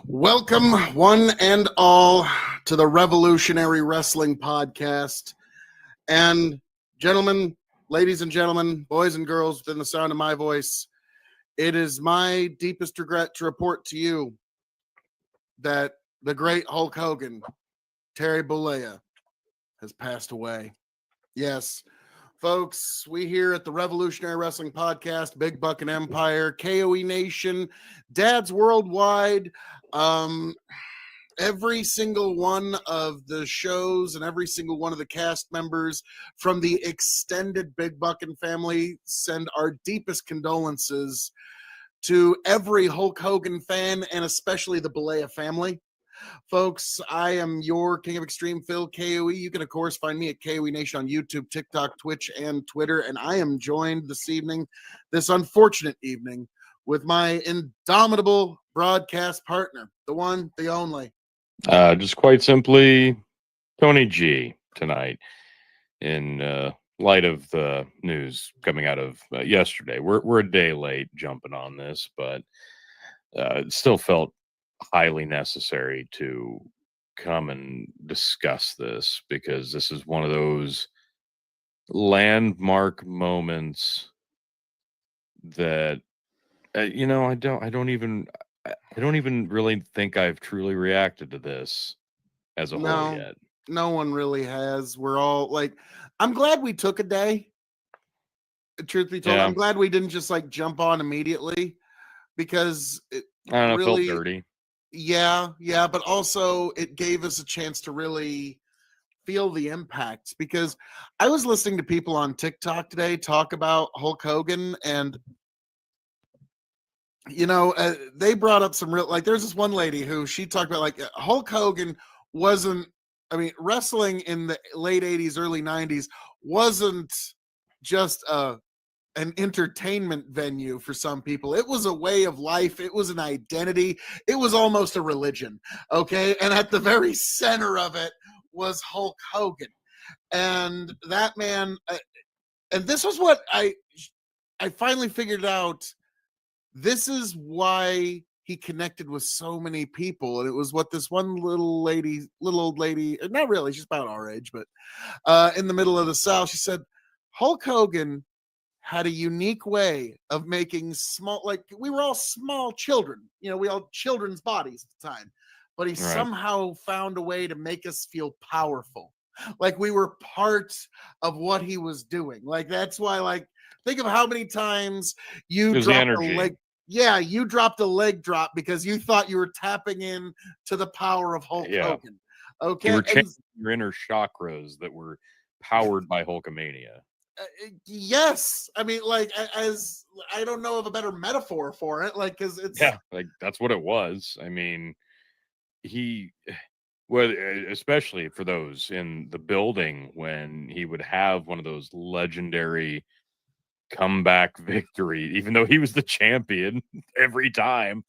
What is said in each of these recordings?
Welcome, one and all, to the Revolutionary Wrestling Podcast. And gentlemen, ladies and gentlemen, boys and girls within the sound of my voice, it is my deepest regret to report to you that the great Hulk Hogan, Terry Bollea, has passed away. Yes, folks, we here at the Revolutionary Wrestling Podcast, Big Buck and Empire, K.O.E Nation, Dads Worldwide, every single one of the shows and every single one of the cast members from the extended Big Buckin' family send our deepest condolences to every Hulk Hogan fan and especially the Bollea family. Folks, I am your King of Extreme, Phil, K.O.E. You can, of course, find me at K.O.E Nation on YouTube, TikTok, Twitch, and Twitter. And I am joined this unfortunate evening, with my indomitable broadcast partner, the one, the only. Just quite simply, Tony G tonight, in light of the news coming out of yesterday. We're a day late jumping on this, but it still felt highly necessary to come and discuss this, because this is one of those landmark moments that I don't even really think I've truly reacted to this as a whole yet. No one really has. We're all like, I'm glad we took a day. Truth be told, I'm glad we didn't just like jump on immediately, because it really felt dirty. Yeah, but also it gave us a chance to really feel the impacts, because I was listening to people on TikTok today talk about Hulk Hogan, and they brought up some real, like, there's this one lady who she talked about, like, Hulk Hogan wasn't, wrestling in the late 80s, early 90s wasn't just an entertainment venue for some people. It was a way of life. It was an identity. It was almost a religion. Okay. And at the very center of it was Hulk Hogan. And that man, and this was what I finally figured out. This is why he connected with so many people. And it was what this one little old lady, not really, she's about our age, but in the middle of the South, she said, Hulk Hogan had a unique way of making small, like, we were all small children, we all children's bodies at the time, but he somehow found a way to make us feel powerful, like we were part of what he was doing. Like, that's why, like, think of how many times you dropped a leg. Yeah, you dropped a leg drop because you thought you were tapping in to the power of Hulk Hogan. Okay, you were changing your inner chakras that were powered by Hulkamania. Yes, as I don't know of a better metaphor for it, like, because it's like that's what it was. Especially for those in the building, when he would have one of those legendary comeback victory, even though he was the champion every time,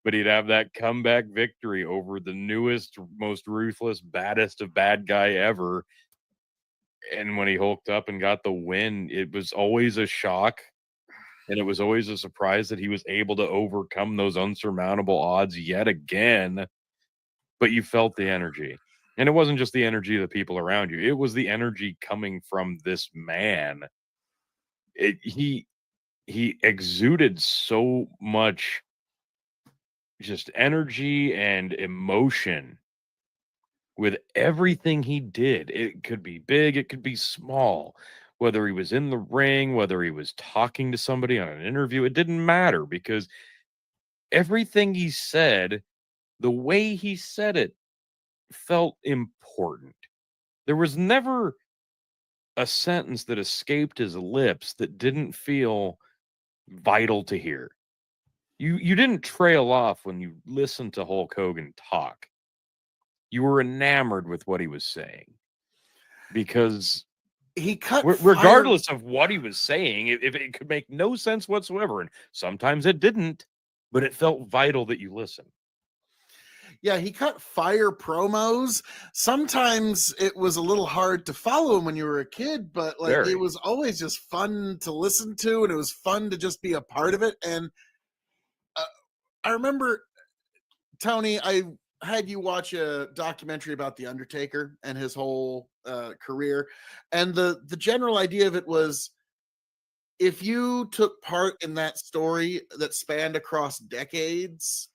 but he'd have that comeback victory over the newest, most ruthless, baddest of bad guy ever. And when he hulked up and got the win, it was always a shock. And it was always a surprise that he was able to overcome those unsurmountable odds yet again. But you felt the energy. And it wasn't just the energy of the people around you. It was the energy coming from this man. He exuded so much just energy and emotion with everything he did. It could be big, it could be small, whether he was in the ring, whether he was talking to somebody on an interview, it didn't matter, because everything he said, the way he said it, felt important. There was never a sentence that escaped his lips that didn't feel vital to hear. You didn't trail off when you listened to Hulk Hogan talk. You were enamored with what he was saying. because he cut regardless of what he was saying, if it could make no sense whatsoever, and sometimes it didn't, but it felt vital that you listen. Yeah, he cut fire promos. Sometimes it was a little hard to follow him when you were a kid, but like Very. it was always just fun to listen to, and it was fun to just be a part of it. And I remember, Tony, I had you watch a documentary about the Undertaker and his whole career, and the general idea of it was, if you took part in that story that spanned across decades,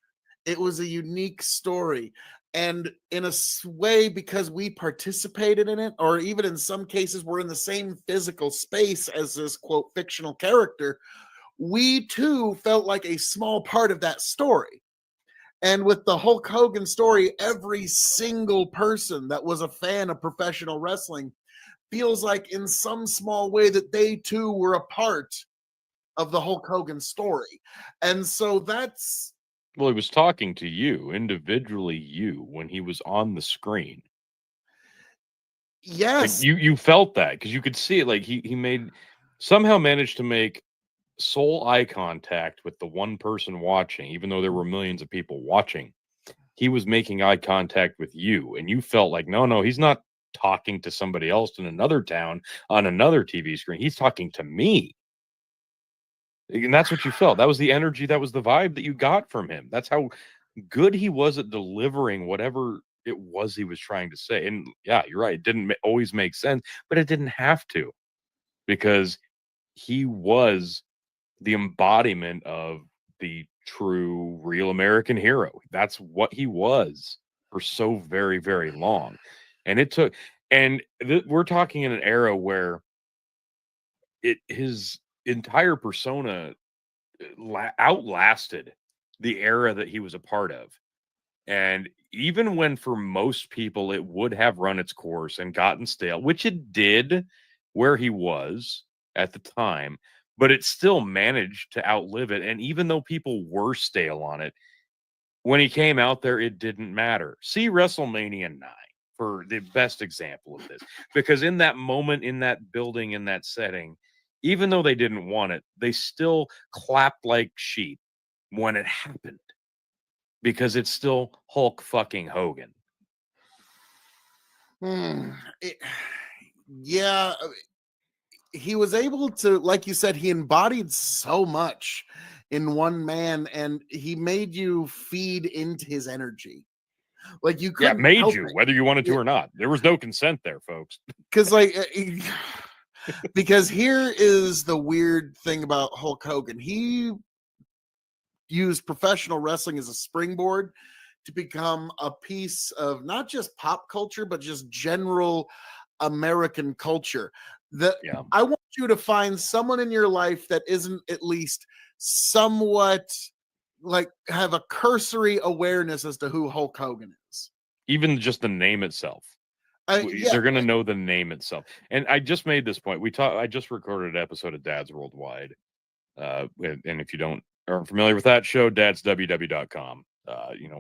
it was a unique story. And in a way, because we participated in it, or even in some cases, we're in the same physical space as this quote fictional character, we too felt like a small part of that story. And with the Hulk Hogan story, every single person that was a fan of professional wrestling feels like, in some small way, that they too were a part of the Hulk Hogan story. And so that's, Well, he was talking to you individually, you, when he was on the screen. Like yes. you felt that because you could see it. Like he somehow managed to make soul eye contact with the one person watching, even though there were millions of people watching. He was making eye contact with you, and you felt like, no, he's not talking to somebody else in another town on another TV screen. He's talking to me. And that's what you felt. That was the energy, that was the vibe that you got from him. That's how good he was at delivering whatever it was he was trying to say. And yeah, you're right. It didn't always make sense, but it didn't have to, because he was the embodiment of the true, real American hero. That's what he was for so very, very long. And it took, and we're talking in an era where his entire persona outlasted the era that he was a part of. And even when for most people it would have run its course and gotten stale, which it did where he was at the time, but it still managed to outlive it. And even though people were stale on it, when he came out there, it didn't matter. See WrestleMania 9 for the best example of this, because in that moment, in that building, in that setting, even though they didn't want it, they still clapped like sheep when it happened, because it's still Hulk fucking Hogan. It, yeah, he was able to, like you said, he embodied so much in one man, and he made you feed into his energy. Like you Yeah, couldn't made help you, whether you wanted to or not. There was no consent there, folks. because because here is the weird thing about Hulk Hogan. He used professional wrestling as a springboard to become a piece of not just pop culture, but just general American culture. Yeah. I want you to find someone in your life that isn't at least somewhat, like, have a cursory awareness as to who Hulk Hogan is. Even just the name itself. Yeah, They're going to know the name itself. And I just made this point. I just recorded an episode of Dad's Worldwide. And if you aren't familiar with that show, dadsww.com.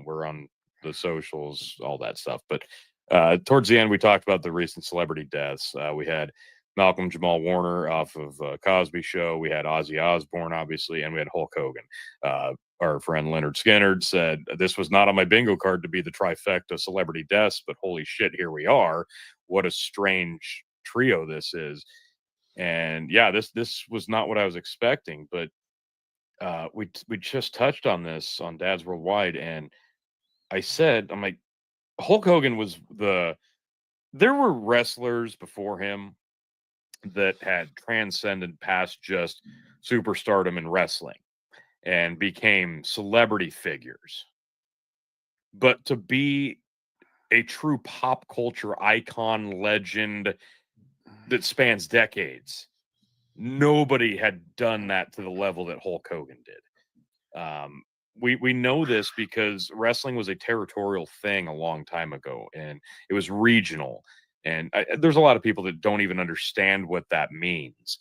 We're on the socials, all that stuff. But towards the end, we talked about the recent celebrity deaths. We had Malcolm Jamal Warner off of Cosby Show. We had Ozzy Osbourne, obviously, and we had Hulk Hogan. Our friend Leonard Skinner said, this was not on my bingo card to be the trifecta celebrity deaths, but holy shit, here we are. What a strange trio this is. And yeah, this was not what I was expecting, but we just touched on this on Dad's Worldwide, and I'm like, Hulk Hogan was there were wrestlers before him that had transcended past just superstardom in wrestling and became celebrity figures. But to be a true pop culture icon legend that spans decades, nobody had done that to the level that Hulk Hogan did. We know this because wrestling was a territorial thing a long time ago, and it was regional. And there's a lot of people that don't even understand what that means.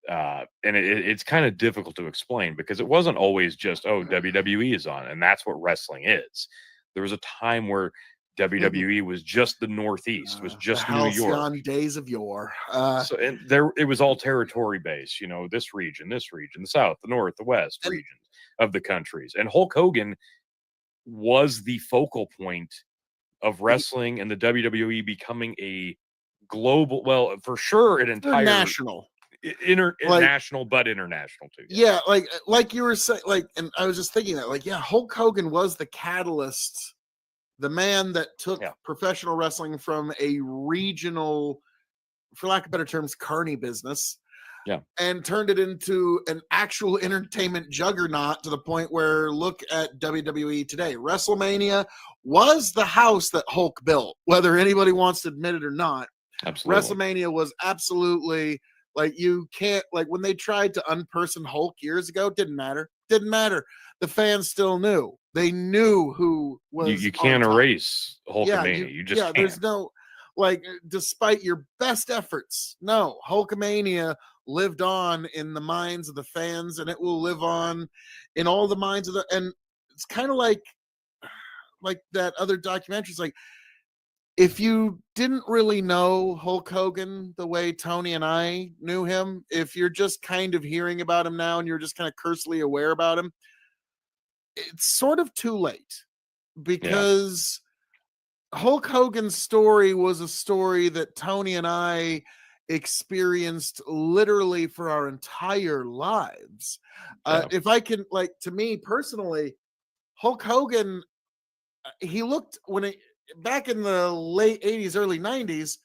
And it's kind of difficult to explain, because it wasn't always just, oh, WWE is on, and that's what wrestling is. There was a time where WWE was just the Northeast, was just the New York. halcyon days of yore. So and there it was all territory based, this region, the South, the North, the West regions of the countries. And Hulk Hogan was the focal point of wrestling and the WWE becoming a global, well, for sure, an entire national. International, but international too. Yeah, like you were saying, and I was just thinking that, Hulk Hogan was the catalyst, the man that took professional wrestling from a regional, for lack of better terms, carny business, and turned it into an actual entertainment juggernaut to the point where, look at WWE today. WrestleMania was the house that Hulk built, whether anybody wants to admit it or not. Absolutely. WrestleMania was absolutely, you can't, when they tried to unperson Hulk years ago, didn't matter. The fans still knew. They knew who was. You can't erase Hulkamania. You just can't. There's no, despite your best efforts, no, Hulkamania lived on in the minds of the fans, and it will live on in all the minds of and it's kind of like that other documentaries, if you didn't really know Hulk Hogan the way Tony and I knew him, if you're just kind of hearing about him now and you're just kind of cursely aware about him, it's sort of too late, because Hulk Hogan's story was a story that Tony and I experienced literally for our entire lives. If I can, to me personally, Hulk Hogan, he looked, back in the late 80s, early 90s,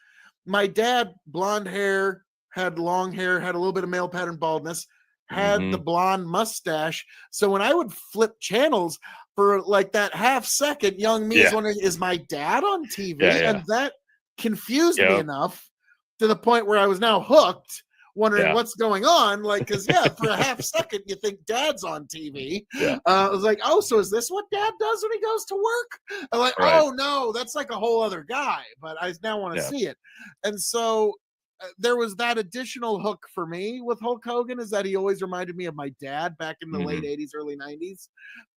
my dad, blonde hair, had long hair, had a little bit of male pattern baldness, had the blonde mustache. So when I would flip channels for that half second, young me is wondering, is my dad on TV? And that confused me enough to the point where I was now hooked, wondering what's going on. Because for a half second, you think dad's on TV. I was like, oh, so is this what dad does when he goes to work? I'm like, oh no, that's a whole other guy, but I now want to see it. And so there was that additional hook for me with Hulk Hogan, is that he always reminded me of my dad back in the late 80s, early 90s.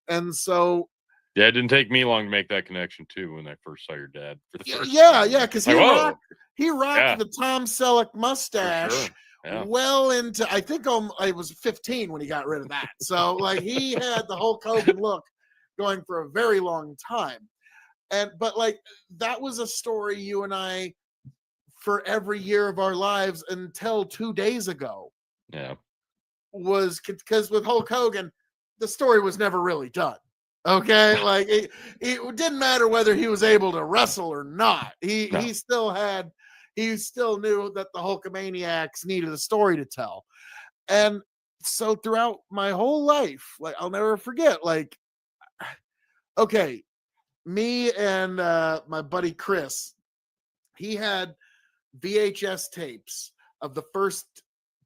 And so it didn't take me long to make that connection too when I first saw your dad for the first time. Because he rocked the Tom Selleck mustache well into, I think I was 15 when he got rid of that. So he had the Hulk Hogan look going for a very long time. But that was a story you and I, for every year of our lives until 2 days ago, was, because with Hulk Hogan, the story was never really done. Okay, it didn't matter whether he was able to wrestle or not. He still knew that the Hulkamaniacs needed a story to tell. And so throughout my whole life, I'll never forget, okay, me and my buddy Chris, he had VHS tapes of the first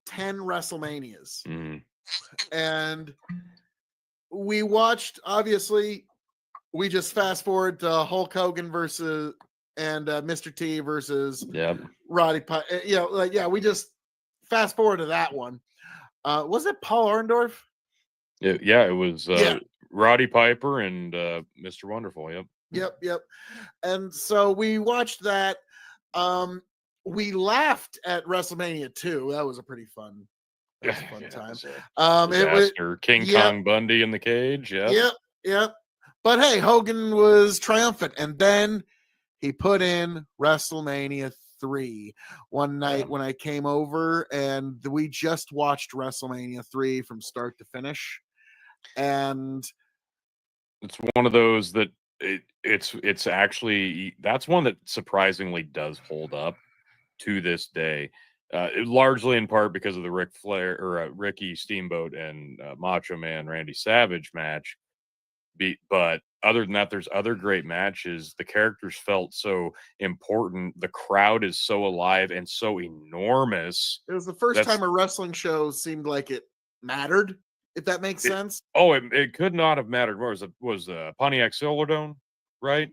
10 WrestleManias. And we watched, obviously, we just fast forward to Hulk Hogan versus Mr. T versus Roddy Piper. We just fast forward to that one. Was it Paul Orndorff? Yeah, it was Roddy Piper and Mr. Wonderful. Yep. And so we watched that. We laughed at WrestleMania 2. That was a pretty fun. It was a fun time. It was King Kong Bundy in the cage. Yep. But hey, Hogan was triumphant, and then he put in WrestleMania 3 one night when I came over, and we just watched WrestleMania 3 from start to finish. And it's one of those that it's actually, that's one that surprisingly does hold up to this day. Largely in part because of the Ric Flair or Ricky Steamboat and Macho Man Randy Savage match. But other than that, there's other great matches. The characters felt so important. The crowd is so alive and so enormous. It was the first time a wrestling show seemed like it mattered, if that makes sense. It could not have mattered more. It was Pontiac Silverdome, right?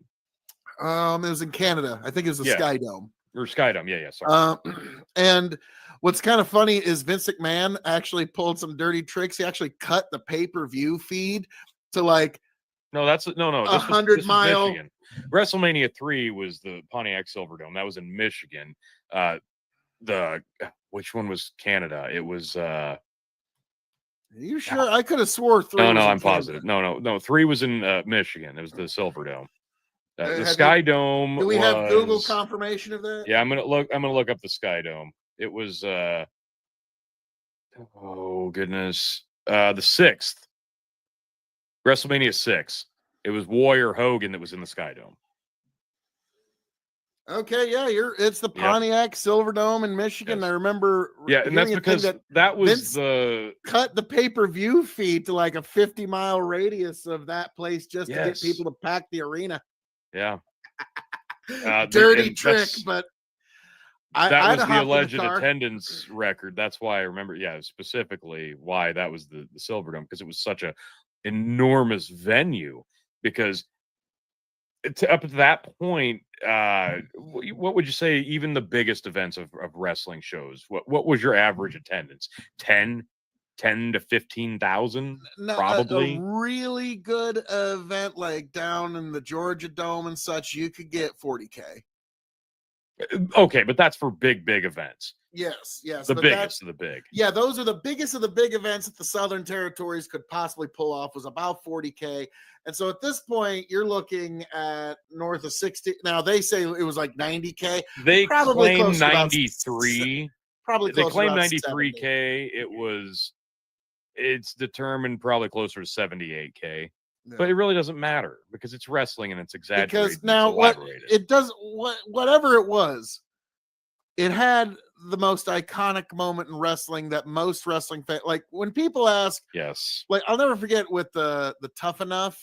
It was in Canada. I think it was the Sky Dome. Or Skydome, sorry. And what's kind of funny is Vince McMahon actually pulled some dirty tricks. He actually cut the pay-per-view feed to no, that's no. 100 mile. WrestleMania 3 was the Pontiac Silverdome. That was in Michigan. Which one was Canada? It was Are you sure? I could have swore 3 no, was in I'm Canada. positive. No. 3 was in Michigan. It was the Silverdome. The Have Sky you- Dome Do we have Google was confirmation of that? yeah. I'm gonna look up the Sky Dome. It was oh goodness, the 6th WrestleMania 6. It was Warrior Hogan that was in the Sky Dome. Okay, yeah, it's the Yep. Pontiac Silverdome in Michigan. Yes. I remember Yeah, and that's hearing a thing because that was Vince the cut the pay-per-view feed to like a 50-mile radius of that place just to get yes. people to pack the arena. Yeah. Dirty trick, but that I'd was have the hopped in alleged car. attendance record. That's why I remember, yeah, specifically why that was the Silverdome, because it was such a enormous venue. Because up to that point, what would you say? Even the biggest events of wrestling shows, what was your average attendance? 10 to 15,000, probably. A really good event like down in the Georgia Dome and such, you could get 40K. Okay, but that's for big events. Yes, the biggest of the big. Yeah, those are the biggest of the big events that the Southern Territories could possibly pull off, was about 40K. And so at this point, you're looking at north of 60. Now they say it was like 90K. They probably claim close 93. Probably they close claim to 93K. It's determined probably closer to 78K. No. But it really doesn't matter because it's wrestling and it's exaggerated. Because now whatever it was, it had the most iconic moment in wrestling that most wrestling fans, like when people ask, yes, like I'll never forget with the Tough Enough,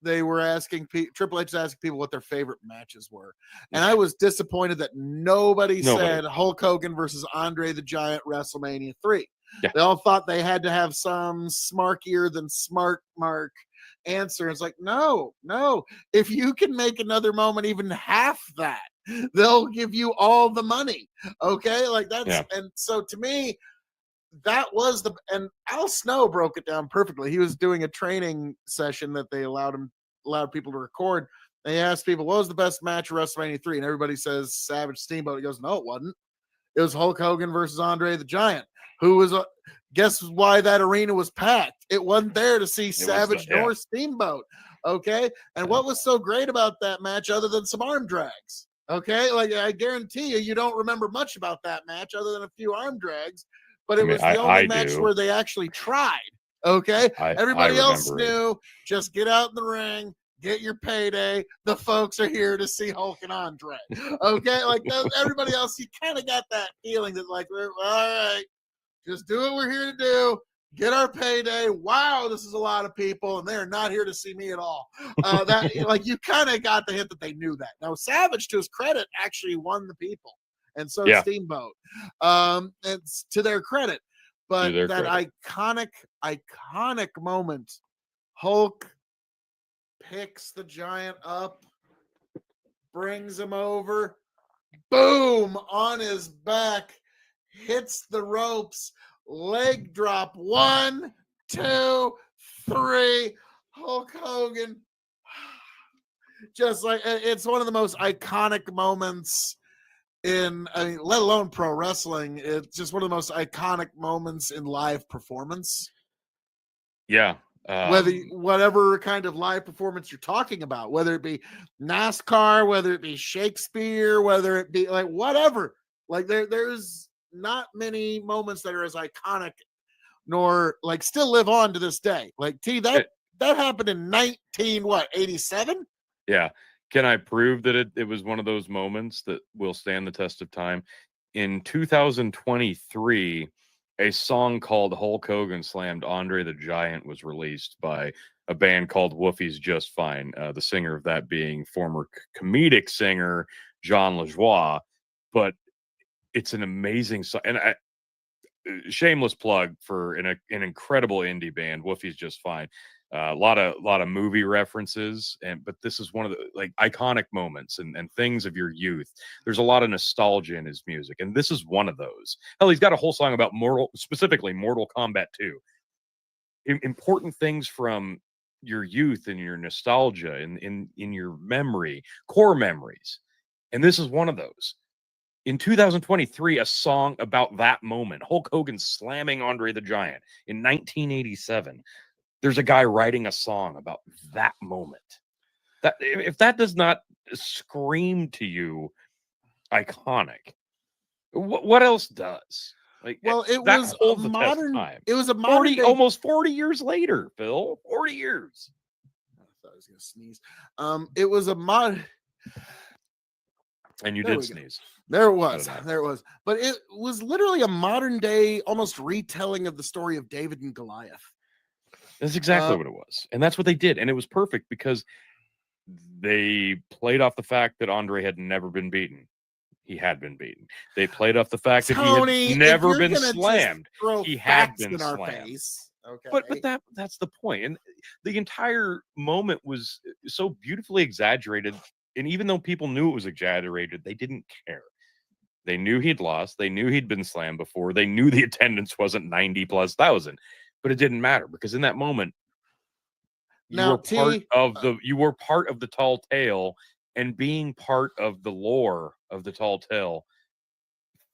they were asking Triple H was asking people what their favorite matches were, and I was disappointed that nobody said Hulk Hogan versus Andre the Giant WrestleMania 3. Yeah. They all thought they had to have some smarkier than smart mark answer. It's like, no. If you can make another moment even half that, they'll give you all the money. Okay, like that's and so to me, that was and Al Snow broke it down perfectly. He was doing a training session that they allowed people to record. They asked people, what was the best match of WrestleMania 3? And everybody says Savage Steamboat. He goes, no, it wasn't. It was Hulk Hogan versus Andre the Giant, who was guess why that arena was packed? It wasn't there to see Savage nor Steamboat. Okay. And what was so great about that match other than some arm drags? Okay. Like I guarantee you don't remember much about that match other than a few arm drags, but it was the only match where they actually tried. Okay. Everybody else knew just get out in the ring, get your payday. The folks are here to see Hulk and Andre. Okay. Like everybody else, you kind of got that feeling that like, all right, just do what we're here to do. Get our payday. Wow, this is a lot of people, and they're not here to see me at all. That like you kind of got the hint that they knew that. Now Savage, to his credit, actually won the people, and so Steamboat. And to their credit, but that iconic moment, Hulk picks the Giant up, brings him over, boom, on his back, hits the ropes, leg drop, 1, 2, 3, Hulk Hogan. Just like it's one of the most iconic moments let alone pro wrestling. It's just one of the most iconic moments in live performance. Yeah. Whatever kind of live performance you're talking about, whether it be NASCAR, whether it be Shakespeare, whether it be like whatever, like there's not many moments that are as iconic nor like still live on to this day. Like that happened in 87? Yeah. Can I prove that it was one of those moments that will stand the test of time? In 2023, a song called Hulk Hogan Slammed Andre the Giant was released by a band called Woofie's Just Fine. The singer of that being former comedic singer Jean Lajoie. But it's an amazing song. And shameless plug for an incredible indie band, Woofie's Just Fine. A lot of movie references, but this is one of the like iconic moments and things of your youth. There's a lot of nostalgia in his music, and this is one of those. Hell, he's got a whole song about specifically Mortal Kombat 2. Important things from your youth and your nostalgia and in your memory, core memories. And this is one of those. In 2023, a song about that moment, Hulk Hogan slamming Andre the Giant in 1987. There's a guy writing a song about that moment. That if that does not scream to you iconic, what else does? Like, Well, it that was a holds the test of modern. time. It was a modern 40, day. almost 40 years later, Phil. 40 years. I thought I was gonna sneeze. It was a mod. And you There did we go. sneeze. There it was. Cut it out. There it was. But it was literally a modern day, almost retelling of the story of David and Goliath. That's exactly what it was. And that's what they did. And it was perfect because they played off the fact that Andre had never been beaten. He had been beaten. They played off the fact that Tony, he had if never you're been gonna just slammed. throw He had facts been in our slammed. face. Okay. But that's the point. And the entire moment was so beautifully exaggerated. And even though people knew it was exaggerated, they didn't care. They knew he'd lost. They knew he'd been slammed before. They knew the attendance wasn't 90,000+. But it didn't matter because in that moment, you were part of the tall tale, and being part of the lore of the tall tale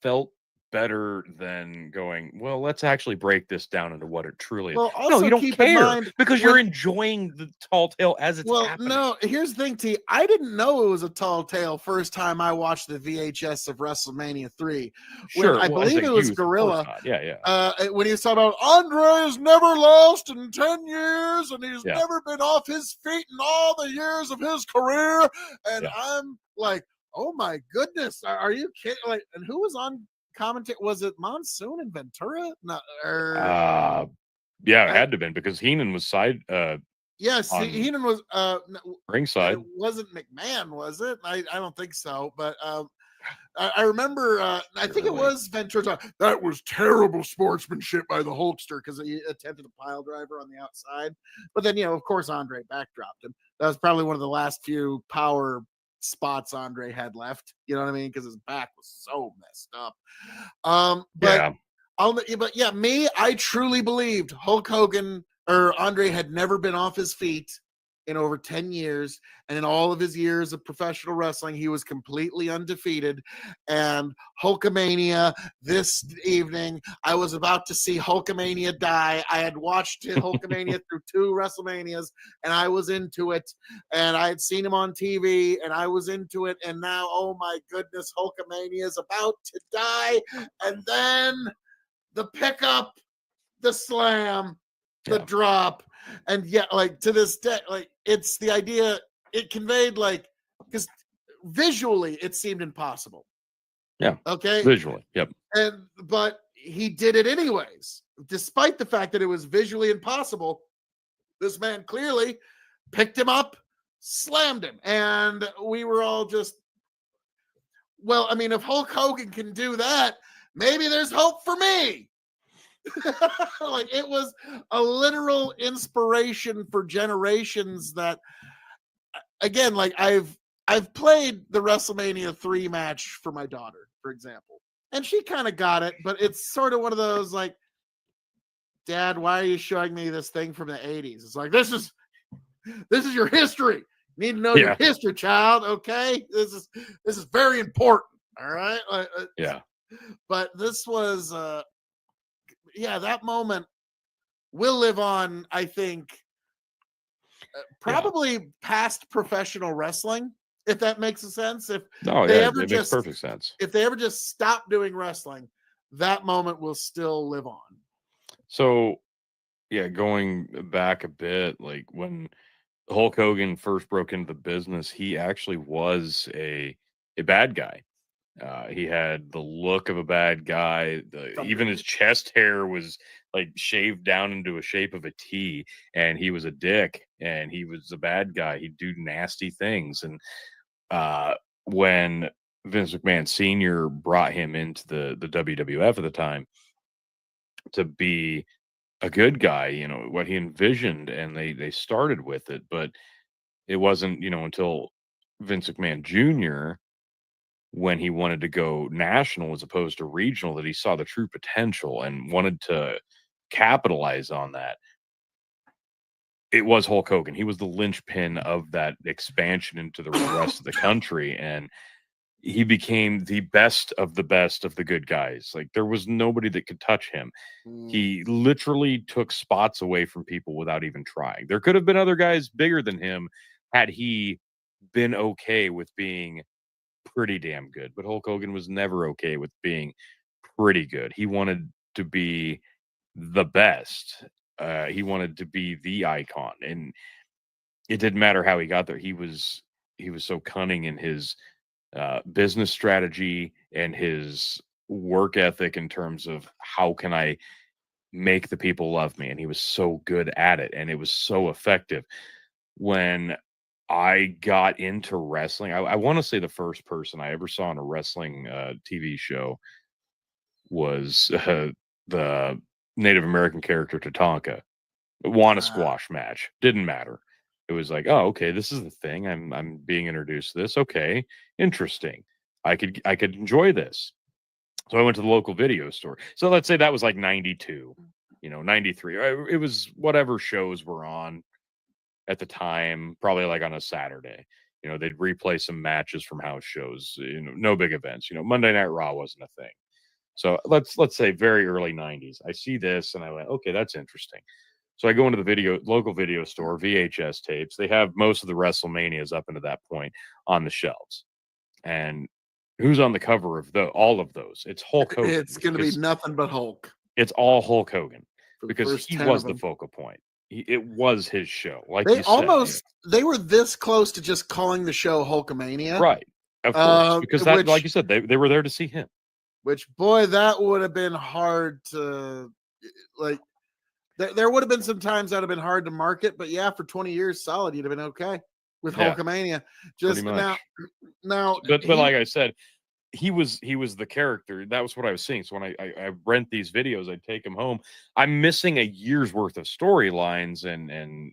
felt better than going, well, let's actually break this down into what it truly is. Well, No, also you don't keep in care mind because you're enjoying the tall tale as it's happening. No, here's the thing, T. I didn't know it was a tall tale first time I watched the VHS of WrestleMania 3. Sure, I believe it was Gorilla. Yeah. When he was talking about Andre has never lost in 10 years and he's never been off his feet in all the years of his career. And I'm like, oh my goodness, are you kidding? Like, and who was on commentary? Was it Monsoon and Ventura? No, yeah, it had to have been because Heenan was side. Yes, Heenan was ringside. It wasn't McMahon, was it? I don't think so, but I remember. I think it was Ventura. That was terrible sportsmanship by the Hulkster because he attempted a pile driver on the outside. But then, of course, Andre backdropped him. That was probably one of the last few power spots Andre had left. You know what I mean? Because his back was so messed up. I truly believed Hulk Hogan or Andre had never been off his feet in over 10 years. And in all of his years of professional wrestling, he was completely undefeated. And Hulkamania this evening, I was about to see Hulkamania die. I had watched Hulkamania through 2 WrestleManias and I was into it. And I had seen him on TV and I was into it. And now, oh my goodness, Hulkamania is about to die. And then the pickup, the slam, the drop, and like to this day, like it's the idea it conveyed, like because visually it seemed impossible. Yeah. Okay. Visually. Yep. But he did it anyways, despite the fact that it was visually impossible. This man clearly picked him up, slammed him, and we were all just, well, I mean, if Hulk Hogan can do that, maybe there's hope for me. Like it was a literal inspiration for generations. That again, like I've played the WrestleMania 3 match for my daughter, for example, and she kind of got it, but it's sort of one of those like, Dad, why are you showing me this thing from the 80s? It's like, this is your history. You need to know your history, child. Okay, this is very important. All right. But this was that moment will live on, I think, probably past professional wrestling, if that makes sense. It makes perfect sense. If they ever just stop doing wrestling, that moment will still live on. So, going back a bit, like when Hulk Hogan first broke into the business, he actually was a bad guy. He had the look of a bad guy. Even his chest hair was like shaved down into a shape of a T, and he was a dick, and he was a bad guy. He'd do nasty things. And when Vince McMahon Sr. brought him into the WWF at the time to be a good guy, what he envisioned, and they started with it, but it wasn't, until Vince McMahon Jr., when he wanted to go national as opposed to regional, that he saw the true potential and wanted to capitalize on that. it was Hulk Hogan. He was the linchpin of that expansion into the rest of the country, and he became the best of the good guys. Like, there was nobody that could touch him. He literally took spots away from people without even trying. There could have been other guys bigger than him had he been okay with being pretty damn good, but Hulk Hogan was never okay with being pretty good. He wanted to be the best. He wanted to be the icon, and it didn't matter how he got there. He was so cunning in his business strategy and his work ethic in terms of how can I make the people love me, and he was so good at it, and it was so effective. When I got into wrestling, I want to say the first person I ever saw on a wrestling TV show was the Native American character Tatanka. Won a squash match. Didn't matter. It was like, oh, okay, this is the thing. I'm being introduced to this. Okay, interesting. I could enjoy this. So I went to the local video store. So let's say that was like 92, 93. It was whatever shows were on at the time, probably like on a Saturday. They'd replay some matches from house shows, no big events. Monday Night Raw wasn't a thing. So let's say very early 90s. I see this and I went, okay, that's interesting. So I go into the local video store, VHS tapes. They have most of the WrestleManias up into that point on the shelves. And who's on the cover of all of those? It's Hulk Hogan. It's going to be nothing but Hulk. It's all Hulk Hogan because he was the focal point. It was his show. Like they were this close to just calling the show Hulkamania. Right. Of course. Because like you said, they were there to see him. Which, boy, that would have been hard to, like, there would have been some times that would have been hard to market, but yeah, for 20 years solid, you'd have been okay with Hulkamania. Just now, but like I said, he was the character. That was what I was seeing. So when I rent these videos, I take them home. I'm missing a year's worth of storylines and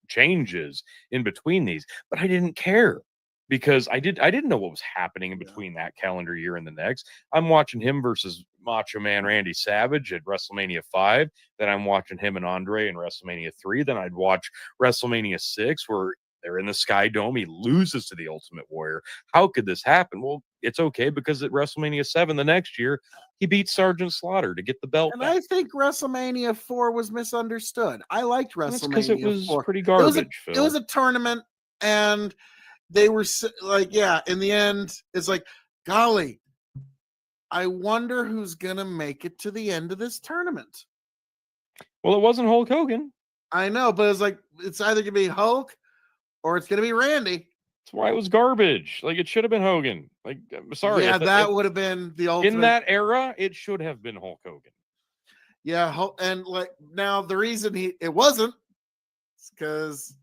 changes in between these, but I didn't care because I didn't know what was happening in between that calendar year and the next. I'm watching him versus Macho Man Randy Savage at WrestleMania 5. Then I'm watching him and Andre in WrestleMania 3. Then I'd watch WrestleMania 6 where they're in the Sky Dome. He loses to the Ultimate Warrior. How could this happen? Well, it's okay because at WrestleMania 7 the next year, he beat Sergeant Slaughter to get the belt back. I think WrestleMania 4 was misunderstood. I liked WrestleMania because it was 4. Pretty garbage. It was a tournament, and they were like, yeah, in the end, it's like, golly, I wonder who's going to make it to the end of this tournament. Well, it wasn't Hulk Hogan. I know, but it's like, it's either going to be Hulk or it's going to be Randy. That's why it was garbage. Like, it should have been Hogan. Like, I'm sorry. Yeah, that would have been the ultimate. In that era, it should have been Hulk Hogan. Yeah, and like now the reason it wasn't is because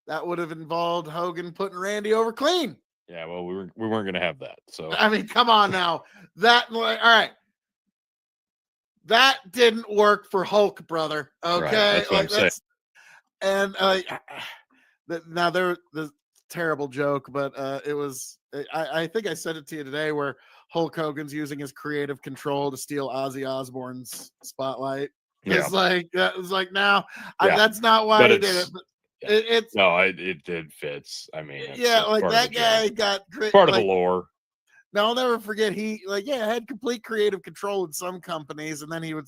that would have involved Hogan putting Randy over clean. Yeah, well, we weren't going to have that. So I mean, come on now. All right. That didn't work for Hulk, brother. Okay, right, that's what I'm saying. And now the terrible joke, but it was. I think I said it to you today, where Hulk Hogan's using his creative control to steal Ozzy Osbourne's spotlight. Yeah. It's like now that's not why he did it. But it fits. I mean, like that guy got part of the lore. Now I'll never forget he had complete creative control in some companies, and then he would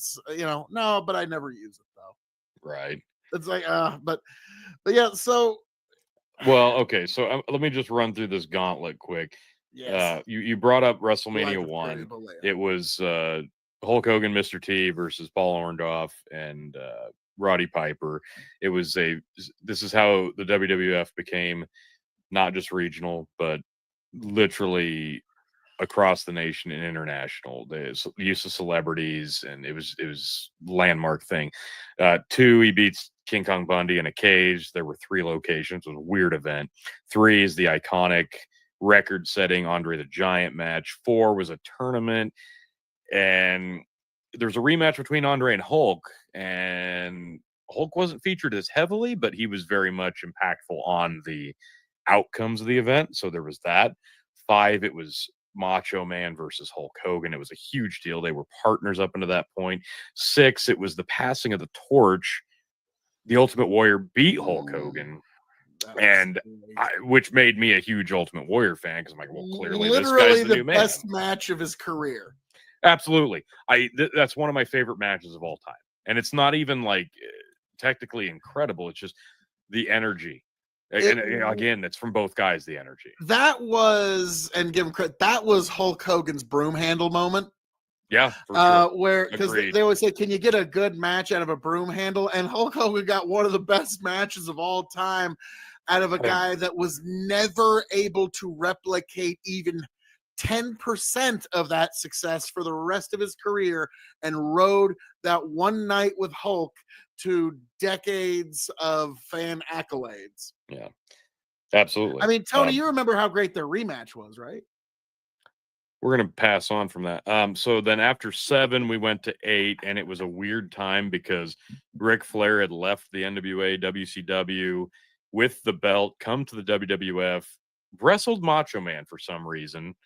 no, but I never use it though. Right. It's like but yeah. So well, okay. So let me just run through this gauntlet quick. Yes. You brought up WrestleMania 1. It was Hulk Hogan, Mr. T versus Paul Orndorff and Roddy Piper. It was this is how the WWF became not just regional, but literally across the nation and international. The use of celebrities, and it was landmark thing. 2, he beats King Kong Bundy in a cage. There were 3 locations. It was a weird event. 3 is the iconic record-setting Andre the Giant match. 4 was a tournament, and there's a rematch between Andre and Hulk, and Hulk wasn't featured as heavily, but he was very much impactful on the outcomes of the event. So there was that. 5, it was Macho Man versus Hulk Hogan. It was a huge deal. They were partners up until that point. 6, it was the passing of the torch the Ultimate Warrior beat Hulk Hogan, and which made me a huge Ultimate Warrior fan because I'm like, well, clearly this guy's the new man. Best match of his career. Absolutely, that's one of my favorite matches of all time, and it's not even like technically incredible. It's just the energy. And again, it's from both guys, the energy. That was, and give him credit, that was Hulk Hogan's broom handle moment. Yeah, for sure. Where, because they always say, can you get a good match out of a broom handle? And Hulk Hogan got one of the best matches of all time out of a guy that was never able to replicate even 10% of that success for the rest of his career, and rode that one night with Hulk to decades of fan accolades. Yeah, absolutely. I mean, Tony, you remember how great their rematch was, right? We're going to pass on from that. So then after 7, we went to 8, and it was a weird time because Ric Flair had left the NWA, WCW with the belt, come to the WWF, wrestled Macho Man for some reason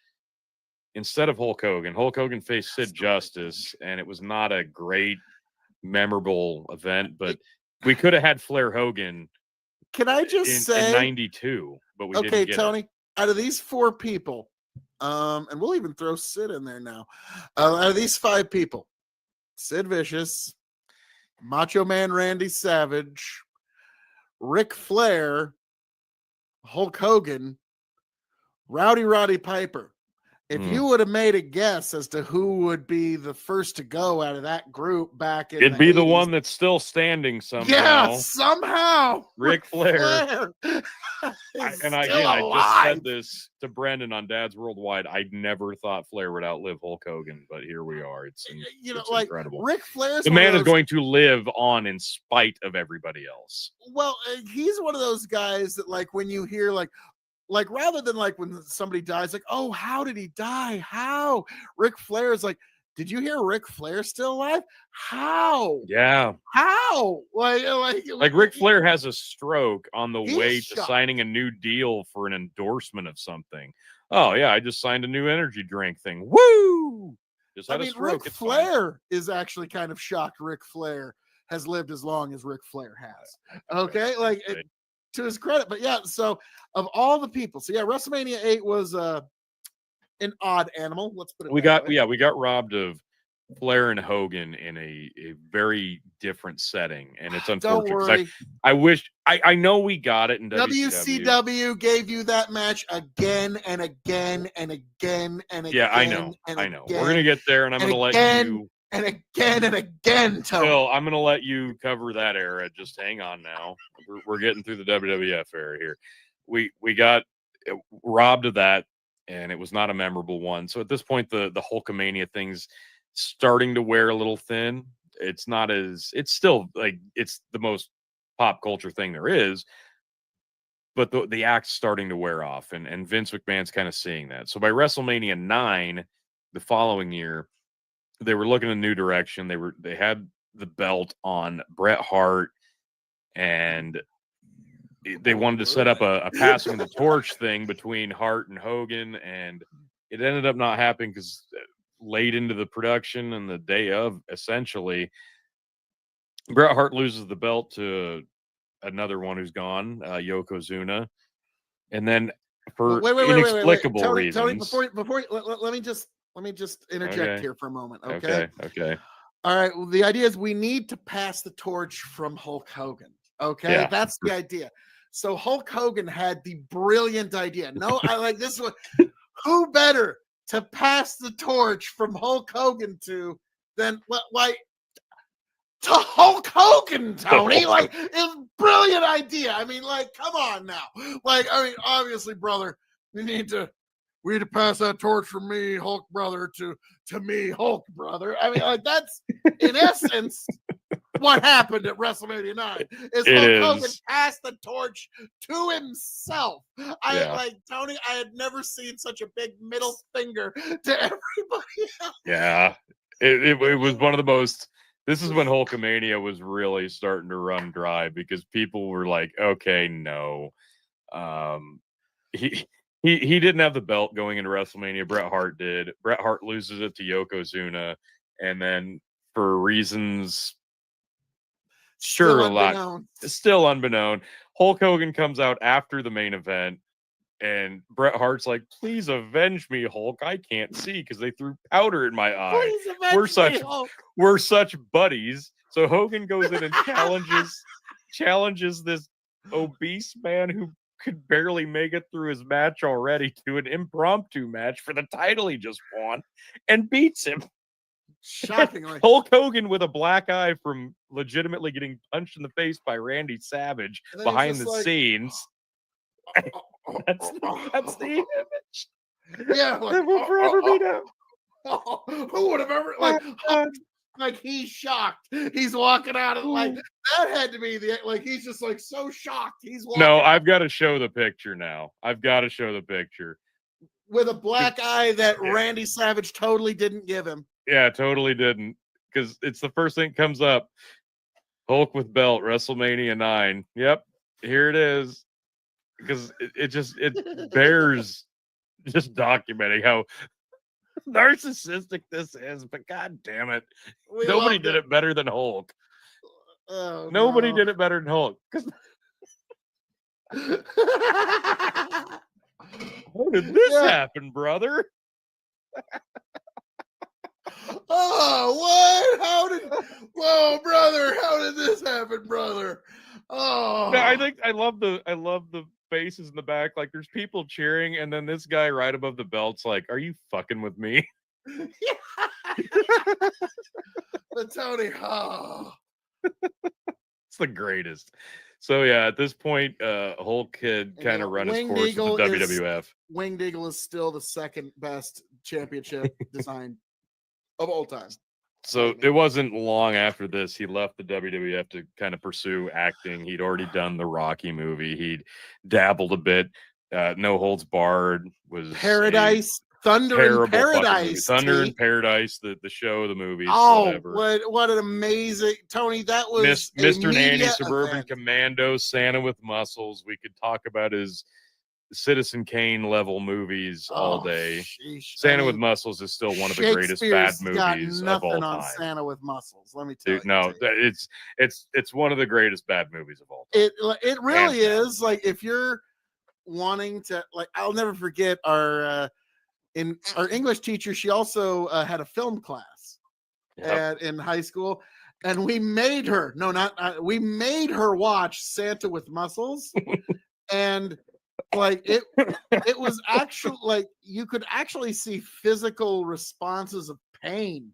instead of Hulk Hogan. Hulk Hogan faced Sid Justice, and it was not a great, memorable event, but we could have had Flair Hogan. Can I just say in 92, but we didn't get Tony, it. Out of these 4 people, and we'll even throw Sid in there now. Out of these 5 people, Sid Vicious, Macho Man Randy Savage, Ric Flair, Hulk Hogan, Rowdy Roddy Piper. If you would have made a guess as to who would be the first to go out of that group back in it'd be 80s, the one that's still standing somehow. Yeah, somehow. Ric Flair. I just said this to Brendan on Dad's Worldwide. I never thought Flair would outlive Hulk Hogan, but here we are. It's incredible. Ric Flair's the man is going to live on in spite of everybody else. Well, he's one of those guys that, like, when you hear like rather than like when somebody dies, like, oh, how did he die? How? Ric Flair is like, did you hear Ric Flair's still alive? How? Yeah. How? Like Ric Flair has a stroke on the way to signing a new deal for an endorsement of something. Oh yeah, I just signed a new energy drink thing. Woo! Just had a stroke. Ric Flair is actually kind of shocked Ric Flair has lived as long as Ric Flair has. Okay, to his credit, but yeah. So of all the people, so yeah, WrestleMania 8 was an odd animal. Let's put it. We got robbed of Flair and Hogan in a very different setting, and it's unfortunate. Don't worry. I wish I know we got it in WCW gave you that match again and again and again and again. Yeah, I know. We're gonna get there, and I'm gonna let you. And again and again, Tony. Phil, I'm going to let you cover that era. Just hang on now. We're getting through the WWF era here. We got robbed of that, and it was not a memorable one. So at this point, the Hulkamania thing's starting to wear a little thin. It's not as – it's still like it's the most pop culture thing there is, but the act's starting to wear off, and Vince McMahon's kind of seeing that. So by WrestleMania 9, the following year, they were looking in a new direction. They had the belt on Bret Hart, and they wanted to set up a passing the torch thing between Hart and Hogan, and it ended up not happening because late into the production and the day of, essentially, Bret Hart loses the belt to another one who's gone, Yokozuna, and then for inexplicable reasons. Tony, before let me just interject here for a moment. Okay. All right. Well, the idea is we need to pass the torch from Hulk Hogan. Okay. Yeah. That's the idea. So Hulk Hogan had the brilliant idea. No, I like this one. Who better to pass the torch from Hulk Hogan to than to Hulk Hogan, Tony? Like, it's a brilliant idea. I mean, like, come on now. Like, I mean, obviously, brother, we need to pass that torch from me, Hulk brother, to me, Hulk brother. I mean, like, that's in essence what happened at WrestleMania 9. Hulk Hogan passed the torch to himself. Like, Tony, I had never seen such a big middle finger to everybody else. Yeah, it was one of the most. This is when Hulkamania was really starting to run dry because people were like, okay, no. He didn't have the belt going into WrestleMania. Bret Hart did. Bret Hart loses it to Yokozuna. And then for reasons Sure, a lot. unbeknown. Still unbeknown. Hulk Hogan comes out after the main event, and Bret Hart's like, "Please avenge me, Hulk. I can't see because they threw powder in my eye. Please avenge me, Hulk." We're such buddies." So Hogan goes in and challenges this obese man who could barely make it through his match already to an impromptu match for the title he just won, and beats him. Shockingly. Hulk Hogan with a black eye from legitimately getting punched in the face by Randy Savage behind the scenes. That's the image. Yeah, like, that will forever be known. Who would have ever like he's shocked. He's walking out of like that had to be the like he's just like so shocked. He's walking out I've got to show the picture now. I've got to show the picture with a black eye that Randy Savage totally didn't give him. Yeah, totally didn't, because it's the first thing that comes up. Hulk with belt, WrestleMania 9. Yep, here it is. Because it bears just documenting how narcissistic this is. But god damn it, nobody did it better than Hulk. Oh, Nobody did it better than Hulk. How did this happen, brother? Whoa, brother, how did this happen, brother? Oh, no, I love the faces in the back. Like there's people cheering, and then this guy right above the belt's like, "Are you fucking with me?" But Tony, it's the greatest. So yeah, at this point, Hulk had kind of run his course with the WWF. Winged Eagle is still the second best championship design of all time. So it wasn't long after this he left the WWF to kind of pursue acting. He'd already done the Rocky movie. He'd dabbled a bit. No Holds Barred was Thunder in Paradise. Thunder in Paradise, the show, the movies. Oh, whatever. What an amazing Tony! That was Mr. Nanny, Suburban Commando, Santa with Muscles. We could talk about his Citizen Kane level movies all day. Santa with Muscles is still one of the greatest bad movies of all time. On Santa with Muscles, let me tell you. No, it's one of the greatest bad movies of all time. It really is. Like if you're wanting to, like, I'll never forget our English teacher. She also had a film class in high school, and we made her we made her watch Santa with Muscles, and like it was actually like you could actually see physical responses of pain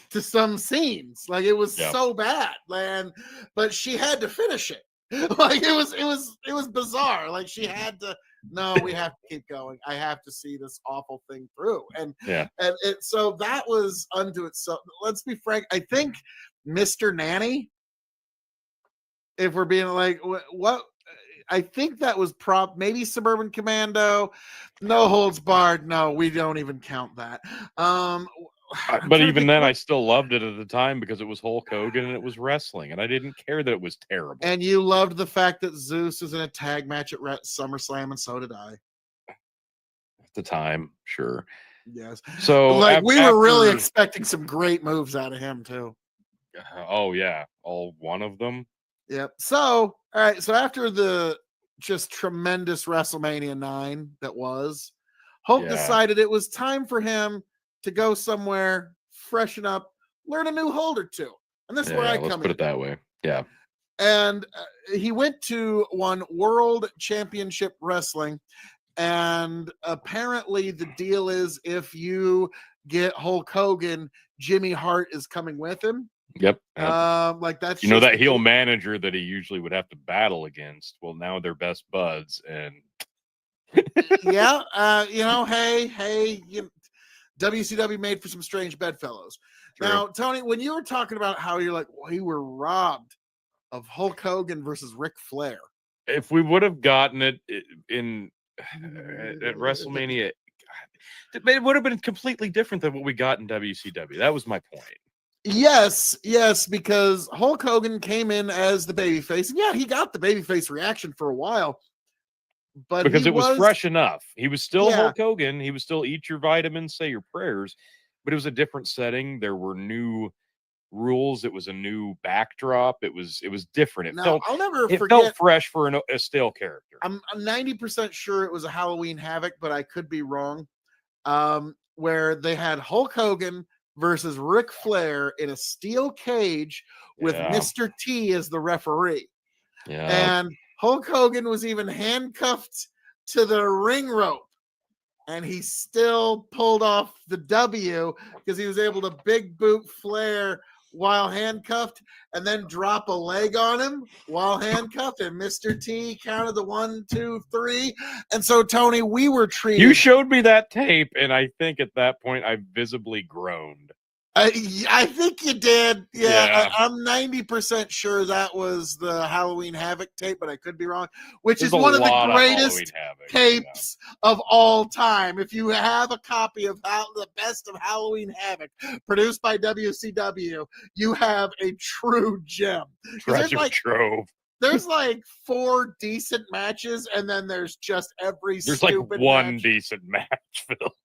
to some scenes. Like it was so bad, man. But she had to finish it. Like it was bizarre. Like she had to. No, we have to keep going. I have to see this awful thing through. And so that was unto itself. Let's be frank. I think Mr. Nanny, if we're being like, what I think that was maybe Suburban Commando, No Holds Barred. No, we don't even count that. But even then, I still loved it at the time because it was Hulk Hogan and it was wrestling, and I didn't care that it was terrible. And you loved the fact that Zeus was in a tag match at SummerSlam, and so did I. At the time, sure. Yes. So like we were really expecting some great moves out of him too. Oh yeah, all one of them. Yep. So all right. So after the just tremendous WrestleMania 9 that was, Hulk decided it was time for him to go somewhere, freshen up, learn a new hold or two. And this is where I come in. Let's put it that way. Yeah. And he went to one World Championship Wrestling. And apparently the deal is if you get Hulk Hogan, Jimmy Hart is coming with him. Yep. Like that's that heel manager that he usually would have to battle against. Well, now they're best buds. And hey, WCW made for some strange bedfellows. True. Now, Tony, when you were talking about how you're like, we were robbed of Hulk Hogan versus Ric Flair. If we would have gotten it at WrestleMania, it would have been completely different than what we got in WCW. That was my point. Yes, because Hulk Hogan came in as the babyface. And yeah, he got the babyface reaction for a while. But because it was fresh enough. He was still Hulk Hogan. He was still eat your vitamins, say your prayers, but it was a different setting. There were new rules. It was a new backdrop. It was different. Now, I'll never it forget. felt fresh for a stale character. I'm 90% sure it was a Halloween Havoc, but I could be wrong. Where they had Hulk Hogan versus Ric Flair in a steel cage with Mr. T as the referee. Yeah. And Hulk Hogan was even handcuffed to the ring rope. And he still pulled off the W because he was able to big boot Flair while handcuffed and then drop a leg on him while handcuffed. And Mr. T counted the 1, 2, 3. And so, Tony, we were treated. You showed me that tape, and I think at that point I visibly groaned. I think you did. Yeah. I'm 90% sure that was the Halloween Havoc tape, but I could be wrong, which is one of the greatest tapes of all time. If you have a copy of the best of Halloween Havoc produced by WCW, you have a true gem. Treasure trove. There's like 4 decent matches, and then there's just there's like one decent match, Phil.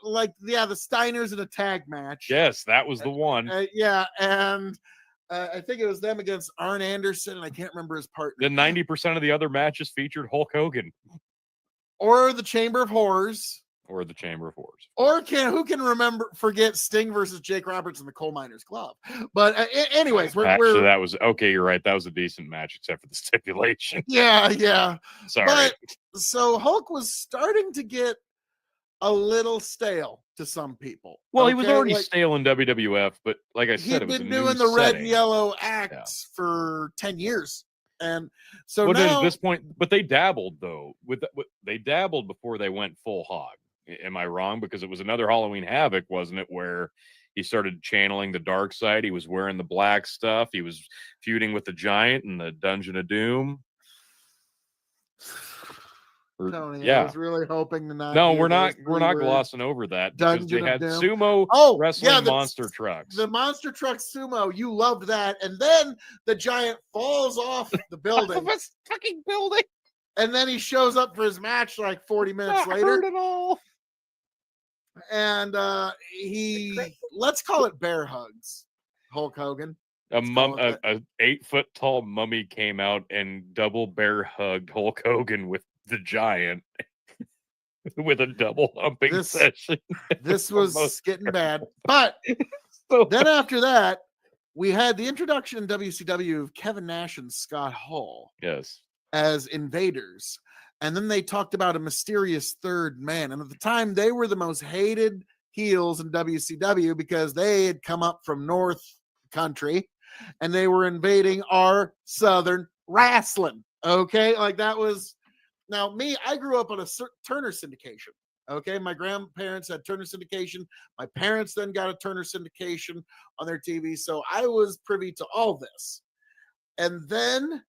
Like, yeah, the Steiners in a tag match. Yes, that was the one. Yeah, and I think it was them against Arn Anderson, and I can't remember his partner. Then 90% of the other matches featured Hulk Hogan. Or the Chamber of Horrors. Or the Chamber of Horrors. Or who can forget Sting versus Jake Roberts in the Coal Miners Club? But anyways, actually, that was okay. You're right. That was a decent match, except for the stipulation. Yeah. Sorry. But so Hulk was starting to get a little stale to some people. Well, he was already stale in WWF, but like I said, it was been doing the red and yellow acts for 10 years. And so now, at this point, but they dabbled though. They dabbled before they went full hog. Am I wrong? Because it was another Halloween Havoc, wasn't it? Where he started channeling the dark side. He was wearing the black stuff. He was feuding with the Giant in the Dungeon of Doom. Tony, I was really hoping to not. No, we're not glossing over that because they had sumo wrestling monster trucks. The monster truck sumo, you loved that, and then the Giant falls off the building. Off this fucking building. And then he shows up for his match like 40 minutes later. Hurt at all. And let's call it bear hugs. Hulk Hogan. A 8-foot tall mummy came out and double bear hugged Hulk Hogan with the Giant with a double humping session. This was getting bad. But then after that, we had the introduction in WCW of Kevin Nash and Scott Hall. Yes. As invaders. And then they talked about a mysterious third man. And at the time, they were the most hated heels in WCW because they had come up from North Country and they were invading our Southern wrestling. Okay. Like that was, now me, I grew up on a Turner syndication. Okay. My grandparents had Turner syndication. My parents then got a Turner syndication on their TV. So I was privy to all this. And then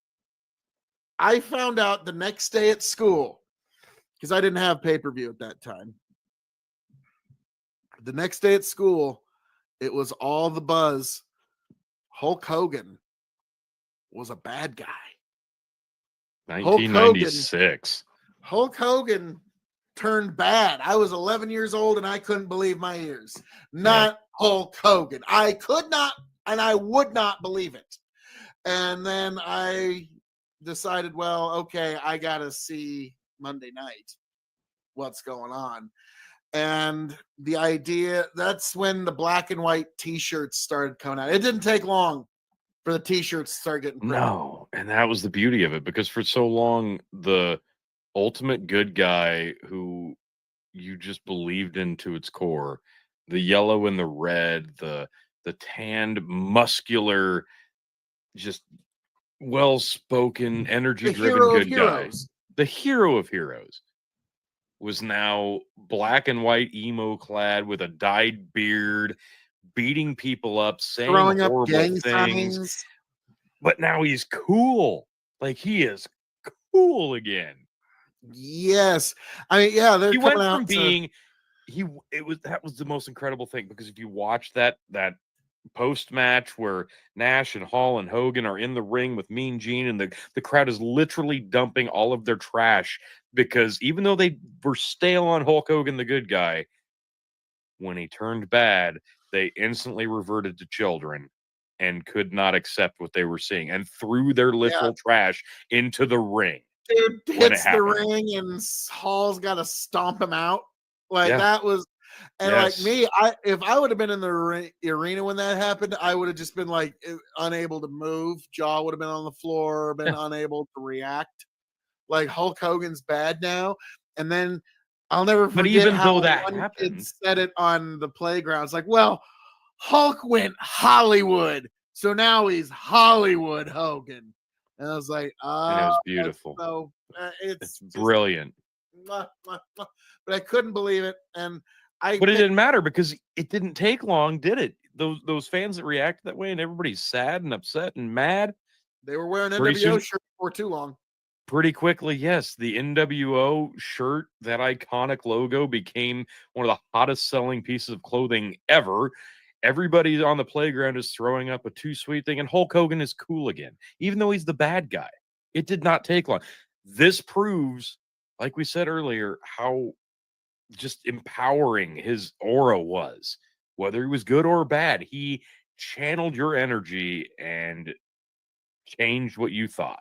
I found out the next day at school, because I didn't have pay-per-view at that time. The next day at school, it was all the buzz. Hulk Hogan was a bad guy. 1996. Hulk Hogan turned bad. I was 11 years old and I couldn't believe my ears. Not Hulk Hogan. I could not and I would not believe it. And then I decided, well, okay, I got to see Monday night what's going on. And the idea, that's when the black and white t-shirts started coming out. It didn't take long for the t-shirts to start getting printed. No, and that was the beauty of it, because for so long, the ultimate good guy who you just believed in to its core, the yellow and the red, the tanned, muscular, just well-spoken, energy-driven good guy, the hero of heroes, was now black and white, emo clad with a dyed beard, beating people up, saying throwing up horrible gang things. signs. But now he's cool. Like, he is cool again. Yes. I mean, yeah, they're he coming went out from being that was the most incredible thing, because if you watch that post match where Nash and Hall and Hogan are in the ring with Mean Gene, and the crowd is literally dumping all of their trash, because even though they were stale on Hulk Hogan, the good guy, when he turned bad, they instantly reverted to children and could not accept what they were seeing and threw their Yeah. literal trash into the ring. Dude when it hits the happened. ring and Hall's got to stomp him out. Like Yeah. that was, and like Yes. me, if I would have been in the arena when that happened, I would have just been like unable to move. Jaw would have been on the floor, been unable to react. Like Hulk Hogan's bad now, and then I'll never But forget even how though that one kid happened, said it on the playground. It's like, well, Hulk went Hollywood, so now he's Hollywood Hogan. And I was like, and it oh, was that's beautiful. so It's just brilliant. mwah, mwah, mwah. But I couldn't believe it, and I But it picked, didn't matter because it didn't take long, did it? Those fans that reacted that way and everybody's sad and upset and mad. they were wearing Pretty NWO soon, shirts for too long. pretty quickly, yes, the NWO shirt, that iconic logo, became one of the hottest selling pieces of clothing ever. Everybody on the playground is throwing up a too sweet thing, and Hulk Hogan is cool again, even though he's the bad guy. It did not take long. This proves, like we said earlier, how just empowering his aura was. Whether he was good or bad, he channeled your energy and changed what you thought,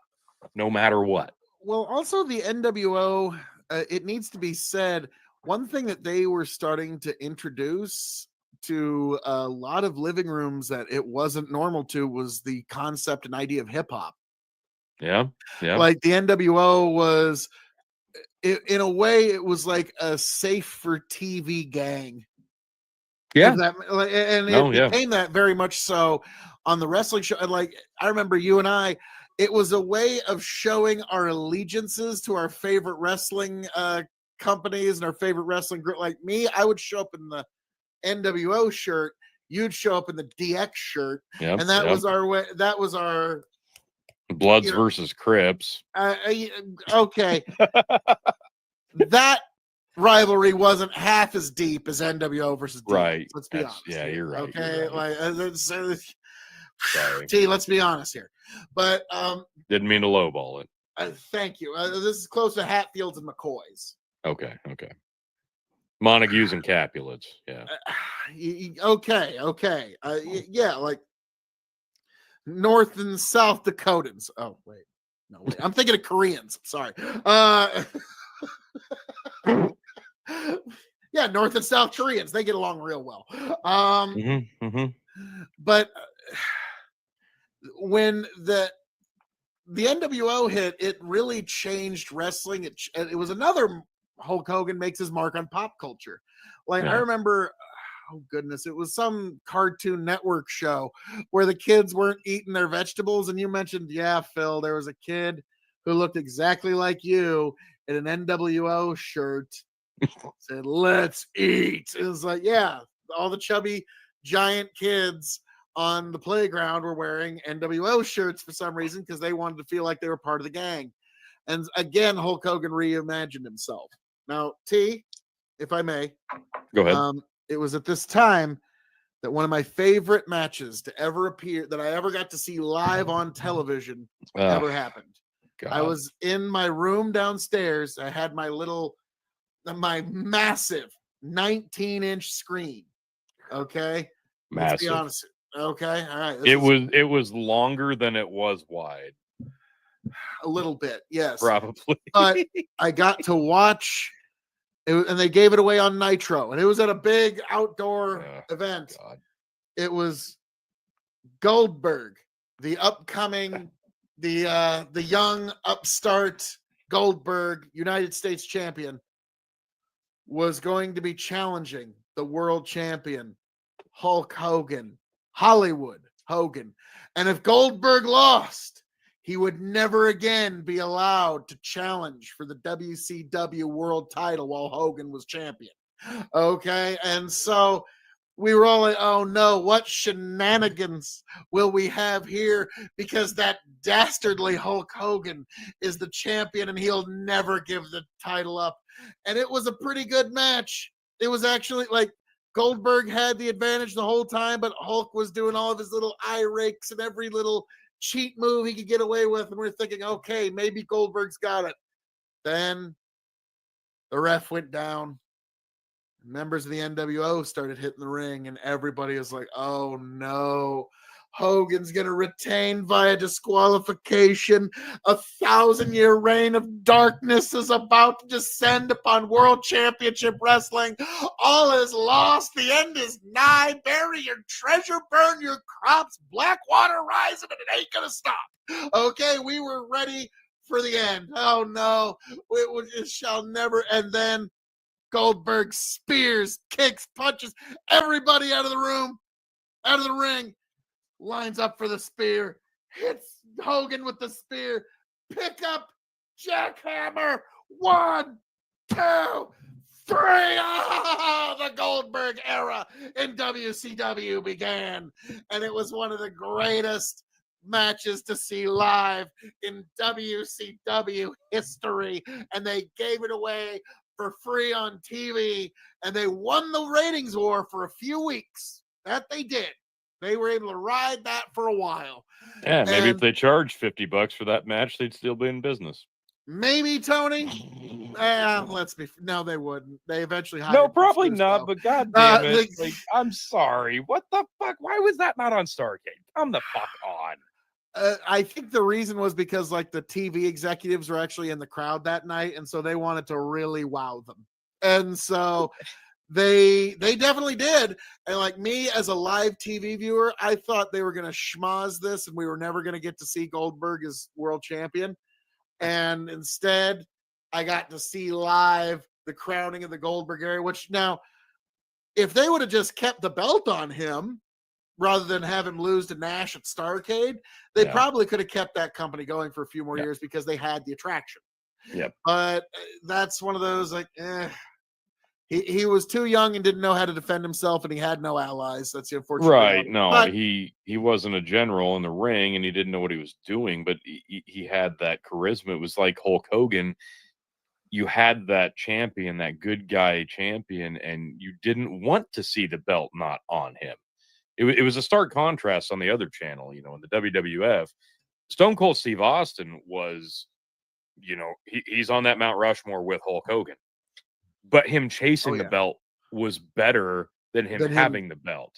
no matter what. Well, also the NWO, it needs to be said, one thing that they were starting to introduce to a lot of living rooms that it wasn't normal to was the concept and idea of hip hop. Yeah, yeah, Like the NWO was, in a way, it was like a safe for TV gang. yeah. If that, and No, it yeah, became that very much so on the wrestling show. And like I remember you and I, it was a way of showing our allegiances to our favorite wrestling companies and our favorite wrestling group. Like me, I would show up in the NWO shirt, you'd show up in the DX shirt, yeah, and that yeah. was our way. That was our, Bloods you know, versus Crips. okay. That rivalry wasn't half as deep as NWO versus DX. Right. Let's be honest. Yeah, here, you're right. okay, You're right. like Sorry. T, let's be honest here. But Didn't mean to lowball it. thank you. This is close to Hatfields and McCoys. Okay, okay. Montagues and Capulets. Yeah. Okay, okay. Yeah, like North and South Dakotans. Oh, wait. No, wait. I'm thinking of Koreans. Sorry. Yeah, North and South Koreans. They get along real well. But when the NWO hit, it really changed wrestling. It was another Hulk Hogan makes his mark on pop culture. Like I Yeah. remember, oh goodness, it was some Cartoon Network show where the kids weren't eating their vegetables, and you mentioned, yeah, Phil, there was a kid who looked exactly like you in an NWO shirt. Said, "Let's eat." It was like, yeah, all the chubby giant kids on the playground were wearing NWO shirts for some reason because they wanted to feel like they were part of the gang. And again, Hulk Hogan reimagined himself. Now, T, if I may, Go ahead. It was at this time that one of my favorite matches to ever appear, that I ever got to see live on television, ever happened. God. I was in my room downstairs. I had my massive 19-inch screen. Okay. Massive. Let's be honest. Okay. All right. It was longer than it was wide. A little bit, yes. Probably. But I got to watch it, and they gave it away on Nitro, and it was at a big outdoor event. God. It was Goldberg, the upcoming, the young upstart Goldberg, United States champion, was going to be challenging the world champion Hulk Hogan, Hollywood Hogan. And if Goldberg lost, he would never again be allowed to challenge for the WCW world title while Hogan was champion. Okay. And so we were all like, oh no, what shenanigans will we have here? Because that dastardly Hulk Hogan is the champion and he'll never give the title up. And it was a pretty good match. It was actually like Goldberg had the advantage the whole time, but Hulk was doing all of his little eye rakes and every little cheat move he could get away with. And we're thinking, okay, maybe Goldberg's got it. Then the ref went down. Members of the NWO started hitting the ring, and everybody was like, oh no, Hogan's going to retain via disqualification. A 1,000-year reign of darkness is about to descend upon World Championship Wrestling. All is lost. The end is nigh. Bury your treasure, burn your crops. Blackwater rising, and it ain't going to stop. Okay, we were ready for the end. Oh, no. It shall never. And then Goldberg spears, kicks, punches everybody out of the room, out of the ring. Lines up for the spear, hits Hogan with the spear, pick up jackhammer, 1, 2, 3. Oh, the Goldberg era in WCW began, and it was one of the greatest matches to see live in WCW history, and they gave it away for free on TV, and they won the ratings war for a few weeks. That they did. They were able to ride that for a while. Yeah, maybe if they charged $50 for that match, they'd still be in business. Maybe, Tony. No, they wouldn't. They eventually hired. No, probably not. But god damn it, like, I'm sorry. What the fuck? Why was that not on Starrcade? Come the fuck on. I think the reason was because like the TV executives were actually in the crowd that night, and so they wanted to really wow them, and so. They definitely did. And like me as a live TV viewer, I thought they were going to schmoz this and we were never going to get to see Goldberg as world champion. And instead, I got to see live the crowning of the Goldberg era, which now, if they would have just kept the belt on him rather than have him lose to Nash at Starrcade, they probably could have kept that company going for a few more years because they had the attraction. Yep. But that's one of those like, He was too young and didn't know how to defend himself, and he had no allies. That's the unfortunate reality. Right. No, but, he wasn't a general in the ring, and he didn't know what he was doing, but he had that charisma. It was like Hulk Hogan. You had that champion, that good guy champion, and you didn't want to see the belt not on him. It was a stark contrast on the other channel, in the WWF. Stone Cold Steve Austin was, he's on that Mount Rushmore with Hulk Hogan. But him chasing the belt was better than him having the belt.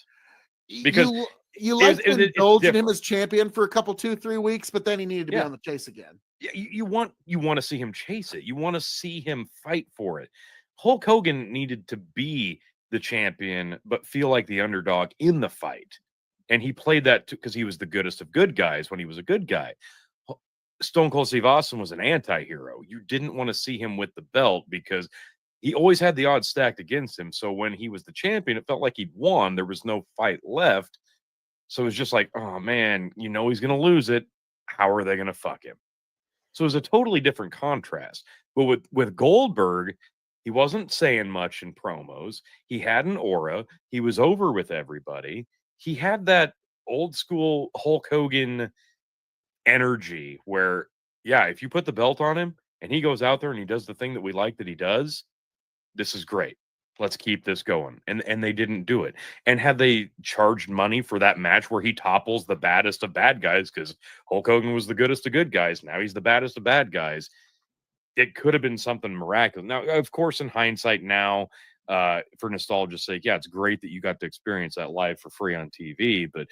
Because you like to indulge in him as champion for a couple, 2-3 weeks, but then he needed to be on the chase again. Yeah, you want to see him chase it. You want to see him fight for it. Hulk Hogan needed to be the champion, but feel like the underdog in the fight. And he played that because he was the goodest of good guys when he was a good guy. Stone Cold Steve Austin was an anti-hero. You didn't want to see him with the belt because he always had the odds stacked against him. So when he was the champion, it felt like he'd won. There was no fight left. So it was just like, oh, man, he's going to lose it. How are they going to fuck him? So it was a totally different contrast. But with Goldberg, he wasn't saying much in promos. He had an aura. He was over with everybody. He had that old school Hulk Hogan energy where, if you put the belt on him and he goes out there and he does the thing that we like that he does, this is great. Let's keep this going. And they didn't do it. And had they charged money for that match where he topples the baddest of bad guys, because Hulk Hogan was the goodest of good guys, now he's the baddest of bad guys, it could have been something miraculous. Now, of course, in hindsight now, for nostalgia's sake, it's great that you got to experience that live for free on TV. But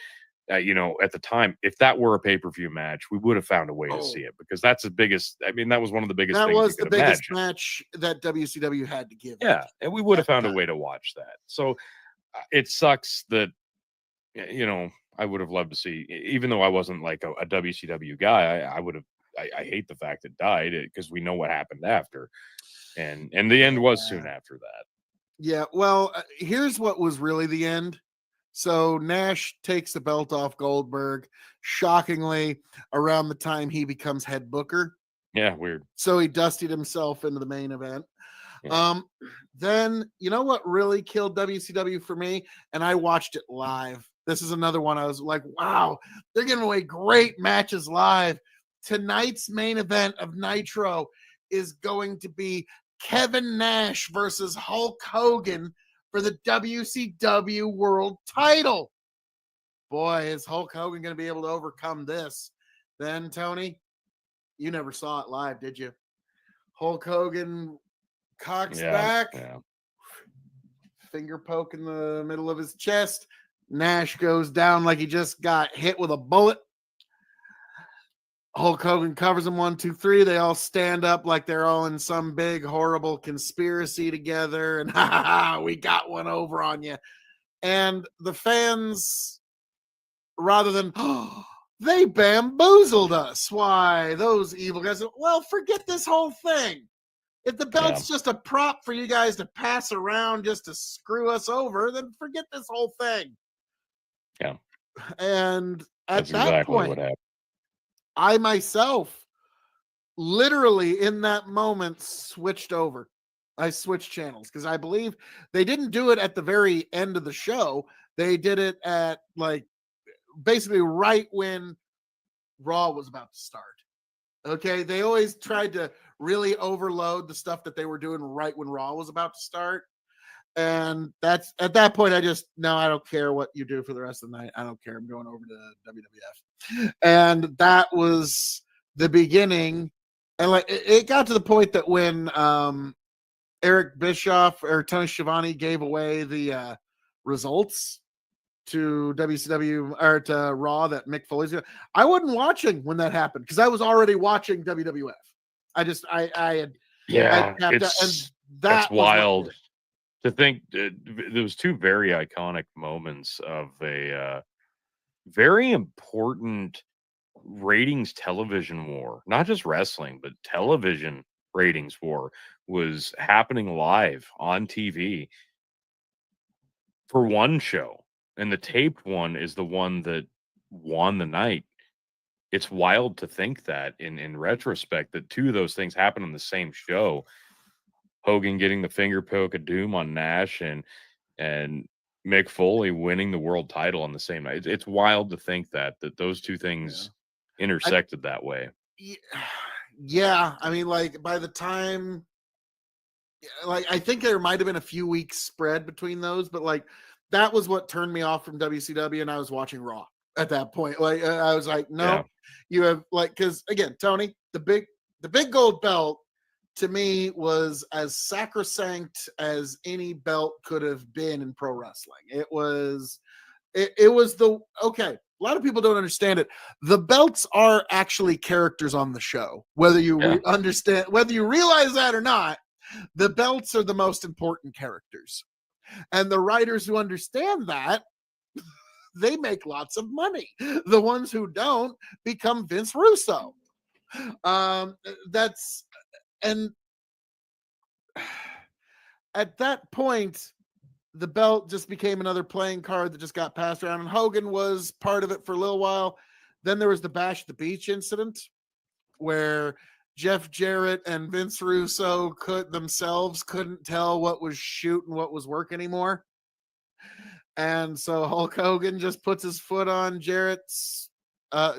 at the time, if that were a pay-per-view match, we would have found a way to see it, because that's the biggest. I mean, that was one of the biggest. That things was the biggest match that WCW had to give. Yeah, and we would have found a way to watch that. So it sucks that I would have loved to see, even though I wasn't like a WCW guy. I would have. I hate the fact it died because we know what happened after, and the end was soon after that. Yeah, well, here's what was really the end. So Nash takes the belt off Goldberg, shockingly, around the time he becomes head booker. Yeah, weird. So he dusted himself into the main event. Yeah. Then, you know what really killed WCW for me? And I watched it live. This is another one I was like, wow, they're giving away great matches live. Tonight's main event of Nitro is going to be Kevin Nash versus Hulk Hogan for the WCW World Title. Boy, is Hulk Hogan going to be able to overcome this? Then, Tony, you never saw it live, did you? Hulk Hogan cocks back, finger poke in the middle of his chest, Nash goes down like he just got hit with a bullet. Hulk Hogan covers him 1, 2, 3. They all stand up like they're all in some big horrible conspiracy together, and ha ha ha, we got one over on you. And the fans, rather than they bamboozled us, why those evil guys? Well, forget this whole thing. If the belt's just a prop for you guys to pass around just to screw us over, then forget this whole thing. Yeah. And at That's that exactly point, what happened. I myself, literally in that moment, switched over. I switched channels because I believe they didn't do it at the very end of the show. They did it at like basically right when Raw was about to start. Okay. They always tried to really overload the stuff that they were doing right when Raw was about to start. And that's at that point, I just, no, I don't care what you do for the rest of the night. I don't care. I'm going over to WWF. And that was the beginning. And like it got to the point that when Eric Bischoff or Tony Schiavone gave away the results to WCW or to Raw that Mick Foley's doing, I wasn't watching when that happened because I was already watching WWF. I had tapped out, and that's wild to think. Those two very iconic moments of a very important ratings television war, not just wrestling, but television ratings war was happening live on TV for one show. And the taped one is the one that won the night. It's wild to think that in retrospect that two of those things happened on the same show. Hogan getting the finger poke of doom on Nash and Mick Foley winning the world title on the same night. It's wild to think that those two things intersected that way. Yeah, I mean, like by the time, like I think there might have been a few weeks spread between those, but like that was what turned me off from WCW, and I was watching Raw at that point. Like I was like, no, you have like because again, Tony, the big gold belt to me was as sacrosanct as any belt could have been in pro wrestling. It was the okay. A lot of people don't understand it. The belts are actually characters on the show, whether you understand, whether you realize that or not. The belts are the most important characters, and the writers who understand that, they make lots of money. The ones who don't become Vince Russo. That's and at that point, the belt just became another playing card that just got passed around, and Hogan was part of it for a little while. Then there was the Bash at the Beach incident where Jeff Jarrett and Vince Russo couldn't tell what was shoot and what was work anymore. And so Hulk Hogan just puts his foot on Jarrett's.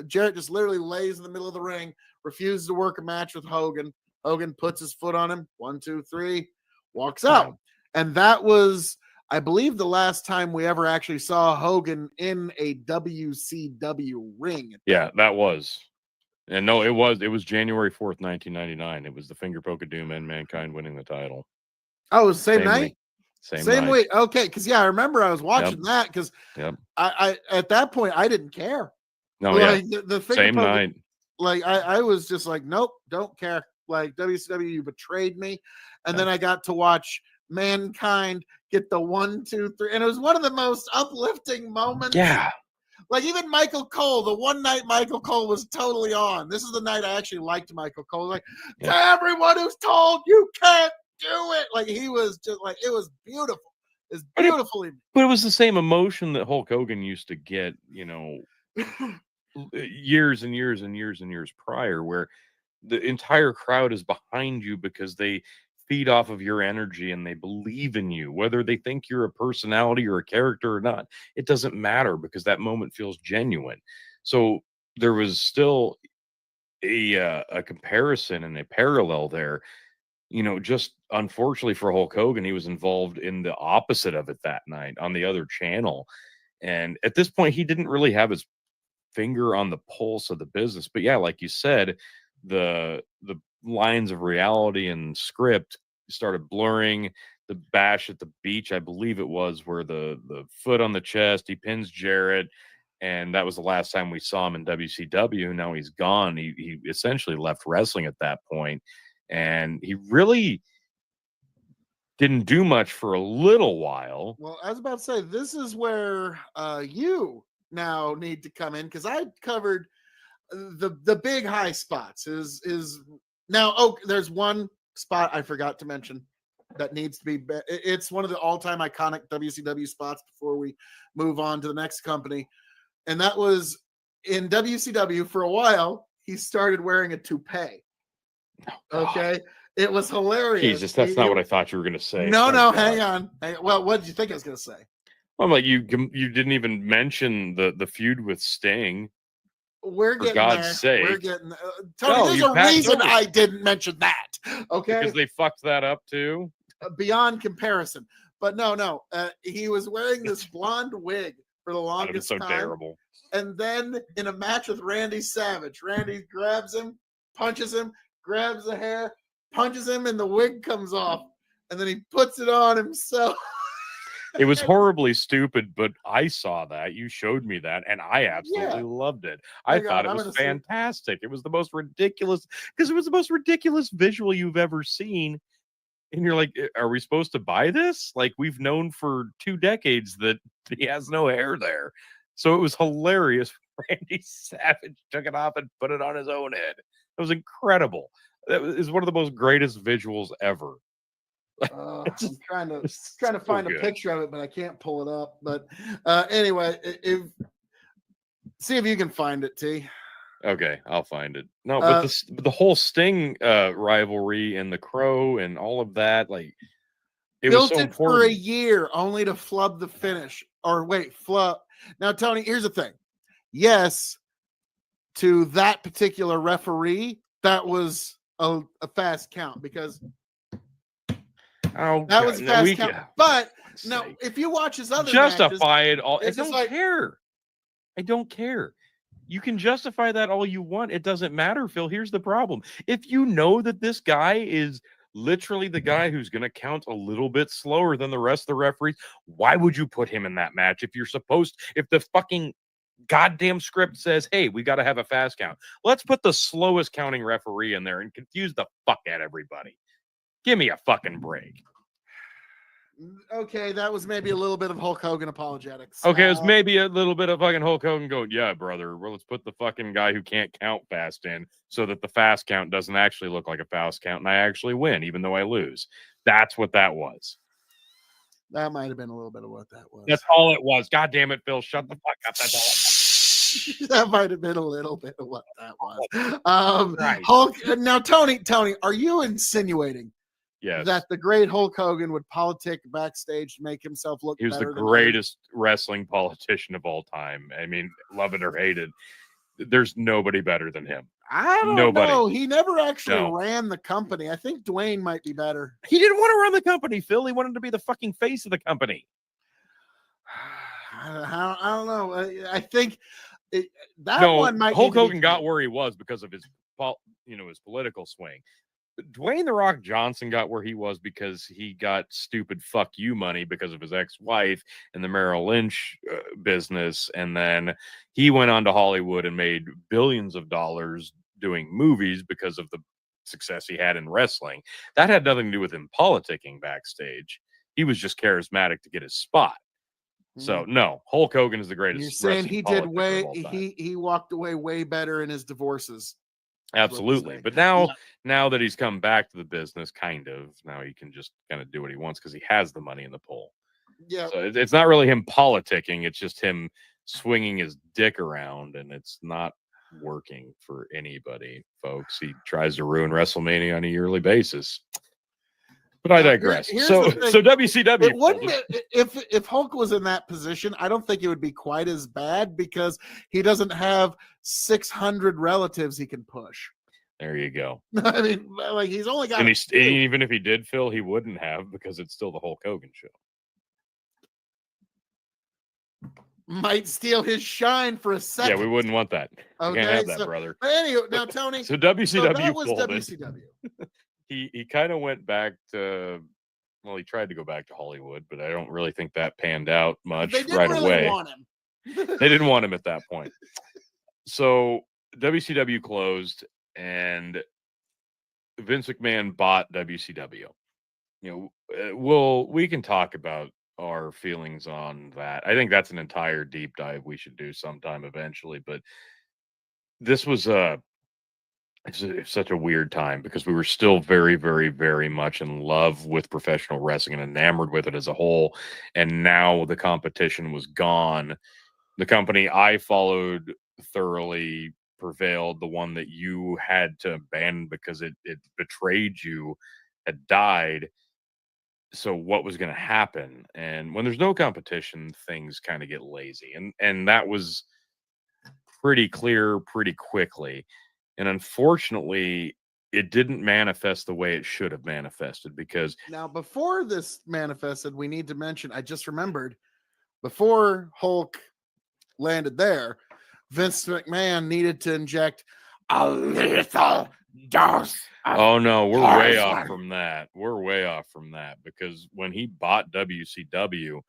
Jarrett just literally lays in the middle of the ring, refuses to work a match with Hogan. Hogan puts his foot on him. 1, 2, 3, walks out. And that was, I believe, the last time we ever actually saw Hogan in a WCW ring. Yeah, that was. And no, it was January 4th, 1999. It was the finger poke of doom and Mankind winning the title. Oh, it was the same night? Same night. week. Okay, because I remember I was watching that because I at that point I didn't care. No, like, the same poke, night. Like I was just like, nope, don't care. Like WCW, you betrayed me. And then I got to watch Mankind get the 1, 2, 3, and it was one of the most uplifting moments. Yeah. Like even Michael Cole, the one night Michael Cole was totally on. This is the night I actually liked Michael Cole. Like, to everyone who's told you can't do it. Like he was just like, it was beautiful. It's beautifully. But it was the same emotion that Hulk Hogan used to get, years and years and years and years prior, where the entire crowd is behind you because they feed off of your energy and they believe in you, whether they think you're a personality or a character or not. It doesn't matter because that moment feels genuine. So there was still a comparison and a parallel there. Just unfortunately for Hulk Hogan, he was involved in the opposite of it that night on the other channel. And at this point, he didn't really have his finger on the pulse of the business. But yeah, like you said, the lines of reality and script started blurring. the bash at the beach, I believe it was, where the foot on the chest, he pins Jarrett, and that was the last time we saw him in WCW. Now he's gone. He essentially left wrestling at that point, and he really didn't do much for a little while. Well, I was about to say, this is where you now need to come in, because I covered the big high spots. Is now, there's one spot I forgot to mention that needs to be. It's one of the all-time iconic WCW spots before we move on to the next company, and that was in WCW for a while. He started wearing a toupee. Oh, okay, it was hilarious. Jesus, that's not what I thought you were going to say. No, hang on. Well, what did you think I was going to say? I'm like, you didn't even mention the feud with Sting. We're For getting God's there. sake. We're getting Tony, there's a reason I didn't mention that. Okay. Because they fucked that up too. Beyond comparison. But no. He was wearing this blonde wig for the longest so time. terrible. And then in a match with Randy Savage, Randy grabs him, punches him, grabs the hair, punches him, and the wig comes off. And then he puts it on himself. It was horribly stupid, but I saw that. You showed me that, and I absolutely loved it. I thought it was fantastic. It was the most ridiculous, because it was the most ridiculous visual you've ever seen. And you're like, are we supposed to buy this? Like, we've known for 2 decades that he has no hair there. So it was hilarious. Randy Savage took it off and put it on his own head. It was incredible. That is one of the most greatest visuals ever. I'm trying to find a picture of it, but I can't pull it up. But anyway, see if you can find it, T. Okay, I'll find it. No, but the whole Sting rivalry and the Crow and all of that, like, it was so important. For a year only to flub the finish. Or wait, flub. Now, Tony, here's the thing. Yes, to that particular referee, that was a fast count, because that was a fast count. But no, if you watch his other justify matches, it all. I don't care. I don't care. You can justify that all you want. It doesn't matter, Phil. Here's the problem. If you know that this guy is literally the guy who's going to count a little bit slower than the rest of the referees, why would you put him in that match if the fucking goddamn script says, hey, we got to have a fast count? Let's put the slowest counting referee in there and confuse the fuck out of everybody. Give me a fucking break. Okay, that was maybe a little bit of Hulk Hogan apologetics. Okay, it was maybe a little bit of fucking Hulk Hogan going, yeah, brother, well, let's put the fucking guy who can't count fast in so that the fast count doesn't actually look like a fast count and I actually win, even though I lose. That's what that was. That might have been a little bit of what that was. That's all it was. God damn it, Phil. Shut the fuck up. That's all it was. That might have been a little bit of what that was. Right. Hulk. Now, Tony, are you insinuating that the great Hulk Hogan would politic backstage to make himself look better? He was the greatest wrestling politician of all time. I mean, love it or hate it, there's nobody better than him. I don't know. He never actually ran the company. I think Dwayne might be better. He didn't want to run the company, Phil. He wanted to be the fucking face of the company. I don't know. I think one might. Hulk Hogan got where he was because of his political swing. Dwayne "The Rock" Johnson got where he was because he got stupid fuck you money because of his ex-wife and the Merrill Lynch business. And then he went on to Hollywood and made billions of dollars doing movies because of the success he had in wrestling. That had nothing to do with him politicking backstage. He was just charismatic to get his spot. So no, Hulk Hogan is the greatest. You're saying he did he walked away way better in his divorces. Absolutely. But now that he's come back to the business, now he can just kind of do what he wants because he has the money in the pool. Yeah. So it's not really him politicking. It's just him swinging his dick around, and it's not working for anybody, folks. He tries to ruin WrestleMania on a yearly basis. But I digress. So WCW. If Hulk was in that position, I don't think it would be quite as bad because he doesn't have 600 relatives he can push. There you go. I mean, like he's only got. And even if he did, Phil, he wouldn't have because it's still the Hulk Hogan show. Might steal his shine for a second. Yeah, we wouldn't want that. Okay, can't have that, brother. But anyway, now Tony. So WCW that was folded. WCW. He kind of went back to Well, he tried to go back to Hollywood, but I don't really think that panned out much They didn't right really away. want him. They didn't want him at that point. So WCW closed, and Vince McMahon bought WCW. We can talk about our feelings on that. I think that's an entire deep dive we should do sometime eventually. But this was it's such a weird time because we were still very, very, very much in love with professional wrestling and enamored with it as a whole. And now the competition was gone. The company I followed thoroughly prevailed. The one that you had to abandon because it betrayed you had died. So what was going to happen? And when there's no competition, things kind of get lazy. And that was pretty clear pretty quickly. And unfortunately, it didn't manifest the way it should have manifested because Now, before this manifested, we need to mention, I just remembered, before Hulk landed there, Vince McMahon needed to inject a lethal dose. oh no, we're way poison. off from that. We're way off from that because when he bought WCW,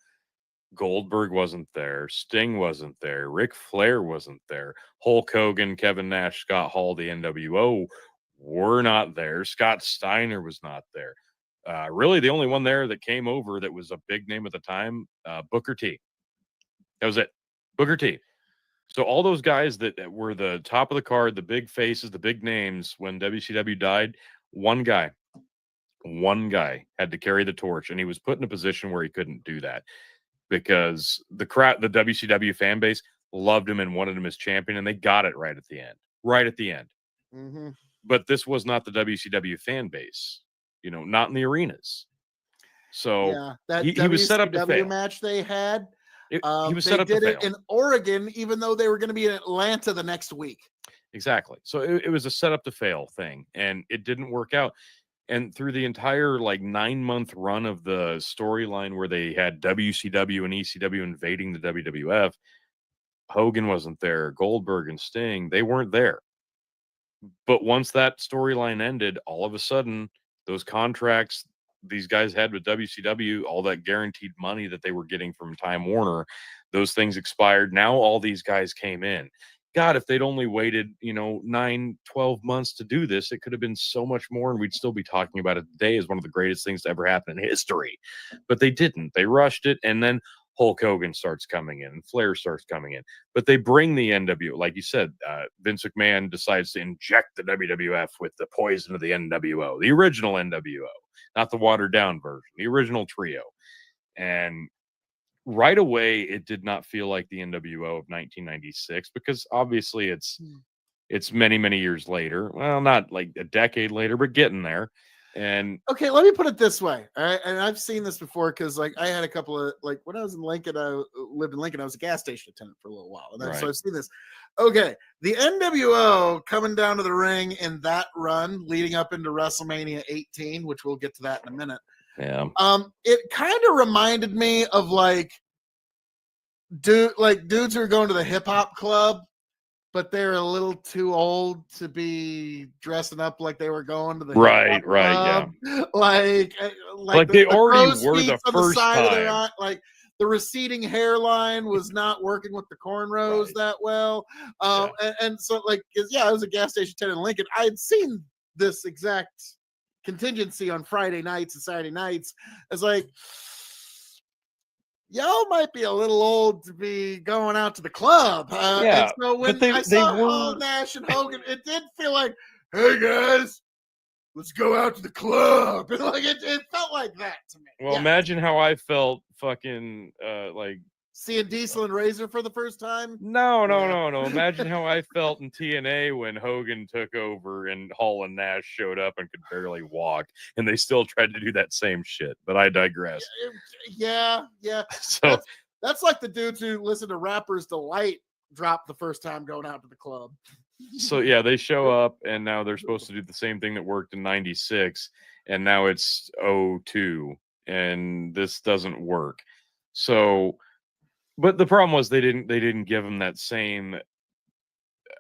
Goldberg wasn't there, Sting wasn't there, Ric Flair wasn't there, Hulk Hogan, Kevin Nash, Scott Hall, the NWO were not there. Scott Steiner was not there. Really, the only one there that came over that was a big name at the time, Booker T. That was it, Booker T. So all those guys that were the top of the card, the big faces, the big names, when WCW died, one guy had to carry the torch, and he was put in a position where he couldn't do that because the crowd, the WCW fan base loved him and wanted him as champion, and they got it right at the end. Right at the end. Mm-hmm. But this was not the WCW fan base, not in the arenas. So yeah, that he was set up to WCW fail. match they had. He was they set up to did it fail. in Oregon, even though they were going to be in Atlanta the next week. Exactly. So it was a set up to fail thing, and it didn't work out. And through the entire 9-month run of the storyline where they had WCW and ECW invading the WWF, Hogan wasn't there. Goldberg and Sting, they weren't there. But once that storyline ended, all of a sudden, those contracts these guys had with WCW, all that guaranteed money that they were getting from Time Warner, those things expired. Now all these guys came in. God, if they'd only waited, 9, 12 months to do this, it could have been so much more, and we'd still be talking about it today as one of the greatest things to ever happen in history. But they didn't. They rushed it, and then Hulk Hogan starts coming in, and Flair starts coming in. But they bring the NWO, like you said, Vince McMahon decides to inject the WWF with the poison of the NWO, the original NWO, not the watered down version, the original trio. And right away, it did not feel like the NWO of 1996 because obviously it's many, many years later. Well, not like a decade later, but getting there. And okay, let me put it this way. All right, and I've seen this before because I had a couple of when I was in Lincoln, I lived in Lincoln. I was a gas station attendant for a little while, and so I've seen this. Okay, the NWO coming down to the ring in that run leading up into WrestleMania 18, which we'll get to that in a minute. Yeah. It kind of reminded me of dudes who are going to the hip hop club, but they're a little too old to be dressing up like they were going to the right, club. Yeah. Like they already were the first time. The receding hairline was not working with the cornrows that well. And so I was a gas station attendant in Lincoln. I had seen this exact contingency on Friday nights and Saturday nights. It's y'all might be a little old to be going out to the club. And so when I saw Hall, Nash, and Hogan, it did feel like, hey guys, let's go out to the club. And it felt like that to me. Well, imagine how I felt fucking seeing Diesel and Razor for the first time. No. Imagine how I felt in TNA when Hogan took over and Hall and Nash showed up and could barely walk, and they still tried to do that same shit. But I digress. Yeah. So that's like the dudes who listen to Rapper's Delight drop the first time going out to the club. So yeah, they show up, and now they're supposed to do the same thing that worked in '96, and now it's 02, and this doesn't work. So, but the problem was they didn't give them that same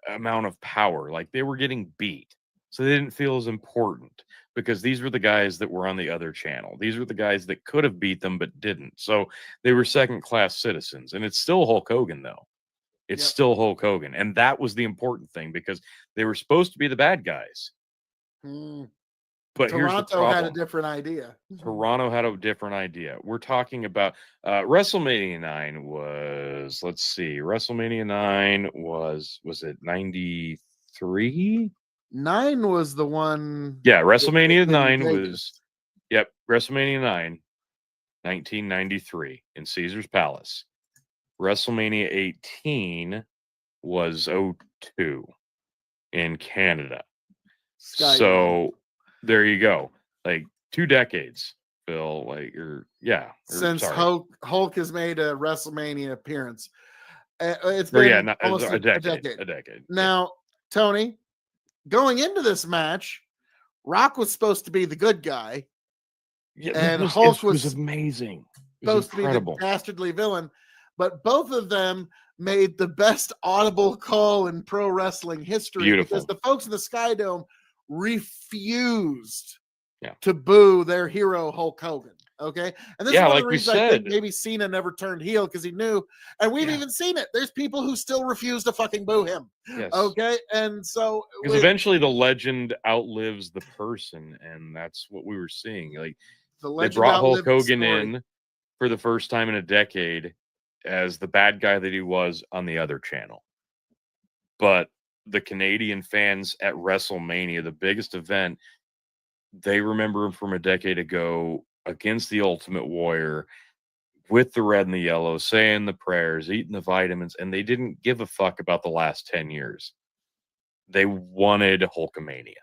amount of power. Like, they were getting beat, so they didn't feel as important because these were the guys that were on the other channel. These were the guys that could have beat them but didn't. So they were second-class citizens. And it's still Hulk Hogan, though. It's still Hulk Hogan. And that was the important thing, because they were supposed to be the bad guys. But here's the Toronto problem. had a different idea. Toronto had a different idea. We're talking about WrestleMania 9 was, let's see, WrestleMania 9 was it 93? 9 was the one. Yeah, WrestleMania in 9 Vegas. was, yep, WrestleMania 9, 1993 in Caesar's Palace. WrestleMania 18 was 02 in Canada. Sky So Dome. there you go. Like 2 decades, Phil. Like, Since sorry. Hulk has made a WrestleMania appearance. It's been almost a decade. Now, Tony, going into this match, Rock was supposed to be the good guy. Yeah, and Hulk was amazing. Supposed to be the dastardly villain, but both of them made the best audible call in pro wrestling history. Because the folks in the Sky Dome refused to boo their hero Hulk Hogan. Okay, and this is one of the reasons I think maybe Cena never turned heel, because he knew, and we've even seen it. There's people who still refuse to fucking boo him. Yes. Okay, and so because eventually the legend outlives the person, and that's what we were seeing. Like, they brought Hulk Hogan in for the first time in a decade as the bad guy that he was on the other channel. But the Canadian fans at WrestleMania, the biggest event, they remember him from a decade ago against the Ultimate Warrior with the red and the yellow, saying the prayers, eating the vitamins, and they didn't give a fuck about the last 10 years. They wanted Hulkamania.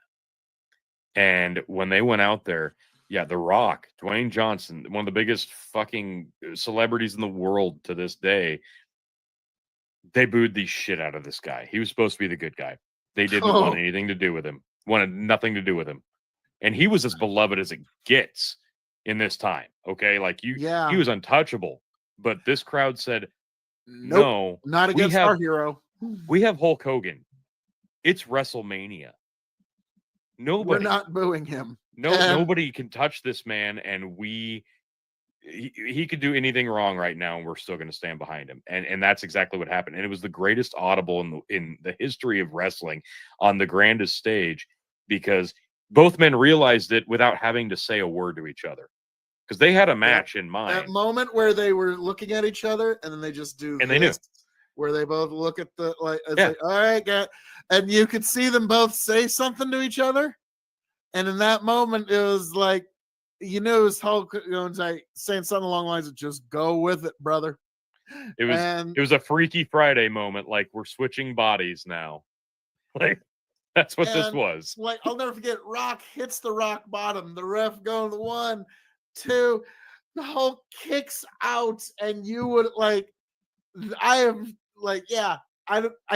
And when they went out there, The Rock, Dwayne Johnson, one of the biggest fucking celebrities in the world to this day, they booed the shit out of this guy. He was supposed to be the good guy. They didn't want anything to do with him. Wanted nothing to do with him. And he was as beloved as it gets in this time. Okay, like he was untouchable. But this crowd said, "No, not against our hero. We have Hulk Hogan. It's WrestleMania. We're not booing him. Nobody can touch this man, and he could do anything wrong right now, and we're still going to stand behind him." And that's exactly what happened. And it was the greatest audible in the history of wrestling on the grandest stage, because both men realized it without having to say a word to each other, because they had a match in mind. That moment where they were looking at each other, and then they just do and they knew, where they both look at the like, all right, and you could see them both say something to each other, and in that moment it was like, you know, it was Hulk saying something along the lines of, "Just go with it, brother." It was a Freaky Friday moment, like, we're switching bodies now. Like, that's what this was. Like, I'll never forget, Rock hits the rock bottom. The ref going 1, 2. The Hulk kicks out, and you would like, I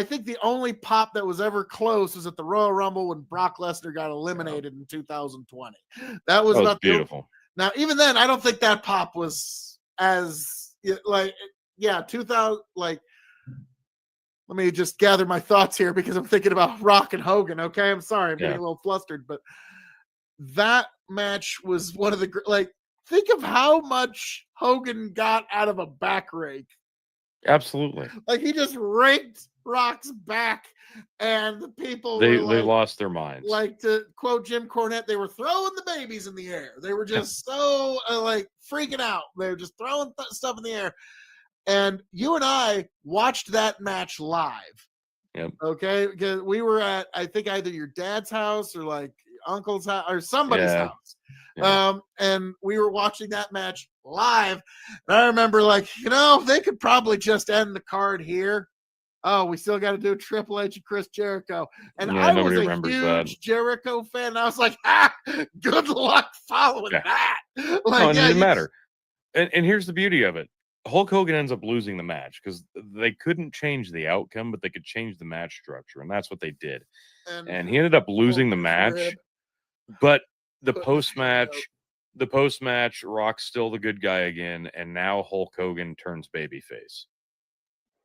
think the only pop that was ever close was at the Royal Rumble when Brock Lesnar got eliminated in 2020. That was not beautiful. Now, even then, I don't think that pop was as 2000. Like, let me just gather my thoughts here, because I'm thinking about Rock and Hogan. Okay, I'm sorry, I'm getting a little flustered, but that match was one of the think of how much Hogan got out of a back rake. Absolutely. Like, he just raked Rock's back, and the people they lost their minds. Like, to quote Jim Cornette, they were throwing the babies in the air. They were just so freaking out. They were just throwing stuff in the air. And you and I watched that match live. Yep. Okay, because we were at, I think, either your dad's house or like uncle's house or somebody's house. Yeah. And we were watching that match live. And I remember, they could probably just end the card here. Oh, we still got to do Triple H and Chris Jericho. And I was a huge Jericho fan. And I was like, good luck following that. It didn't matter. And here's the beauty of it. Hulk Hogan ends up losing the match because they couldn't change the outcome, but they could change the match structure, and that's what they did. And he ended up losing the match. But the post-match, Rock's still the good guy again, and now Hulk Hogan turns babyface.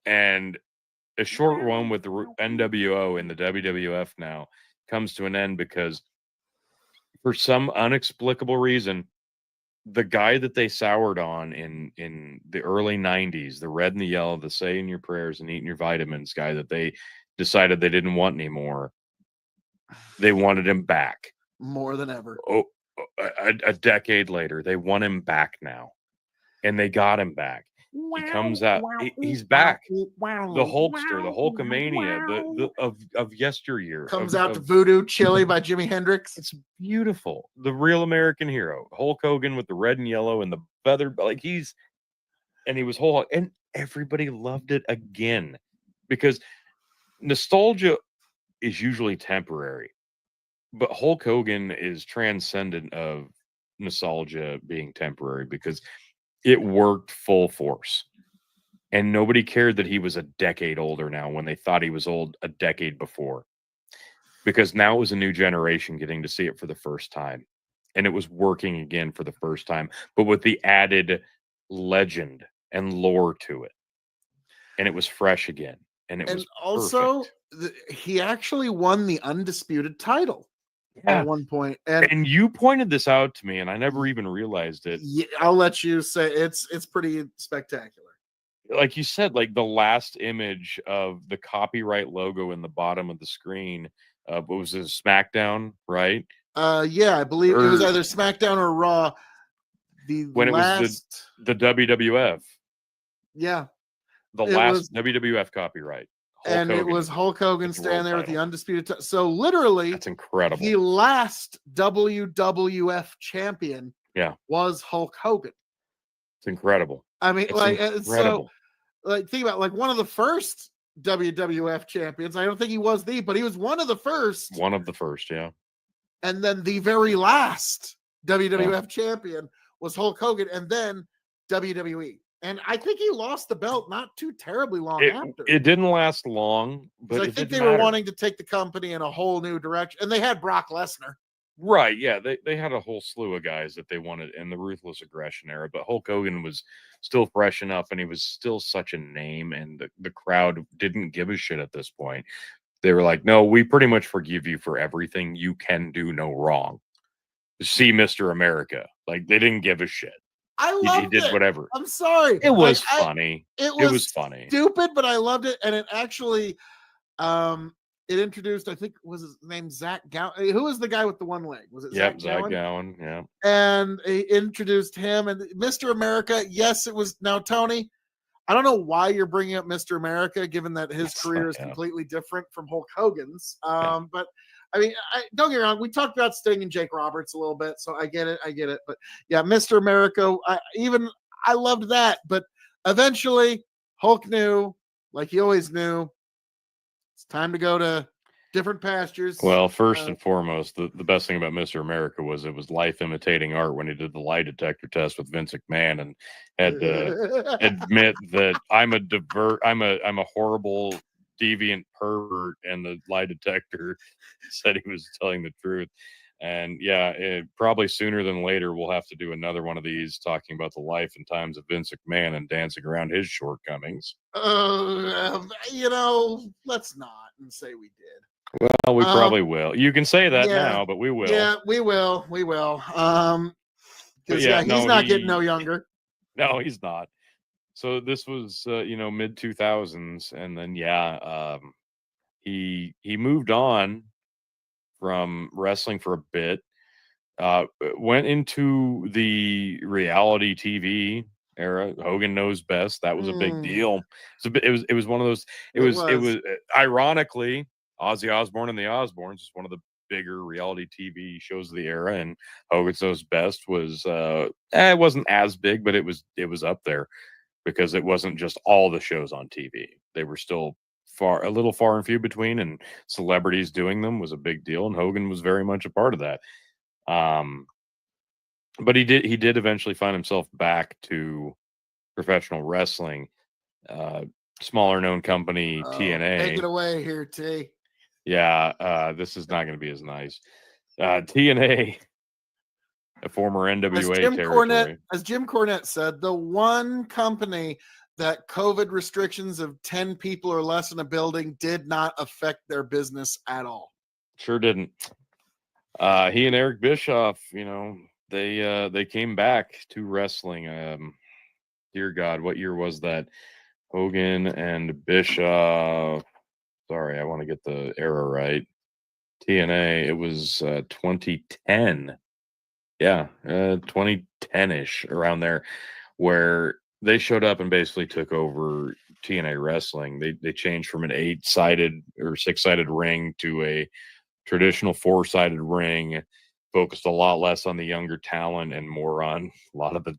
And a short run with the NWO in the WWF now comes to an end because For some unexplicable reason, the guy that they soured on in the early 90s, the red and the yellow, the saying your prayers and eating your vitamins guy that they decided they didn't want anymore, they wanted him back. More than ever. Oh, a decade later, they want him back now. And they got him back. He comes out. He's back. The Hulkster, the Hulkamania, of yesteryear. Comes out to Voodoo Chili by Jimi Hendrix. It's beautiful. The real American hero, Hulk Hogan with the red and yellow and the feather. Like he was whole, and everybody loved it again because nostalgia is usually temporary, but Hulk Hogan is transcendent of nostalgia being temporary because it worked full force. And nobody cared that he was a decade older now when they thought he was old a decade before. Because now it was a new generation getting to see it for the first time. And it was working again for the first time, but with the added legend and lore to it. And it was fresh again. And it was also, he actually won the undisputed title. At one point, and you pointed this out to me, and I never even realized it. Yeah, I'll let you say it's pretty spectacular. Like you said, like the last image of the copyright logo in the bottom of the screen, what was it, SmackDown, right? Yeah, I believe it was either SmackDown or Raw. When it was the WWF. Yeah, the last WWF copyright. And it was Hulk Hogan standing there with the undisputed. So literally, that's incredible. The last WWF champion, was Hulk Hogan. It's incredible. I mean, so think about one of the first WWF champions. I don't think he was but he was one of the first. One of the first, yeah. And then the very last WWF champion was Hulk Hogan, and then WWE. And I think he lost the belt not too terribly long after. It didn't last long, but I think they were wanting to take the company in a whole new direction. And they had Brock Lesnar. Right, yeah. They had a whole slew of guys that they wanted in the Ruthless Aggression era, but Hulk Hogan was still fresh enough, and he was still such a name, and the crowd didn't give a shit at this point. They were like, no, we pretty much forgive you for everything. You can do no wrong. See Mr. America. Like, they didn't give a shit. I loved it. He did whatever. I'm sorry. It was funny. It was funny. Stupid, but I loved it. And it actually, it introduced, I think, was his name Zach Gowen? Who was the guy with the one leg? Was it Zach Gowen? Zach Gowen, yeah. And he introduced him and Mr. America. Yes, it was. Now, Tony, I don't know why you're bringing up Mr. America, given that his career is completely different from Hulk Hogan's. But I mean, don't get me wrong. We talked about Sting and Jake Roberts a little bit, so I get it. But yeah, Mr. America, I loved that. But eventually, Hulk knew, like he always knew, it's time to go to different pastures. Well, first and foremost, the best thing about Mr. America was it was life imitating art when he did the lie detector test with Vince McMahon and had to admit that I'm a horrible deviant pervert, and the lie detector said he was telling the truth. And probably sooner than later we'll have to do another one of these talking about the life and times of Vince McMahon and dancing around his shortcomings. Let's not and say we did. Well, we probably will. You can say that now, but we will. Yeah, we will. Because he's not getting no younger. No, he's not. So this was, mid 2000s, and then he moved on from wrestling for a bit. Went into the reality TV era. Hogan Knows Best. That was a big deal. It was one of those. It was ironically, Ozzy Osbourne and the Osbournes is one of the bigger reality TV shows of the era, and Hogan Knows Best was it wasn't as big, but it was up there. Because it wasn't just all the shows on TV. They were still a little far and few between, and celebrities doing them was a big deal. And Hogan was very much a part of that. But he did eventually find himself back to professional wrestling. Smaller known company, TNA. Take it away here, T. Yeah, this is not going to be as nice. TNA. A former NWA territory. As Jim Cornette said, the one company that COVID restrictions of 10 people or less in a building did not affect their business at all. Sure didn't. He and Eric Bischoff, they came back to wrestling. Dear God, what year was that? Hogan and Bischoff. Sorry, I want to get the era right. TNA. It was 2010. Yeah, 2010-ish, around there, where they showed up and basically took over TNA wrestling. They changed from an 8-sided or 6-sided ring to a traditional 4-sided ring, focused a lot less on the younger talent and more on a lot of the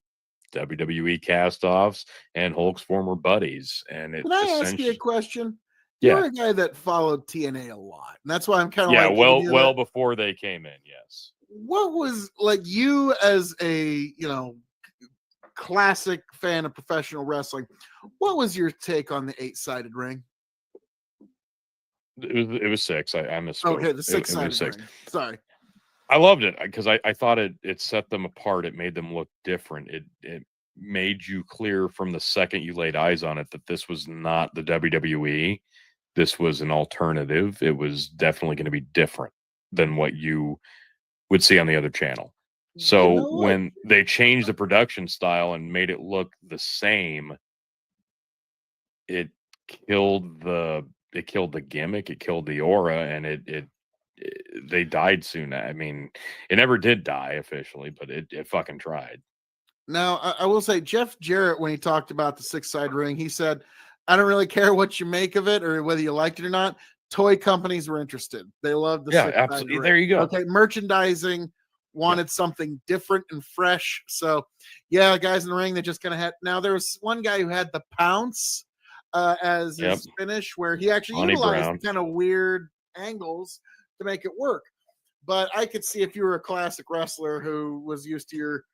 WWE cast-offs and Hulk's former buddies. And it Can I ask you a essentially, question? yeah, You're a guy that followed TNA a lot, and that's why I'm kind of yeah, like giving well, you well that. before they came in, yes. What was like you as a classic fan of professional wrestling? What was your take on the 8-sided ring? It was 6. I misspoke. Okay, the It was 6-sided 6. ring. Sorry. I loved it because I thought it set them apart. It made them look different. It made you clear from the second you laid eyes on it that this was not the WWE. This was an alternative. It was definitely going to be different than what you would see on the other channel. You So know what? when they changed the production style and made it look the same, it killed the gimmick, it killed the aura, and they died soon. I mean, it never did die officially, but it fucking tried. Now, I will say Jeff Jarrett, when he talked about the 6-side ring, he said, I don't really care what you make of it or whether you liked it or not. Toy companies were interested. They loved the Yeah, 6-sided absolutely. ring. There you go. Okay, merchandising Yeah. wanted something different and fresh. So, yeah, guys in the ring, they just kind of had. Now, there was one guy who had the pounce as Yep. his finish, where he actually Lonnie utilized Brown. kind of weird angles to make it work. But I could see if you were a classic wrestler who was used to your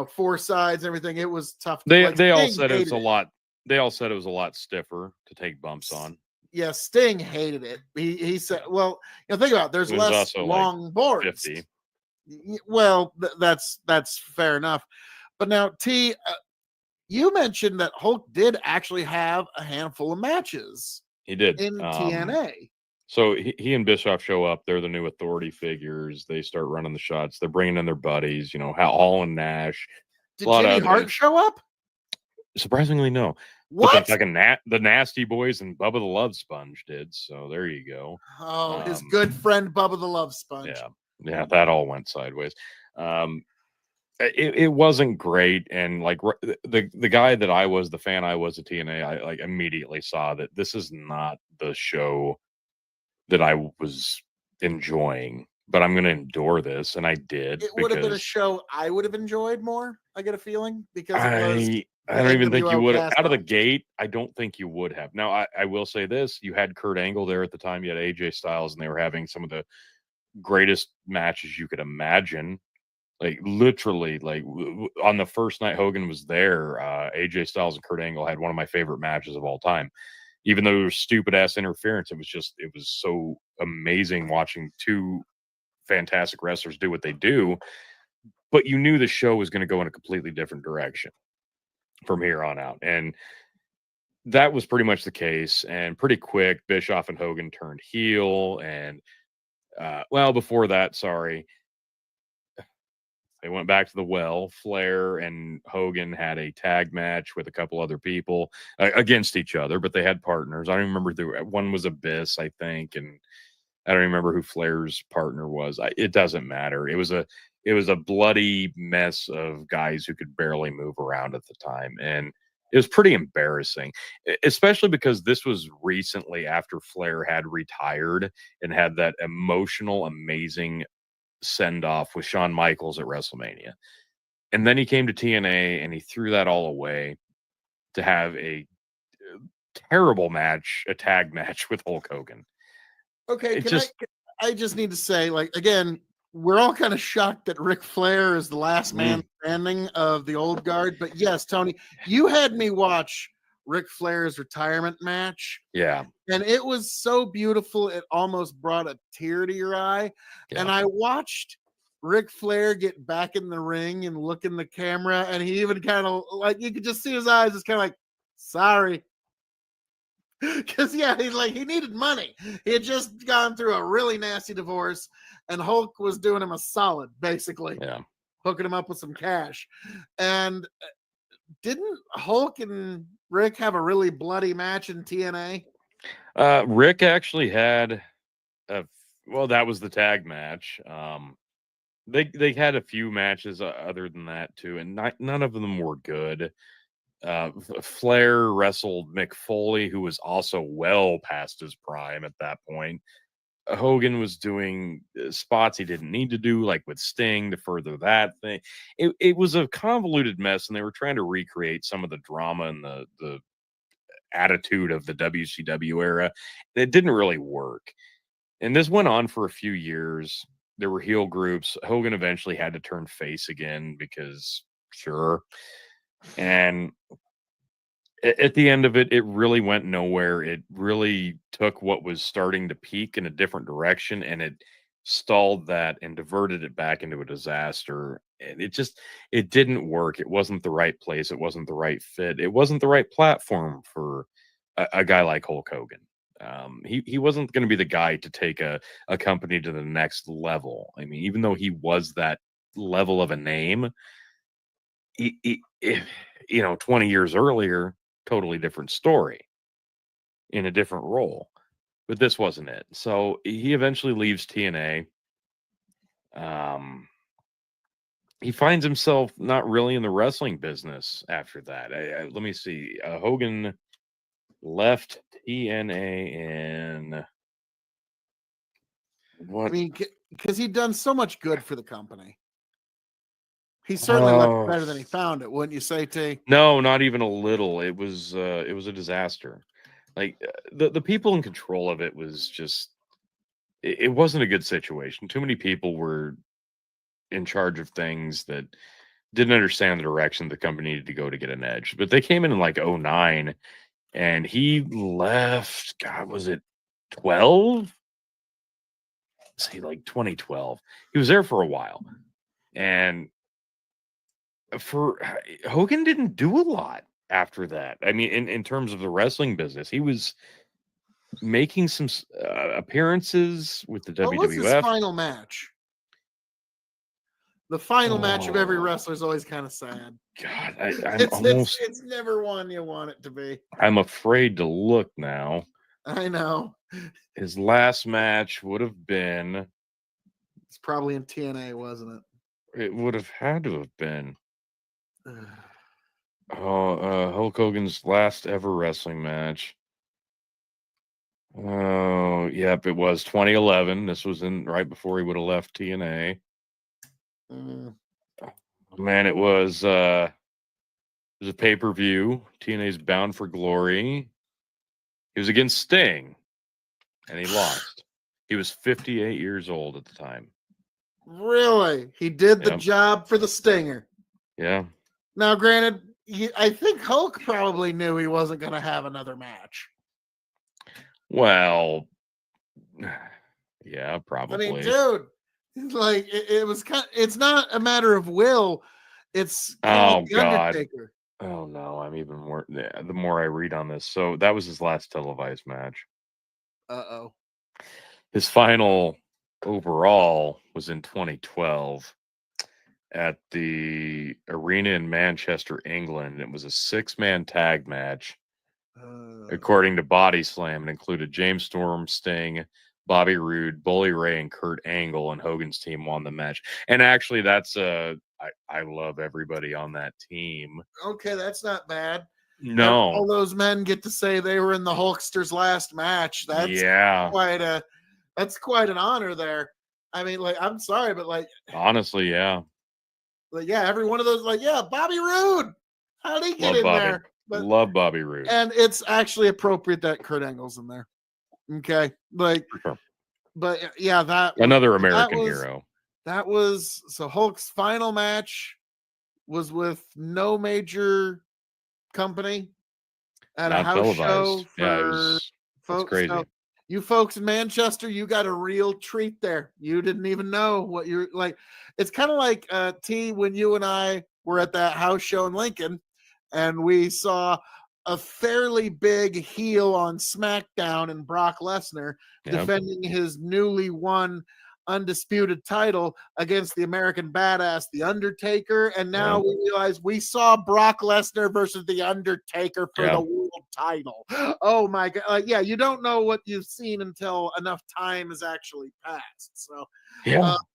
4 sides and everything, it was tough. They all Sting said it was hated a it. lot. They all said it was a lot stiffer to take bumps on. Yeah, Sting hated it. He said, well, think about it, there's It was less also like long boards. 50. Well, that's fair enough. But now, T, you mentioned that Hulk did actually have a handful of matches He did. in TNA. So he and Bischoff show up. They're the new authority figures. They start running the shots. They're bringing in their buddies. Hall and Nash. A Did lot Jimmy of Hart show up? surprisingly no. But What? the Nasty Boys and Bubba the Love Sponge did. So there you go. Oh, his good friend Bubba the Love Sponge. Yeah, that all went sideways. It wasn't great, and like the guy that I was, the fan I was at TNA, I like immediately saw that this is not the show that I was enjoying, but I'm going to endure this, and I did It would have been a because show I would have enjoyed more. I get a feeling because it was I the don't even think you NWO would cast out of the off. gate. I don't think you would have. Now, I will say this: you had Kurt Angle there at the time. You had AJ Styles, and they were having some of the greatest matches you could imagine. Like literally, like on the first night Hogan was there, AJ Styles and Kurt Angle had one of my favorite matches of all time. Even though it was stupid ass interference, it was so amazing watching two fantastic wrestlers do what they do. But you knew the show was going to go in a completely different direction from here on out, and that was pretty much the case. And pretty quick, Bischoff and Hogan turned heel, and well, before that, sorry, they went back to the well. Flair and Hogan had a tag match with a couple other people against each other, but they had partners. I don't remember one was Abyss, I think, and I don't remember who Flair's partner was. It doesn't matter. It was a bloody mess of guys who could barely move around at the time, and it was pretty embarrassing, especially because this was recently after Flair had retired and had that emotional, amazing send off with Shawn Michaels at WrestleMania. And then he came to TNA and he threw that all away to have a terrible match, a tag match with Hulk Hogan. Okay, It can just, I just need to say, like, again, we're all kind of shocked that Ric Flair is the last man standing of the old guard. But yes, Tony, you had me watch Ric Flair's retirement match. yeah. And it was so beautiful, it almost brought a tear to your eye. Yeah. And I watched Ric Flair get back in the ring and look in the camera, and he even kind of like you could just see his eyes, just kind of like, sorry. Because he needed money. He had just gone through a really nasty divorce, and Hulk was doing him a solid, basically. Yeah. Hooking him up with some cash. And didn't Hulk and Rick have a really bloody match in TNA? Rick actually had that was the tag match. They had a few matches other than that too, and none of them were good. Flair wrestled Mick Foley, who was also well past his prime at that point. Hogan was doing spots he didn't need to do, like with Sting to further that thing. It was a convoluted mess, and they were trying to recreate some of the drama and the attitude of the WCW era. It didn't really work. And this went on for a few years. There were heel groups. Hogan eventually had to turn face again because, sure. And at the end of it, it really went nowhere. It really took what was starting to peak in a different direction, and it stalled that and diverted it back into a disaster. And it didn't work. It wasn't the right place. It wasn't the right fit. It wasn't the right platform for a guy like Hulk Hogan. He wasn't going to be the guy to take a company to the next level. I mean, even though he was that level of a name, 20 years earlier, totally different story in a different role, but this wasn't it. So he eventually leaves TNA. He finds himself not really in the wrestling business after that. Let me see. Hogan left TNA in what? I mean, because he'd done so much good for the company. He certainly left better than he found it, wouldn't you say, T? No, not even a little. It was a disaster. Like the people in control of it was just it wasn't a good situation. Too many people were in charge of things that didn't understand the direction the company needed to go to get an edge. But they came in like 09, and he left, God, was it 12? Say like 2012. He was there for a while. And for Hogan didn't do a lot after that. I mean, in terms of the wrestling business, he was making some appearances with the What was his WWF. final match? The final match of every wrestler is always kind of sad. God, it's never one you want it to be. I'm afraid to look now. I know. His last match would have been. It's probably in TNA, wasn't it? It would have had to have been. Hulk Hogan's last ever wrestling match. Oh, yep, it was 2011. This was in right before he would have left TNA. Man, it was a pay-per-view. TNA's Bound for Glory. He was against Sting, and he lost. He was 58 years old at the time. Really? He did the job for the Stinger. Yeah. Now, granted, I think Hulk probably knew he wasn't going to have another match. Well, yeah, probably. I mean, dude, like it was kind. It's not a matter of will. It's God. Undertaker. Oh no, I'm even more. The more I read on this, so that was his last televised match. Uh-oh. His final overall was in 2012 at the arena in Manchester, England. It was a 6-man tag match. According to Body Slam, it included James Storm, Sting, Bobby Roode, Bully Ray, and Kurt Angle, and Hogan's team won the match. And actually, that's I love everybody on that team. Okay, that's not bad. No, all those men get to say they were in the Hulkster's last match. That's quite an honor there. I mean, like, I'm sorry, but like, honestly, yeah. Like, yeah, every one of those, like, yeah, Bobby Roode. How'd he get in there? But, love Bobby Roode. And it's actually appropriate that Kurt Angle's in there. Okay. Like, sure. But yeah, another American hero. That was so Hulk's final match was with no major company at Not a house televised. show for folks. Crazy. So you folks in Manchester, you got a real treat there. You didn't even know what you're like. It's kind of like T when you and I were at that house show in Lincoln, and we saw a fairly big heel on SmackDown and Brock Lesnar defending his newly won undisputed title against the American Badass, The Undertaker. And now we realize we saw Brock Lesnar versus The Undertaker for the world title. Oh my God. Yeah, you don't know what you've seen until enough time has actually passed. So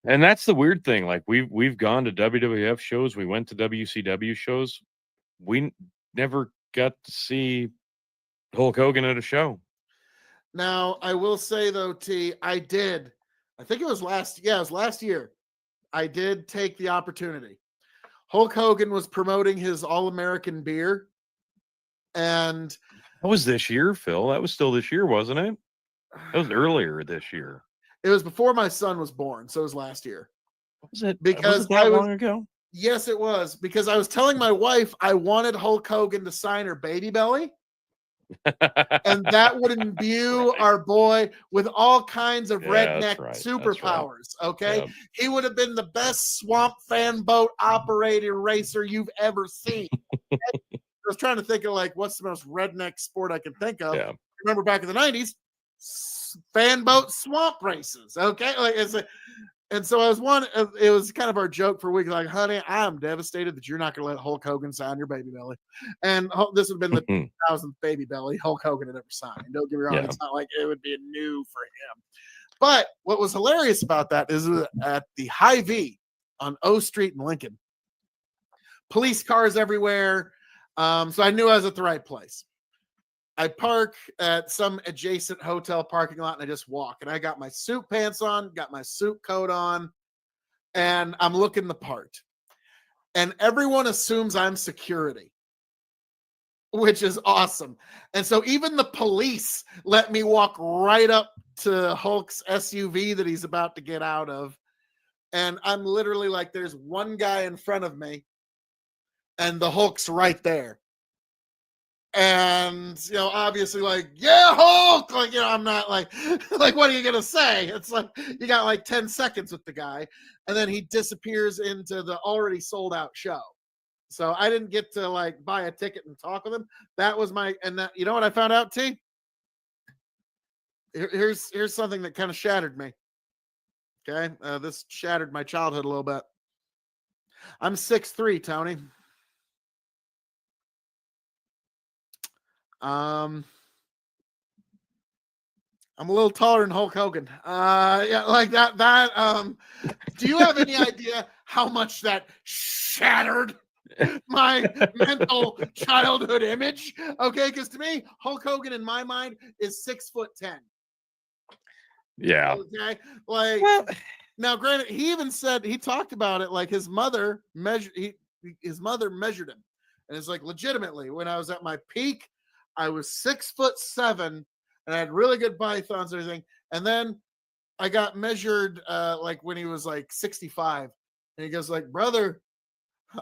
and that's the weird thing. Like we've gone to WWF shows, we went to WCW shows. We never got to see Hulk Hogan at a show. Now, I will say though, T, I think it was last year. I did take the opportunity. Hulk Hogan was promoting his All-American beer. And that was this year, Phil. That was still this year, wasn't it? That was earlier this year. It was before my son was born, so it was last year. Was it? Because was it that long ago? Yes, it was. Because I was telling my wife I wanted Hulk Hogan to sign her baby belly. And that would imbue our boy with all kinds of redneck superpowers. Okay. Yep. He would have been the best swamp fan boat operated racer you've ever seen. I was trying to think of like what's the most redneck sport I can think of. Yeah. Remember back in the 90s, fan boat swamp races. Okay. Like it's like, and so it was kind of our joke for a week, like, honey, I'm devastated that you're not going to let Hulk Hogan sign your baby belly. And this would have been the 2000th baby belly Hulk Hogan had ever signed. Don't get me wrong. Yeah. It's not like it would be new for him. But what was hilarious about that is at the Hy-Vee on O Street in Lincoln, police cars everywhere. So I knew I was at the right place. I park at some adjacent hotel parking lot and I just walk. And I got my suit pants on, got my suit coat on, and I'm looking the part. And everyone assumes I'm security, which is awesome. And so even the police let me walk right up to Hulk's SUV that he's about to get out of. And I'm literally like, there's one guy in front of me, and the Hulk's right there. And, obviously like, yeah, Hulk, like, I'm not like, what are you going to say? It's like, you got like 10 seconds with the guy and then he disappears into the already sold out show. So I didn't get to like buy a ticket and talk with him. That was and that, you know what I found out, T? Here's something that kind of shattered me. Okay. This shattered my childhood a little bit. I'm 6'3", Tony. I'm a little taller than Hulk Hogan. Yeah, like that. Do you have any idea how much that shattered my mental childhood image? Okay, because to me, Hulk Hogan in my mind is 6'10". Yeah. Okay, like now, granted, he even said he talked about it like his mother measured. His mother measured him, and it's like legitimately when I was at my peak. I was 6'7", and I had really good pythons and everything. And then I got measured like when he was like 65. And he goes like, brother,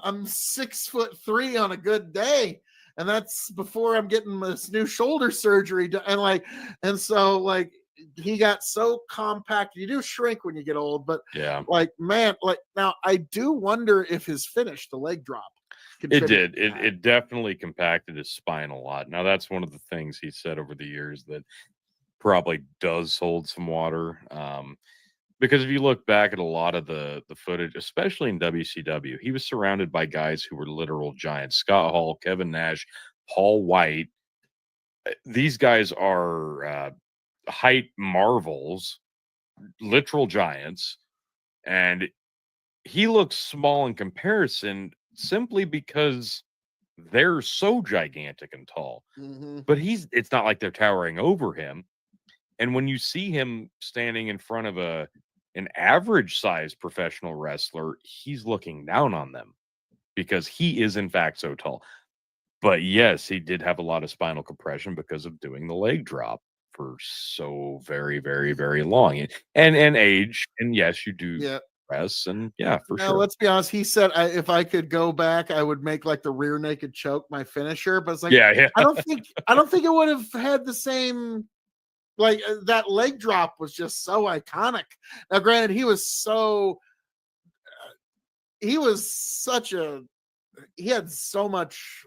I'm 6'3" on a good day. And that's before I'm getting this new shoulder surgery. And so like he got so compact. You do shrink when you get old, but like, man, like now I do wonder if his finish, the leg drop, it did. It definitely compacted his spine a lot. Now, that's one of the things he said over the years that probably does hold some water. Because if you look back at a lot of the footage, especially in WCW, he was surrounded by guys who were literal giants. Scott Hall, Kevin Nash, Paul White. These guys are height marvels, literal giants. And he looks small in comparison simply because they're so gigantic and tall. Mm-hmm. But it's not like they're towering over him. And when you see him standing in front of an average sized professional wrestler, he's looking down on them because he is in fact so tall. But yes, he did have a lot of spinal compression because of doing the leg drop for so very, very, very long and age. And yes, you do press, and for sure. Let's be honest. He said if I could go back, I would make like the rear naked choke my finisher. But it's like, I don't think it would have had the same. Like that leg drop was just so iconic. Now, granted, he was such a he had so much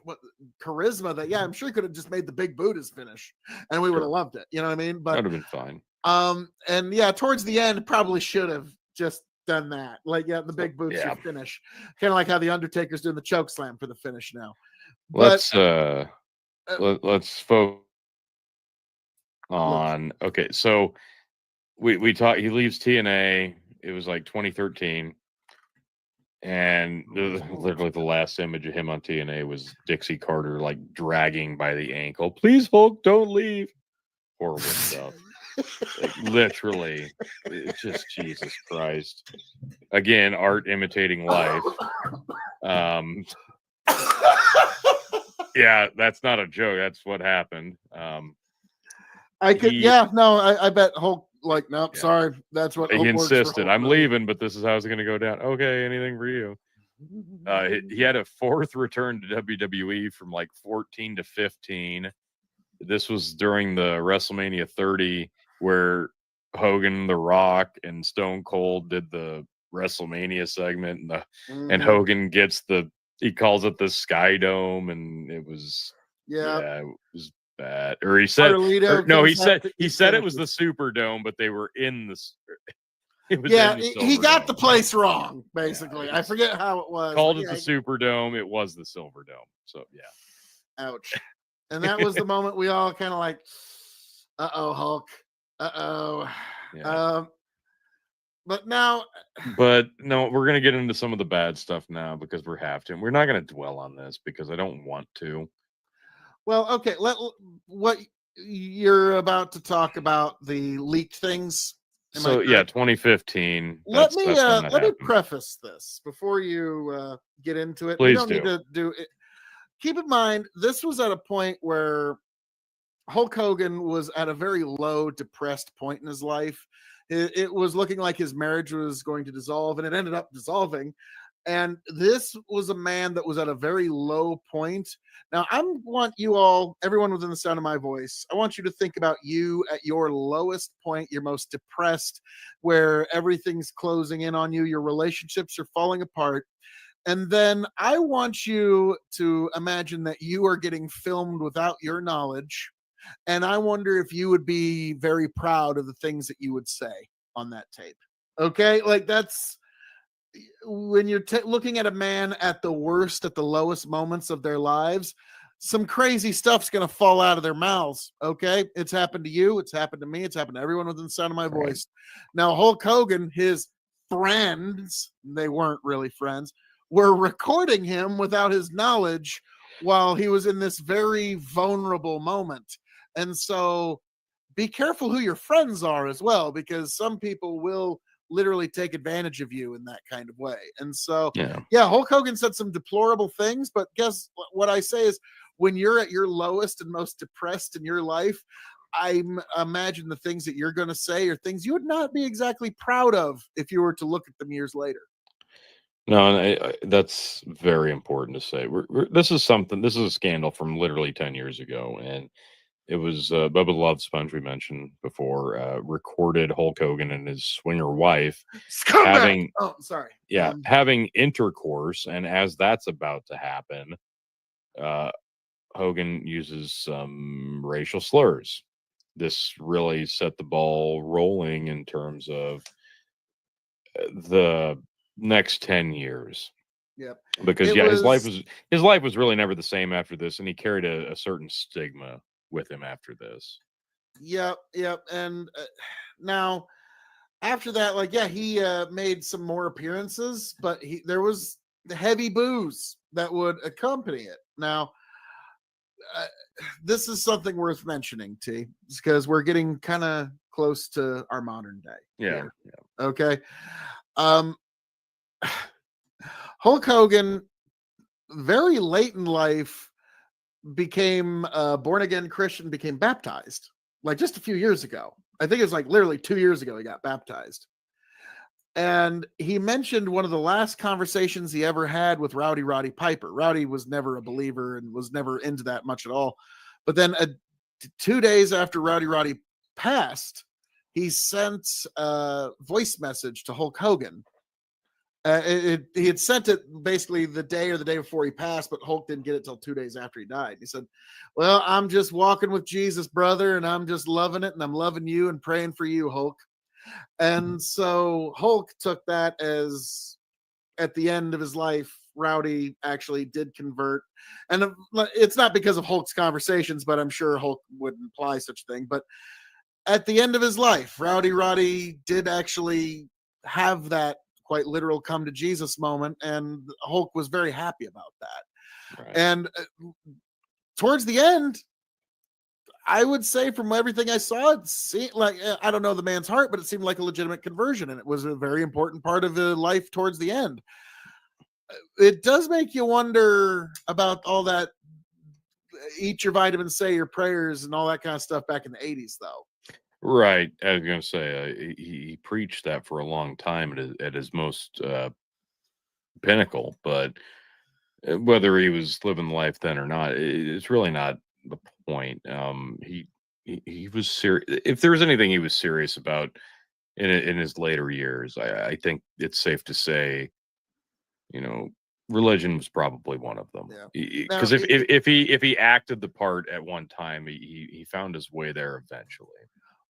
charisma that I'm sure he could have just made the big boot his finish, and we would have loved it. You know what I mean? But that'd have been fine. And towards the end, probably should have just done that. Like, the big boot's your finish, kind of like how the Undertaker's doing the choke slam for the finish now. But let's focus on so we talked. He leaves TNA. It was like 2013. And literally the last image of him on TNA was Dixie Carter like dragging by the ankle. Please, Hulk, don't leave. Horrible stuff. Like, literally, it's just Jesus Christ. Again, art imitating life. Yeah, that's not a joke. That's what happened. I bet Hulk. Like, nope, sorry. That's what he insisted. I'm leaving, but this is how it's going to go down. Okay, anything for you. He had a fourth return to WWE from like 14 to 15. This was during the WrestleMania 30, where Hogan, The Rock, and Stone Cold did the WrestleMania segment, and Hogan gets he calls it the Sky Dome, and it was it was bad. Or he said he said it was the Superdome, but they were in the. It was he got the place wrong, basically. I forget how it was. Called it the Superdome. It was the Silverdome. So ouch. And that was the moment we all kind of like, uh-oh, Hulk. Uh-oh. Yeah. But no, we're going to get into some of the bad stuff now because we have to. And we're not going to dwell on this because I don't want to. Well, okay. What you're about to talk about, the leaked things. 2015. Let me preface this before you get into it. Please don't need to do it. Keep in mind, this was at a point where Hulk Hogan was at a very low, depressed point in his life. It was looking like his marriage was going to dissolve, and it ended up dissolving. And this was a man that was at a very low point. Now, I want you all, everyone within the sound of my voice, I want you to think about you at your lowest point, your most depressed, where everything's closing in on you, your relationships are falling apart. And then I want you to imagine that you are getting filmed without your knowledge. And I wonder if you would be very proud of the things that you would say on that tape. Okay? Like, that's when you're looking at a man at the worst, at the lowest moments of their lives, some crazy stuff's going to fall out of their mouths. Okay. It's happened to you. It's happened to me. It's happened to everyone within the sound of my voice. Now, Hulk Hogan, his friends, they weren't really friends, were recording him without his knowledge while he was in this very vulnerable moment. And so be careful who your friends are as well, because some people will literally take advantage of you in that kind of way. And so, Hulk Hogan said some deplorable things, but guess what I say is, when you're at your lowest and most depressed in your life, I imagine the things that you're going to say are things you would not be exactly proud of if you were to look at them years later. No, that's very important to say. This is a scandal from literally 10 years ago. And it was Bubba the Love Sponge, we mentioned before, recorded Hulk Hogan and his swinger wife having having intercourse. And as that's about to happen, Hogan uses some racial slurs. This really set the ball rolling in terms of the next 10 years. Yep. Because his life was really never the same after this, and he carried a certain stigma with him after this. Yep. And now after that, he made some more appearances, but there was the heavy booze that would accompany it. Now, this is something worth mentioning, T, because we're getting kind of close to our modern day. Yeah. Okay. Hulk Hogan, very late in life, became a born-again Christian, became baptized, like just a few years ago. I think it's like literally 2 years ago he got baptized. And he mentioned one of the last conversations he ever had with Roddy Piper. Rowdy was never a believer and was never into that much at all. But then 2 days after Roddy passed, he sent a voice message to Hulk Hogan. He had sent it basically the day or the day before he passed, but Hulk didn't get it till 2 days after he died. He said, "Well, I'm just walking with Jesus, brother, and I'm just loving it, and I'm loving you and praying for you, Hulk." And so Hulk took that as at the end of his life, Rowdy actually did convert. And it's not because of Hulk's conversations, but I'm sure Hulk would imply such a thing. But at the end of his life, Roddy did actually have that quite literal come to Jesus moment, and Hulk was very happy about that. Right. And towards the end, I would say from everything I saw, it seemed like, I don't know the man's heart, but it seemed like a legitimate conversion, and it was a very important part of the life towards the end. It does make you wonder about all that eat your vitamins, say your prayers, and all that kind of stuff back in the 80s, though. Right. I was going to say, he preached that for a long time at his most pinnacle, but whether he was living life then or not, it's really not the point. He was serious. If there was anything he was serious about in his later years, I think it's safe to say, you know, religion was probably one of them. Yeah. Because Now, if he acted the part at one time, he found his way there eventually.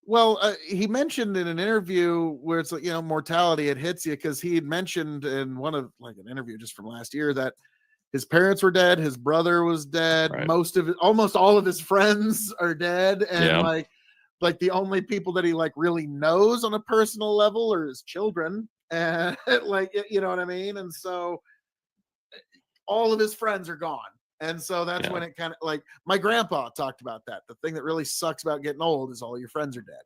well, he mentioned in an interview where it's like, mortality, it hits you, because he had mentioned in one of like an interview just from last year that his parents were dead, his brother was dead, Right. almost all of his friends are dead, and Yeah. like the only people that he like really knows on a personal level are his children, and like, you know what I mean. And so all of his friends are gone. And so that's Yeah. when it kind of, like, my grandpa talked about that. The thing that really sucks about getting old is all your friends are dead.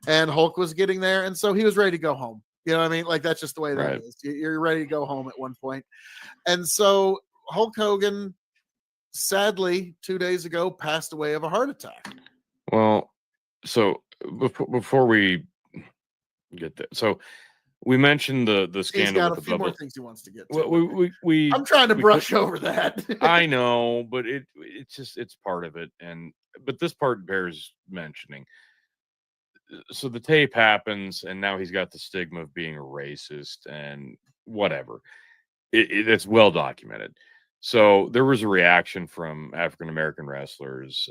And Hulk was getting there. And so he was ready to go home. You know what I mean? Like, that's just the way that Right. is. You're ready to go home at one point. And so Hulk Hogan, sadly, 2 days ago, passed away of a heart attack. Well, so before we get there, so we mentioned the He's scandal got with a the few more bubble. things he wants to get Well, to. we I'm trying to we brush over that. I know, but it's part of it, but this part bears mentioning. So the tape happens, and now he's got the stigma of being a racist and whatever. It's well documented. So there was a reaction from African American wrestlers.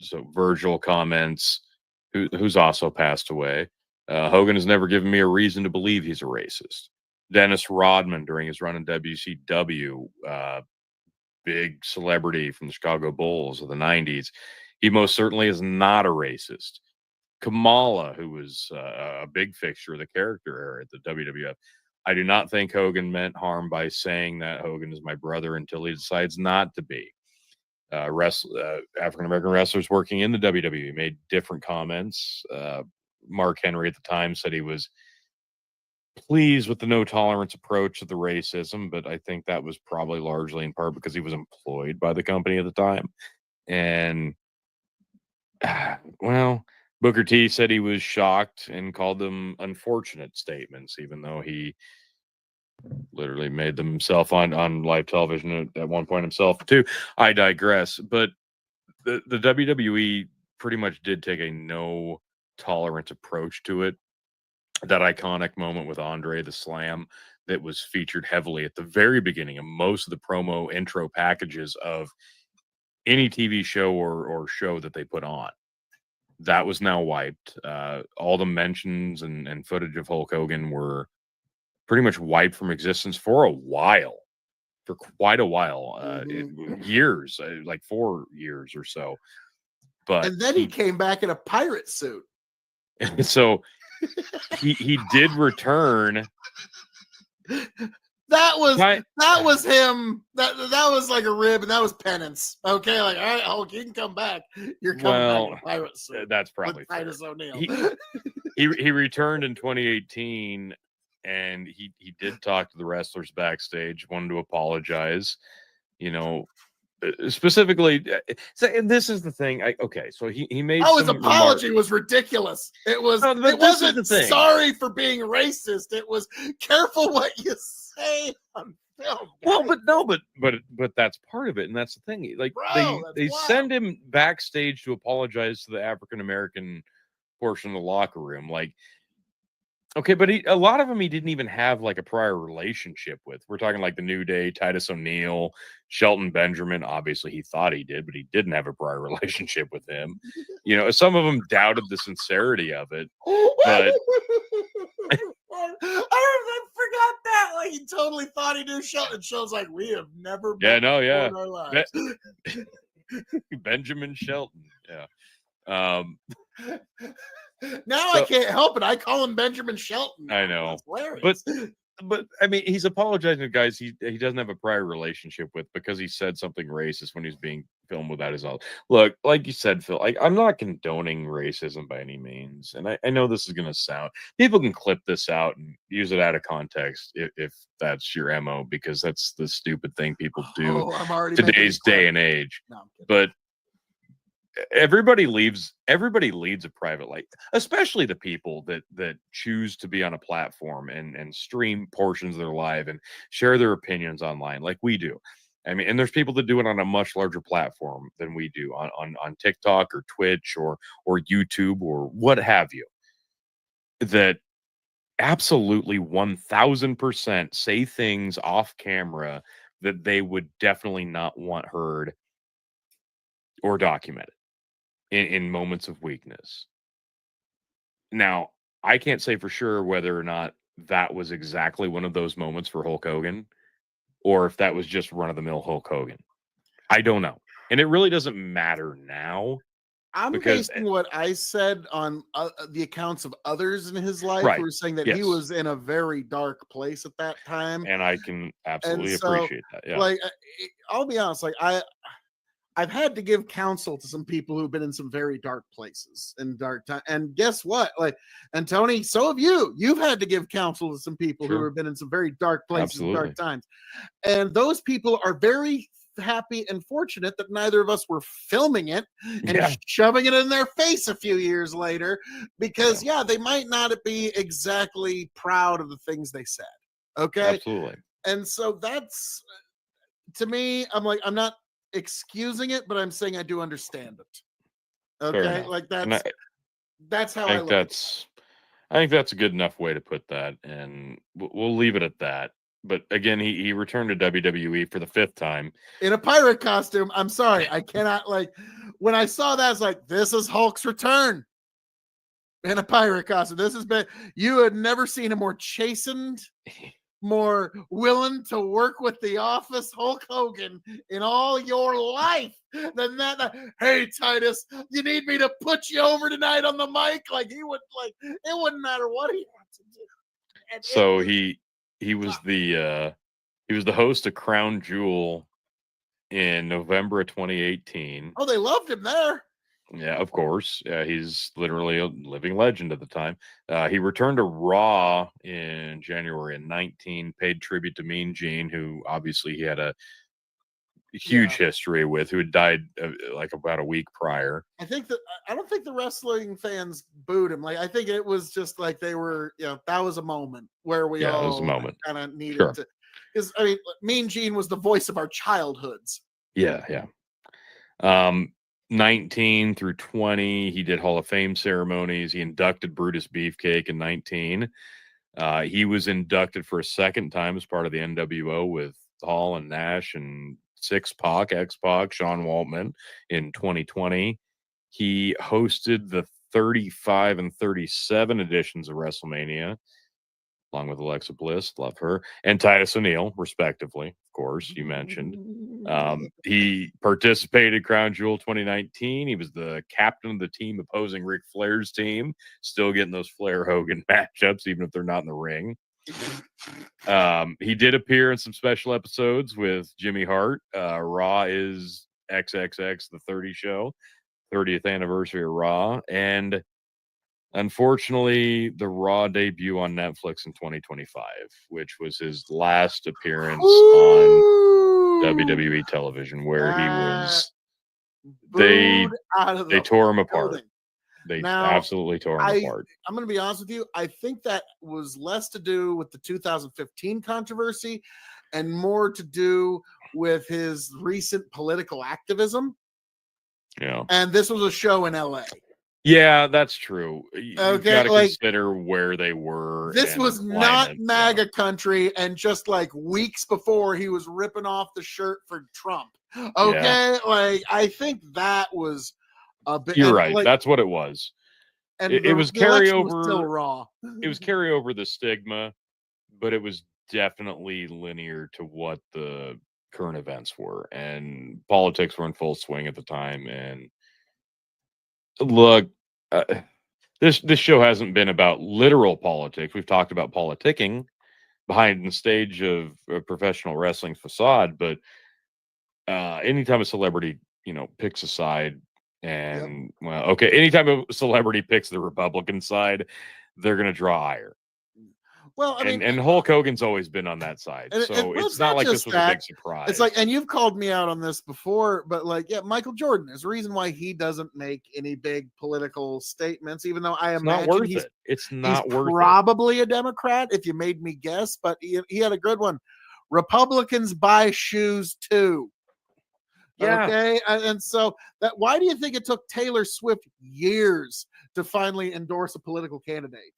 So Virgil comments, who's also passed away. Hogan has never given me a reason to believe he's a racist. Dennis Rodman, during his run in WCW, big celebrity from the Chicago Bulls of the 90s, he most certainly is not a racist. Kamala, who was a big fixture of the character era at the WWF, I do not think Hogan meant harm by saying that Hogan is my brother until he decides not to be. African American wrestlers working in the WWE made different comments. Mark Henry at the time said he was pleased with the no tolerance approach to the racism, but I think that was probably largely in part because he was employed by the company at the time. And well, Booker T said he was shocked and called them unfortunate statements, even though he literally made them himself on live television at one point himself too. I digress. But the WWE pretty much did take a no tolerance approach to it. That iconic moment with Andre the Slam that was featured heavily at the very beginning of most of the promo intro packages of any TV show or show that they put on. That was now wiped. All the mentions and footage of Hulk Hogan were pretty much wiped from existence for a while, for quite a while, years, like 4 years or so. But And then he came back in a pirate suit. So he did return. That was him. That was like a rib, and that was penance. Okay, like, all right, Hulk, you can come back. You're coming back in a pirate suit. That's probably Titus O'Neil. He returned in 2018, and he did talk to the wrestlers backstage, wanted to apologize. Specifically, so this is the thing. So he made his apology was ridiculous. It wasn't sorry for being racist. It was careful what you say on film. Well, but that's part of it, and that's the thing. Like, they send him backstage to apologize to the African American portion of the locker room. Like, Okay, but a lot of them he didn't even have like a prior relationship with. We're talking like the New Day, Titus O'Neil, Shelton Benjamin. Obviously, he thought he did, but he didn't have a prior relationship with him. You know, some of them doubted the sincerity of it, but I forgot that. Like he totally thought he knew Shelton. Shelton's like, we have never yeah, met no, before yeah, in our lives. Benjamin Shelton, yeah. Now I So can't help it. I call him Benjamin Shelton. Now. I know, That's hilarious. but I mean, he's apologizing to guys he doesn't have a prior relationship with because he said something racist when he's being filmed without his own. Look, like you said, Phil, I'm not condoning racism by any means, and I know this is going to sound. People can clip this out and use it out of context if that's your mo, because that's the stupid thing people do I'm already today's day and age. No, I'm kidding. But everybody leads a private life, especially the people that choose to be on a platform and stream portions of their life and share their opinions online like we do. I mean, and there's people that do it on a much larger platform than we do on TikTok or Twitch or YouTube or what have you, that absolutely 1000% say things off camera that they would definitely not want heard or documented in moments of weakness. Now, I can't say for sure whether or not that was exactly one of those moments for Hulk Hogan or if that was just run of the mill Hulk Hogan. I don't know. And it really doesn't matter now. I'm because basing what I said on the accounts of others in his life Right. who were saying that Yes. he was in a very dark place at that time. And I can absolutely so, appreciate that. Yeah. Like, I'll be honest, like I've had to give counsel to some people who've been in some very dark places and dark time. And guess what? Like, and Tony, so have you. You've had to give counsel to some people who Sure. have been in some very dark places and Absolutely. dark times. And those people are very happy and fortunate that neither of us were filming it and Yeah. shoving it in their face a few years later, because they might not be exactly proud of the things they said. Okay. Absolutely. And so that's, to me, I'm like, I'm not excusing it, but I'm saying I do understand it. Okay. Like that's how I think look I think that's a good enough way to put that, and we'll leave it at that. But again, he returned to WWE for the 5th time in a pirate costume. I'm sorry, I cannot, like, when I saw that, I was like, this is Hulk's return in a pirate costume. This has been, you had never seen a more chastened, more willing to work with the office Hulk Hogan in all your life than that. Hey, Titus, you need me to put you over tonight on the mic? Like, he would, like, it wouldn't matter what he had to do. And so he was the host of Crown Jewel in November of 2018. Oh, they loved him there. Yeah, of course. He's literally a living legend at the time. He returned to Raw in January of 19, paid tribute to Mean Gene, who obviously he had a huge history with, who had died like about a week prior. I don't think the wrestling fans booed him. Like, I think it was just like they were, that was a moment where we it was a moment. kind of needed to, because I mean, Mean Gene was the voice of our childhoods. Yeah. 19 through 20, he did Hall of Fame ceremonies. He inducted Brutus Beefcake in 19. He was inducted for a second time as part of the NWO with Hall and Nash and X-Pac, Sean Waltman in 2020. He hosted the 35 and 37 editions of WrestleMania, along with Alexa Bliss, love her, and Titus O'Neil, respectively. Of course, you mentioned. He participated in Crown Jewel 2019. He was the captain of the team opposing Ric Flair's team, still getting those Flair Hogan matchups, even if they're not in the ring. He did appear in some special episodes with Jimmy Hart. Raw is XXX, the 30 show, 30th anniversary of Raw. And unfortunately, the Raw debut on Netflix in 2025, which was his last appearance on WWE television, where he was they tore him apart. They absolutely tore him apart. I'm going to be honest with you. I think that was less to do with the 2015 controversy and more to do with his recent political activism. Yeah. And this was a show in LA. Yeah, that's true. You've got Okay, to like consider where they were this and the was not climate. Yeah, MAGA country, and just like weeks before he was ripping off the shirt for Trump. yeah, Okay, like I think that was a bit, you're and right. like, That's what it was. and It was the election was still carryover. raw. It was carryover the stigma, but it was definitely linear to what the current events were, and politics were in full swing at the time. And look, uh, this show hasn't been about literal politics. We've talked about politicking behind the stage of a professional wrestling facade, but anytime a celebrity, picks a side, Yep. and well, okay, anytime a celebrity picks the Republican side, they're gonna draw ire. Well, I mean, And Hulk Hogan's always been on that side, and so well, it's it's not not like this just was a that. big It's like, surprise. and you've called me out on this before, but like, yeah, Michael Jordan is the reason why he doesn't make any big political statements, even though I It's not imagine worth he's it. It's he's not worth it. probably a Democrat if you made me guess, but he had a good one. Republicans buy shoes too. Yeah, Okay. And so that, why do you think it took Taylor Swift years to finally endorse a political candidate?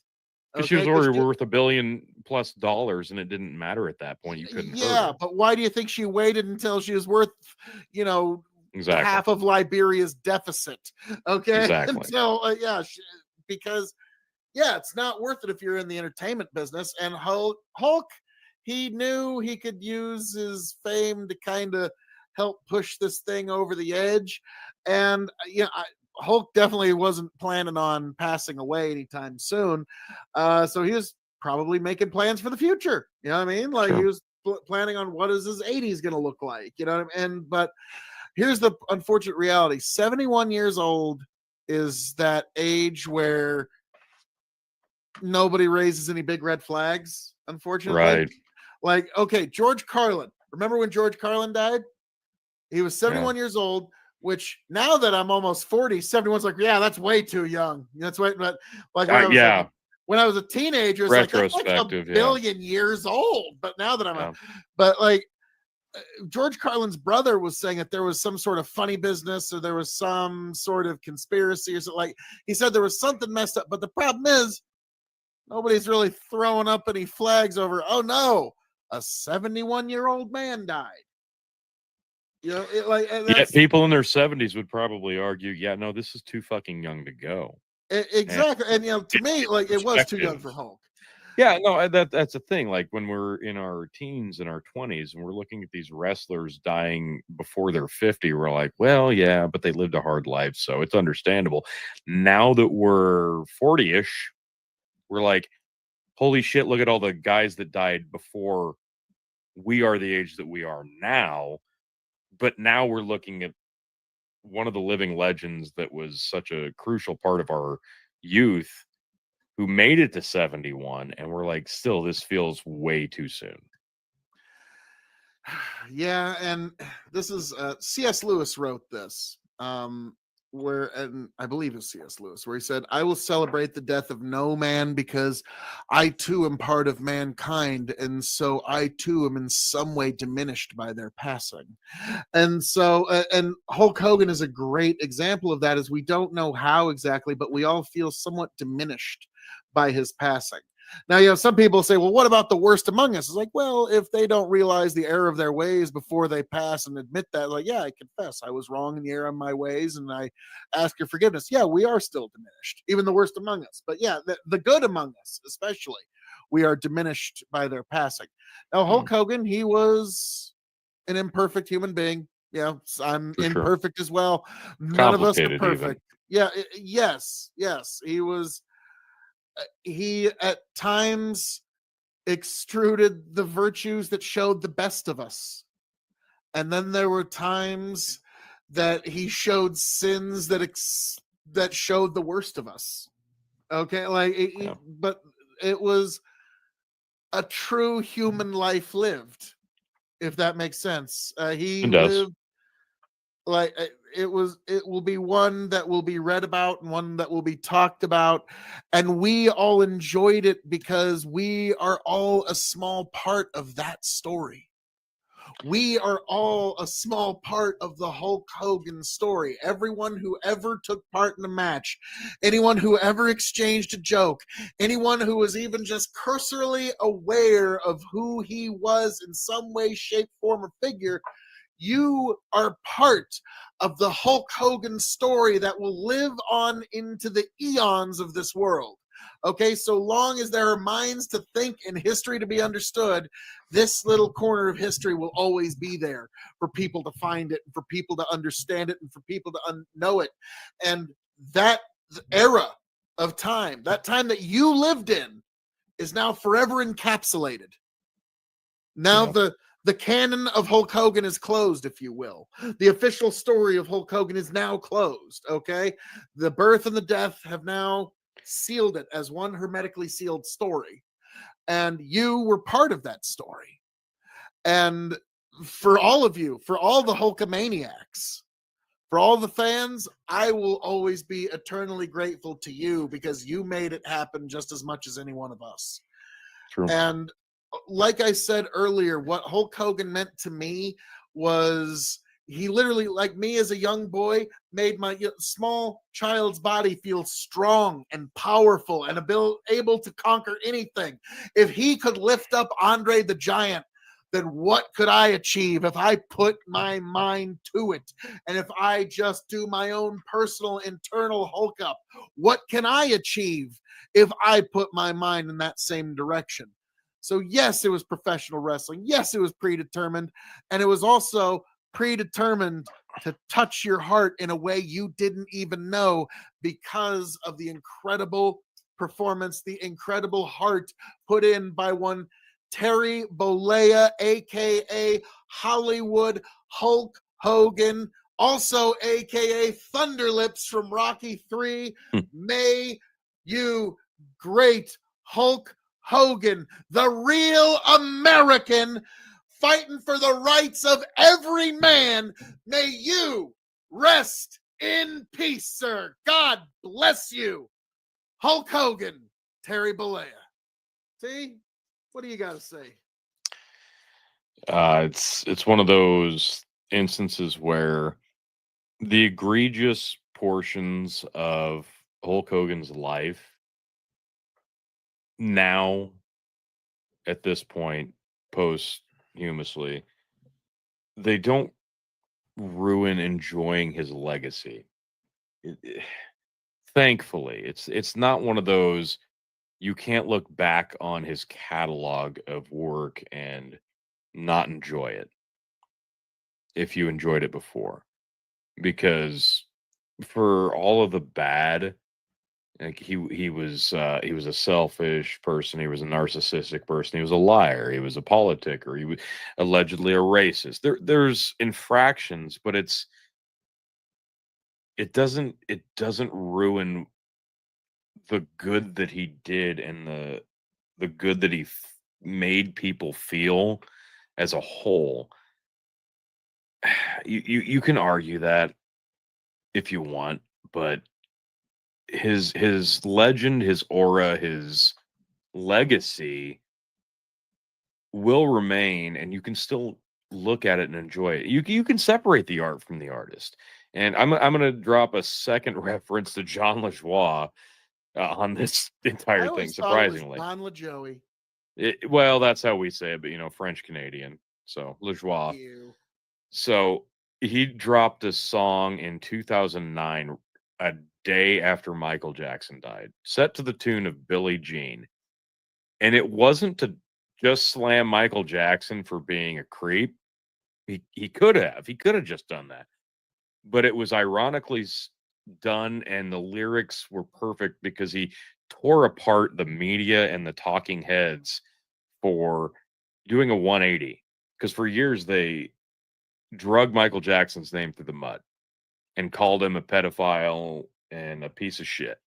because she Okay. was Because already worth $1 billion+, and it didn't matter at that point. You couldn't hurt yeah, her. but why do you think she waited until she was worth, you know, Exactly. half of Liberia's deficit? Okay. Exactly. Until, yeah, because, yeah, it's not worth it if you're in the entertainment business. And Hulk, he knew he could use his fame to kind of help push this thing over the edge. And, Hulk definitely wasn't planning on passing away anytime soon. So he was probably making plans for the future. You know what I mean? Like he Sure. was planning on what is his 80s going to look like. You know what I mean? And, but here's the unfortunate reality: 71 years old is that age where nobody raises any big red flags, unfortunately. Right. Like, okay, George Carlin. Remember when George Carlin died? He was Yeah. 71 years old, which now that I'm almost 40, 71's like, yeah, that's way too young. That's way, but like Yeah. when I was a teenager, it's like that's like a Retrospective. Yeah. billion years old. But now that Yeah. but like George Carlin's brother was saying that there was some sort of funny business or there was some sort of conspiracy or something. Like he said there was something messed up. But the problem is nobody's really throwing up any flags over, oh no, a 71-year-old man died. And Yet that's people in their 70s would probably argue, yeah, no, this is too fucking young to go. And exactly. And to me, like it was too young perspective. for Hulk. Yeah, no, that's the thing. Like when we're in our teens and our 20s and we're looking at these wrestlers dying before they're 50, we're like, well, yeah, but they lived a hard life, so it's understandable. Now that we're 40-ish, we're like, holy shit, look at all the guys that died before we are the age that we are now. But now we're looking at one of the living legends that was such a crucial part of our youth who made it to 71, and we're like, still, this feels way too soon. Yeah, and this is C.S. Lewis wrote this. Where, and I believe it's C.S. Lewis, where he said, I will celebrate the death of no man because I too am part of mankind, and so I too am in some way diminished by their passing. And so, and Hulk Hogan is a great example of that, as we don't know how exactly, but we all feel somewhat diminished by his passing. Now, some people say, well, what about the worst among us? It's like, well, if they don't realize the error of their ways before they pass and admit that, like, yeah, I confess I was wrong in the error of my ways and I ask your forgiveness. Yeah, we are still diminished, even the worst among us. But yeah, the good among us, especially, we are diminished by their passing. Now, Mm, Hulk Hogan, he was an imperfect human being. Yeah, I'm for sure. imperfect as well. None of us are Complicated, even. perfect. Yeah, yes. He at times extruded the virtues that showed the best of us. And then there were times that he showed sins that showed the worst of us. Okay, like Yeah, but it was a true human life lived, if that makes sense. He it does. lived like it will be one that will be read about and one that will be talked about, and we all enjoyed it because we are all a small part of that story. We are all a small part of the Hulk Hogan story. Everyone who ever took part in a match, anyone who ever exchanged a joke, anyone who was even just cursorily aware of who he was in some way, shape, form, or figure, you are part of the Hulk Hogan story that will live on into the eons of this world. Okay, so long as there are minds to think and history to be understood, this little corner of history will always be there for people to find it, for people to understand it, and for people to know it. And that era of time, that time that you lived in, is now forever encapsulated. Now the canon of Hulk Hogan is closed, if you will. The official story of Hulk Hogan is now closed, okay? The birth and the death have now sealed it as one hermetically sealed story. And you were part of that story. And for all of you, for all the Hulkamaniacs, for all the fans, I will always be eternally grateful to you because you made it happen just as much as any one of us. True. And like I said earlier, what Hulk Hogan meant to me was he literally, like me as a young boy, made my small child's body feel strong and powerful and able to conquer anything. If he could lift up Andre the Giant, then what could I achieve if I put my mind to it? And if I just do my own personal internal Hulk up, what can I achieve if I put my mind in that same direction? So yes, it was professional wrestling. Yes, it was predetermined. And it was also predetermined to touch your heart in a way you didn't even know because of the incredible performance, the incredible heart put in by one Terry Bollea, aka Hollywood Hulk Hogan, also aka Thunderlips from Rocky 3. May you great Hulk Hogan, the real American fighting for the rights of every man. May you rest in peace, sir. God bless you. Hulk Hogan, Terry Bollea. See? What do you got to say? It's one of those instances where the egregious portions of Hulk Hogan's life now, at this point, posthumously, they don't ruin enjoying his legacy. Thankfully, it's not one of those you can't look back on his catalog of work and not enjoy it if you enjoyed it before. Because for all of the bad, like he was a selfish person, he was a narcissistic person, he was a liar, he was a politicker, he was allegedly a racist. There's infractions, but it doesn't ruin the good that he did and the good that he made people feel as a whole. You can argue that if you want, but his legend, his aura, his legacy will remain, and you can still look at it and enjoy it. You can separate the art from the artist. And I'm gonna drop a second reference to John LaJoie on this I entire thing. always thought it was Surprisingly, Don LaJoie. well, that's how we say it, but French Canadian, so LaJoie. Ew. So he dropped a song in 2009, a day after Michael Jackson died, set to the tune of Billie Jean. And it wasn't to just slam Michael Jackson for being a creep. He could have. He could have just done that. But it was ironically done, and the lyrics were perfect because he tore apart the media and the talking heads for doing a 180. Because for years they drug Michael Jackson's name through the mud and called him a pedophile and a piece of shit.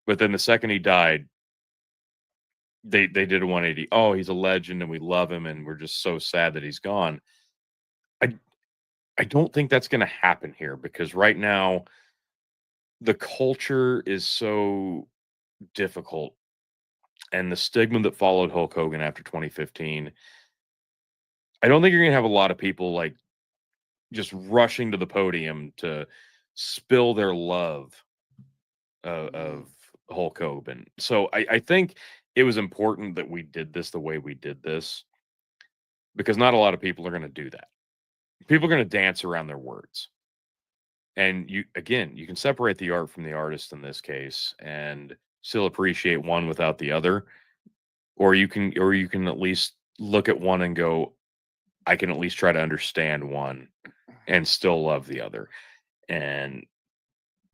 But then the second he died, they did a 180. Oh, he's a legend and we love him and we're just so sad that he's gone. I I don't think that's going to happen here because right now the culture is so difficult, and the stigma that followed Hulk Hogan after 2015, I don't think you're gonna have a lot of people like just rushing to the podium to spill their love of Hulk Hogan. So I think it was important that we did this the way we did this because not a lot of people are going to do that. People are going to dance around their words. And you can separate the art from the artist in this case and still appreciate one without the other, or you can at least look at one and go, I can at least try to understand one and still love the other. And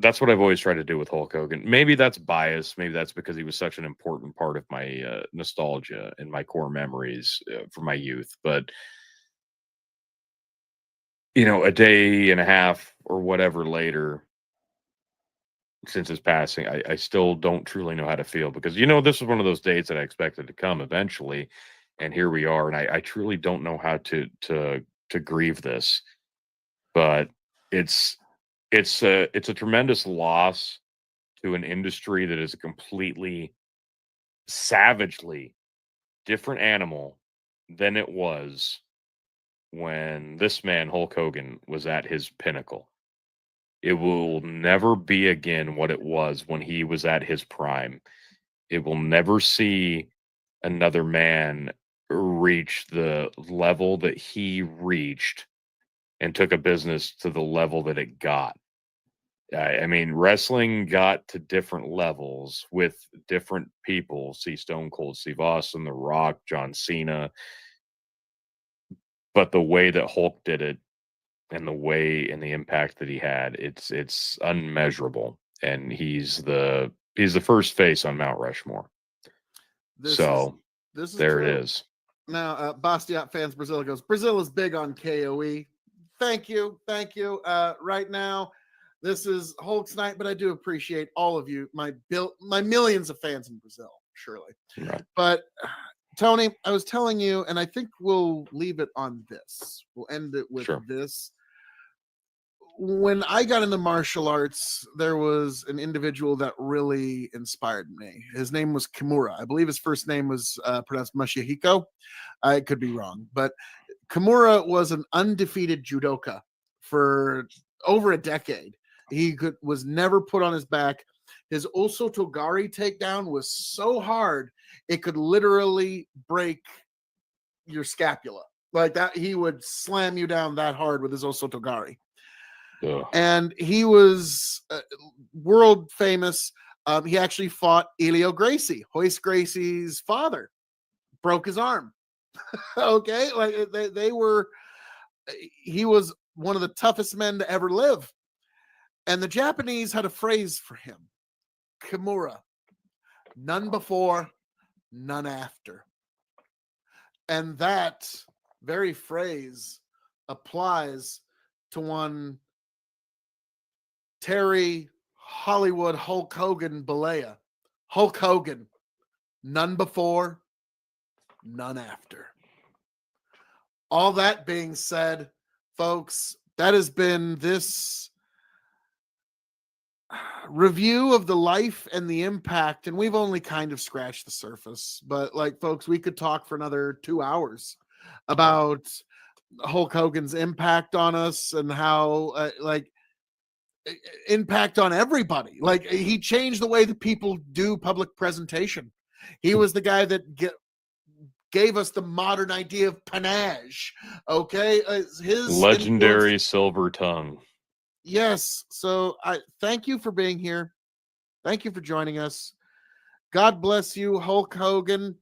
that's what I've always tried to do with Hulk Hogan. Maybe that's bias. Maybe that's because he was such an important part of my nostalgia and my core memories from my youth. But a day and a half or whatever later since his passing, I still don't truly know how to feel because this was one of those dates that I expected to come eventually, and here we are, and I truly don't know how to grieve this. But it's a tremendous loss to an industry that is a completely savagely different animal than it was when this man Hulk Hogan was at his pinnacle. It will never be again what it was when he was at his prime. It will never see another man reach the level that he reached and took a business to the level that it got. I mean, wrestling got to different levels with different people. See Stone Cold Steve Austin, The Rock, John Cena. But the way that Hulk did it and the way and the impact that he had, it's unmeasurable. And he's the first face on Mount Rushmore. This So is there true. it is. Now, Bastiat fans Brazil goes, Brazil is big on K.O.E. Thank you. Right now, this is Hulk's night, but I do appreciate all of you, my millions of fans in Brazil, surely. Right. But Tony, I was telling you, and I think we'll leave it on this. We'll end it with this. When I got into martial arts, there was an individual that really inspired me. His name was Kimura. I believe his first name was pronounced Masahiko. I could be wrong, but Kimura was an undefeated judoka for over a decade. He was never put on his back. His Osotogari takedown was so hard it could literally break your scapula. Like that, he would slam you down that hard with his Osotogari. And he was world famous. He actually fought Elio Gracie, Hoist Gracie's father, broke his arm. Okay, like they were. He was one of the toughest men to ever live, and the Japanese had a phrase for him: Kimura, none before, none after. And that very phrase applies to one Terry Hollywood Hulk Hogan Balea. Hulk Hogan, none before, none after. All that being said, folks, that has been this review of the life and the impact, and we've only kind of scratched the surface. But like, folks, we could talk for another 2 hours about Hulk Hogan's impact on us and how impact on everybody. Like, he changed the way that people do public presentation. He was the guy that gave us the modern idea of panache. Okay, his legendary silver tongue. Yes. So I thank you for being here. Thank you for joining us. God bless you, Hulk Hogan.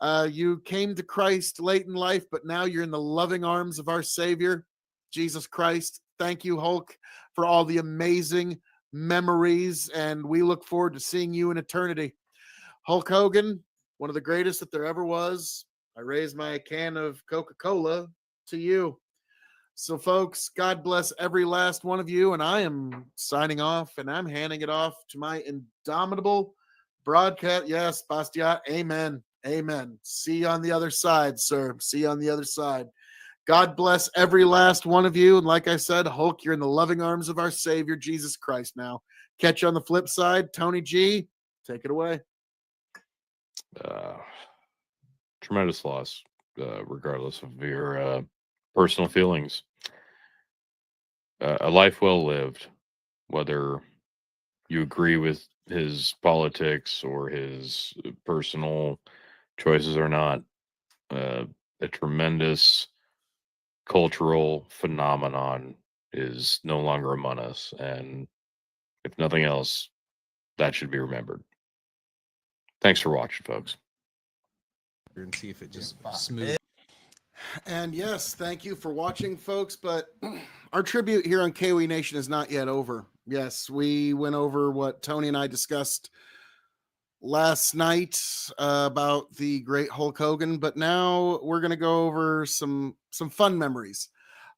You came to Christ late in life, but now you're in the loving arms of our Savior, Jesus Christ. Thank you, Hulk, for all the amazing memories, and we look forward to seeing you in eternity. Hulk Hogan, one of the greatest that there ever was. I raise my can of Coca-Cola to you. So, folks, God bless every last one of you, and I am signing off, and I'm handing it off to my indomitable broadcast. Yes, Bastiat, amen. Amen. See you on the other side, sir. See you on the other side. God bless every last one of you. And like I said, Hulk, you're in the loving arms of our Savior, Jesus Christ now. Catch you on the flip side. Tony G, take it away. Tremendous loss. regardless of your personal feelings. A life well lived, whether you agree with his politics or his personal choices or not. A tremendous cultural phenomenon is no longer among us. And if nothing else, that should be remembered. Thanks for watching, folks. And see if it just smooth. And yes, thank you for watching, folks. But our tribute here on K.O.E Nation is not yet over. Yes, we went over what Tony and I discussed last night about the great Hulk Hogan, but now we're going to go over some fun memories.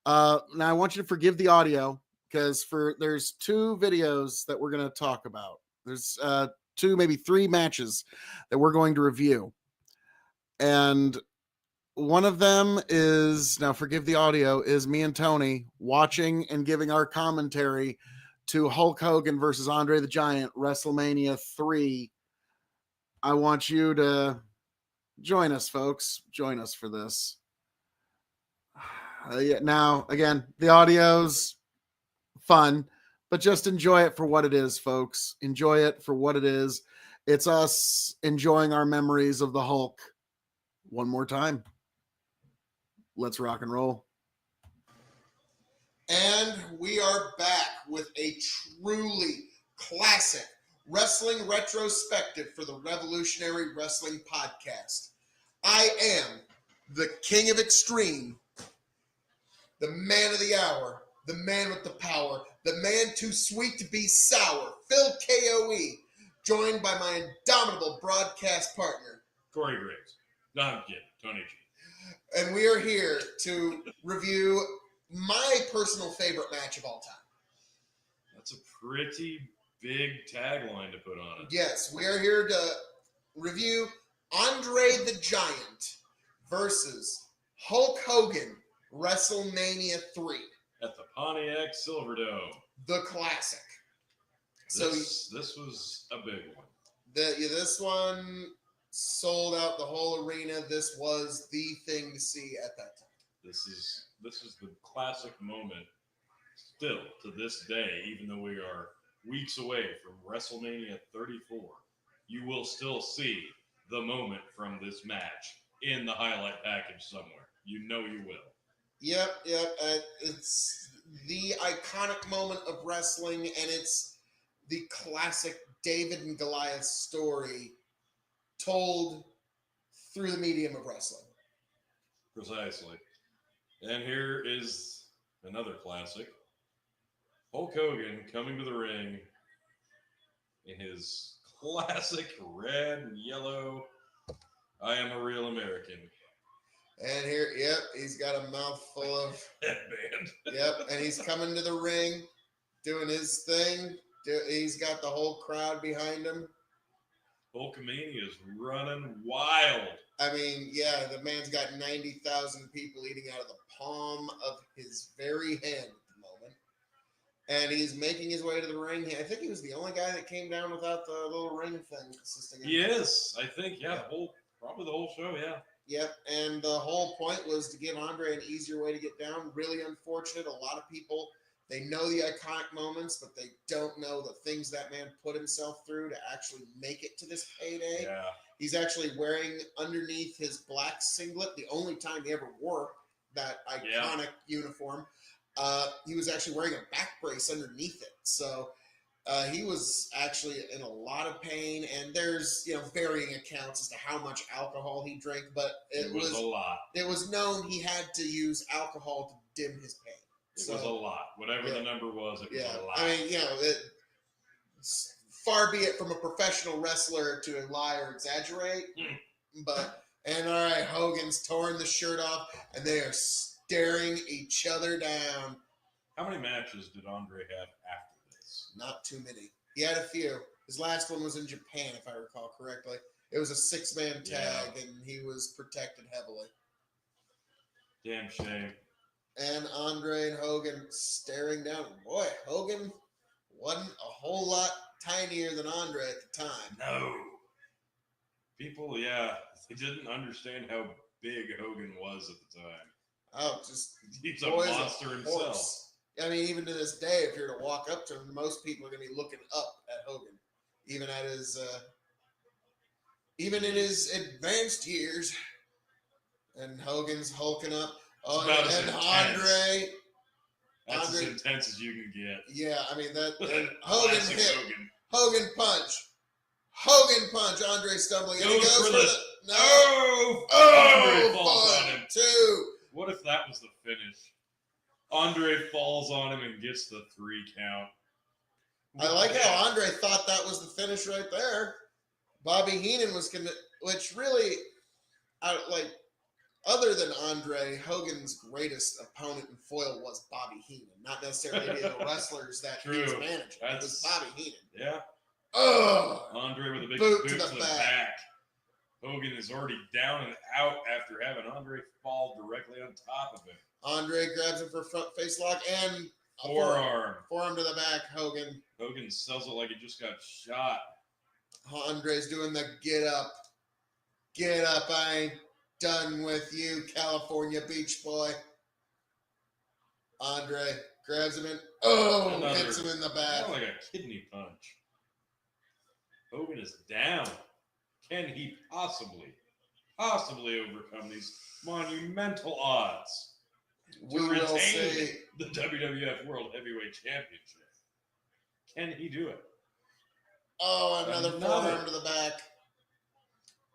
Now I want you to forgive the audio because there's two videos that we're going to talk about. There's two, maybe three matches that we're going to review. And one of them is, now forgive the audio, is me and Tony watching and giving our commentary to Hulk Hogan versus Andre the Giant, WrestleMania 3. I want you to join us, folks. Join us for this. Yeah, now, again, the audio's fun, but just enjoy it for what it is, folks. Enjoy it for what it is. It's us enjoying our memories of the Hulk one more time. Let's rock and roll. And we are back with a truly classic wrestling retrospective for the Revolutionary Wrestling Podcast. I am the King of Extreme, the man of the hour, the man with the power, the man too sweet to be sour, Phil K.O.E., joined by my indomitable broadcast partner, Corey Griggs. No, I'm kidding. Tony G. And we are here to review my personal favorite match of all time. That's a pretty big tagline to put on it. Yes, we are here to review Andre the Giant versus Hulk Hogan, WrestleMania 3. At the Pontiac Silverdome. The classic. This was a big one. This one sold out the whole arena. This was the thing to see at that time. This is the classic moment still to this day, even though we are weeks away from WrestleMania 34. You will still see the moment from this match in the highlight package somewhere. You know you will. Yep. It's the iconic moment of wrestling, and it's the classic David and Goliath story told through the medium of wrestling. Precisely. And here is another classic. Hulk Hogan coming to the ring in his classic red and yellow I Am a Real American. And here, he's got a mouthful of headband. And he's coming to the ring, doing his thing. He's got the whole crowd behind him. Hulkamania is running wild. I mean, the man's got 90,000 people eating out of the palm of his very hand at the moment. And he's making his way to the ring. I think he was the only guy that came down without the little ring thing assisting him. Yes, I think, probably the whole show, yeah. Yep, and the whole point was to give Andre an easier way to get down. Really unfortunate. A lot of people, they know the iconic moments, but they don't know the things that man put himself through to actually make it to this payday. Yeah. He's actually wearing underneath his black singlet, the only time he ever wore that iconic uniform. He was actually wearing a back brace underneath it. So he was actually in a lot of pain, and there's varying accounts as to how much alcohol he drank, but it was a lot. It was known he had to use alcohol to dim his pain. It was a lot. Whatever the number was, it was a lot. I mean, far be it from a professional wrestler to lie or exaggerate, but all right, Hogan's torn the shirt off, and they are staring each other down. How many matches did Andre have after this? Not too many. He had a few. His last one was in Japan, if I recall correctly. It was a 6-man tag, and he was protected heavily. Damn shame. And Andre and Hogan staring down. Boy, Hogan wasn't a whole lot tinier than Andre at the time. No. People, they didn't understand how big Hogan was at the time. Oh, just He's a boy's monster himself. horse. I mean, even to this day, if you're to walk up to him, most people are going to be looking up at Hogan, even at his, even in his advanced years. And Hogan's hulking up. Oh, about as and intense. Andre. That's Andre, as intense as you can get. yeah, I mean that. And Hogan Classic hit. Hogan. Hogan punch. Hogan punch. Andre stumbling. And he Goes goes for for the- the. No. Oh! Andre falls on him. 2. What if that was the finish? Andre falls on him and gets the 3 count. I like how Andre thought that was the finish right there. Bobby Heenan was which really, like, other than Andre, Hogan's greatest opponent in foil was Bobby Heenan, not necessarily any of the wrestlers that he was True. managing. It was Bobby Heenan. Yeah. Ugh. Andre with a big Boot boot to to the the back. back. Hogan is already down and out after having Andre fall directly on top of him. Andre grabs him for front face lock and a Forearm. forearm to the back. Hogan. Hogan sells it like he just got shot. Andre's doing the get up. Get up. I ain't done with you, California Beach Boy. Andre grabs him and hits him in the back. More like a kidney punch. Hogan is down. Can he possibly overcome these monumental odds We will retain see. the WWF World Heavyweight Championship? Can he do it? Oh, another forearm to the back.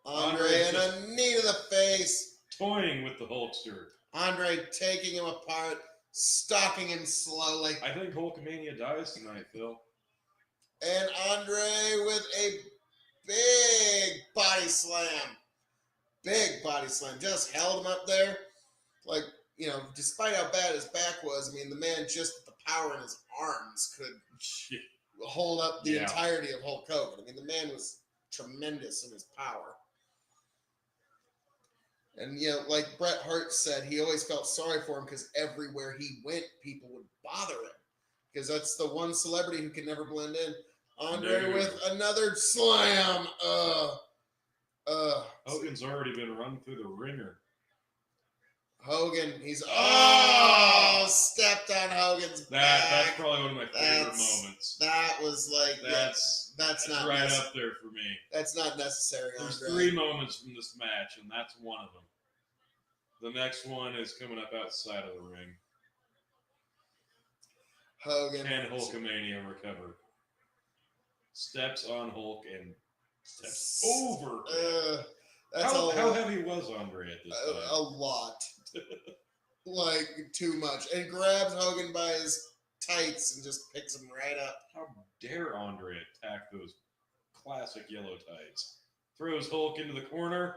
Andre and a knee to the face. Toying with the Hulkster. Andre taking him apart, stalking him slowly. I think Hulkamania dies tonight, Phil. And Andre with a big body slam. Big body slam. Just held him up there. Like, you know, despite how bad his back was, I mean, the man just with the power in his arms could hold up the entirety of Hulk Hogan. I mean, the man was tremendous in his power. And, you know, like Bret Hart said, he always felt sorry for him because everywhere he went, people would bother him. Because that's the one celebrity who can never blend in. Andre with another slam. Hogan's already been run through the ringer. Hogan, he's stepped on Hogan's back. That's probably one of my favorite moments. That was like That's not right up there for me. That's not necessary. There's Andre. 3 moments from this match, and that's one of them. The next one is coming up outside of the ring. Hogan Can Hulkamania recover? Steps on Hulk and steps over. How heavy was Andre at this time? A lot. Like, too much. And grabs Hogan by his tights and just picks him right up. How dare Andre attack those classic yellow tights? Throws Hulk into the corner.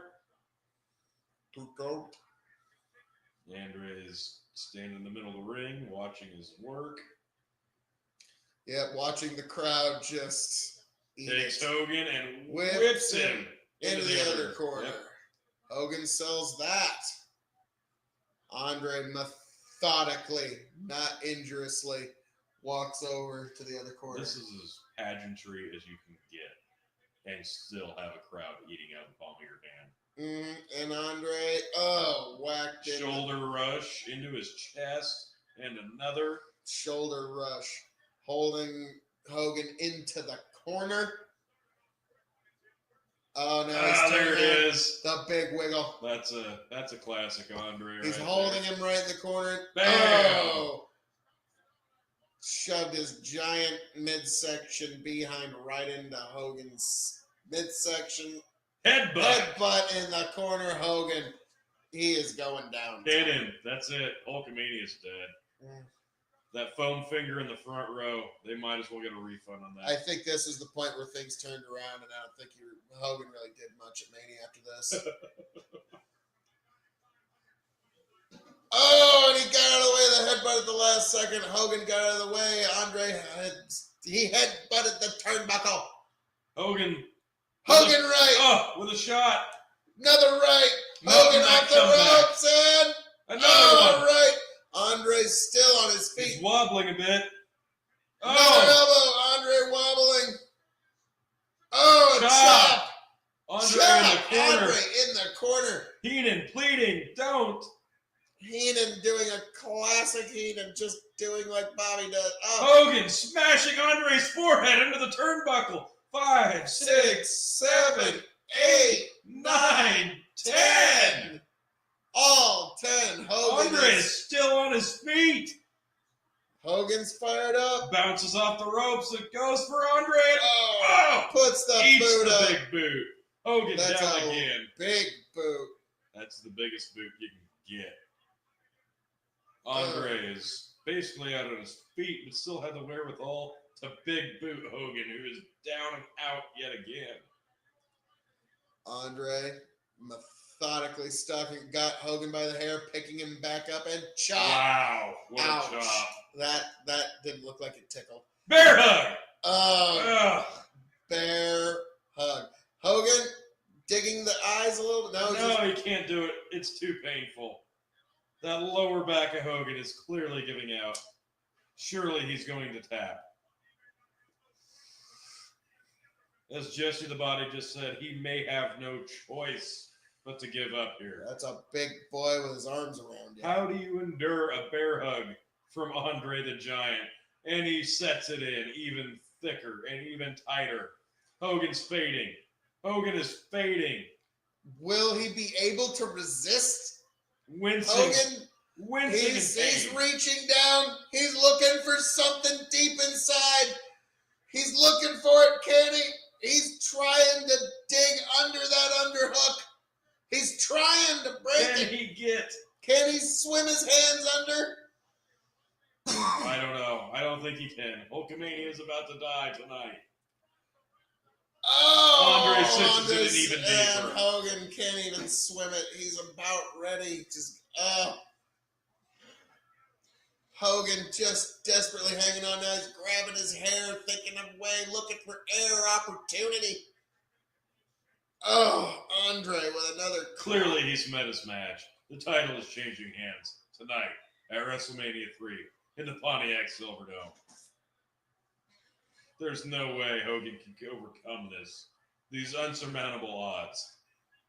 Andre is standing in the middle of the ring, watching his work. Yeah, watching the crowd just Takes Hogan and whips him into the other corner. Yep. Hogan sells that. Andre methodically, not injuriously, walks over to the other corner. This is as pageantry as you can get and still have a crowd eating out of the palm of your hand. And Andre, whacked in. Shoulder rush into his chest and another. Shoulder rush. Holding Hogan into the corner. Oh, now he's there it is. The big wiggle. That's a classic Andre. He's holding him right in the corner. Bam! Shoved his giant midsection behind right into Hogan's midsection. Headbutt in the corner. Hogan, he is going down. Hit him. That's it. Hulkamania's dead. That foam finger in the front row, they might as well get a refund on that. I think this is the point where things turned around, and I don't think Hogan really did much at Mania after this. And he got out of the way of the headbutt at the last second. Hogan got out of the way. Andre, he headbutted the turnbuckle. Hogan right. With a shot. Another right. Hogan off the ropes and another one. Right. Andre's still on his feet. He's wobbling a bit. Another elbow. Andre wobbling. A chop. Andre Shut in the up, corner. Andre in the corner. Heenan pleading, don't. Heenan doing a classic Heenan, just doing like Bobby does. Hogan smashing Andre's forehead into the turnbuckle. 5, 6, 7, 8, 9, 10. All 10. Hogan Andre is still on his feet. Hogan's fired up. Bounces off the ropes. It goes for Andre. Puts the Eats boot the up. big boot. Hogan That's down a again. big boot. That's the biggest boot you can get. Andre is basically out on his feet, but still had the wherewithal to big boot Hogan, who is down and out yet again. Andre methodically got Hogan by the hair, picking him back up, and chop. Wow, what Ouch. a chop. That didn't look like it tickled. Bear hug! Oh, Ugh. bear hug. Hogan digging the eyes a little bit. No, he can't do it. It's too painful. That lower back of Hogan is clearly giving out. Surely he's going to tap. As Jesse the Body just said, he may have no choice but to give up here. That's a big boy with his arms around you. How do you endure a bear hug from Andre the Giant? And he sets it in even thicker and even tighter. Hogan's fading. Hogan is fading. Will he be able to resist? Wincing. Hogan, Wincing he's in pain. reaching down. He's looking for something deep inside. He's looking for it, can he? He's trying to dig under that underhook. He's trying to break Can it. he get? Can he swim his hands under? I don't know. I don't think he can. Hulkamania is about to die tonight. Oh, Andre cinches it in even and deeper. Hogan can't even swim it. He's about ready. Hogan just desperately hanging on now. He's grabbing his hair, thinking of way, looking for air opportunity. Oh, Andre with another. Clearly, he's met his match. The title is changing hands tonight at WrestleMania 3 in the Pontiac Silverdome. There's no way Hogan can overcome this. These unsurmountable odds.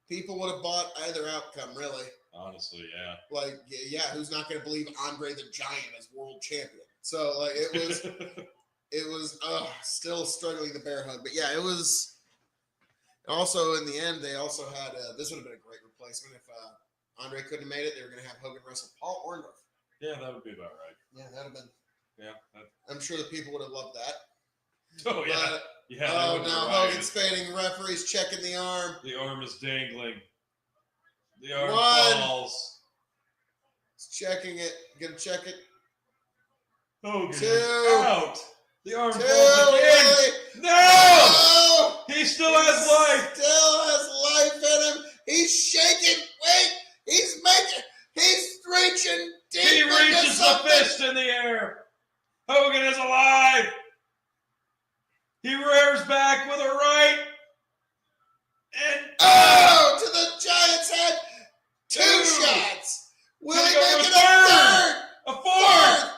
People would have bought either outcome, really. Honestly, yeah. Like, yeah, who's not going to believe Andre the Giant as world champion? So, like, it was still struggling the bear hug. But, yeah, it was. Also, in the end, they also had, this would have been a great replacement. If Andre couldn't have made it, they were going to have Hogan wrestle Paul Orndorff. Yeah, that would be about right. Yeah, that would have been. Yeah. I'm sure the people would have loved that. Oh, yeah. But, Yeah. oh, now Hogan's fading. Referee's checking the arm. The arm is dangling. The arm One. falls. He's checking it. Gonna check it. Hogan Two. is out. The arm Two. falls again. Really? No! Oh! He still has life. Still has life in him. He's shaking. Wait. He's reaching deep. He into reaches the something. fist in the air. Hogan is alive. He rears back with a right. And Oh, to the Giant's head. Two Two. shots. Will Gonna he go make for it a a third. third? a fourth.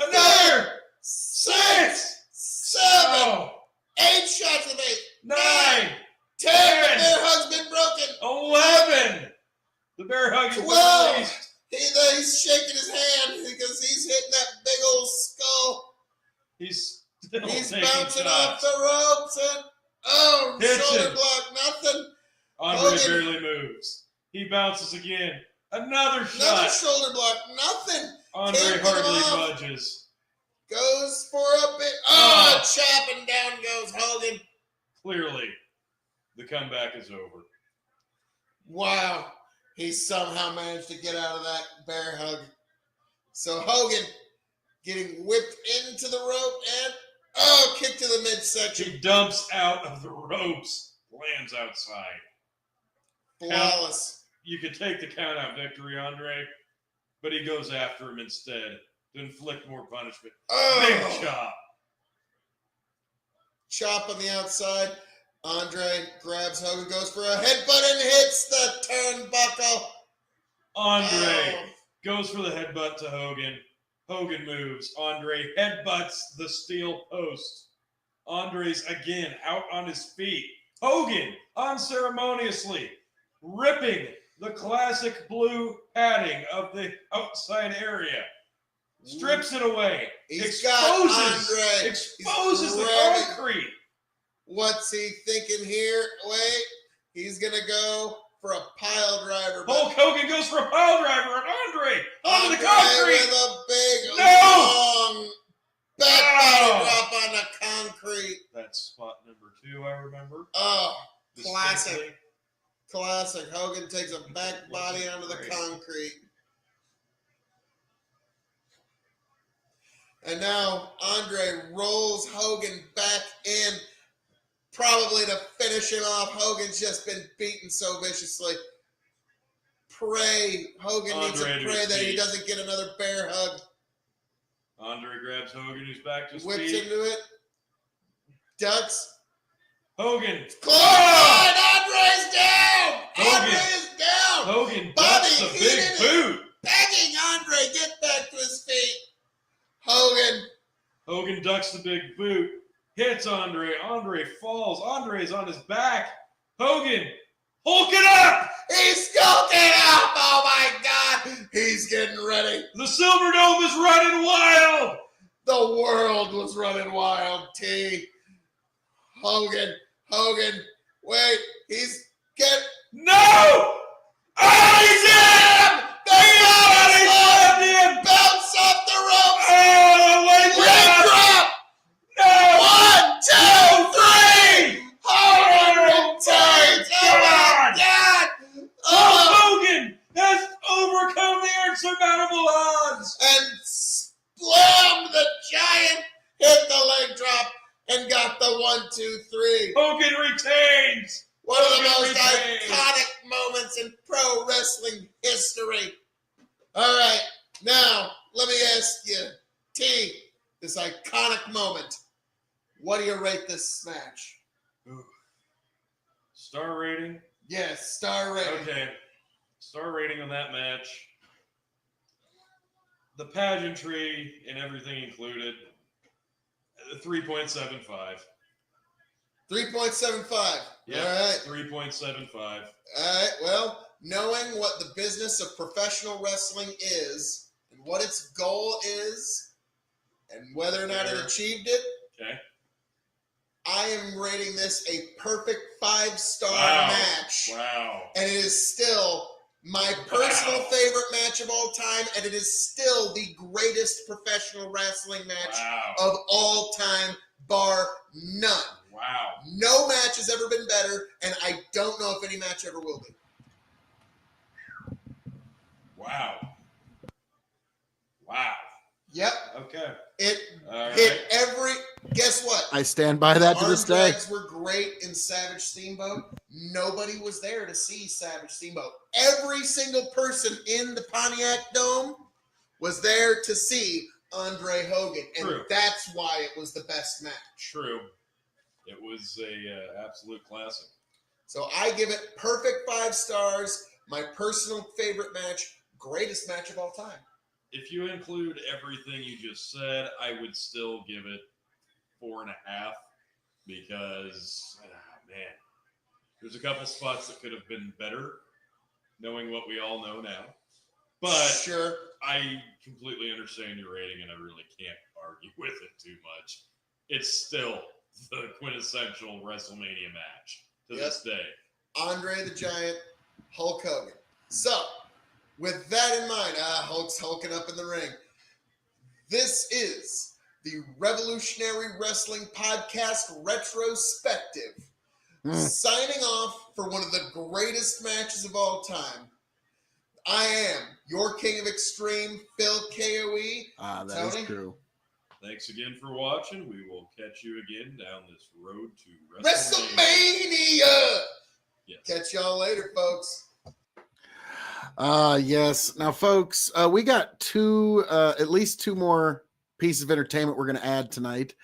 Another. Six. 7. Oh, 8 shots of 8. 9. 10. The 10. bear hug's been broken. 11. The bear hug is 12. released. He's shaking his hand because he's hitting that big old skull. He's still He's taking bouncing off shots. the ropes and Hits shoulder him. block, nothing. Andre Hogan. barely moves. He bounces again. Another Another shot. shoulder block, nothing. Andre Can't get hardly off. budges. Goes for a bit. Oh, chopping down goes Hogan. Clearly, the comeback is over. Wow. He somehow managed to get out of that bear hug. So Hogan getting whipped into the rope and kick to the midsection. He dumps out of the ropes, lands outside. Flawless. You could take the count out victory, Andre, but he goes after him instead to inflict more punishment. Big Oh, chop. chop on the outside. Andre grabs Hogan, goes for a headbutt and hits the turnbuckle. Andre Oh. goes for the headbutt to Hogan. Hogan moves. Andre headbutts the steel post. Andre's again out on his feet. Hogan unceremoniously ripping the classic blue padding of the outside area, strips it away, He's got Andre. exposes the grabbing- concrete. What's he thinking here? Wait, he's gonna go for a pile driver. but Hulk Hogan goes for a pile driver on Andre onto the Andre concrete. with a big No! long back body drop on the concrete. That's spot number 2, I remember. Oh, classic. Distinctly. Classic. Hogan takes a back body onto the Great. concrete. And now Andre rolls Hogan back in, probably to finish him off. Hogan's just been beaten so viciously. Hogan needs to Andre to pray his that he feet. doesn't get another bear hug. Andre grabs Hogan, who's back to his Whips feet. into it. Ducks. Hogan. Clothesline! Andre's down! Hogan. Andre is down! Hogan Bobby ducks the Heenan big is boot. begging Andre, get back to his feet. Hogan ducks the big boot. Hits Andre. Andre falls. Andre is on his back. Hogan. Hulk it up! He's skulking up! Oh my God! He's getting ready. The Silverdome is running wild! The world was running wild, T. Hogan. Wait, he's getting... No! Oh, he's in! Somebody slapped him! Bounce off the ropes! Oh, leg Leg drop! drop! 1, 2, 3! 3! Hogan retains! Oh my God! Hulk Hogan has overcome the insurmountable odds! And slammed the giant, hit the leg drop, and got the 1, 2, 3. Hogan retains! One of the Hogan most retains. iconic moments in pro wrestling history. All right, now let me ask you, T, this iconic moment. What do you rate this match? Star rating? Yes, star rating. Okay. Star rating on that match. The pageantry and everything included. 3.75. 3.75. Yeah. All right. 3.75. All right. Well, knowing what the business of professional wrestling is and what its goal is and whether or not it Fair. achieved it, Okay. I am rating this a perfect 5-star Wow. match. Wow. And it is still my personal favorite match of all time, and it is still the greatest professional wrestling match Wow. of all time, bar none. Wow. No match has ever been better, and I don't know if any match ever will be. Wow. Wow. Yep. Okay. It All hit right. every... Guess what? I stand by that to Arm this day. drags were great in Savage Steamboat. Nobody was there to see Savage Steamboat. Every single person in the Pontiac Dome was there to see Andre Hogan, and True. that's why it was the best match. True. It was a absolute classic. So I give it perfect 5 stars. My personal favorite match, greatest match of all time. If you include everything you just said, I would still give it 4.5 because, man, there's a couple spots that could have been better, knowing what we all know now. But Sure. I completely understand your rating, and I really can't argue with it too much. It's still the quintessential WrestleMania match to this day. Andre the Giant, Hulk Hogan. So, with that in mind, Hulk's hulking up in the ring. This is the Revolutionary Wrestling Podcast Retrospective. Signing off for one of the greatest matches of all time. I am your King of Extreme, Phil K.O.E. That Tony? is true. Thanks again for watching. We will catch you again down this road to WrestleMania! Yes. Catch y'all later, folks. Yes. Now, folks, we got at least two more pieces of entertainment we're going to add tonight.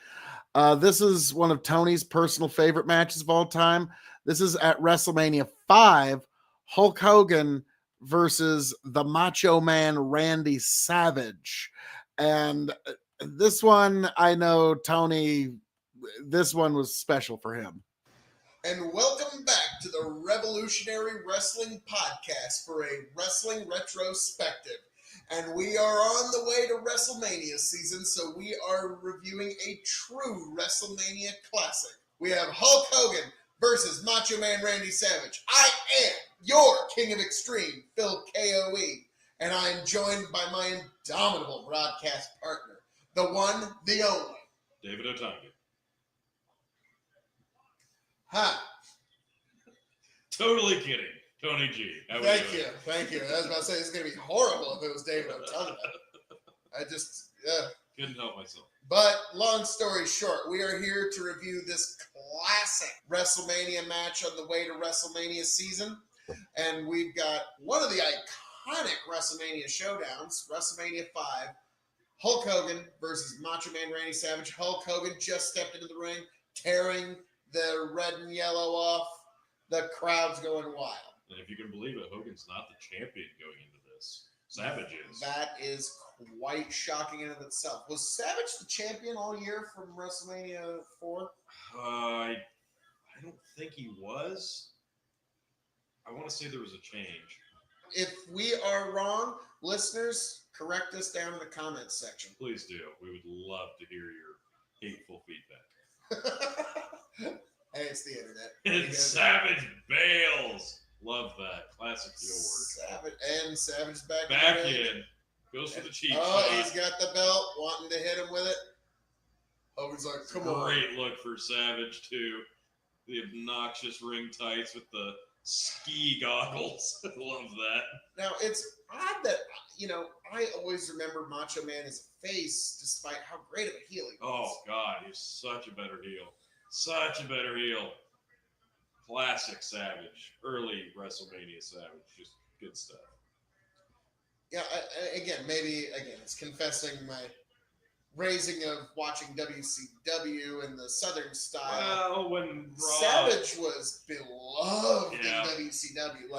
This is one of Tony's personal favorite matches of all time. This is at WrestleMania 5, Hulk Hogan versus the Macho Man Randy Savage. And this one, I know, Tony, this one was special for him. And welcome back to the Revolutionary Wrestling Podcast for a wrestling retrospective. And we are on the way to WrestleMania season, so we are reviewing a true WrestleMania classic. We have Hulk Hogan versus Macho Man Randy Savage. I am your King of Extreme, Phil K.O.E., and I am joined by my indomitable broadcast partner, the one, the only, David Otunga. Huh. Totally kidding. Tony G. How we Thank doing? you. Thank you. I was about to say, it's going to be horrible if it was David Otunga. Couldn't help myself. But long story short, we are here to review this classic WrestleMania match on the way to WrestleMania season. And we've got one of the iconic WrestleMania showdowns, WrestleMania 5, Hulk Hogan versus Macho Man Randy Savage. Hulk Hogan just stepped into the ring, tearing the red and yellow off. The crowd's going wild. And if you can believe it, Hogan's not the champion going into this. Savage is. That is quite shocking in and of itself. Was Savage the champion all year from WrestleMania 4? I don't think he was. I want to say there was a change. If we are wrong, listeners, correct us down in the comments section. Please do. We would love to hear your hateful feedback. Hey, it's the internet. And Savage bails. Love that. Classic heel work. Savage's back Back in. the ring. in. Goes for the cheap Oh, shot. he's got the belt, wanting to hit him with it. Hogan's like, come on. Great look for Savage, too. The obnoxious ring tights with the ski goggles. Love that. Now, it's odd that, I always remember Macho Man as a face, despite how great of a heel he was. Oh, God. He's such a better heel. Such a better heel. Classic Savage. Early WrestleMania Savage. Just good stuff. Yeah, it's confessing my raising of watching WCW and the Southern style. Well, when Raw... Savage was beloved Yeah. in WCW.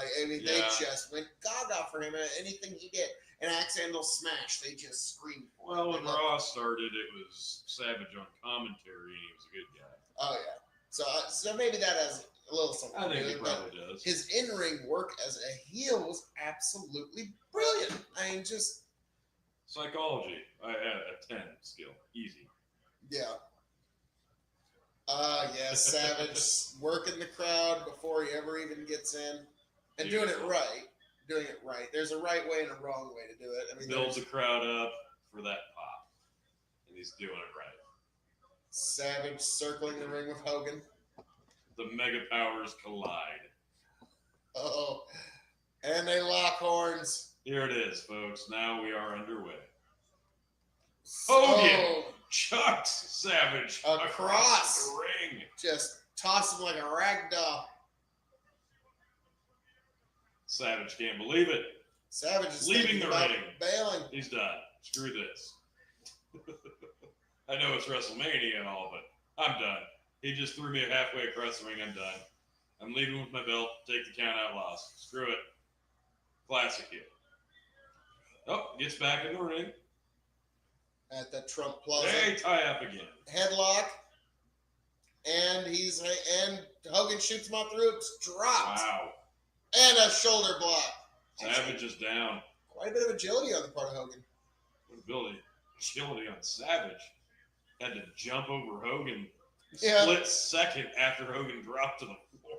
They Yeah. just went gaga for him. Anything he did, an accidental smash, they just screamed for him. Well, when They loved Raw him. started, it was Savage on commentary, and he was a good guy. Oh yeah. So maybe that has a little something. I to think do he with it, but probably does. his in-ring work as a heel was absolutely brilliant. I mean, just Psychology. I had a 10 skill. Easy. yeah. Savage working the crowd before he ever even gets in, and doing it right. There's a right way and a wrong way to do it. I mean, Builds the crowd up for that pop. And he's doing it right. Savage circling the ring with Hogan. The mega powers collide. Uh-oh. And they lock horns. Here it is, folks. Now we are underway. Oh, Hogan chucks Savage Across. the ring. just toss him like a rag doll. Savage can't believe it. Savage is Leaving thinking the about ring. bailing. He's done. Screw this. I know it's WrestleMania and all, but I'm done. He just threw me halfway across the ring. I'm done. I'm leaving with my belt. Take the count out, loss. Screw it. Classic heel. Oh, gets back in the ring. At the Trump Plaza. Hey, tie up again. Headlock. And Hogan shoots him off the ropes. Dropped. Wow. And a shoulder block. Savage is down. Quite a bit of agility on the part of Hogan. What ability? Agility on Savage. Had to jump over Hogan. Yeah. Split second after Hogan dropped to the floor.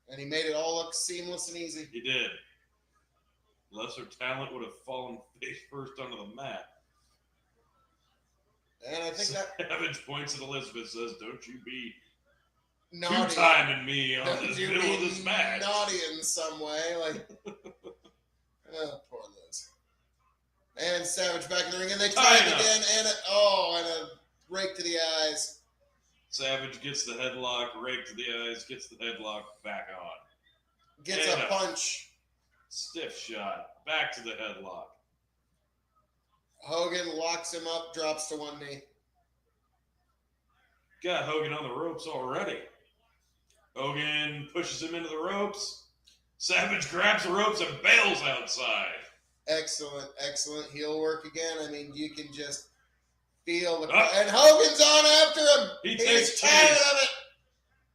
And he made it all look seamless and easy. He did. Lesser talent would have fallen face first onto the mat. And I think that Savage points at Elizabeth, says, "Don't you be naughty. two-timing me on Don't this you middle of be this match." naughty in some way. Like, oh, poor Liz. And Savage back in the ring, and they tie it Tie-up. again, and a rake to the eyes. Savage gets the headlock, rake to the eyes, gets the headlock back on. Gets And a a- punch. Stiff shot, back to the headlock. Hogan locks him up, drops to one knee. Got Hogan on the ropes already. Hogan pushes him into the ropes. Savage grabs the ropes and bails outside. Excellent, excellent heel work again. I mean, you can just feel the Up. and Hogan's on after him. He He's takes tired chase. of it.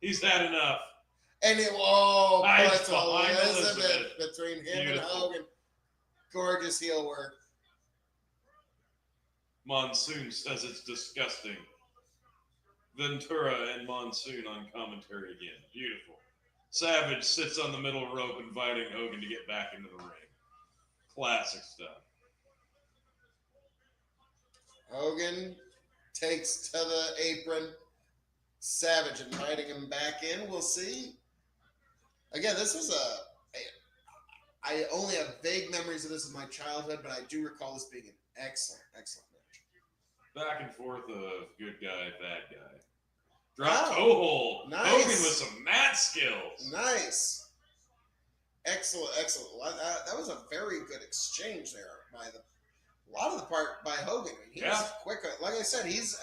He's had enough. And it Nice puts behind Elizabeth Elizabeth. between him and Beautiful. Hogan. Gorgeous heel work. Monsoon says it's disgusting. Ventura and Monsoon on commentary again. Beautiful. Savage sits on the middle rope inviting Hogan to get back into the ring. Classic stuff. Hogan takes to the apron. Savage inviting him back in. We'll see. Again, this was I only have vague memories of this in my childhood, but I do recall this being an excellent match. Back and forth of good guy, bad guy. Drop Wow. toe hold. Nice. Hogan with some mat skills. Nice. Excellent. That was a very good exchange there by a lot of the part by Hogan. He was quick. Like I said, he's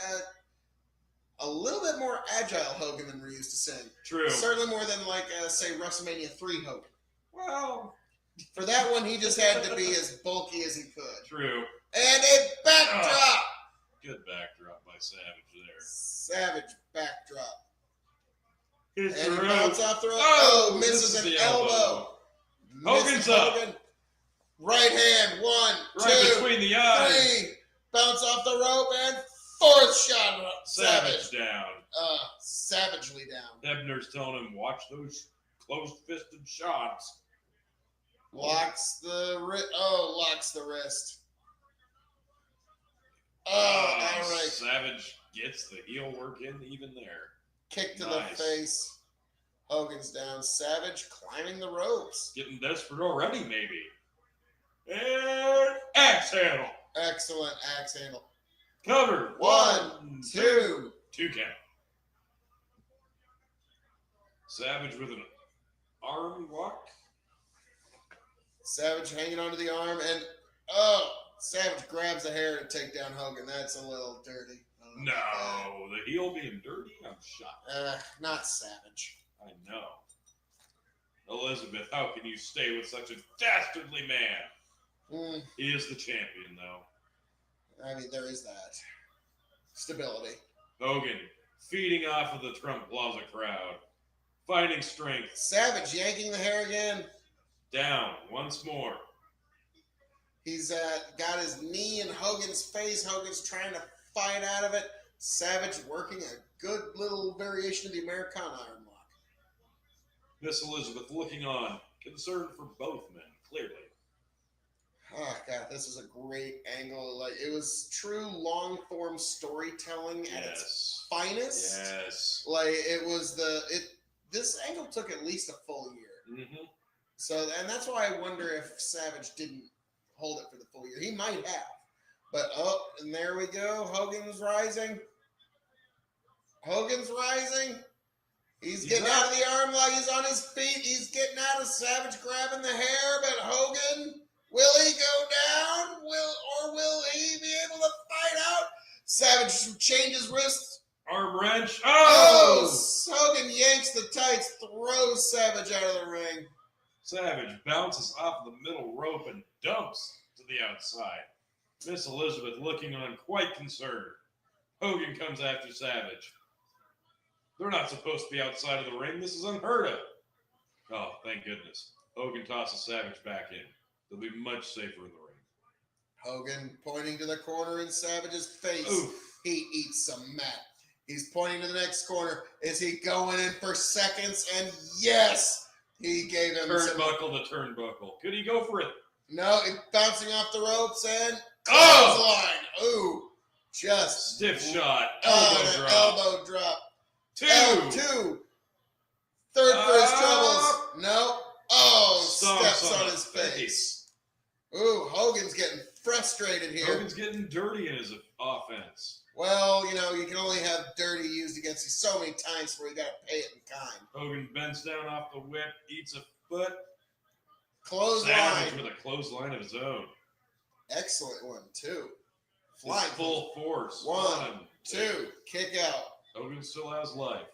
a little bit more agile Hogan than we're used to seeing. True. Certainly more than say WrestleMania 3 Hogan. Well, for that one, he just had to be as bulky as he could. True. And a backdrop. Good backdrop by Savage there. Savage backdrop. Hits and the he rope. bounces off the rope. Oh, Misses an the elbow. Hogan's up. Hogan. Right hand. 1, Right 2, between the eyes. 3. Bounce off the rope and fourth shot. Savage down. Savagely down. Hebner's telling him, watch those closed-fisted shots. Locks the wrist. Locks the wrist. All right. Savage gets the heel work in even there. Kick to the face. Hogan's down. Savage climbing the ropes. Getting desperate already, maybe. And axe handle. Excellent axe handle. Cover. 1, 2. 2 count. Savage with an arm lock. Savage hanging onto the arm, and Savage grabs the hair to take down Hogan. That's a little dirty. No, the heel being dirty? I'm shocked. Not Savage. I know. Elizabeth, how can you stay with such a dastardly man? He is the champion, though. I mean, there is that. Stability. Hogan feeding off of the Trump Plaza crowd. Finding strength. Savage yanking the hair again. Down once more. He's got his knee in Hogan's face. Hogan's trying to fight out of it. Savage working a good little variation of the Americana arm lock. Miss Elizabeth looking on, concerned for both men, clearly. Oh God, this is a great angle. Like it was true long form storytelling at its finest. Yes. Like it was this angle took at least a full year. Mm-hmm. So, and that's why I wonder if Savage didn't hold it for the full year. He might have. But, and there we go. Hogan's rising. He's getting out of the arm lock. He's on his feet. He's getting out of Savage, grabbing the hair. But Hogan, will he go down? Will he be able to fight out? Savage changes wrists. Arm wrench. Hogan yanks the tights, throws Savage out of the ring. Savage bounces off the middle rope and dumps to the outside. Miss Elizabeth looking on, quite concerned. Hogan comes after Savage. They're not supposed to be outside of the ring. This is unheard of. Oh, thank goodness. Hogan tosses Savage back in. They'll be much safer in the ring. Hogan pointing to the corner in Savage's face. Oof. He eats some mat. He's pointing to the next corner. Is he going in for seconds? And yes, he gave him turnbuckle to turnbuckle. Could he go for it? No, it's bouncing off the ropes and clothesline. Ooh, just stiff shot. Elbow drop. 2. Third for his troubles. No. Steps on his face. Ooh, Hogan's getting frustrated here. Hogan's getting dirty in his offense. Well, you can only have dirty used against you so many times where you got to pay it in kind. Hogan bends down off the whip, eats a foot. Clothesline. Savage with a clothesline of his own. Excellent one, too. Flying full force. 1, 2, kick out. Hogan still has life.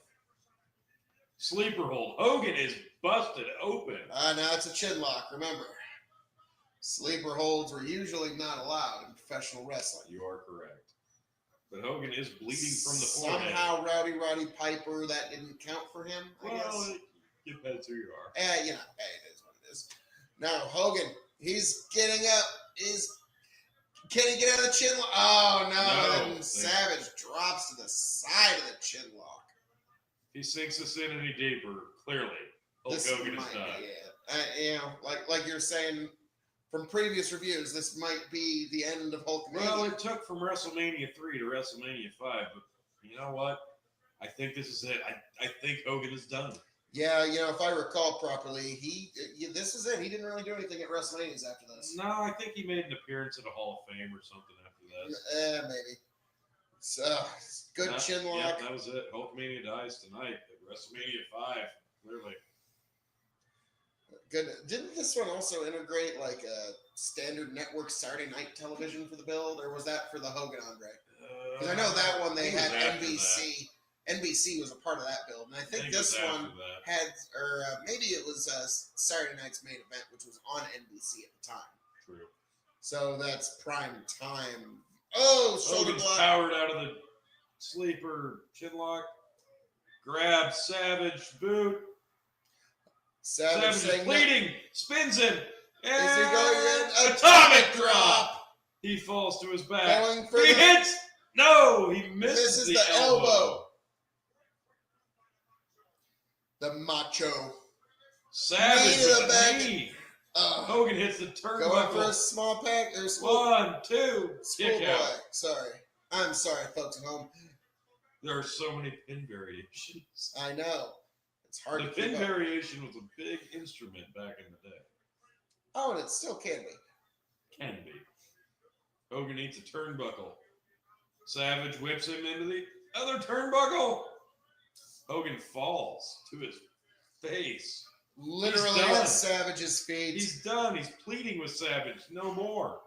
Sleeper hold. Hogan is busted open. Now it's a chin lock, remember. Sleeper holds were usually not allowed in professional wrestling. You are correct. But Hogan is bleeding from the forehead. Somehow, Roddy Piper, that didn't count for him, I guess. Well, it depends who you are. It is what it is. Now, Hogan, he's getting up. Can he get out of the chin lock? Oh, no. Then Savage drops to the side of the chin lock. If he sinks this in any deeper, clearly, Hulk Hogan is done. Like you're saying from previous reviews, this might be the end of Hulkamania. Well, it took from WrestleMania 3 to WrestleMania 5, but you know what? I think this is it. I think Hogan is done. Yeah, if I recall properly, this is it. He didn't really do anything at WrestleManias after this. No, I think he made an appearance at a Hall of Fame or something after this. Maybe. Good chin lock. Yeah, that was it. Hulkamania dies tonight at WrestleMania 5, clearly. Good. Didn't this one also integrate like a standard network Saturday night television for the build, or was that for the Hogan Andre? Because I know that one they had NBC. NBC was a part of that build, and I think this one had, or maybe it was Saturday night's main event, which was on NBC at the time. True. So that's prime time. Oh, shoulder Hogan's block. powered out of the sleeper chin lock. Grab Savage boot. Savage is bleeding. Spins him. And is he going in? Atomic drop. He falls to his back. He hits. No, he misses the elbow. The Macho. Savage with the knee. Hogan hits the turnbuckle. Going for a small pack. Or 1, 2. Kick out. Sorry. I'm sorry, folks at home. There are so many pin variations. I know. It's hard to keep pin up. variation was a big instrument back in the day. Oh, and it still can be. Can be. Hogan eats a turnbuckle. Savage whips him into the other turnbuckle. Hogan falls to his face. Literally at Savage's feet. He's done. He's pleading with Savage. No more.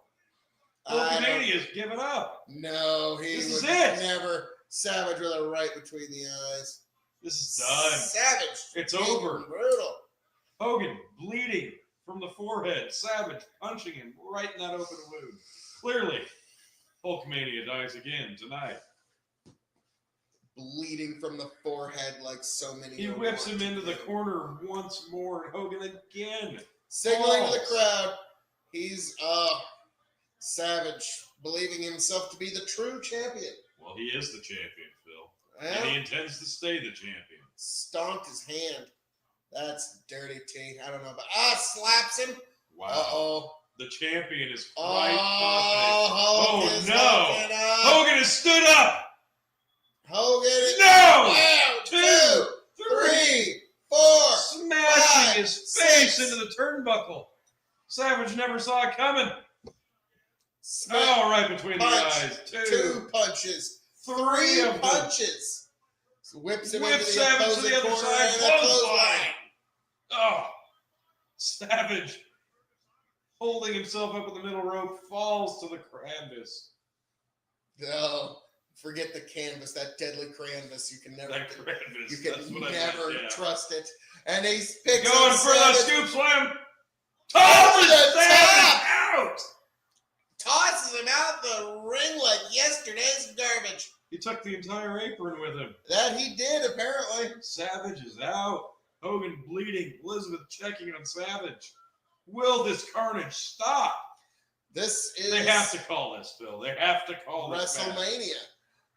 Hulkamania's given up. No, This would is it. never. Savage with a right between the eyes. This is done. Savage. It's over. Brutal. Hogan bleeding from the forehead. Savage punching him right in that open wound. Clearly, Hulkamania dies again tonight. Bleeding from the forehead like so many. He whips him into the corner once more, and Hogan again. Signaling to the crowd. He's Savage, believing himself to be the true champion. Well, he is the champion, Phil. Well, and he intends to stay the champion. Stomped his hand. That's dirty T. I don't know, but slaps him. Wow. Uh-oh. The champion is quite confident. Hogan's no! Hogan has stood up! Hogan. No! 1, 2, 3, 4. Smashing 5, his face 6. into the turnbuckle. Savage never saw it coming. Smack. Right between the eyes. 2 punches. 3 of them. punches. So whips him into the Savage to opposing the other corner side. and a Clothesline. clothesline. Oh, Savage, holding himself up in the middle rope, falls to the canvas. No, forget the canvas. That deadly canvas. You can never. That canvas. You That's can what never I meant, yeah. trust it. And he's picks Going up for the Savage, scoop slam. Tosses the Savage out. tosses him out the ring like yesterday's garbage. He took the entire apron with him. That he did apparently. Savage is out. Hogan bleeding. Elizabeth checking on Savage. Will this carnage stop? This is. They have to call this, Phil. They have to call this match. WrestleMania.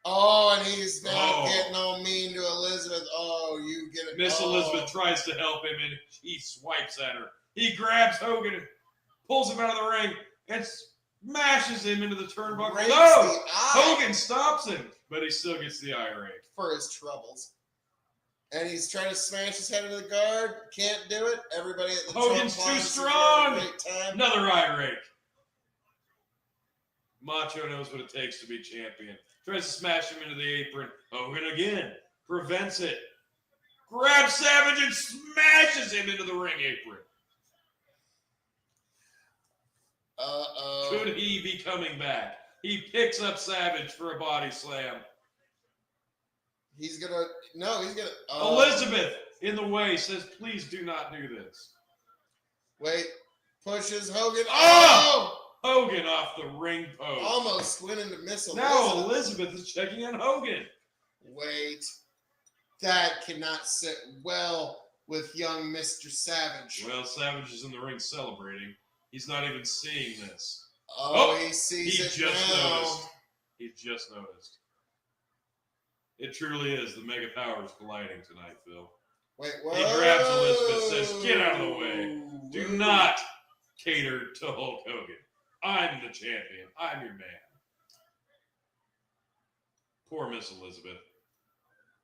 Oh, and he's now Oh. getting all mean to Elizabeth. Oh, you get it. Miss Oh. Elizabeth tries to help him, and he swipes at her. He grabs Hogan and pulls him out of the ring and smashes him into the turnbuckle. Breaks No! the eye Hogan stops him, but he still gets the eye rake. for his troubles. And he's trying to smash his head into the guard. Can't do it. Everybody at the Hogan's trunk too lines is strong. having a great time. Another eye rake. Macho knows what it takes to be champion. Tries to smash him into the apron. Hogan again prevents it. Grabs Savage and smashes him into the ring apron. Uh-oh. Could he be coming back? He picks up Savage for a body slam. He's gonna. No, he's gonna. Elizabeth, in the way, says, please do not do this. Wait. Pushes Hogan. Oh! Hogan off the ring post. Almost went into Miss Elizabeth. Now Elizabeth is checking on Hogan. Wait. That cannot sit well with young Mr. Savage. Well, Savage is in the ring celebrating. He's not even seeing this. Oh, he sees He it just now. noticed. He just noticed. It truly is the mega powers colliding tonight, Phil. Wait, what? He grabs Elizabeth, says, "Get out of the way. Do not cater to Hulk Hogan. I'm the champion. I'm your man." Poor Miss Elizabeth.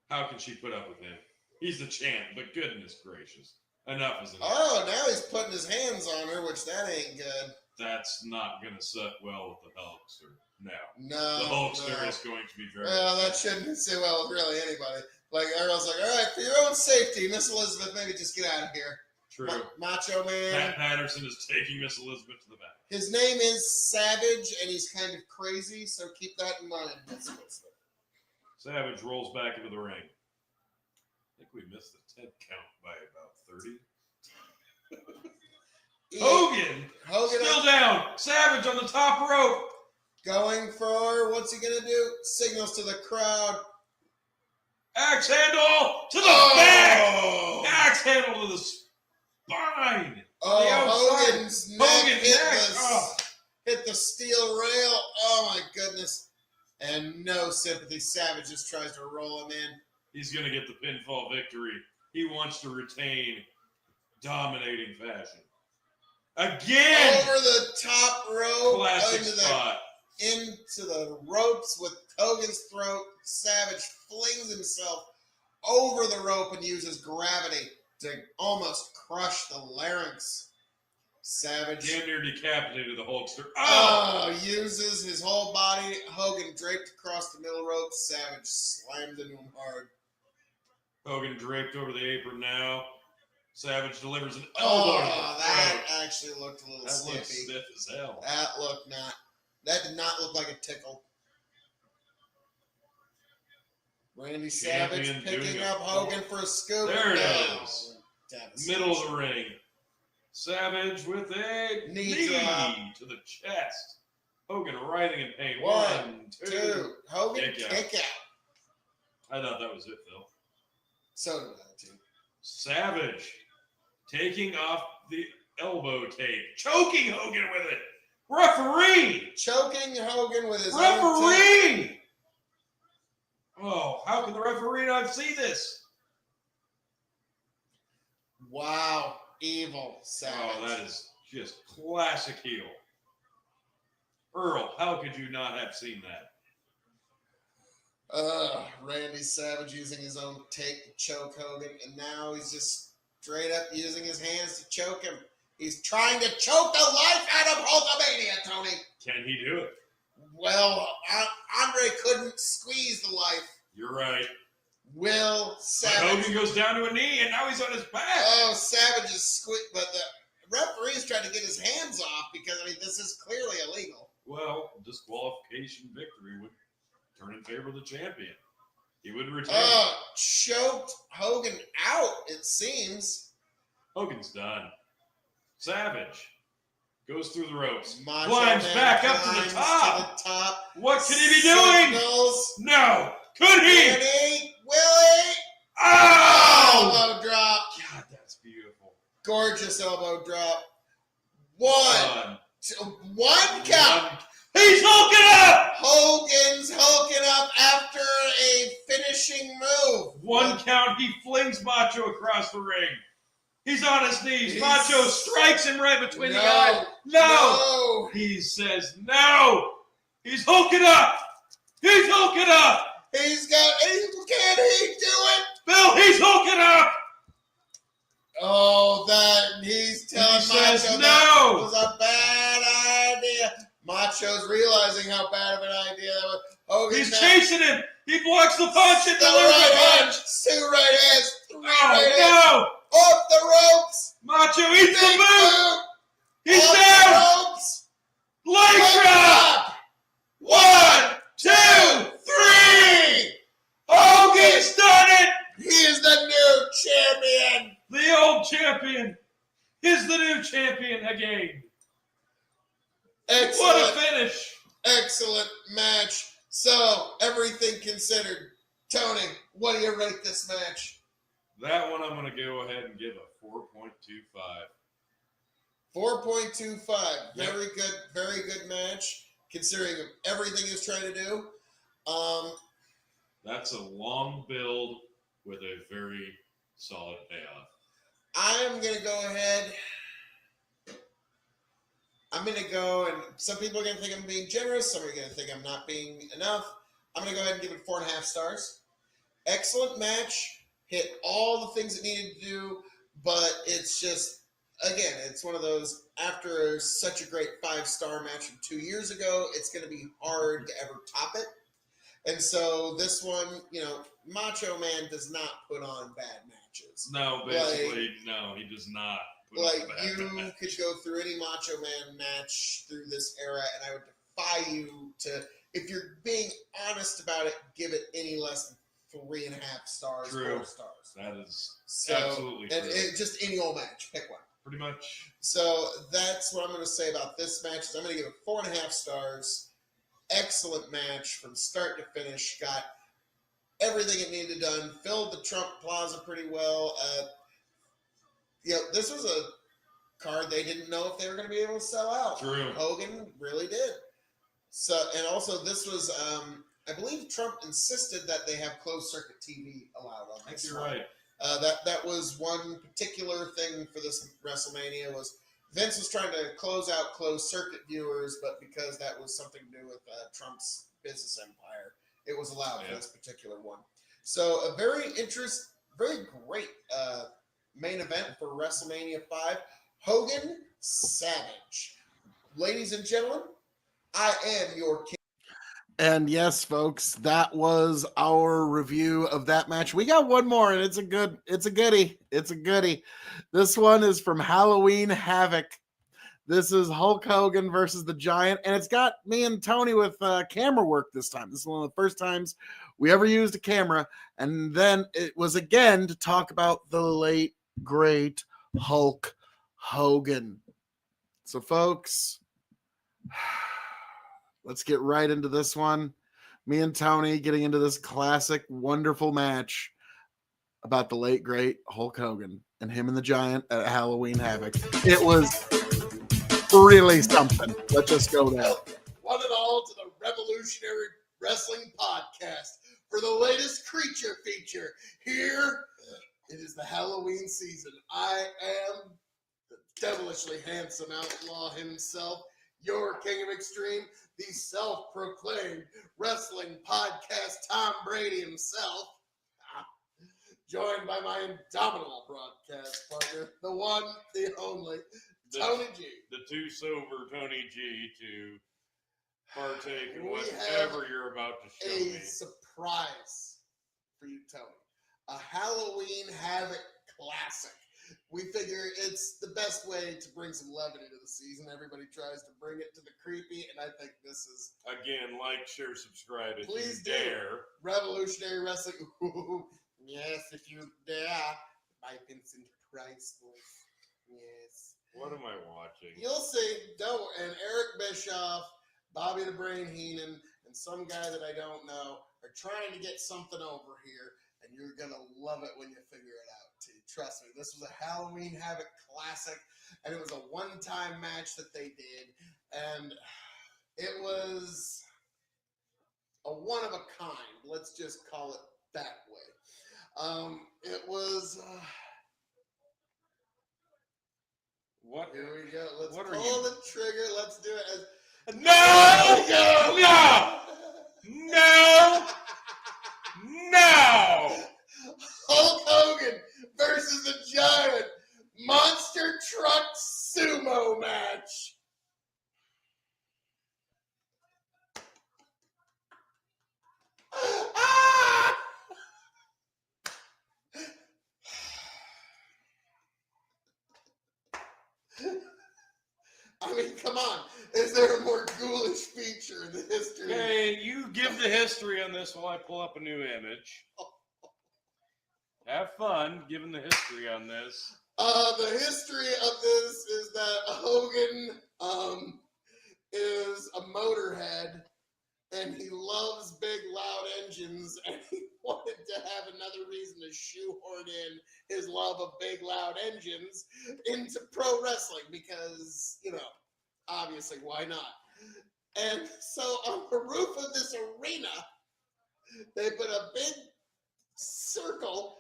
How can she put up with him? He's the champ, but goodness gracious. Enough is enough. Oh, now he's putting his hands on her, which that ain't good. That's not going to sit well with the Hulkster. No. No. The Hulkster no. is going to be very Well, that upset. shouldn't sit well with really anybody. Like, everyone's like, all right, for your own safety, Miss Elizabeth, maybe just get out of here. True. Macho Man. Pat Patterson is taking Miss Elizabeth to the back. His name is Savage, and he's kind of crazy, so keep that in mind, Miss Elizabeth. Savage rolls back into the ring. I think we missed the 10 count by about 30. Hogan still down. Savage on the top rope. Going for, what's he going to do? Signals to the crowd. Axe handle to the back. Axe handle to the spine. Oh, The outside. Hogan's neck, Hogan's hit, neck. the, Oh. hit the steel rail. Oh, my goodness. And no sympathy. Savage just tries to roll him in. He's going to get the pinfall victory. He wants to retain dominating fashion. Again! Over the top rope. Classic into spot. into the ropes with Hogan's throat. Savage flings himself over the rope and uses gravity to almost crush the larynx. Savage Damn near decapitated the Hulkster. uses his whole body. Hogan draped across the middle rope. Savage slammed into him hard. Hogan draped over the apron now. Savage delivers an elbow to the that throat. actually looked a little That looks snippy. stiff as hell. That did not look like a tickle. Randy Champion Savage picking doing up a- Hogan for a scoop. There it No. is. Devastation. Middle of the ring. Savage with a Knee drop. to the chest. Hogan writhing in pain. One, 1, 2. two. Hogan Kick kick out. I thought that was it, Phil. So did I, too. Savage taking off the elbow tape, choking Hogan with it. Referee! Choking Hogan with his own tape. Referee! Oh, how can the referee not see this? Wow. Evil Savage. Oh, that is just classic heel. Earl, how could you not have seen that? Randy Savage using his own tape to choke Hogan, and now he's just straight up using his hands to choke him. He's trying to choke the life out of Hulkamania, Tony. Can he do it? Well, Andre couldn't squeeze the life. You're right. Will But Savage. Hogan goes down to a knee, and now he's on his back. Oh, Savage is but the referee's trying to get his hands off because, I mean, this is clearly illegal. Well, disqualification victory would turn in favor of the champion. He would retain. Choked Hogan out, it seems. Hogan's done. Savage goes through the ropes. Macho Climbs Man back up climbs to the top. To the top. What could he be doing? Signals. No. Could he? Ready? Willie. Oh! Elbow drop. God, that's beautiful. Gorgeous elbow drop. One count. He's hulking up! Hogan's hulking up after a finishing move. One count, he flings Macho across the ring. He's on his knees. He's- Macho strikes him right between the No. eyes. No! He says no! He's hulking up! He's hulking up! Can he do it? Bill, he's hulking up! Oh, he's telling He Macho says that no. was a bad idea. Macho's realizing how bad of an idea that was. Hogan He's now- chasing him. He blocks the punch and The delivers right the hand, punch. 2 right hands, 3 right hands, Oh, off the ropes, no! Macho eats the big boot. boot, He's off down. the ropes, Leg leg drop. drop. 1, 2, 3. Hogan's done it. He is the new champion. The old champion is the new champion again. What a Excellent, finish! excellent match. So, everything considered, Tony, what do you rate this match? That one I'm going to go ahead and give a 4.25. 4.25. Yep. Very good match, considering everything he was trying to do. That's a long build with a very solid payoff. I'm going to go ahead. I'm going to go, and some people are going to think I'm being generous. Some are going to think I'm not being enough. I'm going to go ahead and give it 4.5 stars. Excellent match. Hit all the things it needed to do, but it's just, again, it's one of those, after such a great 5-star match from 2 years ago, it's going to be hard to ever top it. And so this one, Macho Man does not put on bad matches. No, basically, no, he does not. Like, you could go through any Macho Man match through this era, and I would defy you to, if you're being honest about it, give it any less than 3.5 stars, True. 4 stars. That is So, absolutely true. And just any old match, pick one. Pretty much. So that's what I'm going to say about this match. Is I'm going to give it 4.5 stars. Excellent match from start to finish. Got everything it needed done. Filled the Trump Plaza pretty well. This was a card they didn't know if they were going to be able to sell out. True. Hogan really did. So, and also this was, I believe Trump insisted that they have closed circuit TV allowed on I think this. you're right. That was one particular thing for this WrestleMania was Vince was trying to close out closed circuit viewers, but because that was something to do with Trump's business empire, it was allowed for this particular one. So a very great main event for WrestleMania 5. Hogan Savage. Ladies and gentlemen, I am your king. And yes, folks, that was our review of that match. We got one more, and it's a goodie. This one is from Halloween Havoc. This is Hulk Hogan versus the Giant, and it's got me and Tony with camera work this time. This is one of the first times we ever used a camera, and then it was again to talk about the late, great Hulk Hogan. So, folks, let's get right into this one. Me and Tony getting into this classic, wonderful match about the late, great Hulk Hogan and him and the Giant at Halloween Havoc. It was really something. Let's just go there. One and all to the Revolutionary Wrestling Podcast for the latest creature feature. Here, it is the Halloween season. I am the devilishly handsome outlaw himself, your king of extreme, the self-proclaimed wrestling podcast Tom Brady himself, joined by my indomitable broadcast partner, the one, the only, Tony G. The too sober Tony G to partake in We whatever you're about to show a me. surprise for you, Tony. A Halloween Havoc classic. We figure it's the best way to bring some levity to the season. Everybody tries to bring it to the creepy, and I think this is... Again, like, share, subscribe if Please you do. dare. Revolutionary Wrestling. Ooh, yes, if you dare. By Vincent Priceless. Yes. What am I watching? You'll see. Don't. And Eric Bischoff, Bobby the Brain Heenan, and some guy that I don't know are trying to get something over here, and you're going to love it when you figure it out, too. Trust me. This was a Halloween Havoc classic, and it was a one-time match that they did, and it was a one-of-a-kind. Let's just call it that way. It was... What? Here we go. Let's What are pull you- the trigger. Let's do it. No! Go! No! No! No! Hulk Hogan versus the Giant Monster Truck Sumo match. Ah! I mean, come on. Is there a more ghoulish feature in the history? Okay, you give the history on this while I pull up a new image. Have fun giving the history on this. The history of this is that Hogan Motorhead, and he loves big, loud engines, and he wanted to have another reason to shoehorn in his love of big, loud engines into pro wrestling because, obviously, why not? And so on the roof of this arena, they put a big circle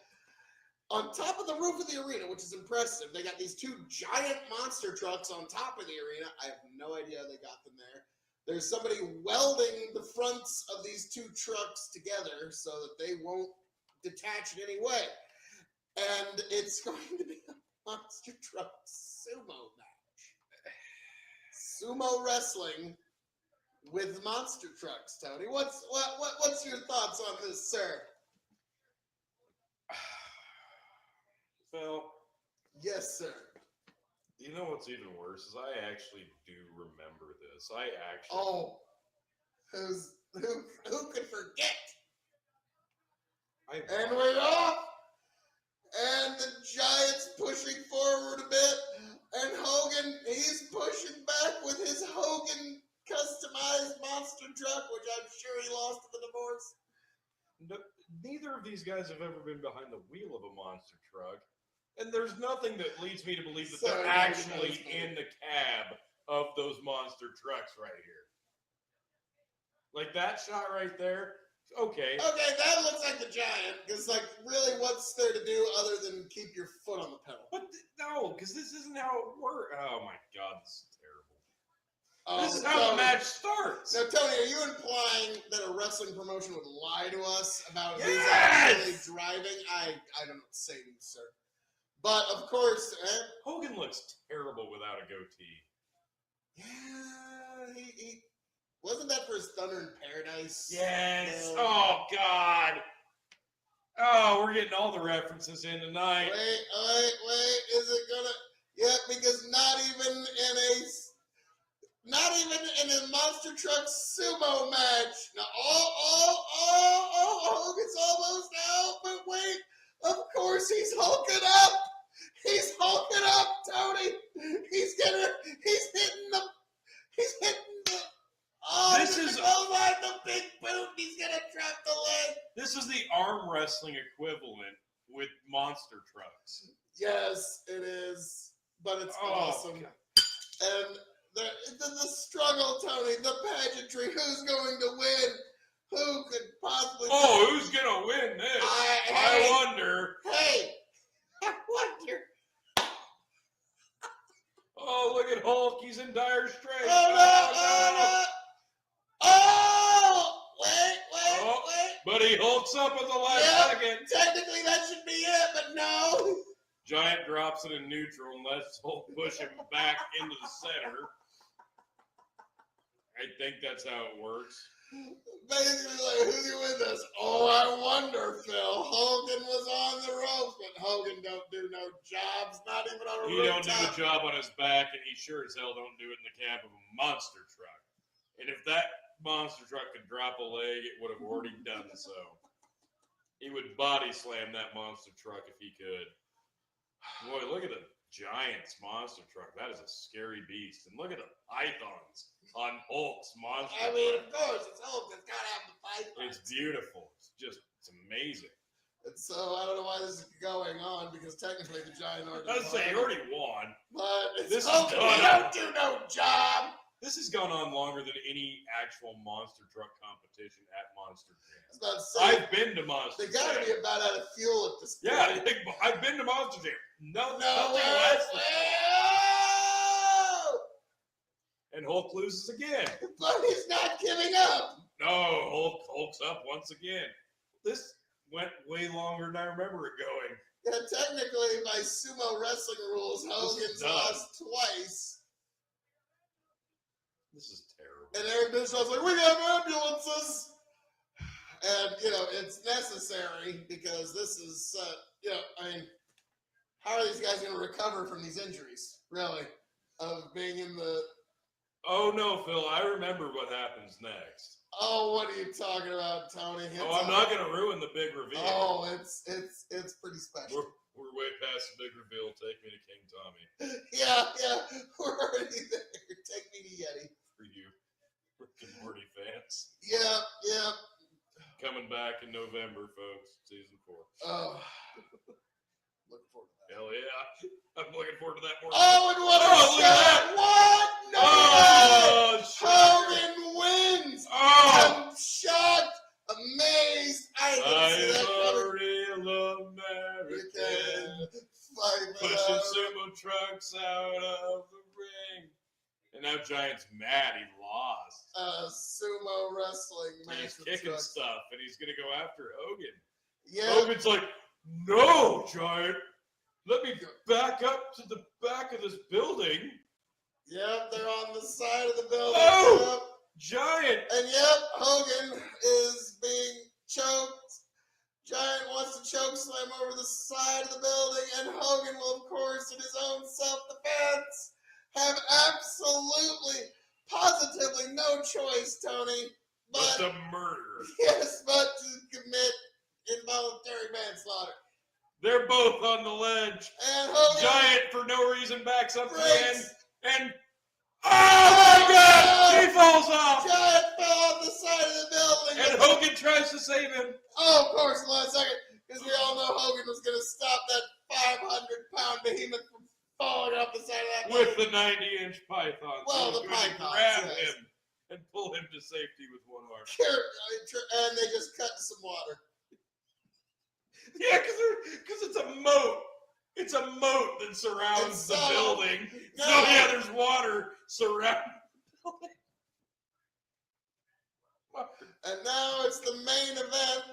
on top of the roof of the arena, which is impressive. They got these two giant monster trucks on top of the arena. I have no idea how they got them there. There's somebody welding the fronts of these two trucks together so that they won't detach in any way. And it's going to be a monster truck sumo match. Sumo wrestling with monster trucks, Tony. What's your thoughts on this, sir? Phil, Yes, sir. you know what's even worse is I actually do remember this. Oh, who could forget? And we're off. And the Giants pushing forward a bit. And Hogan, he's pushing back with his Hogan customized monster truck, which I'm sure he lost in the divorce. No, neither of these guys have ever been behind the wheel of a monster truck. And there's nothing that leads me to believe that Sorry, they're David, actually that was in the cab of those monster trucks right here. Like that shot right there. Okay. Okay, that looks like the Giant. Because, really, what's there to do other than keep your foot on the pedal? But no, because this isn't how it works. Oh my God, this is terrible. Oh, This is how the Tony. match starts. Now, Tony, are you implying that a wrestling promotion would lie to us about who's Yes! actually driving? I don't know what to say to you, sir. But, of course, Hogan looks terrible without a goatee. yeah, he wasn't that for his Thunder in Paradise? Yes. No. Oh God. Oh, we're getting all the references in tonight. Wait, is it gonna? Yeah, because not even in a monster truck sumo match. Now, Hogan's almost out, but wait, of course he's hulking up. He's hulking up, Tony. He's hitting the. Oh, This is- the big boot. He's gonna drop the leg. This is the arm wrestling equivalent with monster trucks. Yes, it is, but it's Oh, awesome. God. And the struggle, Tony, the pageantry. Who's going to win? Who could possibly? Oh, who's gonna win this? I wonder. Hey, I wonder. Oh, look at Hulk. He's in dire straits. Oh no! Oh, wait. But he hulks up at the last second. Technically, that should be it, but no. Giant drops it in neutral and lets Hulk push him back into the center. I think that's how it works. Basically, who's going to win this? Oh, I wonder, Phil. Hogan was on the ropes, but Hogan don't do no jobs, not even on a He don't do a job on his back, and he sure as hell don't do it in the cab of a monster truck. And if that monster truck could drop a leg, it would have already done so. He would body slam that monster truck if he could. Boy, look at the Giant's monster truck. That is a scary beast. And look at the pythons on Hulk's monster I mean, truck. of course, it's Hulk. It's got to have the fight. It's beautiful. It's amazing. And so I don't know why this is going on because technically the Giant already I'd say he already won. But it's This is Hogan. done. He don't do no job. This has gone on longer than any actual monster truck competition at Monster Jam. It's not saying I've been to Monster they got to Jam. be about out of fuel at this point. Yeah, I've been to Monster Jam. Nothing less than no. and Hulk loses again. But he's not giving up. No, Hulk's up once again. This went way longer than I remember it going. Yeah, technically, by sumo wrestling rules, Hogan's done. lost twice. This is terrible. And Eric Bischoff's like, we have ambulances. And, it's necessary because this is, I mean, how are these guys going to recover from these injuries, really, of being in the... Oh, no, Phil, I remember what happens next. Oh, what are you talking about, Tony? I'm not going to ruin the big reveal. Oh, it's pretty special. We're way past the big reveal. Take me to King Tommy. Yeah, we're already there. Take me to Yeti. For you. November, folks. Season 4. Oh, looking forward to that. Hell yeah. I'm looking forward to that more. Oh, and what a Oh, look at shot! What? No Oh, way! shit. Hogan wins! Oh! I'm shocked, amazed. I didn't see that I'm a coming. real American. Fight Pushing sumo trucks out of the ring. And now Giant's mad he lost. Sumo wrestling match. He's with kicking trucks. stuff and he's going to go after Hogan. Yeah. Hogan's like, no, Giant. Let me back up to the back of this building. Yep, they're on the side of the building. Oh! Yep. Giant. And yep, Hogan is being choked. Giant wants to choke slam over the side of the building, and Hogan will, of course, in his own self-defense, have absolutely, positively no choice, Tony, But but the murder. yes, but to commit involuntary manslaughter. They're both on the ledge. And Hogan Giant, for no reason, backs up to the end. breaks. And, oh my God, he falls off. Giant fell off the side of the building. And Hogan tries to save him. Oh, of course, hold on a second, because we all know Hogan was going to stop that 500-pound behemoth from falling off the side of that With building. the 90-inch python. Well, So the he's gonna pythons, grab yes. him and pull him to safety with one arm. And they just cut some water. Yeah, because it's a moat. It's a moat that surrounds And the so, building. no. So yeah, there's water surrounding the building. And now it's the main event.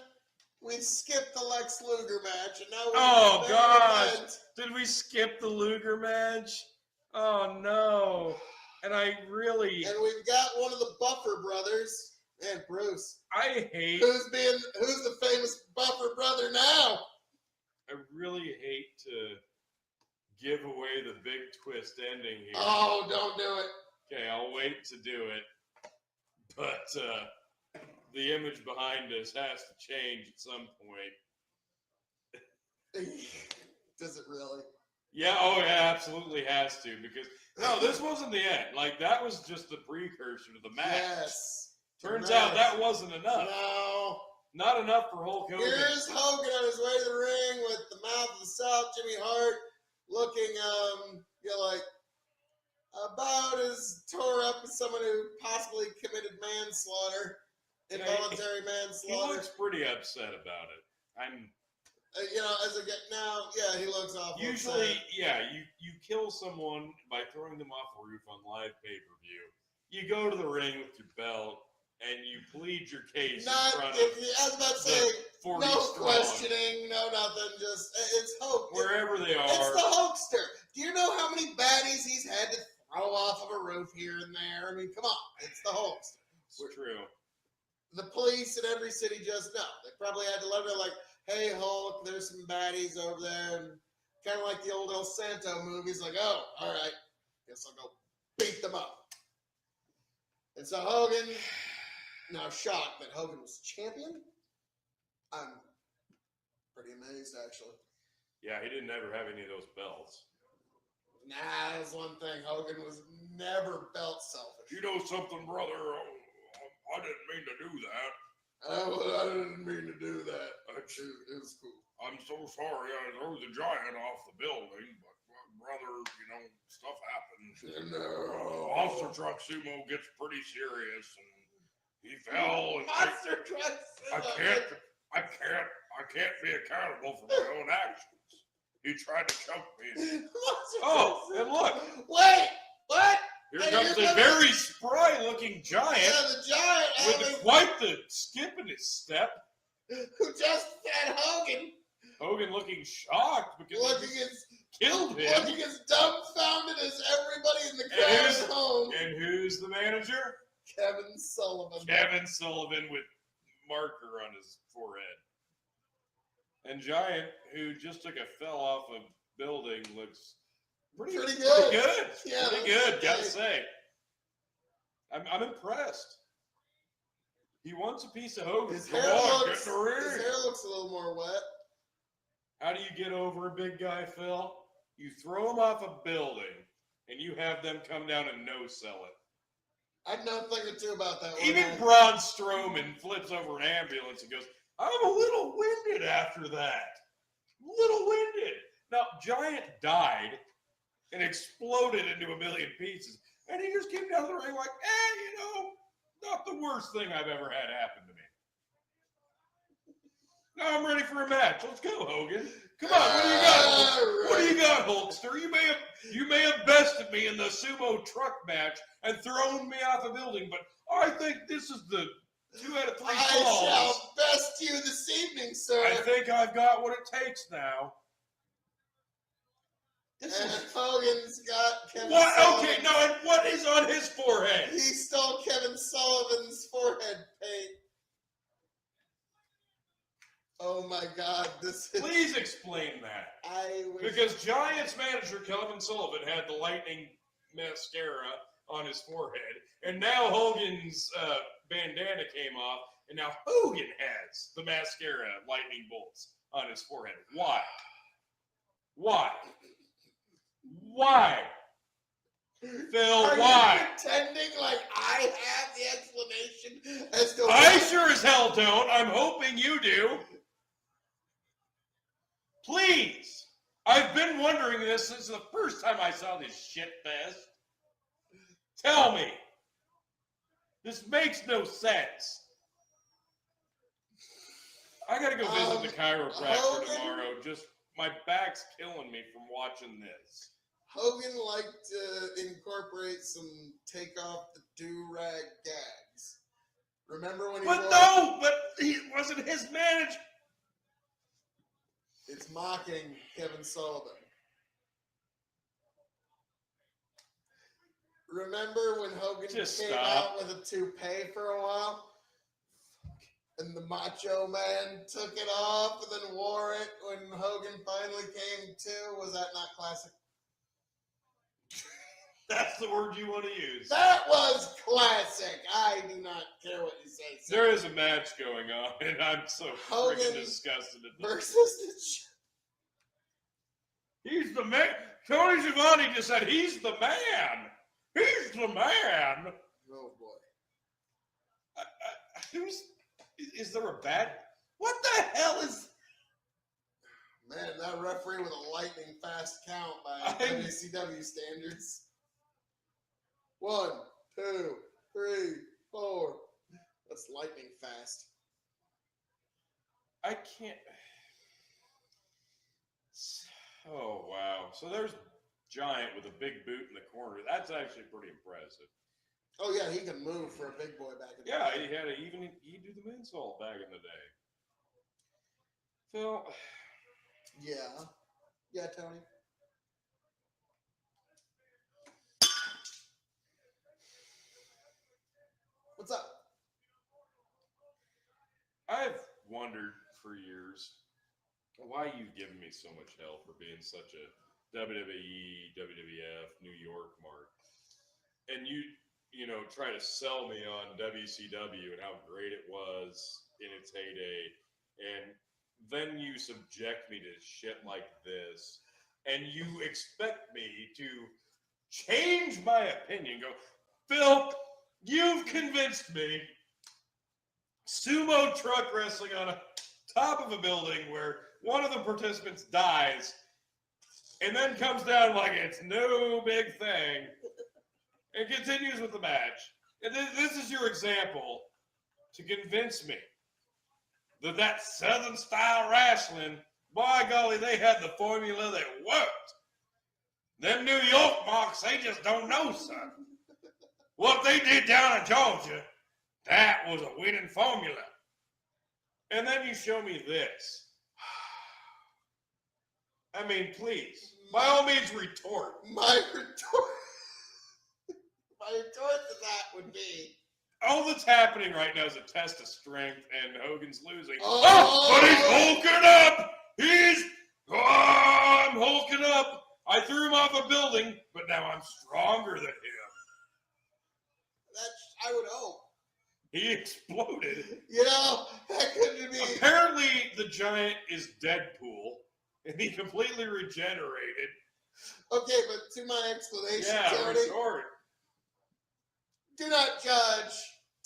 We skipped the Lex Luger match, and now we're Oh, in the main gosh. event. Did we skip the Luger match? Oh no. And I really And we've got one of the Buffer brothers, and Bruce, I hate who's the famous Buffer brother now. I really hate to give away the big twist ending here. Oh, don't do it. Okay, I'll wait to do it. But the image behind us has to change at some point. Does it really? Yeah, oh yeah, absolutely has to, because no, this wasn't the end. Like, that was just the precursor to the match. Yes. Turns Yes. out that wasn't enough. No. Not enough for Hulk Hogan. Here's Hogan on his way to the ring with the mouth of the South, Jimmy Hart, looking, like about as tore up as someone who possibly committed manslaughter, involuntary He manslaughter. looks pretty upset about it. I'm As I get now, yeah, he looks awful. usually, upset. yeah, you kill someone by throwing them off a roof on live pay-per-view. You go to the ring with your belt and you plead your case Not in front if of you, I was about to say, 40 no strong, questioning, no nothing. Just it's Hulk. wherever they It's are. the Hulkster. Do you know how many baddies he's had to throw off of a roof here and there? I mean, come on, it's the Hulkster. It's true. The police in every city just know. They probably had to let them know, like, hey, Hulk, there's some baddies over there. And kind of like the old El Santo movies, like, oh, all right, guess I'll go beat them up. And so Hogan, now shocked that Hogan was champion. I'm pretty amazed, actually. Yeah, he didn't ever have any of those belts. Nah, that's one thing. Hogan was never belt selfish. You know something, brother? I didn't mean to do that. I didn't mean to do that. It was cool. I'm so sorry I threw the Giant off the building, but brother, stuff happens. Monster Truck Sumo gets pretty serious, and he fell. And Monster Truck Sumo. I can't be accountable for my own actions. He tried to choke me. Oh, and look. Wait, what? Here And comes here a comes- very spry-looking Giant Yeah, the Giant with quite the skip in his step. who just fed Hogan, Hogan looking shocked because looking he as killed him. looking as dumbfounded as everybody in the crowd who's- at home. And who's the manager? Kevin Sullivan. Kevin Sullivan with marker on his forehead. And Giant, who just took a fell off a building, looks pretty good. Yeah, Pretty good, gotta say. I'm impressed. He wants a piece of Hogan. His Come hair, on, looks, get in the ring. his hair looks a little more wet. How do you get over a big guy, Phil? You throw him off a building, and you have them come down and no-sell it. I know a thing or two about that one. Even Braun Strowman flips over an ambulance and goes, I'm a little winded after that. Little winded. Now, Giant died and exploded into a million pieces. And he just came down the ring like, not the worst thing I've ever had happen to me. Now I'm ready for a match. Let's go, Hogan. Come on, what do you got? What do you got, Hulkster? You may have bested me in the sumo truck match and thrown me off a building, but I think this is the 2 out of 3 falls. I shall best you this evening, sir. I think I've got what it takes now. And Hogan's got Kevin What? Sullivan. Okay, no, and what is on his forehead? He stole Kevin Sullivan's forehead paint. Oh my God, this is... Please explain that. I wish... Because Giants manager Kevin Sullivan had the lightning mascara on his forehead, and now Hogan's bandana came off, and now Hogan has the mascara lightning bolts on his forehead. Why? Why? Why? Phil, Are why? you pretending like I have the explanation as to I sure as hell don't. I'm hoping you do. Please. I've been wondering this since the first time I saw this shit fest. Tell me. This makes no sense. I gotta go visit the chiropractor tomorrow. Just my back's killing me from watching this. Hogan liked to incorporate some take off the do-rag gags. Remember when he But he wasn't his manager. It's mocking Kevin Sullivan. Remember when Hogan came out with a toupee for a while? And the Macho Man took it off and then wore it when Hogan finally came to? Was that not classic? That's the word you want to use. That was classic. I do not care what you say. Sir. There is a match going on, and I'm so freaking disgusted at this. Versus He's the man. Tony Schiavone just said he's the man. He's the man. Oh boy. Is there a bad? What the hell is? Man, that referee with a lightning fast count by WCW standards. 1, 2, 3, 4. That's lightning fast. I can't. Oh wow! So there's Giant with a big boot in the corner. That's actually pretty impressive. Oh yeah, he can move for a big boy back in the day. day. He'd do the moonsault back in the day. Phil. Yeah, Tony. What's up? I've wondered for years why you've given me so much hell for being such a WWE, WWF, New York mark. And you try to sell me on WCW and how great it was in its heyday. And then you subject me to shit like this. And you expect me to change my opinion. Go, Phil, you've convinced me. Sumo truck wrestling on a top of a building where one of the participants dies and then comes down like it's no big thing and continues with the match. And this is your example to convince me that Southern style wrestling, by golly, they had the formula that worked. Them New York marks, they just don't know, son. What they did down in Georgia, that was a winning formula. And then you show me this. I mean, please, by all means, retort. My retort to that would be... All that's happening right now is a test of strength, and Hogan's losing. But he's hulking up! I'm hulking up! I threw him off a building, but now I'm stronger than him. I would hope. He exploded. That couldn't be... Apparently, the Giant is Deadpool, and he completely regenerated. Okay, but to my explanation, Tony, retort. Do not judge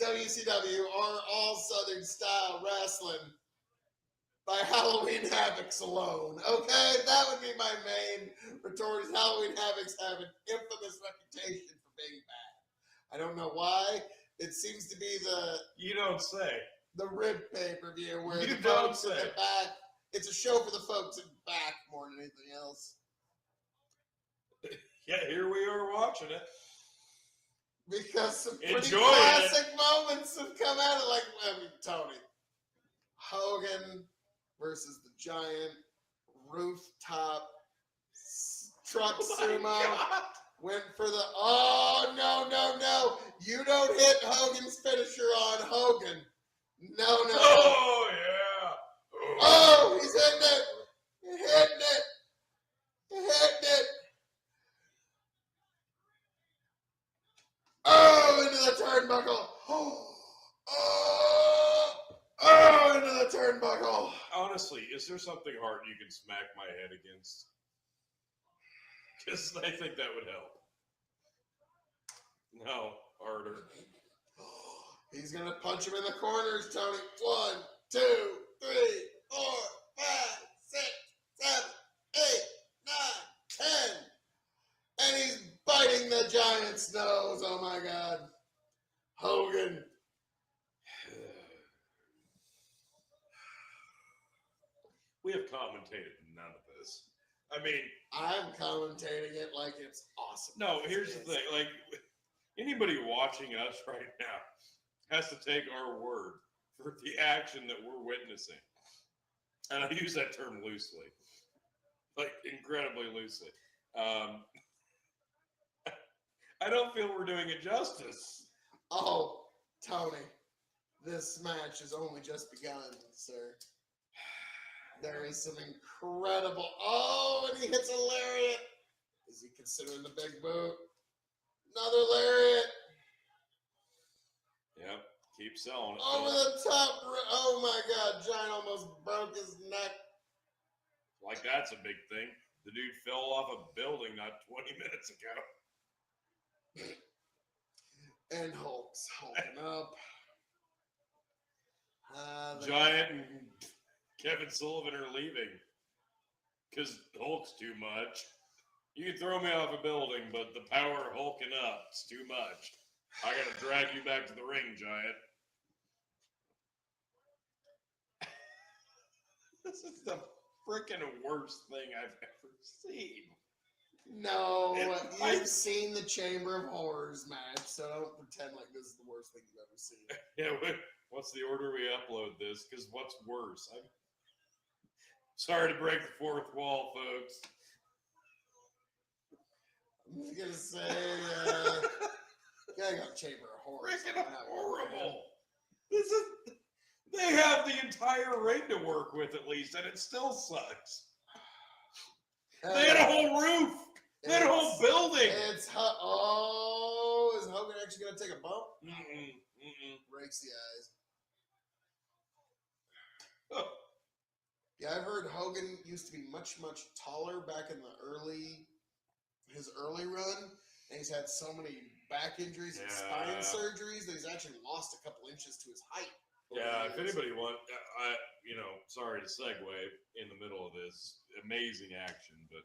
WCW or all Southern style wrestling by Halloween Havocs alone. Okay, that would be my main retort. Is Halloween Havocs have an infamous reputation for being bad. I don't know why. It seems to be You don't say. the RIP pay-per-view where You the don't folks in say. the back. It's a show for the folks in the back more than anything else. Yeah, here we are watching it. Because some pretty Enjoying classic moments have come out of Tony. Hogan versus the Giant, rooftop, truck sumo. God. Went for the, oh, no. You don't hit Hogan's finisher on Hogan. No. Oh, yeah. Oh, he's hitting it. Oh, into the turnbuckle. Oh, into the turnbuckle. Honestly, is there something hard you can smack my head against? Because I think that would help. No, harder. He's going to punch him in the corners, Tony. 1, 2, 3, 4, 5, 6, 7, 8, 9, 10. And he's biting the Giant's nose. Oh, my God. Hogan. We have commentated none of this. I mean, I'm commentating it like it's awesome. no, here's the thing. Like, anybody watching us right now has to take our word for the action that we're witnessing. And I use that term loosely, like incredibly loosely. I don't feel we're doing it justice. Oh, Tony, this match has only just begun, sir. There is some incredible. Oh, and he hits a lariat. Is he considering the big boot? Another lariat. Yep, keep selling it. Over the top. Oh my God, Giant almost broke his neck. Like that's a big thing. The dude fell off a building not 20 minutes ago. And Hulk's hulking up. Giant and Kevin Sullivan are leaving because Hulk's too much. You can throw me off a building, but the power of hulking up is too much. I gotta drag you back to the ring, Giant. This is the freaking worst thing I've ever seen. No, I- you've seen the Chamber of Horrors match, so don't pretend like this is the worst thing you've ever seen. Yeah, what's the order we upload this? Because what's worse? I'm sorry to break the fourth wall, folks. I'm just gonna say, I got Chamber of Horrors. Freaking on that one, horrible. This is. They have the entire ring to work with at least, and it still sucks. man. They had a whole roof. They had a whole building. Is Hogan actually gonna take a bump? Breaks the eyes. Oh, Yeah, I've heard Hogan used to be much taller back in his early run, and he's had so many back injuries and spine surgeries that he's actually lost a couple inches to his height. yeah, if anybody wants, sorry to segue in the middle of this amazing action, but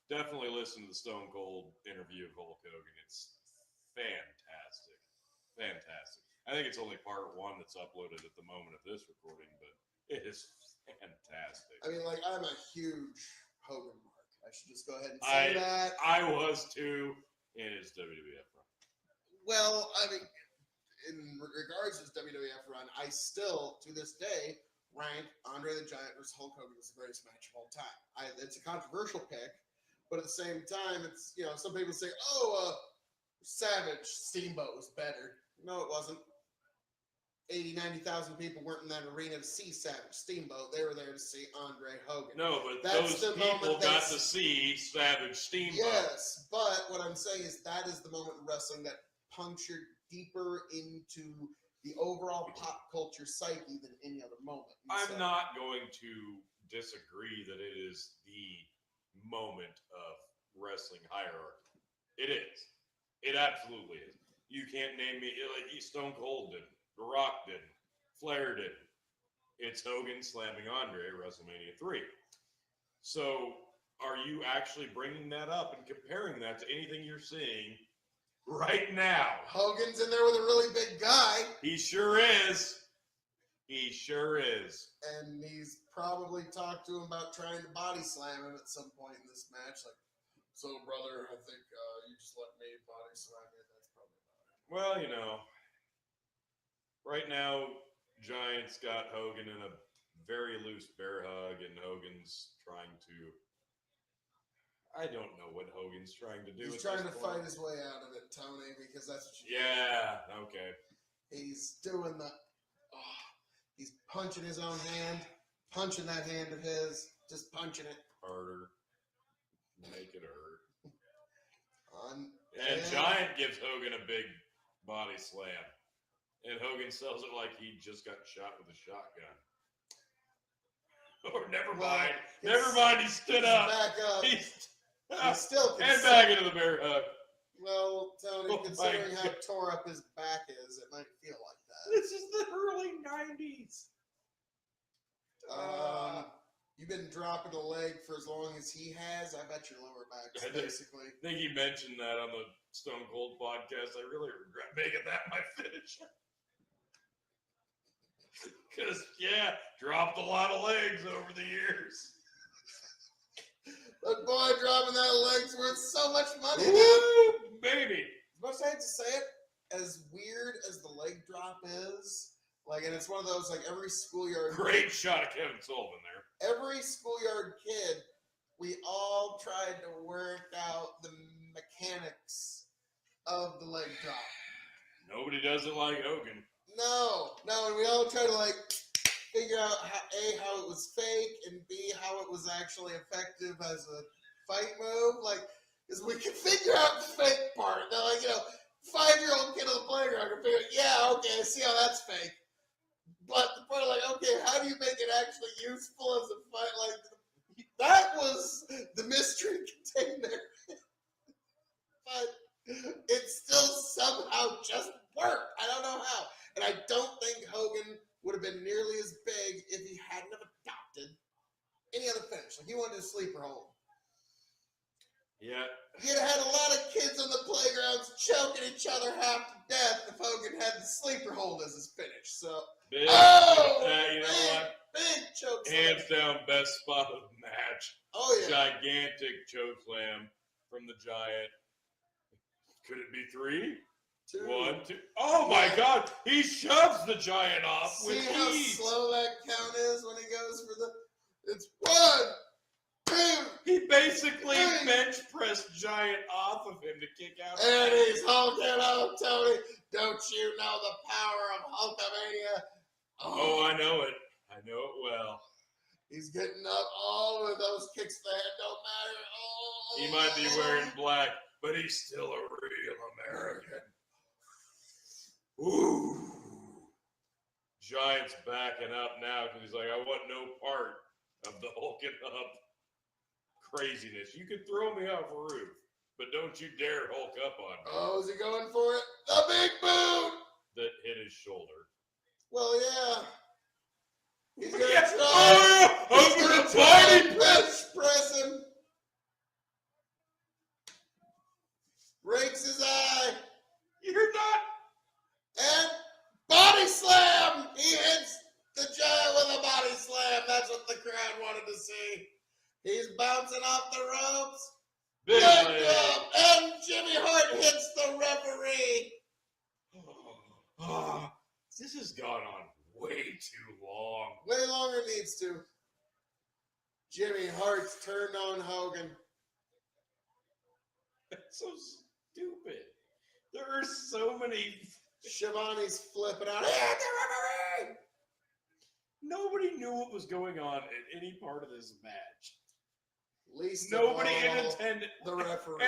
definitely listen to the Stone Cold interview of Hulk Hogan. It's fantastic. Fantastic. I think it's only part one that's uploaded at the moment of this recording, but it is fantastic. I mean, like, I'm a huge Hogan mark. I should just go ahead and say that. I was too in his WWF run. Well, I mean, in regards to his WWF run, I still, to this day, rank Andre the Giant versus Hulk Hogan as the greatest match of all time. It's a controversial pick, but at the same time, it's, some people say, Savage Steamboat was better. No, it wasn't. 90,000 people weren't in that arena to see Savage Steamboat. They were there to see Andre Hogan. No, but That's those the people moment got to see Savage Steamboat. Yes, but what I'm saying is that is the moment in wrestling that punctured deeper into the overall pop culture psyche than any other moment. I'm not going to disagree that it is the moment of wrestling hierarchy. It is. It absolutely is. You can't name me like Stone Cold didn't, The Rock didn't, Flair didn't. it's Hogan slamming Andre at WrestleMania 3. So are you actually bringing that up and comparing that to anything you're seeing right now? Hogan's in there with a really big guy. He sure is. He sure is. And he's probably talked to him about trying to body slam him at some point in this match. Like, so brother, I think you just let me body slam you. That's probably about it. Well, you know, right now, Giant's got Hogan in a very loose bear hug, and Hogan's trying to. I don't know what Hogan's trying to do. He's trying to fight his way out of it, Tony, because that's what you do. Yeah, okay. He's doing the. He's punching his own hand, punching that hand of his, just punching it. Harder. Make it hurt. And Giant gives Hogan a big body slam. And Hogan sells it like he just got shot with a shotgun. Or never mind. Never mind, he stood up. Back up. He's still and back into the bear hug. Well, Tony, Oh considering my how God. tore up his back is, it might feel like that. This is the early 90s. You've been dropping a leg for as long as he has. I bet your lower back's I did. basically. I think he mentioned that on the Stone Cold podcast. I really regret making that my finisher. Because, yeah, dropped a lot of legs over the years. But boy, dropping that leg's worth so much money. Woo, baby. As much as I hate to say it, as weird as the leg drop is, like, and it's one of those, like, every schoolyard. Great shot of Kevin Sullivan there. Every schoolyard kid, we all tried to work out the mechanics of the leg drop. Nobody does it like Hogan. No, and we all try to, like, figure out how it was fake, and B, how it was actually effective as a fight move. Like, because we can figure out the fake part. Now, like, 5-year-old kid on the playground can figure out, yeah, okay, I see how that's fake. But the part, like, okay, how do you make it actually useful as a fight? Like, that was the mystery contained there. But it still somehow just worked. I don't know how. And I don't think Hogan would have been nearly as big if he hadn't have adopted any other finish. Like, he wanted to sleeper hold. Yeah. You'd have had a lot of kids on the playgrounds choking each other half to death if Hogan had the sleeper hold as his finish. So, Big, you know what? Big choke Hands slam. down, best spot of the match. Oh, yeah. Gigantic choke slam from the Giant. Could it be 3? 2. 1, 2. Oh my God! He shoves the Giant off See with how ease. slow that count is when he goes for the. It's 1, 2, He basically 3. bench pressed Giant off of him to kick out. And he's hulking up, Tony. Don't you know the power of Hulkamania? Oh, I know it. I know it well. He's getting up all of those kicks to the head. Don't matter. Oh. He might be wearing black, but he's still a real American. Ooh. Giant's backing up now because he's like, I want no part of the hulking up craziness. You can throw me off a roof, but don't you dare hulk up on me. Oh, is he going for it? The big boot! That hit his shoulder. Well, yeah. He's going to Yeah. try. Oh, He's over gonna the try body to bench press him. Breaks his eye. You're not. And body slam! He hits the Giant with a body slam. That's what the crowd wanted to see. He's bouncing off the ropes. Big Leg leg. drop, and Jimmy Hart hits the referee. Oh, this has gone on way too long. Way longer than it needs to. Jimmy Hart's turned on Hogan. That's so stupid. There are so many. Shivani's flipping out. He hit the referee! Nobody knew what was going on in any part of this match. Least Nobody of all, intended. the referee.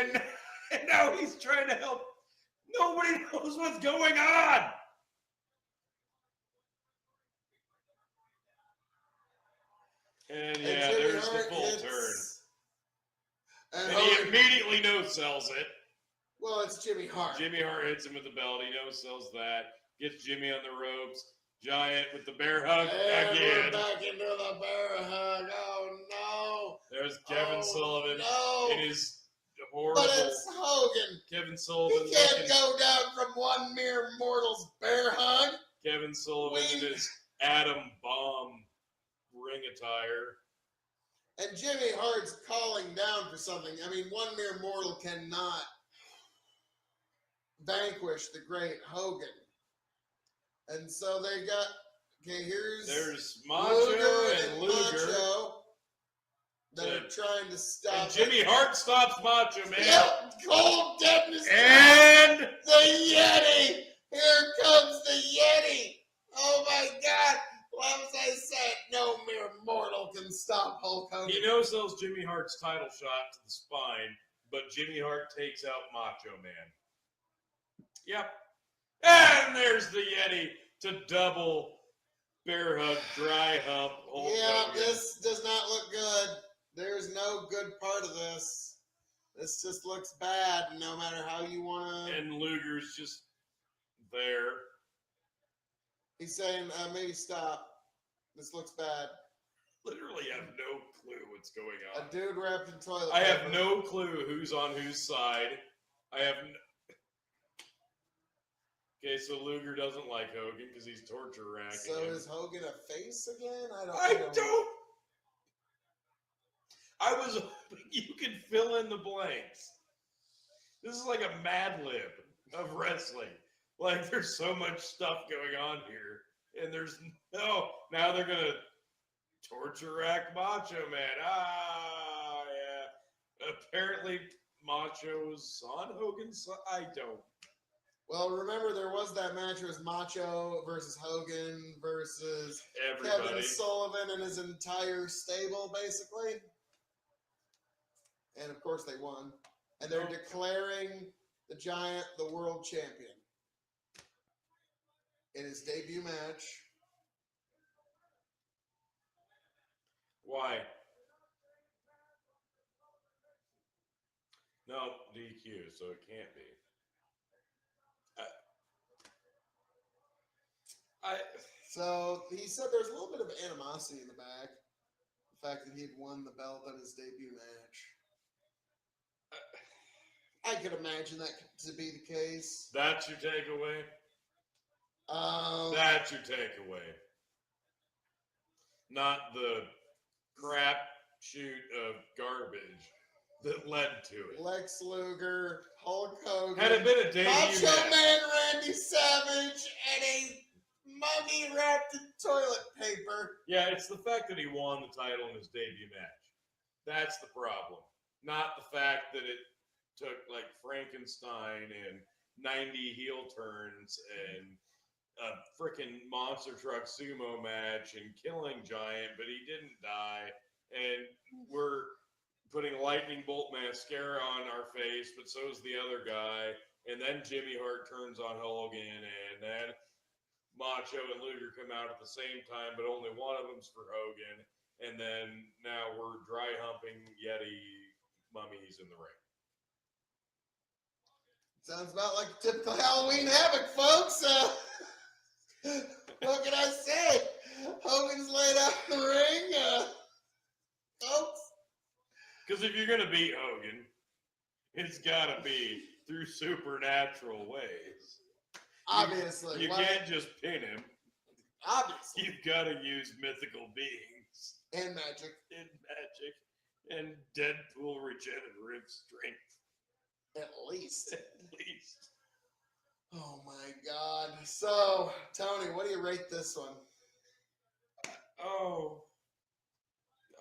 And now he's trying to help. Nobody knows what's going on. And yeah, Jimmy there's the Hart full hits- turn. And And he Hogan, immediately no-sells it. well, it's Jimmy Hart. Jimmy Hart hits him with the belt. He no-sells that. Gets Jimmy on the ropes. Giant with the bear hug And again. we're back into the bear hug. Oh no! There's Kevin Sullivan No! in his horrible. But it's Hogan. Kevin Sullivan. He can't looking- go down from one mere mortal's bear hug. Kevin Sullivan in his atom bomb ring attire. And Jimmy Hart's calling down for something. I mean, one mere mortal cannot vanquish the great Hogan. And so they got, okay, There's Macho Luger and Luger. Macho that are trying to stop And Jimmy Hart stops Macho Man. Yep, cold deadness. And The Yeti! Here comes the Yeti! Oh my God! Well, as I said, no mere mortal can stop Hulk Hogan. he no-sells Jimmy Hart's title shot to the spine, but Jimmy Hart takes out Macho Man. Yep. And there's the Yeti to double bear hug, dry hump. Hulk Yeah, Hogan. this does not look good. There's no good part of this. This just looks bad, no matter how you want to. And Luger's just there. He's saying, maybe stop. This looks bad. Literally have no clue what's going on. A dude wrapped in toilet I paper. have no clue who's on whose side. I have no... Okay, so Luger doesn't like Hogan because he's torture racking So him. is Hogan a face again? I don't... I was hoping you could fill in the blanks. This is like a Mad Lib of wrestling. Like, there's so much stuff going on here. And there's no... Now they're going to torture rack Macho Man. Ah, yeah. Apparently, Macho's on Hogan's side. I don't. Well, remember there was that match. It was Macho versus Hogan versus Everybody. Kevin Sullivan and his entire stable, basically. And of course they won. And they're declaring the Giant the world champion in his debut match. Why? No, DQ, so it can't be. So he said there's a little bit of animosity in the back. The fact that he had won the belt on his debut match. I could imagine that to be the case. That's your takeaway? That's your takeaway. Not the crap shoot of garbage that led to it. Lex Luger, Hulk Hogan, Had it been a debut Macho match, Man Randy Savage, and a mummy wrapped in toilet paper. yeah, it's the fact that he won the title in his debut match. That's the problem. Not the fact that it took like Frankenstein and 90 heel turns and a freaking monster truck sumo match and killing Giant, but he didn't die. And we're putting lightning bolt mascara on our face, but so is the other guy. And then Jimmy Hart turns on Hogan, and then Macho and Luger come out at the same time, but only one of them's for Hogan. And then now we're dry humping Yeti mummies in the ring. Sounds about like typical Halloween havoc, folks. What can I say? Hogan's laid out in the ring, folks. Because if you're going to beat Hogan, it's got to be through supernatural ways. Obviously. You can't just pin him. Obviously. You've got to use mythical beings And magic. and magic and Deadpool regenerative strength, At least. at least. Oh my God. So, Tony, what do you rate this one? Oh,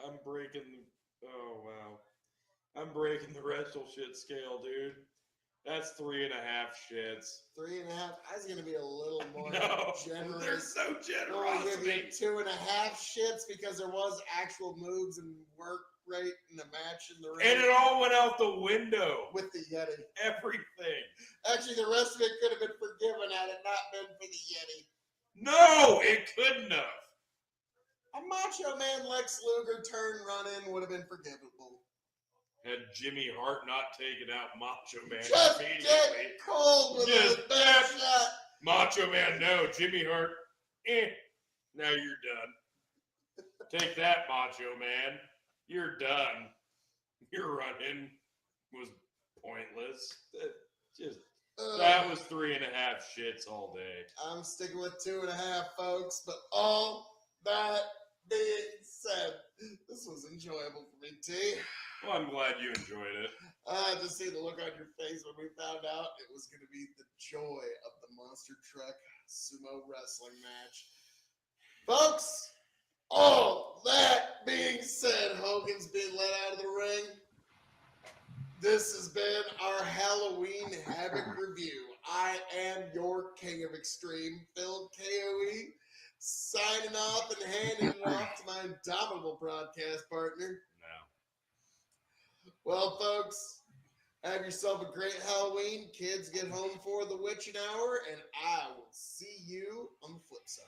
I'm breaking. Oh, wow. I'm breaking the wrestle shit scale, dude. That's 3.5 shits. 3.5. I was gonna be a little more No, generous. there's no I'll give you generosity. 2.5 shits because there was actual moves and work rate in the match in the ring. And it all went out the window. with the Yeti. Everything. Actually, the rest of it could have been forgiven had it not been for the Yeti. No, it couldn't have. A Macho Man Lex Luger turn run in would have been forgivable. Had Jimmy Hart not taken out Macho Man Just immediately. dead cold with Just a bad dead. shot. Macho Man, no. Jimmy Hart Now you're done. Take that, Macho Man. You're done. Your run-in was pointless. That was 3.5 shits all day. I'm sticking with 2.5, folks. But all that being said, this was enjoyable for me, T. Well, I'm glad you enjoyed it. Just see the look on your face when we found out it was going to be the joy of the Monster Truck Sumo Wrestling match. Folks, all that being said, Hogan's being let out of the ring. This has been our Halloween Havoc review. I am your King of Extreme, Phil K.O.E., signing off and handing it off to my indomitable broadcast partner. No. Well, folks, have yourself a great Halloween. Kids, get home for the witching hour, and I will see you on the flip side.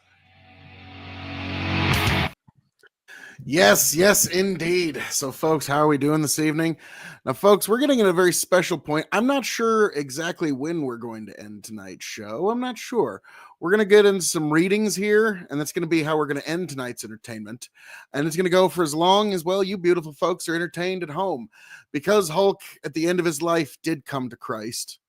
Yes, indeed. So, folks, how are we doing this evening? Now, folks, we're getting at a very special point. I'm not sure exactly when we're going to end tonight's show. I'm not sure. We're going to get into some readings here, and that's going to be how we're going to end tonight's entertainment. And it's going to go for as long as, well, you beautiful folks are entertained at home. Because Hulk, at the end of his life, did come to Christ,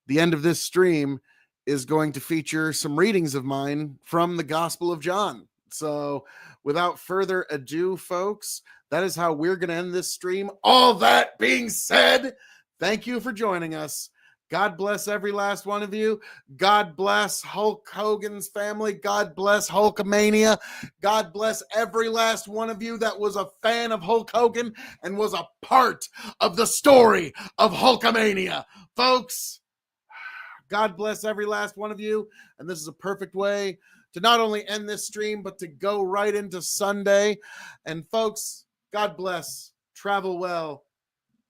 the end of this stream is going to feature some readings of mine from the Gospel of John. So, without further ado, folks, that is how we're going to end this stream. All that being said, thank you for joining us. God bless every last one of you. God bless Hulk Hogan's family. God bless Hulkamania. God bless every last one of you that was a fan of Hulk Hogan and was a part of the story of Hulkamania. Folks, God bless every last one of you. And this is a perfect way to not only end this stream, but to go right into Sunday. And folks, God bless. Travel well.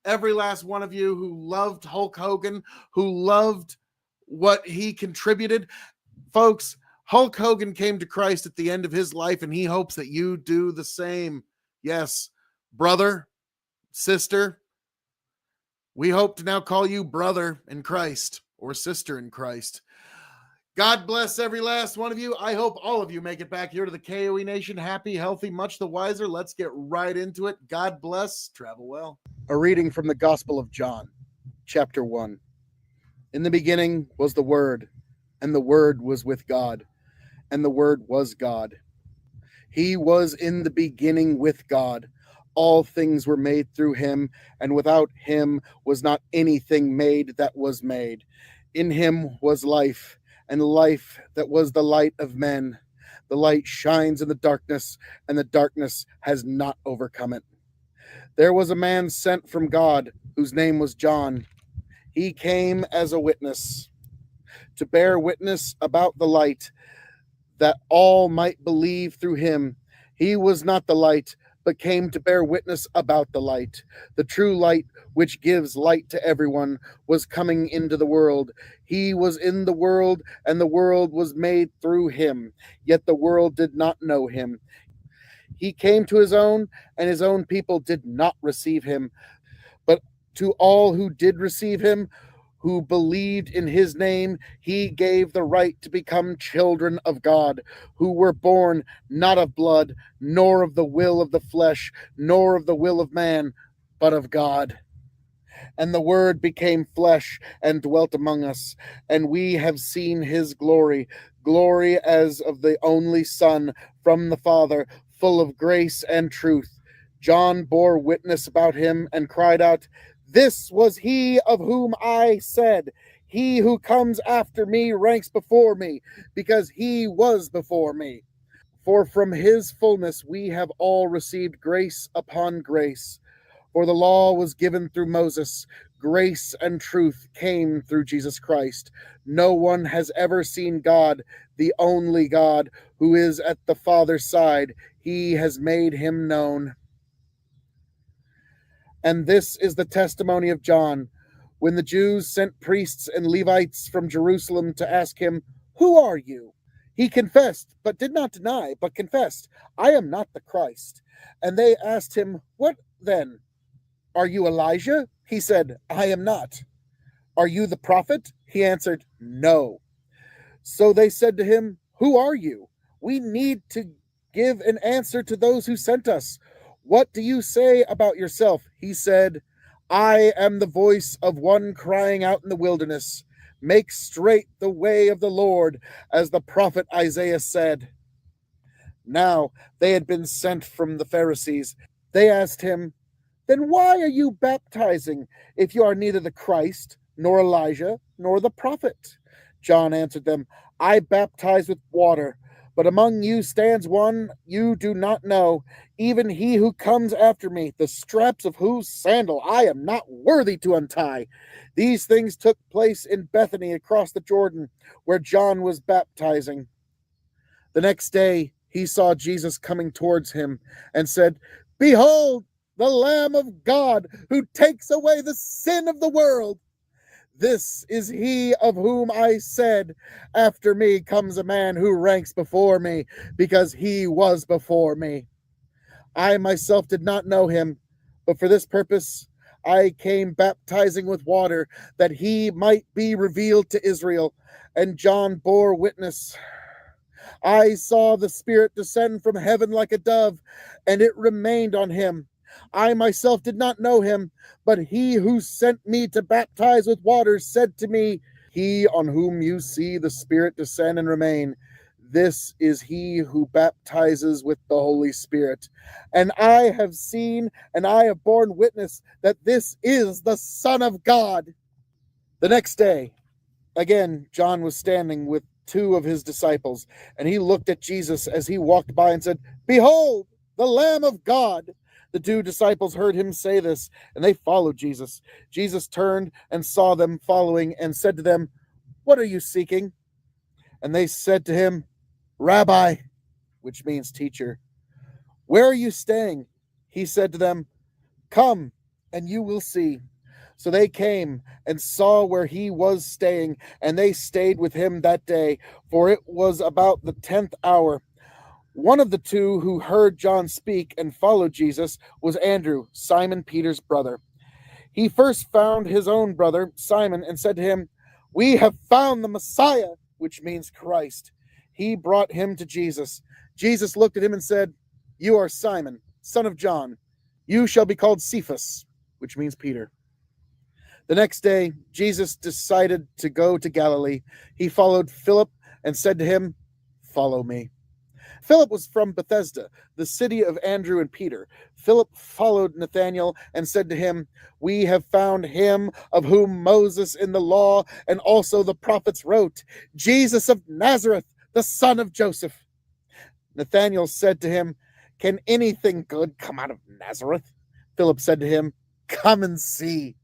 Every last one of you who loved Hulk Hogan, who loved what he contributed. Folks, Hulk Hogan came to Christ at the end of his life, and he hopes that you do the same. Yes, brother, sister, we hope to now call you brother in Christ or sister in Christ. God bless every last one of you. I hope all of you make it back here to the K.O.E. Nation happy, healthy, much the wiser. Let's get right into it. God bless. Travel well. A reading from the Gospel of John, chapter 1. In the beginning was the Word, and the Word was with God, and the Word was God. He was in the beginning with God. All things were made through him, and without him was not anything made that was made. In him was life, and life that was the light of men. The light shines in the darkness, and the darkness has not overcome it. There was a man sent from God, whose name was John. He came as a witness, to bear witness about the light, that all might believe through him. He was not the light, but came to bear witness about the light. The true light, which gives light to everyone, was coming into the world. He was in the world, and the world was made through him, yet the world did not know him. He came to his own, and his own people did not receive him. But to all who did receive him, who believed in his name, he gave the right to become children of God, who were born not of blood, nor of the will of the flesh, nor of the will of man, but of God. And the Word became flesh and dwelt among us, and we have seen his glory, glory as of the only Son from the Father, full of grace and truth. John bore witness about him and cried out, "This was he of whom I said, he who comes after me ranks before me, because he was before me." For from his fullness we have all received grace upon grace. For the law was given through Moses, grace and truth came through Jesus Christ. No one has ever seen God, the only God, who is at the Father's side. He has made him known. And this is the testimony of John. When the Jews sent priests and Levites from Jerusalem to ask him, "Who are you?" he confessed, but did not deny, but confessed, "I am not the Christ." And they asked him, "What then? Are you Elijah?" He said, "I am not." "Are you the prophet?" He answered, "No." So they said to him, "Who are you? We need to give an answer to those who sent us. What do you say about yourself?" He said, "I am the voice of one crying out in the wilderness, 'Make straight the way of the Lord,' as the prophet Isaiah said." Now they had been sent from the Pharisees. They asked him, "Then why are you baptizing, if you are neither the Christ, nor Elijah, nor the prophet?" John answered them, "I baptize with water, but among you stands one you do not know, even he who comes after me, the straps of whose sandal I am not worthy to untie." These things took place in Bethany across the Jordan, where John was baptizing. The next day he saw Jesus coming towards him and said, "Behold, the Lamb of God who takes away the sin of the world. This is he of whom I said, 'After me comes a man who ranks before me, because he was before me.' I myself did not know him, but for this purpose I came baptizing with water, that he might be revealed to Israel." And John bore witness, "I saw the Spirit descend from heaven like a dove, and it remained on him. I myself did not know him, but he who sent me to baptize with water said to me, 'He on whom you see the Spirit descend and remain, this is he who baptizes with the Holy Spirit.' And I have seen and I have borne witness that this is the Son of God." The next day, again, John was standing with two of his disciples, and he looked at Jesus as he walked by and said, "Behold, the Lamb of God." The two disciples heard him say this, and they followed Jesus. Jesus turned and saw them following and said to them, "What are you seeking?" And they said to him, "Rabbi," which means teacher, "where are you staying?" He said to them, "Come, and you will see." So they came and saw where he was staying, and they stayed with him that day, for it was about the 10th hour. One of the two who heard John speak and followed Jesus was Andrew, Simon Peter's brother. He first found his own brother, Simon, and said to him, "We have found the Messiah," which means Christ. He brought him to Jesus. Jesus looked at him and said, "You are Simon, son of John. You shall be called Cephas," which means Peter. The next day, Jesus decided to go to Galilee. He followed Philip and said to him, "Follow me." Philip was from Bethsaida, the city of Andrew and Peter. Philip followed Nathanael and said to him, "We have found him of whom Moses in the law and also the prophets wrote, Jesus of Nazareth, the son of Joseph." Nathanael said to him, "Can anything good come out of Nazareth?" Philip said to him, "Come and see."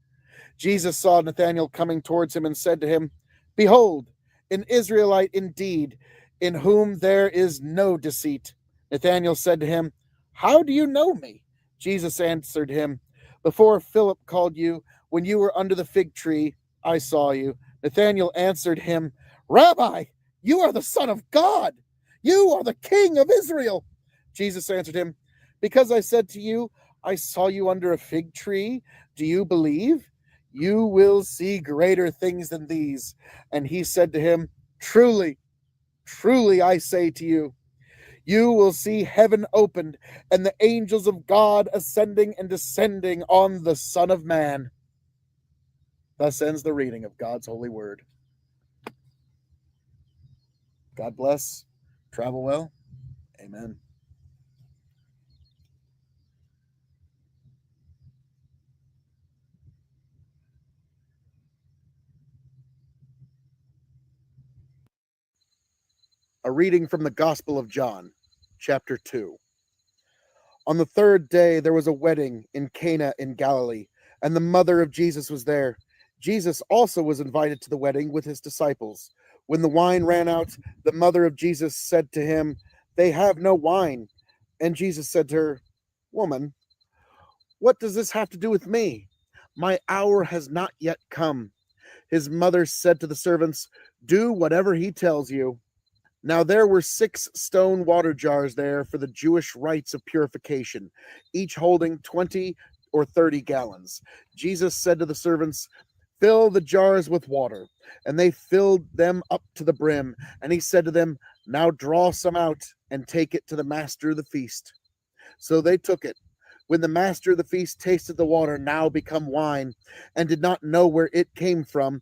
Jesus saw Nathanael coming towards him and said to him, "Behold, an Israelite indeed, in whom there is no deceit." Nathanael said to him, "How do you know me?" Jesus answered him, "Before Philip called you, when you were under the fig tree, I saw you." Nathanael answered him, "Rabbi, you are the Son of God. You are the King of Israel." Jesus answered him, "Because I said to you, I saw you under a fig tree, do you believe? You will see greater things than these." And he said to him, "Truly, truly, I say to you, you will see heaven opened and the angels of God ascending and descending on the Son of Man." Thus ends the reading of God's holy word. God bless. Travel well. Amen. A reading from the Gospel of John, chapter 2. On the third day there was a wedding in Cana in Galilee, and the mother of Jesus was there. Jesus also was invited to the wedding with his disciples. When the wine ran out, the mother of Jesus said to him, "They have no wine." And Jesus said to her, "Woman, what does this have to do with me? My hour has not yet come." His mother said to the servants, "Do whatever he tells you." Now there were 6 stone water jars there for the Jewish rites of purification, each holding 20 or 30 gallons. Jesus said to the servants, fill the jars with water. And they filled them up to the brim. And he said to them, now draw some out and take it to the master of the feast. So they took it. When the master of the feast tasted the water now become wine, and did not know where it came from,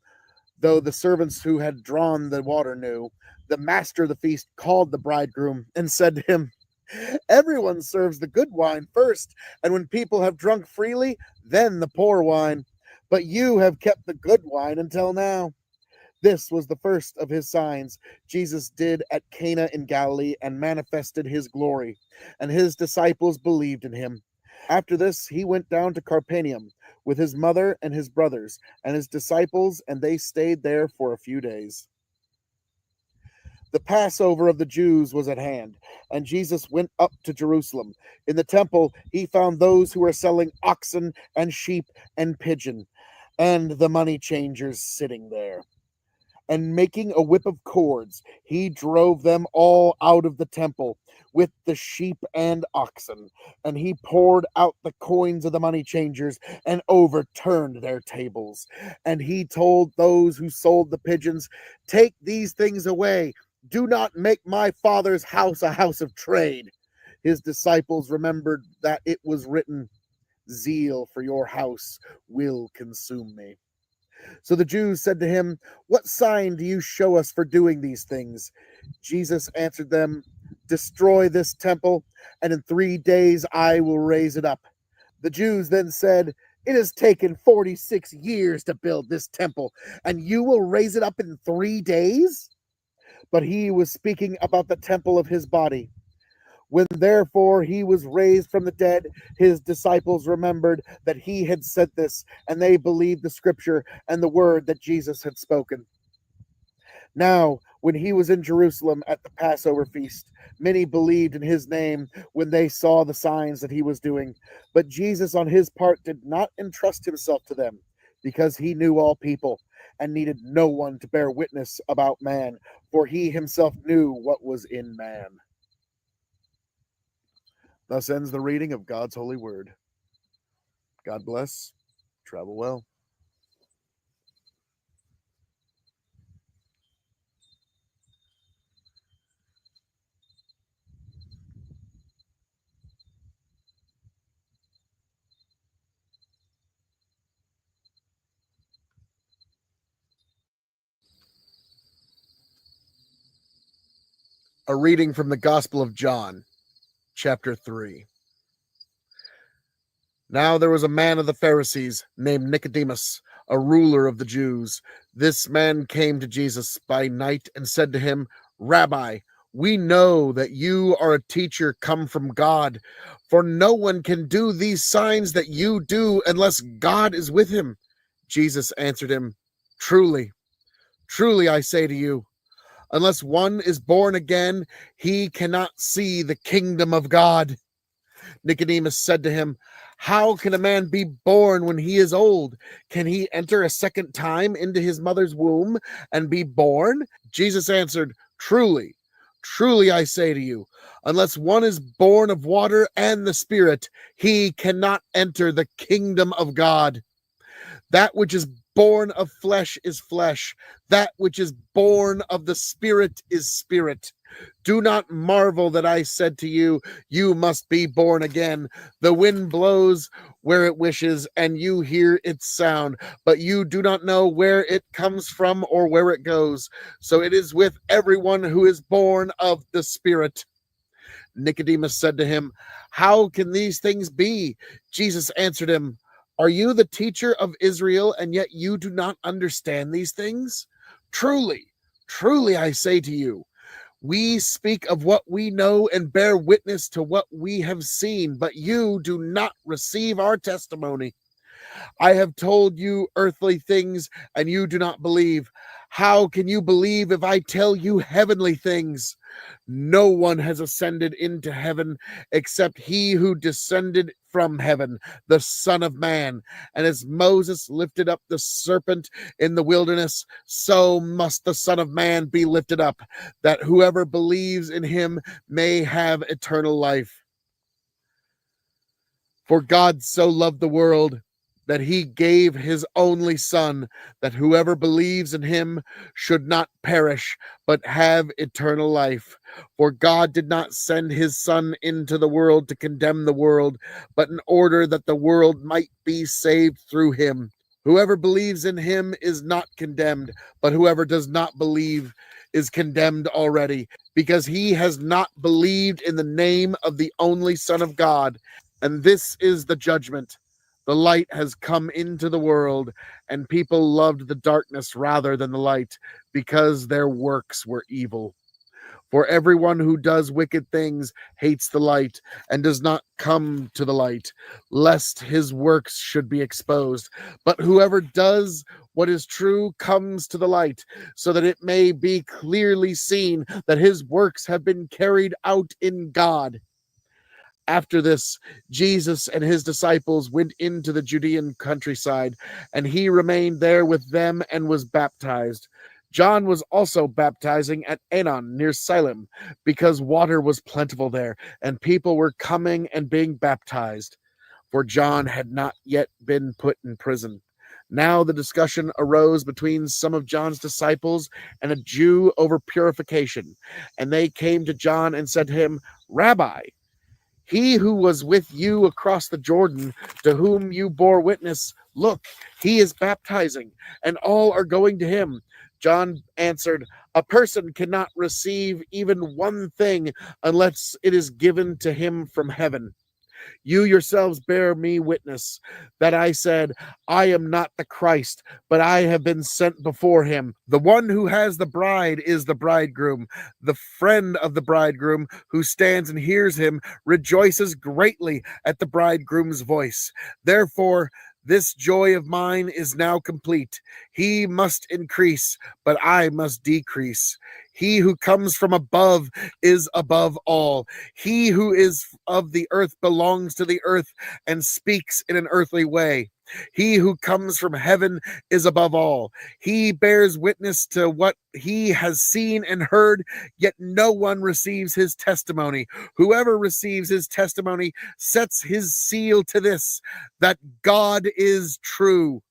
though the servants who had drawn the water knew, the master of the feast called the bridegroom and said to him, everyone serves the good wine first, and when people have drunk freely, then the poor wine. But you have kept the good wine until now. This was the first of his signs Jesus did at Cana in Galilee and manifested his glory, and his disciples believed in him. After this, he went down to Capernaum with his mother and his brothers and his disciples, and they stayed there for a few days. The Passover of the Jews was at hand, and Jesus went up to Jerusalem. In the temple, he found those who were selling oxen and sheep and pigeon, and the money changers sitting there. And making a whip of cords, he drove them all out of the temple with the sheep and oxen. And he poured out the coins of the money changers and overturned their tables. And he told those who sold the pigeons, take these things away. Do not make my Father's house a house of trade. His disciples remembered that it was written, zeal for your house will consume me. So the Jews said to him, what sign do you show us for doing these things? Jesus answered them, destroy this temple, and in 3 days I will raise it up. The Jews then said, it has taken 46 years to build this temple, and you will raise it up in 3 days? But he was speaking about the temple of his body. When therefore he was raised from the dead, his disciples remembered that he had said this, and they believed the scripture and the word that Jesus had spoken. Now, when he was in Jerusalem at the Passover feast, many believed in his name when they saw the signs that he was doing. But Jesus on his part did not entrust himself to them, because he knew all people and needed no one to bear witness about man, for he himself knew what was in man. Thus ends the reading of God's holy word. God bless. Travel well. A reading from the Gospel of John, chapter 3. Now there was a man of the Pharisees named Nicodemus, a ruler of the Jews. This man came to Jesus by night and said to him, Rabbi, we know that you are a teacher come from God, for no one can do these signs that you do unless God is with him. Jesus answered him, Truly, truly I say to you, unless one is born again, he cannot see the kingdom of God. Nicodemus said to him, how can a man be born when he is old? Can he enter a second time into his mother's womb and be born? Jesus answered, Truly, truly I say to you, unless one is born of water and the Spirit, he cannot enter the kingdom of God. That which is born of flesh is flesh. That which is born of the Spirit is spirit. Do not marvel that I said to you, you must be born again. The wind blows where it wishes, and you hear its sound, but you do not know where it comes from or where it goes. So it is with everyone who is born of the Spirit. Nicodemus said to him, how can these things be? Jesus answered him, are you the teacher of Israel, and yet you do not understand these things? Truly, truly I say to you, we speak of what we know and bear witness to what we have seen, but you do not receive our testimony. I have told you earthly things, and you do not believe. How can you believe if I tell you heavenly things? No one has ascended into heaven except he who descended from heaven, the Son of Man. And as Moses lifted up the serpent in the wilderness, so must the Son of Man be lifted up, that whoever believes in him may have eternal life. For God so loved the world that he gave his only Son, that whoever believes in him should not perish, but have eternal life. For God did not send his Son into the world to condemn the world, but in order that the world might be saved through him. Whoever believes in him is not condemned, but whoever does not believe is condemned already, because he has not believed in the name of the only Son of God. And this is the judgment. The light has come into the world, and people loved the darkness rather than the light, because their works were evil. For everyone who does wicked things hates the light and does not come to the light, lest his works should be exposed. But whoever does what is true comes to the light, so that it may be clearly seen that his works have been carried out in God. After this, Jesus and his disciples went into the Judean countryside, and he remained there with them and was baptized. John was also baptizing at Aenon near Siloam, because water was plentiful there, and people were coming and being baptized, for John had not yet been put in prison. Now the discussion arose between some of John's disciples and a Jew over purification, and they came to John and said to him, "Rabbi, he who was with you across the Jordan, to whom you bore witness, look, he is baptizing, and all are going to him." John answered, "A person cannot receive even one thing unless it is given to him from heaven. You yourselves bear me witness that I said, I am not the Christ, but I have been sent before him. The one who has the bride is the bridegroom. The friend of the bridegroom who stands and hears him rejoices greatly at the bridegroom's voice. Therefore, this joy of mine is now complete. He must increase, but I must decrease. He who comes from above is above all. He who is of the earth belongs to the earth and speaks in an earthly way. He who comes from heaven is above all. He bears witness to what he has seen and heard, yet no one receives his testimony. Whoever receives his testimony sets his seal to this, that God is true.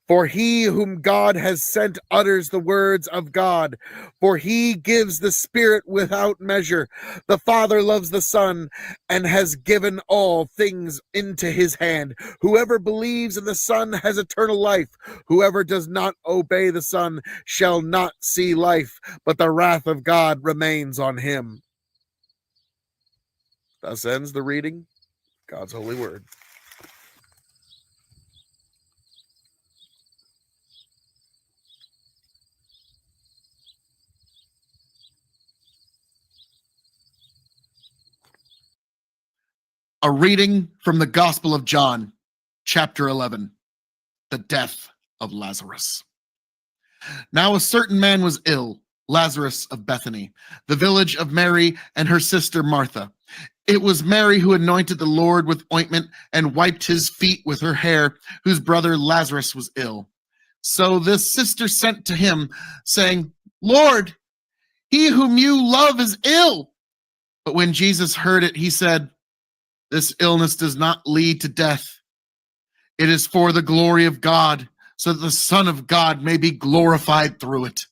For he whom God has sent utters the words of God, for he gives the Spirit without measure. The Father loves the Son and has given all things into his hand. Whoever believes in the Son has eternal life. Whoever does not obey the Son shall not see life, but the wrath of God remains on him. Thus ends the reading of God's holy word. A reading from the Gospel of John, chapter 11, the death of Lazarus. Now a certain man was ill, Lazarus of Bethany, the village of Mary and her sister Martha. It was Mary who anointed the Lord with ointment and wiped his feet with her hair, whose brother Lazarus was ill. So this sister sent to him, saying, "Lord, he whom you love is ill." But when Jesus heard it, he said, "This illness does not lead to death. It is for the glory of God, so that the Son of God may be glorified through it."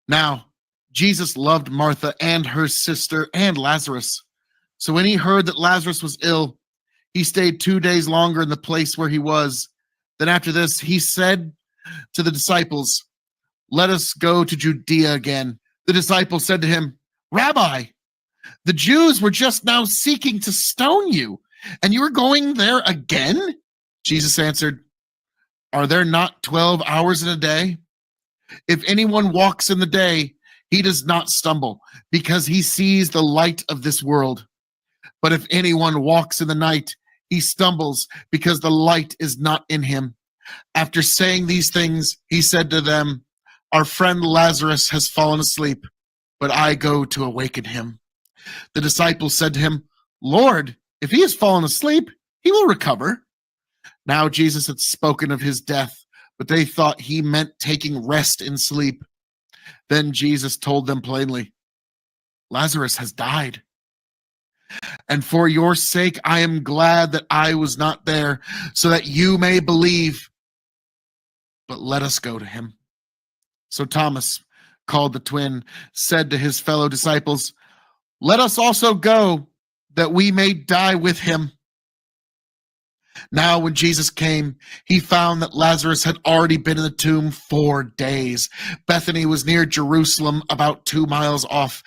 Now, Jesus loved Martha and her sister and Lazarus. So when he heard that Lazarus was ill, he stayed 2 days longer in the place where he was. Then after this, he said to the disciples, "Let us go to Judea again." The disciples said to him, "Rabbi, the Jews were just now seeking to stone you, and you are going there again?" Jesus answered, "Are there not 12 hours in a day? If anyone walks in the day, he does not stumble, because he sees the light of this world. But if anyone walks in the night, he stumbles, because the light is not in him." After saying these things, he said to them, "Our friend Lazarus has fallen asleep, but I go to awaken him." The disciples said to him, "Lord, if he has fallen asleep, he will recover." Now Jesus had spoken of his death, but they thought he meant taking rest in sleep. Then Jesus told them plainly, "Lazarus has died. And for your sake, I am glad that I was not there, so that you may believe. But let us go to him. So Thomas, called the twin, said to his fellow disciples, let us also go, that we may die with him. Now, when Jesus came, he found that Lazarus had already been in the tomb 4 days. Bethany was near Jerusalem, about 2 miles off,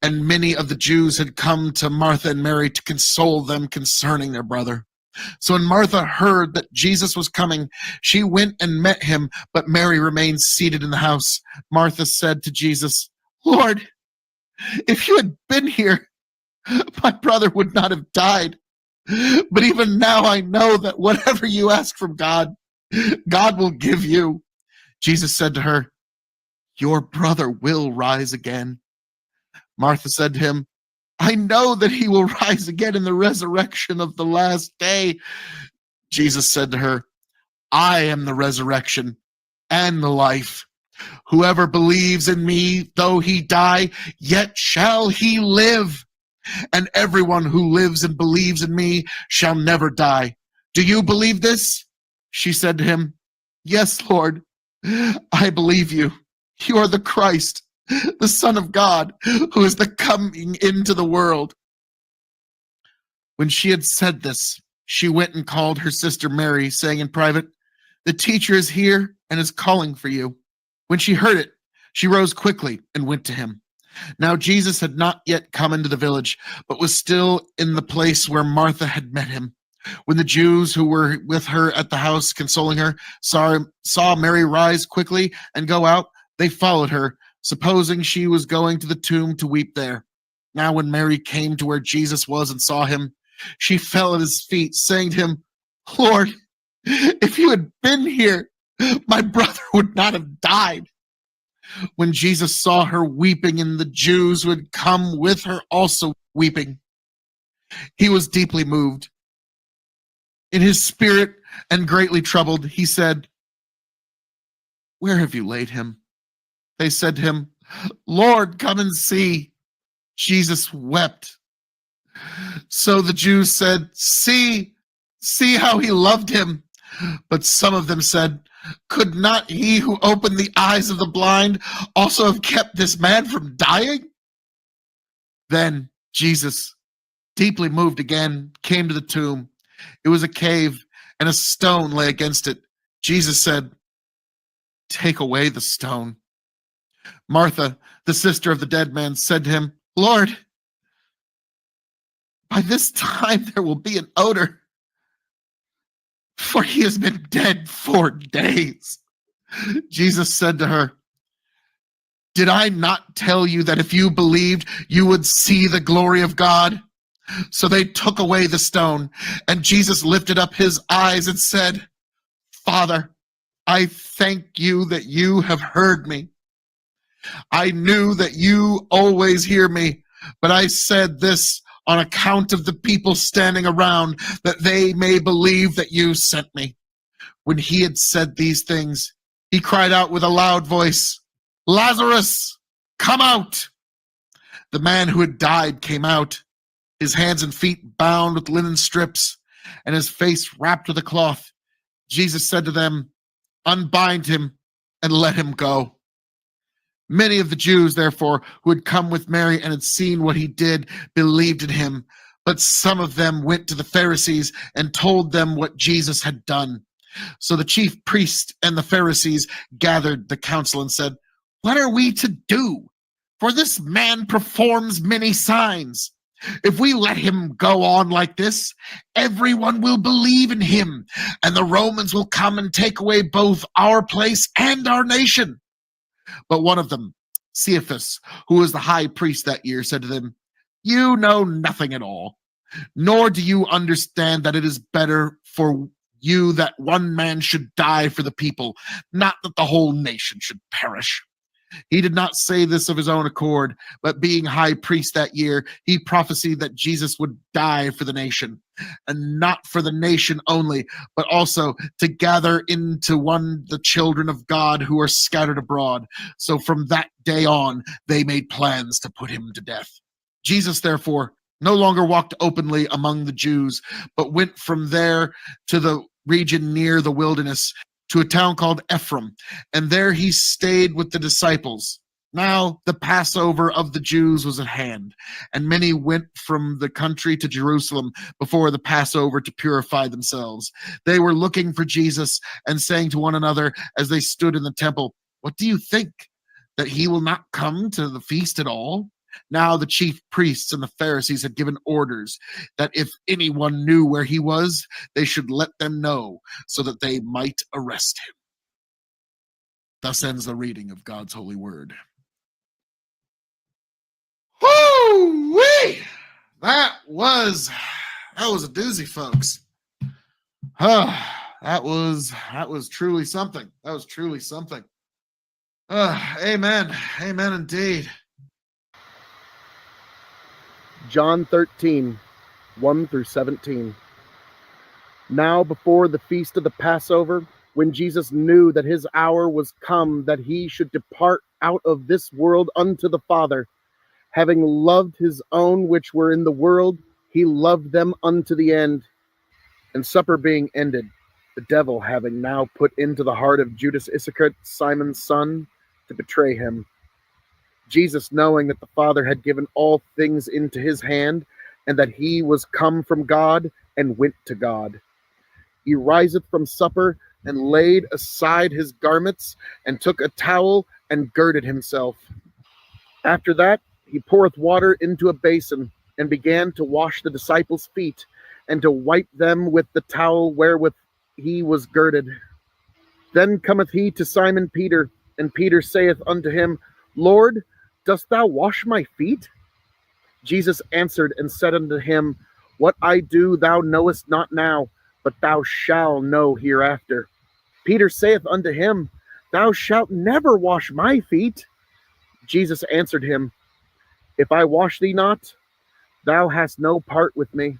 and many of the Jews had come to Martha and Mary to console them concerning their brother. So when Martha heard that Jesus was coming, she went and met him, but Mary remained seated in the house. Martha said to Jesus, Lord, if you had been here, my brother would not have died. But even now I know that whatever you ask from God, God will give you. Jesus said to her, your brother will rise again. Martha said to him, I know that he will rise again in the resurrection of the last day. Jesus said to her, I am the resurrection and the life. Whoever believes in me, though he die, yet shall he live. And everyone who lives and believes in me shall never die. Do you believe this? She said to him, yes, Lord, I believe you. You are the Christ, the Son of God, who is the coming into the world. When she had said this, she went and called her sister Mary, saying in private, the teacher is here and is calling for you. When she heard it, she rose quickly and went to him. Now Jesus had not yet come into the village, but was still in the place where Martha had met him. When the Jews who were with her at the house consoling her saw Mary rise quickly and go out, they followed her, supposing she was going to the tomb to weep there. Now when Mary came to where Jesus was and saw him, she fell at his feet, saying to him, Lord, if you had been here, my brother would not have died. When Jesus saw her weeping and the Jews who had come with her also weeping, he was deeply moved. In his spirit and greatly troubled, he said, where have you laid him? They said to him, Lord, come and see. Jesus wept. So the Jews said, see how he loved him. But some of them said, could not he who opened the eyes of the blind also have kept this man from dying? Then Jesus, deeply moved again, came to the tomb. It was a cave, and a stone lay against it. Jesus said, take away the stone. Martha, the sister of the dead man, said to him, Lord, by this time there will be an odor, for he has been dead 4 days. Jesus said to her, did I not tell you that if you believed, you would see the glory of God? So they took away the stone, and Jesus lifted up his eyes and said, Father, I thank you that you have heard me. I knew that you always hear me, but I said this on account of the people standing around, that they may believe that you sent me. When he had said these things, he cried out with a loud voice, Lazarus, come out! The man who had died came out, his hands and feet bound with linen strips, and his face wrapped with a cloth. Jesus said to them, unbind him and let him go. Many of the Jews, therefore, who had come with Mary and had seen what he did, believed in him. But some of them went to the Pharisees and told them what Jesus had done. So the chief priests and the Pharisees gathered the council and said, what are we to do? For this man performs many signs. If we let him go on like this, everyone will believe in him, and the Romans will come and take away both our place and our nation. But one of them, Caiaphas, who was the high priest that year, said to them, you know nothing at all, nor do you understand that it is better for you that one man should die for the people, not that the whole nation should perish. He did not say this of his own accord, but being high priest that year, he prophesied that Jesus would die for the nation, and not for the nation only, but also to gather into one the children of God who are scattered abroad. So from that day on, they made plans to put him to death. Jesus, therefore, no longer walked openly among the Jews, but went from there to the region near the wilderness, to a town called Ephraim, and there he stayed with the disciples. Now the Passover of the Jews was at hand, and many went from the country to Jerusalem before the Passover to purify themselves. They were looking for Jesus and saying to one another as they stood in the temple, "What do you think? That he will not come to the feast at all?" Now the chief priests and the Pharisees had given orders that if anyone knew where he was, they should let them know so that they might arrest him. Thus ends the reading of God's holy word. Woo-wee! That was a doozy, folks. That was truly something. That was truly something. Amen. Amen indeed. John 13, 1 through 17. Now before the feast of the Passover, when Jesus knew that his hour was come, that he should depart out of this world unto the Father, having loved his own which were in the world, he loved them unto the end. And supper being ended, the devil having now put into the heart of Judas Iscariot, Simon's son, to betray him. Jesus, knowing that the Father had given all things into his hand, and that he was come from God, and went to God. He riseth from supper, and laid aside his garments, and took a towel, and girded himself. After that, he poureth water into a basin, and began to wash the disciples' feet, and to wipe them with the towel wherewith he was girded. Then cometh he to Simon Peter, and Peter saith unto him, Lord, dost thou wash my feet? Jesus answered and said unto him, What I do thou knowest not now, but thou shalt know hereafter. Peter saith unto him, Thou shalt never wash my feet. Jesus answered him, If I wash thee not, thou hast no part with me.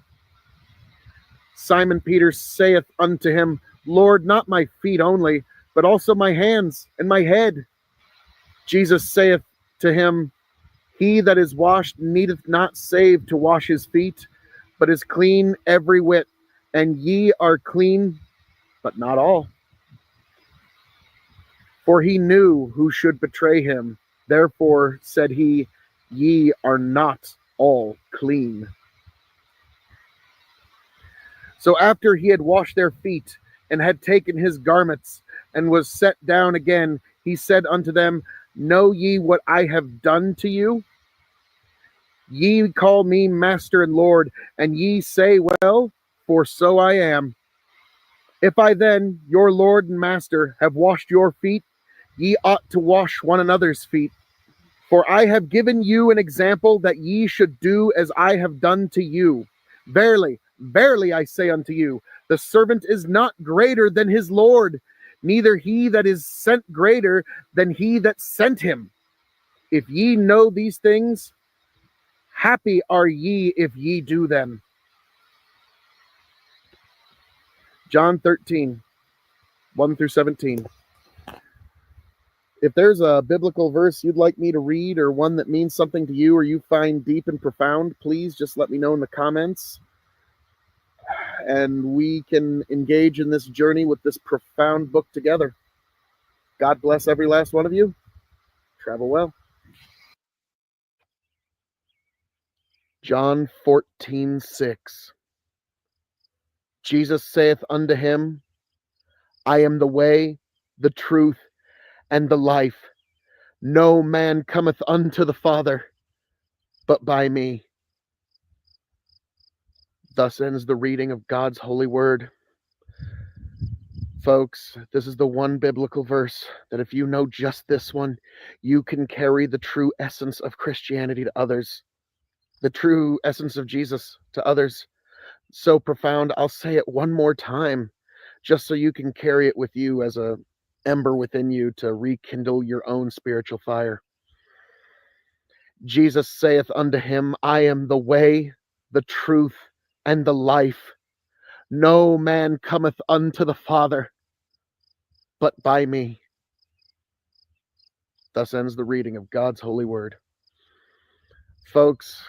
Simon Peter saith unto him, Lord, not my feet only, but also my hands and my head. Jesus saith to him, He that is washed needeth not save to wash his feet, but is clean every whit, and ye are clean, but not all. For he knew who should betray him. Therefore said he, Ye are not all clean. So after he had washed their feet, and had taken his garments, and was set down again, he said unto them, Know ye what I have done to you? Ye call me Master and Lord, and ye say, Well, for so I am. If I then, your Lord and Master, have washed your feet, ye ought to wash one another's feet. For I have given you an example that ye should do as I have done to you. Verily, verily, I say unto you, the servant is not greater than his Lord, neither he that is sent greater than he that sent him. If ye know these things, happy are ye if ye do them. John 13, 1 through 17. If there's a biblical verse you'd like me to read, or one that means something to you or you find deep and profound, please just let me know in the comments. And we can engage in this journey with this profound book together. God bless every last one of you. Travel well. John 14:6. Jesus saith unto him, I am the way, the truth, and the life. No man cometh unto the Father but by me. Thus ends the reading of God's holy word. Folks, this is the one biblical verse that if you know just this one, you can carry the true essence of Christianity to others, the true essence of Jesus to others. So profound, I'll say it one more time, just so you can carry it with you as a ember within you to rekindle your own spiritual fire. Jesus saith unto him, I am the way, the truth, and the life. No man cometh unto the Father but by me. Thus ends the reading of God's holy word. Folks,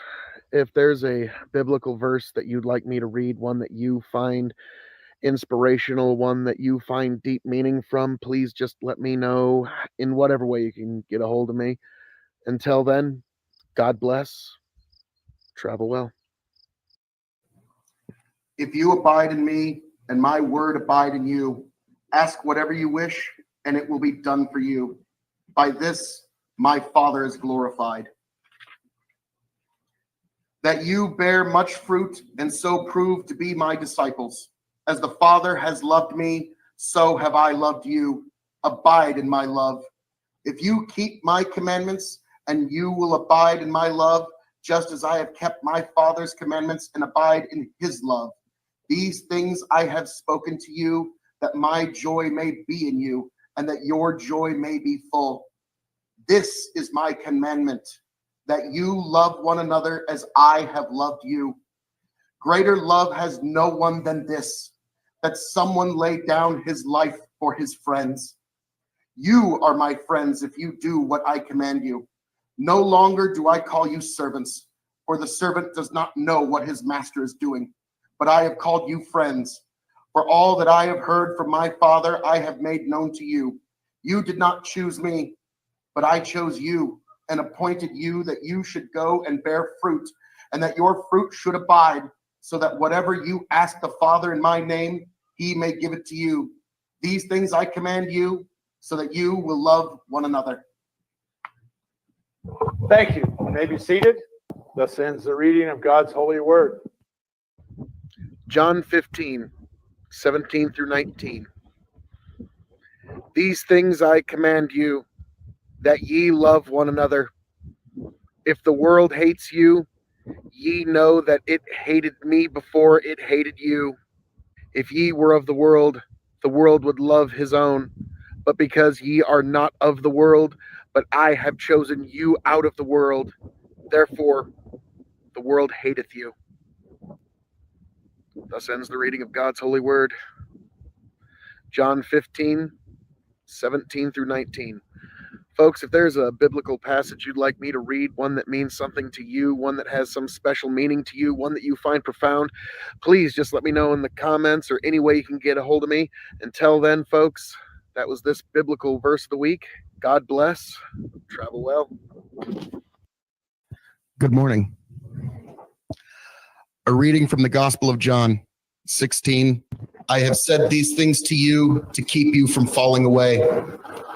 if there's a biblical verse that you'd like me to read, one that you find inspirational, one that you find deep meaning from, please just let me know in whatever way you can get a hold of me. Until then, God bless. Travel well. If you abide in me and my word abide in you, ask whatever you wish and it will be done for you. By this, my Father is glorified, that you bear much fruit and so prove to be my disciples. As the Father has loved me, so have I loved you. Abide in my love. If you keep my commandments, and you will abide in my love, just as I have kept my Father's commandments and abide in his love. These things I have spoken to you, that my joy may be in you, and that your joy may be full. This is my commandment, that you love one another as I have loved you. Greater love has no one than this, that someone lay down his life for his friends. You are my friends if you do what I command you. No longer do I call you servants, for the servant does not know what his master is doing. But I have called you friends. For all that I have heard from my Father, I have made known to you. You did not choose me, but I chose you and appointed you that you should go and bear fruit, and that your fruit should abide, so that whatever you ask the Father in my name, he may give it to you. These things I command you, so that you will love one another. Thank you. You may be seated. Thus ends the reading of God's holy word. John 15, 17 through 19. These things I command you, that ye love one another. If the world hates you, ye know that it hated me before it hated you. If ye were of the world would love his own. But because ye are not of the world, but I have chosen you out of the world, therefore the world hateth you. Thus ends the reading of God's holy word. John 15, 17 through 19. Folks, if there's a biblical passage you'd like me to read, one that means something to you, one that has some special meaning to you, one that you find profound, please just let me know in the comments or any way you can get a hold of me. Until then, folks, that was this biblical verse of the week. God bless. Travel well. Good morning. A reading from the Gospel of John 16. I have said these things to you to keep you from falling away.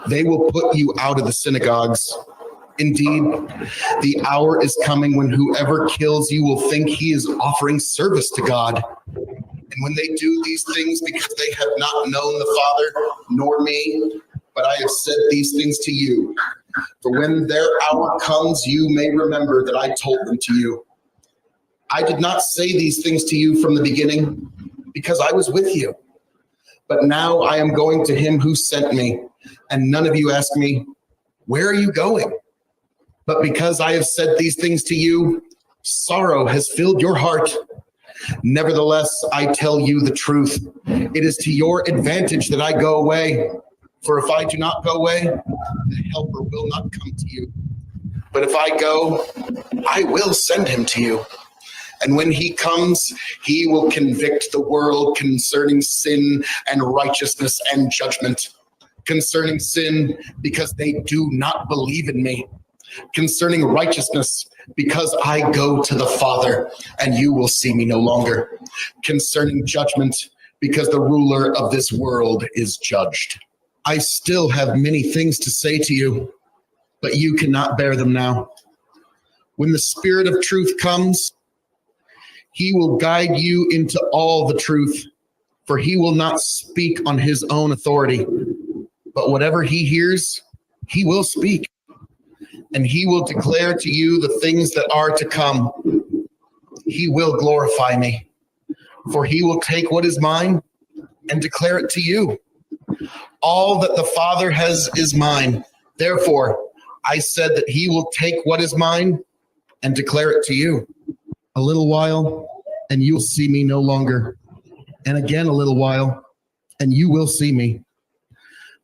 They will put you out of the synagogues. Indeed, the hour is coming when whoever kills you will think he is offering service to God. And when they do these things because they have not known the Father nor me, but I have said these things to you. For when their hour comes, you may remember that I told them to you. I did not say these things to you from the beginning because I was with you. But now I am going to him who sent me, and none of you ask me, where are you going? But because I have said these things to you, sorrow has filled your heart. Nevertheless, I tell you the truth. It is to your advantage that I go away. For if I do not go away, the helper will not come to you. But if I go, I will send him to you. And when he comes, he will convict the world concerning sin and righteousness and judgment. Concerning sin, because they do not believe in me. Concerning righteousness, because I go to the Father, and you will see me no longer. Concerning judgment, because the ruler of this world is judged. I still have many things to say to you, but you cannot bear them now. When the Spirit of truth comes, he will guide you into all the truth, for he will not speak on his own authority, but whatever he hears, he will speak, and he will declare to you the things that are to come. He will glorify me, for he will take what is mine and declare it to you. All that the Father has is mine. Therefore, I said that he will take what is mine and declare it to you. A little while, and you will see me no longer. And again, a little while, and you will see me.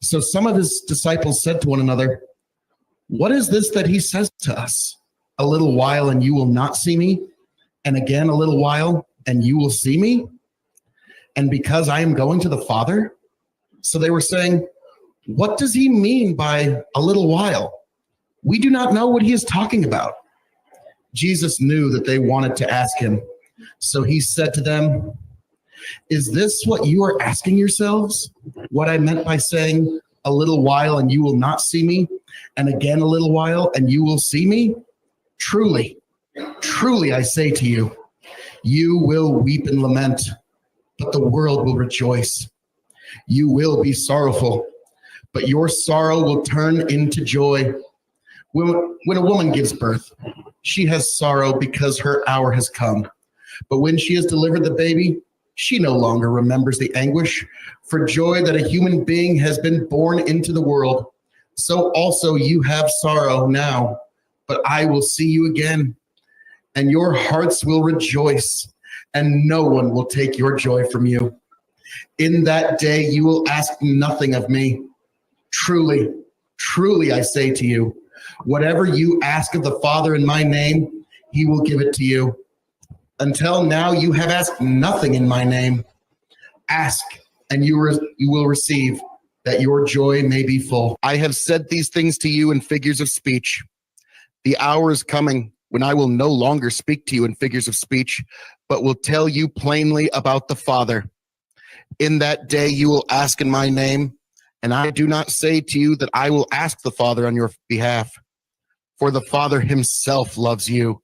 So some of his disciples said to one another, what is this that he says to us? A little while, and you will not see me, and again a little while, and you will see me? And because I am going to the Father? So they were saying, what does he mean by a little while? We do not know what he is talking about. Jesus knew that they wanted to ask him. So he said to them, is this what you are asking yourselves? What I meant by saying a little while and you will not see me, and again a little while and you will see me? Truly, truly I say to you, you will weep and lament, but the world will rejoice. You will be sorrowful, but your sorrow will turn into joy. When a woman gives birth, she has sorrow because her hour has come. But when she has delivered the baby, she no longer remembers the anguish for joy that a human being has been born into the world. So also you have sorrow now, but I will see you again, and your hearts will rejoice, and no one will take your joy from you. In that day you will ask nothing of me. Truly, truly I say to you, whatever you ask of the Father in my name, he will give it to you. Until now you have asked nothing in my name. Ask, and you will receive, that your joy may be full. I have said these things to you in figures of speech. The hour is coming when I will no longer speak to you in figures of speech, but will tell you plainly about the Father. In that day you will ask in my name, and I do not say to you that I will ask the Father on your behalf. For the Father himself loves you,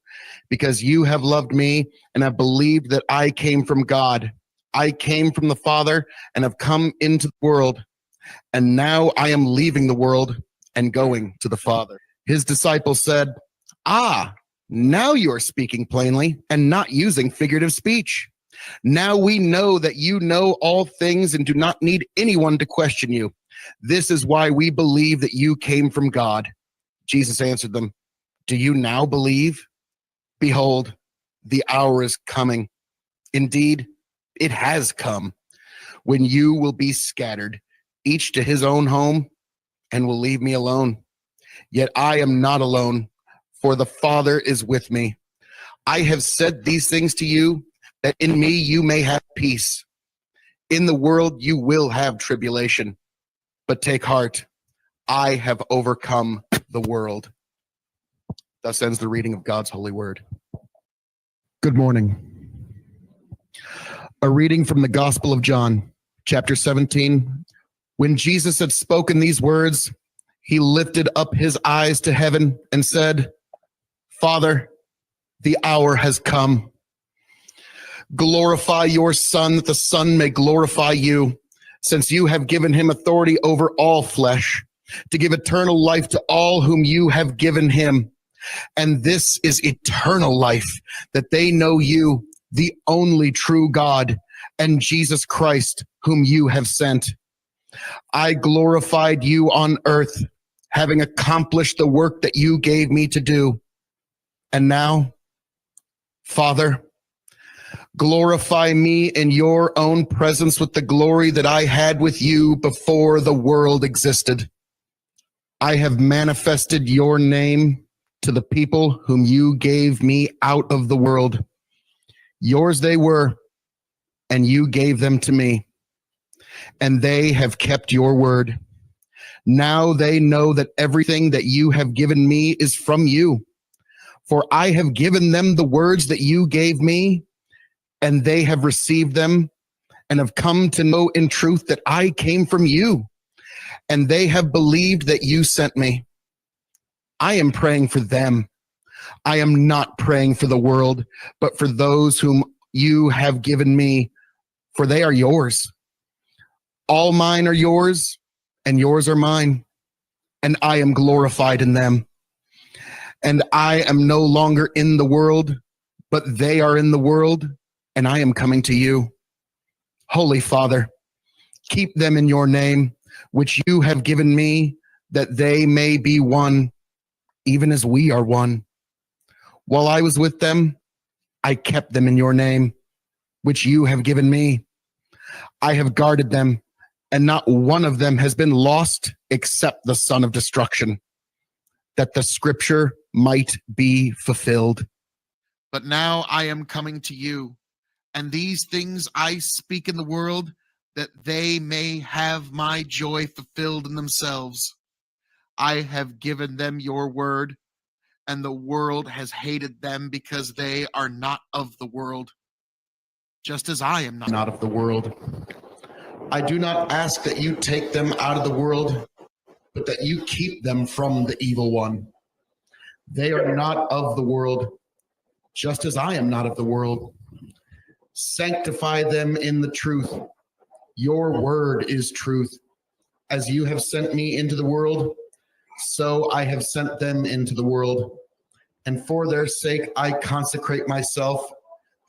because you have loved me and have believed that I came from God. I came from the Father and have come into the world, and now I am leaving the world and going to the Father. His disciples said, ah, now you are speaking plainly and not using figurative speech. Now we know that you know all things and do not need anyone to question you. This is why we believe that you came from God. Jesus answered them, do you now believe? Behold, the hour is coming. Indeed, it has come, when you will be scattered, each to his own home, and will leave me alone. Yet I am not alone, for the Father is with me. I have said these things to you, that in me you may have peace. In the world you will have tribulation, but take heart, I have overcome the world. Thus ends the reading of God's holy word. Good morning. A reading from the Gospel of John, chapter 17. When Jesus had spoken these words, he lifted up his eyes to heaven and said, Father, the hour has come. Glorify your Son, that the Son may glorify you, since you have given him authority over all flesh, to give eternal life to all whom you have given him. And this is eternal life, that they know you, the only true God, and Jesus Christ, whom you have sent. I glorified you on earth, having accomplished the work that you gave me to do. And now, Father, glorify me in your own presence with the glory that I had with you before the world existed. I have manifested your name to the people whom you gave me out of the world. Yours they were, and you gave them to me, and they have kept your word. Now they know that everything that you have given me is from you. For I have given them the words that you gave me, and they have received them, and have come to know in truth that I came from you, and they have believed that you sent me. I am praying for them. I am not praying for the world, but for those whom you have given me, for they are yours. All mine are yours, and yours are mine, and I am glorified in them. And I am no longer in the world, but they are in the world, and I am coming to you. Holy Father, keep them in your name, which you have given me, that they may be one, even as we are one. While I was with them, I kept them in your name, which you have given me. I have guarded them, and not one of them has been lost except the son of destruction, that the scripture might be fulfilled. But now I am coming to you, and these things I speak in the world, that they may have my joy fulfilled in themselves. I have given them your word, and the world has hated them because they are not of the world, just as I am Not of the world. I do not ask that you take them out of the world, but that you keep them from the evil one. They are not of the world, just as I am not of the world. Sanctify them in the truth. Your word is truth. As you have sent me into the world, so I have sent them into the world. And for their sake I consecrate myself,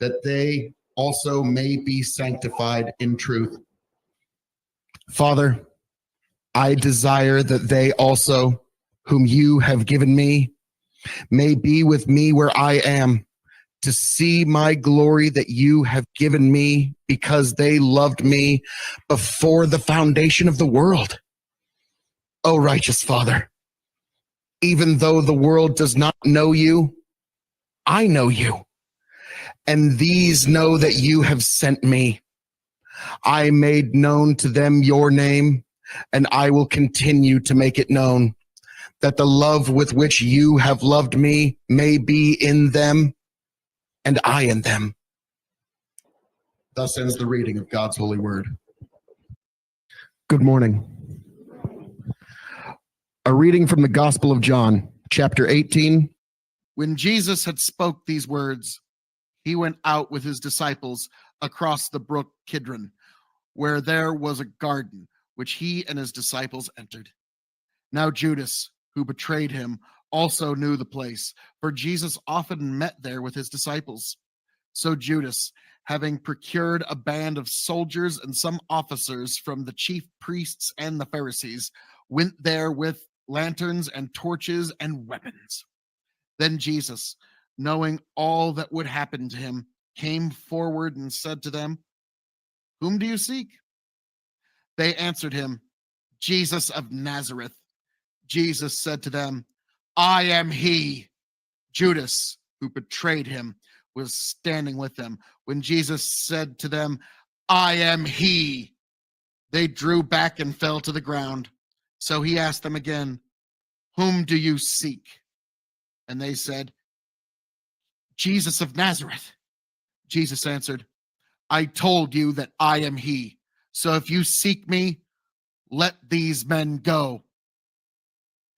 that they also may be sanctified in truth. Father, I desire that they also, whom you have given me, may be with me where I am, to see my glory that you have given me, because they loved me before the foundation of the world. O righteous Father, even though the world does not know you, I know you, and these know that you have sent me. I made known to them your name, and I will continue to make it known, that the love with which you have loved me may be in them, and I in them. Thus ends the reading of God's holy word. Good morning. A reading from the Gospel of John, chapter 18. When Jesus had spoke these words, he went out with his disciples across the brook Kidron, where there was a garden, which he and his disciples entered. Now Judas, who betrayed him, also knew the place, for Jesus often met there with his disciples. So Judas, having procured a band of soldiers and some officers from the chief priests and the Pharisees, went there with lanterns and torches and weapons. Then Jesus, knowing all that would happen to him, came forward and said to them, "Whom do you seek?" They answered him, "Jesus of Nazareth." Jesus said to them, "I am he." Judas, who betrayed him, was standing with them. When Jesus said to them, "I am he," they drew back and fell to the ground. So he asked them again, "Whom do you seek?" And they said, "Jesus of Nazareth." Jesus answered, "I told you that I am he. So if you seek me, let these men go."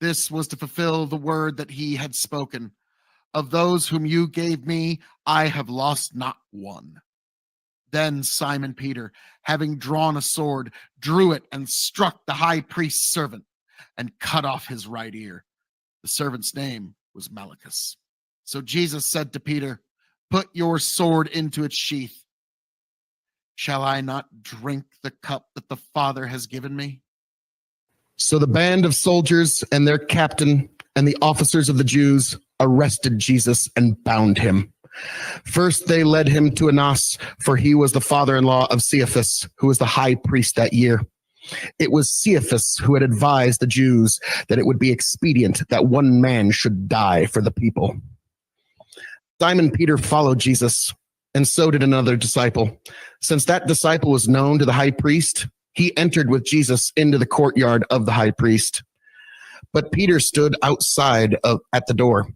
This was to fulfill the word that he had spoken. "Of those whom you gave me, I have lost not one." Then Simon Peter, having drawn a sword, drew it and struck the high priest's servant and cut off his right ear. The servant's name was Malchus. So Jesus said to Peter, "Put your sword into its sheath. Shall I not drink the cup that the Father has given me?" So the band of soldiers and their captain and the officers of the Jews arrested Jesus and bound him. First, they led him to Annas, for he was the father-in-law of Caiaphas, who was the high priest that year. It was Caiaphas who had advised the Jews that it would be expedient that one man should die for the people. Simon Peter followed Jesus, and so did another disciple. Since that disciple was known to the high priest, he entered with Jesus into the courtyard of the high priest. But Peter stood outside at the door.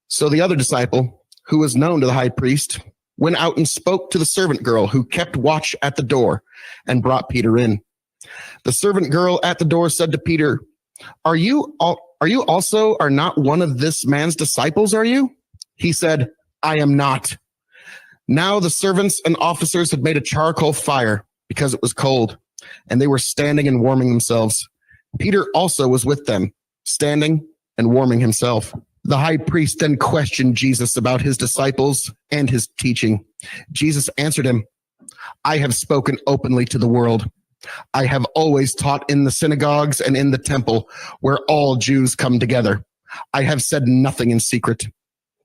So the other disciple, who was known to the high priest, went out and spoke to the servant girl who kept watch at the door and brought Peter in. The servant girl at the door said to Peter, Are you also not one of this man's disciples, are you?" He said, "I am not." Now the servants and officers had made a charcoal fire because it was cold, and they were standing and warming themselves. Peter also was with them, standing and warming himself. The high priest then questioned Jesus about his disciples and his teaching. Jesus answered him, "I have spoken openly to the world. I have always taught in the synagogues and in the temple, where all Jews come together. I have said nothing in secret.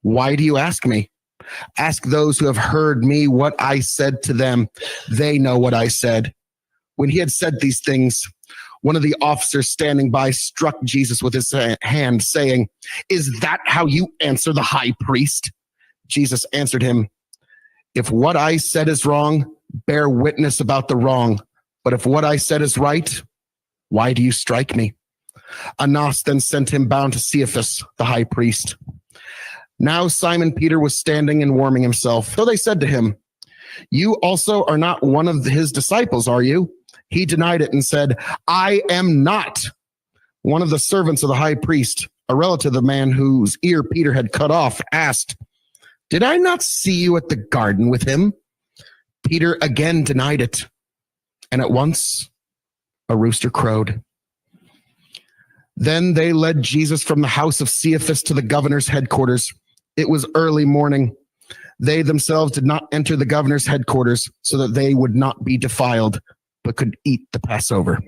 Why do you ask me? Ask those who have heard me what I said to them. They know what I said." When he had said these things, one of the officers standing by struck Jesus with his hand, saying, "Is that how you answer the high priest?" Jesus answered him, if what I said is wrong, bear witness about the wrong. But if what I said is right, why do you strike me? Annas then sent him bound to Caiaphas, the high priest. Now Simon Peter was standing and warming himself. So they said to him, you also are not one of his disciples, are you? He denied it and said, I am not. One of the servants of the high priest, a relative of the man whose ear Peter had cut off, asked, did I not see you at the garden with him? Peter again denied it. And at once a rooster crowed. Then they led Jesus from the house of Caiaphas to the governor's headquarters. It was early morning. They themselves did not enter the governor's headquarters so that they would not be defiled, but could eat the Passover.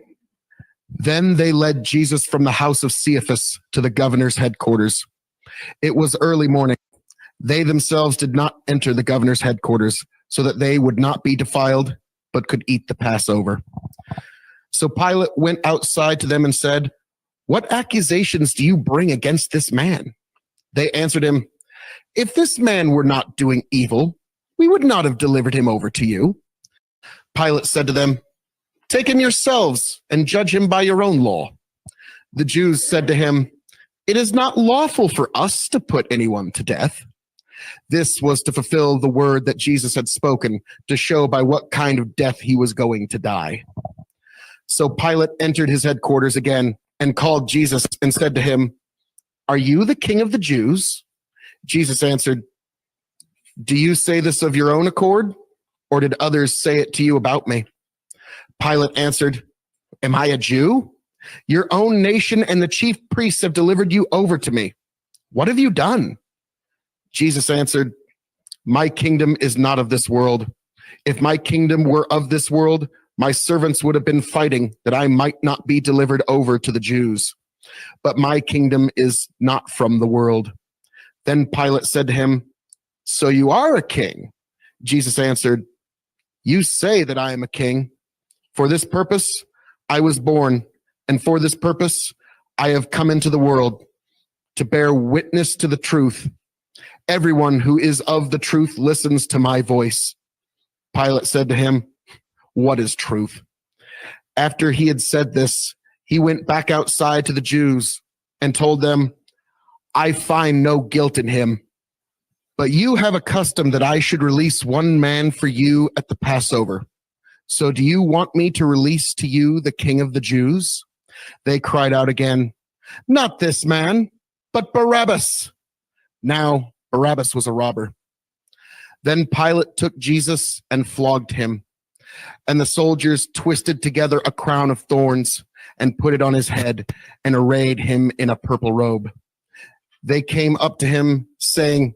Then they led Jesus from the house of Caiaphas to the governor's headquarters. It was early morning. They themselves did not enter the governor's headquarters so that they would not be defiled, but could eat the Passover. So Pilate went outside to them and said, what accusations do you bring against this man? They answered him, if this man were not doing evil, we would not have delivered him over to you. Pilate said to them, take him yourselves and judge him by your own law. The Jews said to him, it is not lawful for us to put anyone to death. This was to fulfill the word that Jesus had spoken, to show by what kind of death he was going to die. So Pilate entered his headquarters again and called Jesus and said to him, are you the king of the Jews? Jesus answered, do you say this of your own accord, or did others say it to you about me? Pilate answered, am I a Jew? Your own nation and the chief priests have delivered you over to me. What have you done? Jesus answered, my kingdom is not of this world. If my kingdom were of this world, my servants would have been fighting that I might not be delivered over to the Jews. But my kingdom is not from the world. Then Pilate said to him, so you are a king? Jesus answered, you say that I am a king. For this purpose I was born, and for this purpose I have come into the world, to bear witness to the truth. Everyone who is of the truth listens to my voice. Pilate said to him, what is truth? After he had said this, he went back outside to the Jews and told them, I find no guilt in him. But you have a custom that I should release one man for you at the Passover. So do you want me to release to you the king of the Jews? They cried out again, not this man, but Barabbas. Now Barabbas was a robber. Then Pilate took Jesus and flogged him. And the soldiers twisted together a crown of thorns and put it on his head and arrayed him in a purple robe. They came up to him saying,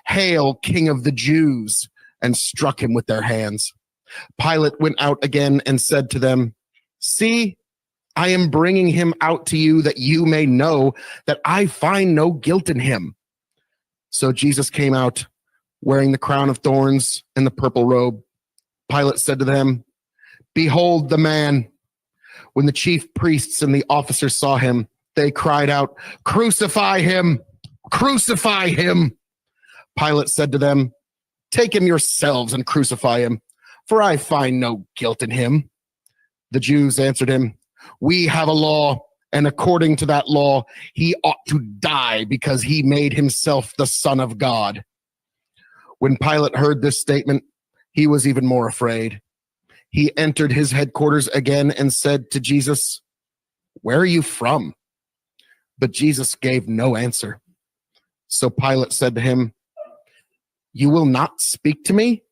hail, King of the Jews, and struck him with their hands. Pilate went out again and said to them, see, I am bringing him out to you that you may know that I find no guilt in him. So Jesus came out wearing the crown of thorns and the purple robe. Pilate said to them, behold the man. When the chief priests and the officers saw him, they cried out, crucify him, crucify him. Pilate said to them, take him yourselves and crucify him, for I find no guilt in him. The Jews answered him, we have a law, and according to that law, he ought to die because he made himself the Son of God. When Pilate heard this statement, he was even more afraid. He entered his headquarters again and said to Jesus, where are you from? But Jesus gave no answer. So Pilate said to him, you will not speak to me?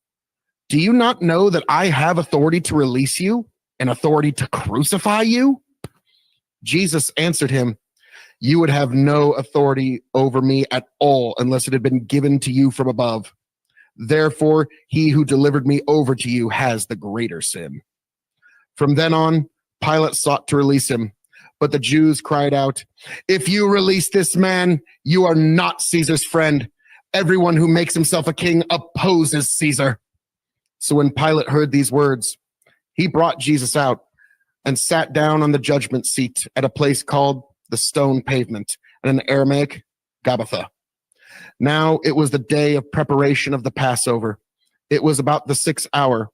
Do you not know that I have authority to release you and authority to crucify you? Jesus answered him, you would have no authority over me at all unless it had been given to you from above. Therefore, he who delivered me over to you has the greater sin. From then on, Pilate sought to release him, but the Jews cried out, if you release this man, you are not Caesar's friend. Everyone who makes himself a king opposes Caesar. So when Pilate heard these words, he brought Jesus out and sat down on the judgment seat at a place called the Stone Pavement, and in Aramaic, Gabbatha. Now it was the day of preparation of the Passover. It was about the 6th hour.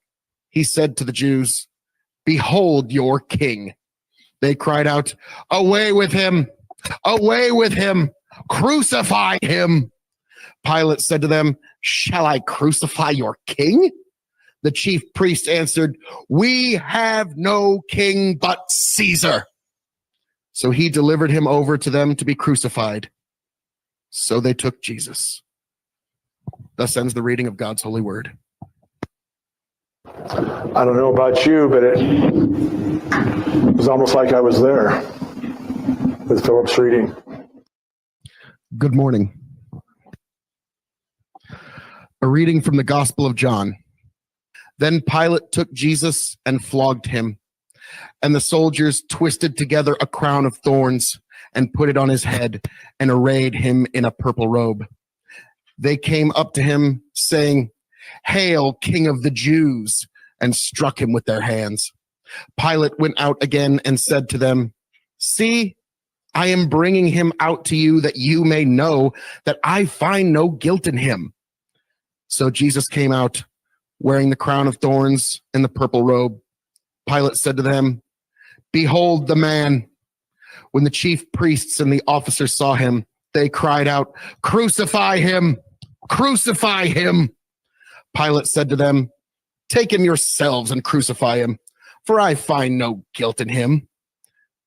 He said to the Jews, "Behold your king." They cried out, "Away with him! Away with him! Crucify him!" Pilate said to them, "Shall I crucify your king?" The chief priest answered, "We have no king but Caesar." So he delivered him over to them to be crucified. So they took Jesus. Thus ends the reading of God's holy word. I don't know about you, but it was almost like I was there with Philip's reading. Good morning. A reading from the Gospel of John. Then Pilate took Jesus and flogged him, and the soldiers twisted together a crown of thorns and put it on his head and arrayed him in a purple robe. They came up to him, saying, "Hail, King of the Jews," and struck him with their hands. Pilate went out again and said to them, "See, I am bringing him out to you that you may know that I find no guilt in him." So Jesus came out, wearing the crown of thorns and the purple robe. Pilate said to them, "Behold the man." When the chief priests and the officers saw him, they cried out, "Crucify him! Crucify him!" Pilate said to them, "Take him yourselves and crucify him, for I find no guilt in him."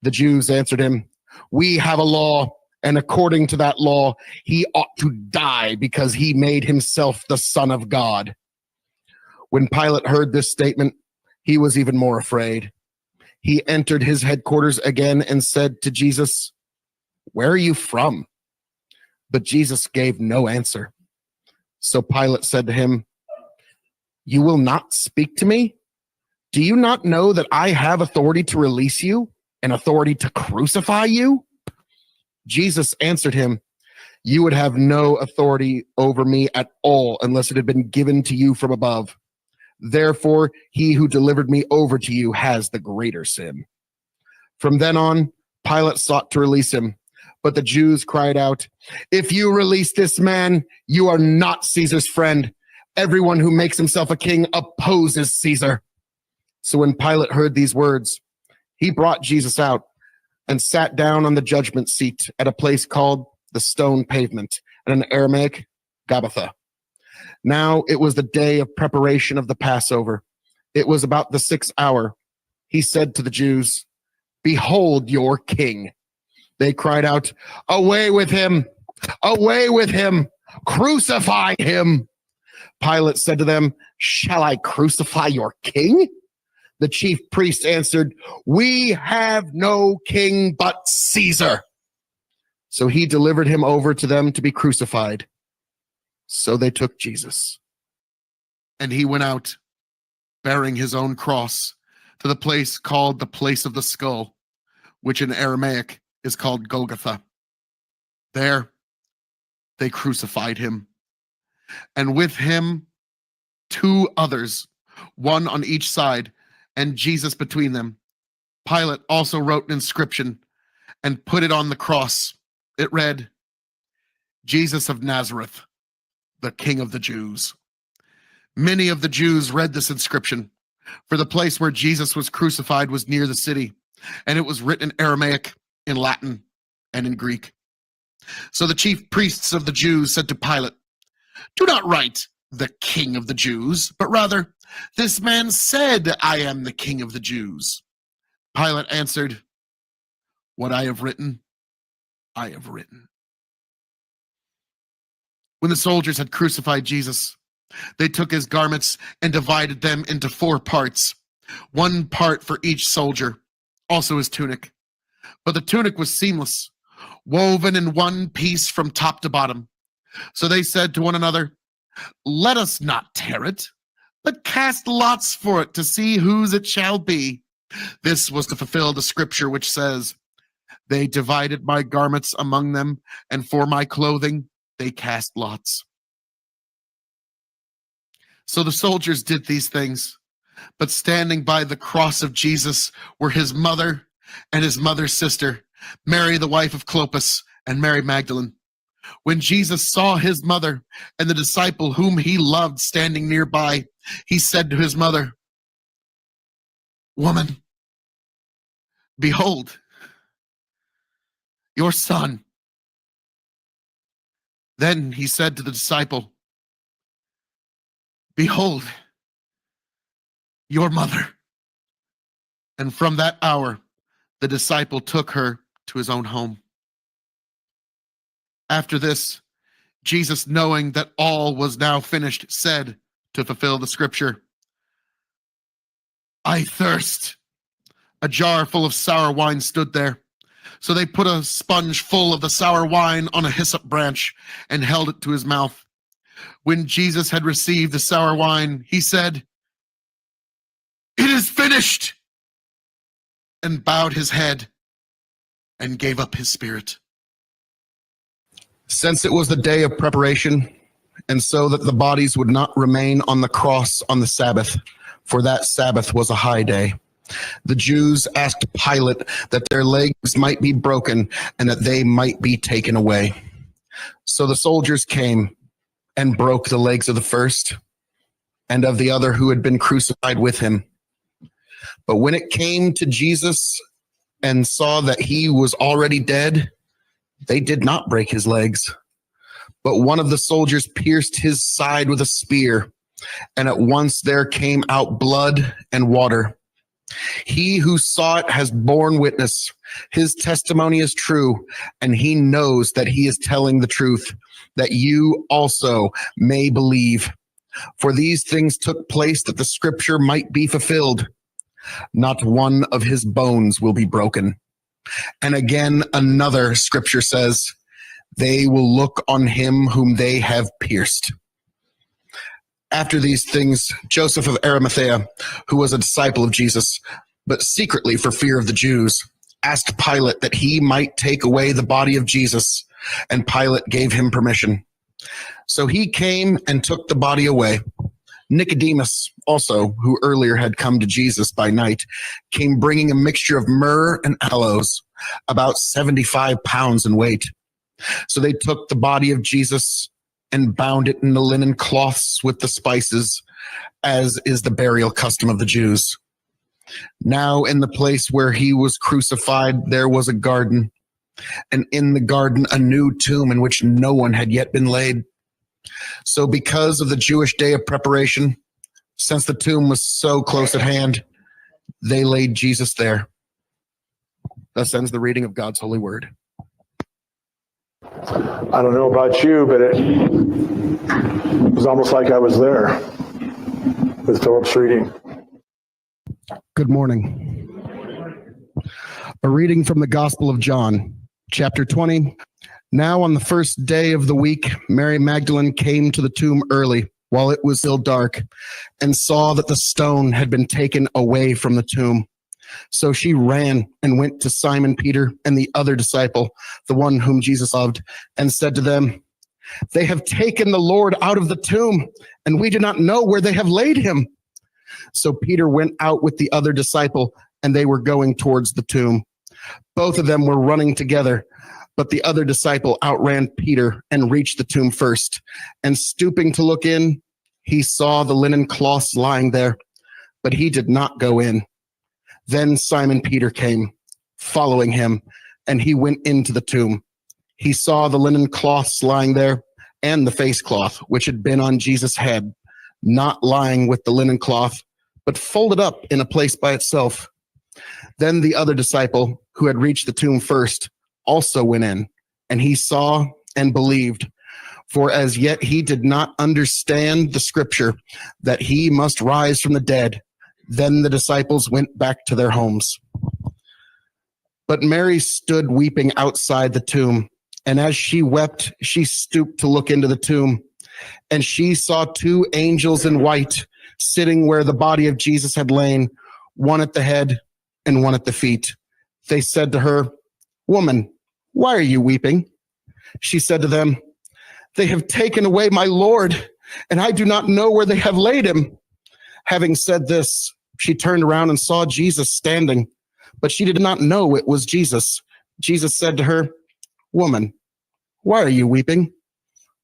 The Jews answered him, "We have a law, and according to that law, he ought to die because he made himself the Son of God." When Pilate heard this statement, he was even more afraid. He entered his headquarters again and said to Jesus, "Where are you from?" But Jesus gave no answer. So Pilate said to him, "You will not speak to me? Do you not know that I have authority to release you and authority to crucify you?" Jesus answered him, "You would have no authority over me at all unless it had been given to you from above. Therefore, he who delivered me over to you has the greater sin." From then on, Pilate sought to release him, but the Jews cried out, "If you release this man, you are not Caesar's friend. Everyone who makes himself a king opposes Caesar." So when Pilate heard these words, he brought Jesus out and sat down on the judgment seat at a place called the Stone Pavement, and in Aramaic, Gabbatha. Now it was the day of preparation of the Passover. It was about the 6th hour. He said to the Jews, "Behold your king." They cried out, "Away with him! Away with him! Crucify him!" Pilate said to them, "Shall I crucify your king?" The chief priest answered, "We have no king but Caesar." So he delivered him over to them to be crucified. So they took Jesus. And he went out, bearing his own cross, to the place called the Place of the Skull, which in Aramaic is called Golgotha. There they crucified him, and with him 2 others, one on each side, and Jesus between them. Pilate also wrote an inscription and put it on the cross. It read, "Jesus of Nazareth, the King of the Jews." Many of the Jews read this inscription, for the place where Jesus was crucified was near the city, and it was written in Aramaic, in Latin, and in Greek. So the chief priests of the Jews said to Pilate, "Do not write, 'The King of the Jews,' but rather, 'This man said, I am the King of the Jews.'" Pilate answered, "What I have written, I have written." When the soldiers had crucified Jesus, they took his garments and divided them into 4 parts, 1 part for each soldier, also his tunic. But the tunic was seamless, woven in one piece from top to bottom. So they said to one another, "Let us not tear it, but cast lots for it to see whose it shall be." This was to fulfill the scripture which says, "They divided my garments among them, and for my clothing they cast lots." So the soldiers did these things, but standing by the cross of Jesus were his mother and his mother's sister, Mary the wife of Clopas, and Mary Magdalene. When Jesus saw his mother and the disciple whom he loved standing nearby, he said to his mother, "Woman, behold, your son." Then he said to the disciple, "Behold, your mother." And from that hour, the disciple took her to his own home. After this, Jesus, knowing that all was now finished, said, to fulfill the scripture, "I thirst." A jar full of sour wine stood there. So they put a sponge full of the sour wine on a hyssop branch and held it to his mouth. When Jesus had received the sour wine, he said, "It is finished," and bowed his head and gave up his spirit. Since it was the day of preparation, and so that the bodies would not remain on the cross on the Sabbath, for that Sabbath was a high day, the Jews asked Pilate that their legs might be broken and that they might be taken away. So the soldiers came and broke the legs of the first and of the other who had been crucified with him. But when it came to Jesus and saw that he was already dead, they did not break his legs. But one of the soldiers pierced his side with a spear, and at once there came out blood and water. He who saw it has borne witness. His testimony is true, and he knows that he is telling the truth, that you also may believe. For these things took place that the scripture might be fulfilled. Not one of his bones will be broken. And again, another scripture says, they will look on him whom they have pierced. After these things, Joseph of Arimathea, who was a disciple of Jesus, but secretly for fear of the Jews, asked Pilate that he might take away the body of Jesus, and Pilate gave him permission. So he came and took the body away. Nicodemus also, who earlier had come to Jesus by night, came bringing a mixture of myrrh and aloes, about 75 pounds in weight. So they took the body of Jesus and bound it in the linen cloths with the spices, as is the burial custom of the Jews. Now in the place where he was crucified, there was a garden, and in the garden a new tomb in which no one had yet been laid. So because of the Jewish day of preparation, since the tomb was so close at hand, they laid Jesus there. Thus ends the reading of God's holy word. I don't know about you, but it was almost like I was there with Philip's reading. Good morning. A reading from the Gospel of John, chapter 20. Now on the first day of the week, Mary Magdalene came to the tomb early, while it was still dark, and saw that the stone had been taken away from the tomb. So she ran and went to Simon Peter and the other disciple, the one whom Jesus loved, and said to them, "They have taken the Lord out of the tomb, and we do not know where they have laid him." So Peter went out with the other disciple, and they were going towards the tomb. Both of them were running together, but the other disciple outran Peter and reached the tomb first. And stooping to look in, he saw the linen cloths lying there, but he did not go in. Then Simon Peter came, following him, and he went into the tomb. He saw the linen cloths lying there, and the face cloth, which had been on Jesus' head, not lying with the linen cloth, but folded up in a place by itself. Then the other disciple, who had reached the tomb first, also went in, and he saw and believed. For as yet he did not understand the scripture that he must rise from the dead. Then the disciples went back to their homes. But Mary stood weeping outside the tomb, and as she wept, she stooped to look into the tomb, and she saw two angels in white sitting where the body of Jesus had lain, one at the head and one at the feet. They said to her, "Woman, why are you weeping?" She said to them, "They have taken away my Lord, and I do not know where they have laid him." Having said this, she turned around and saw Jesus standing, but she did not know it was Jesus. Jesus said to her, "Woman, Why are you weeping?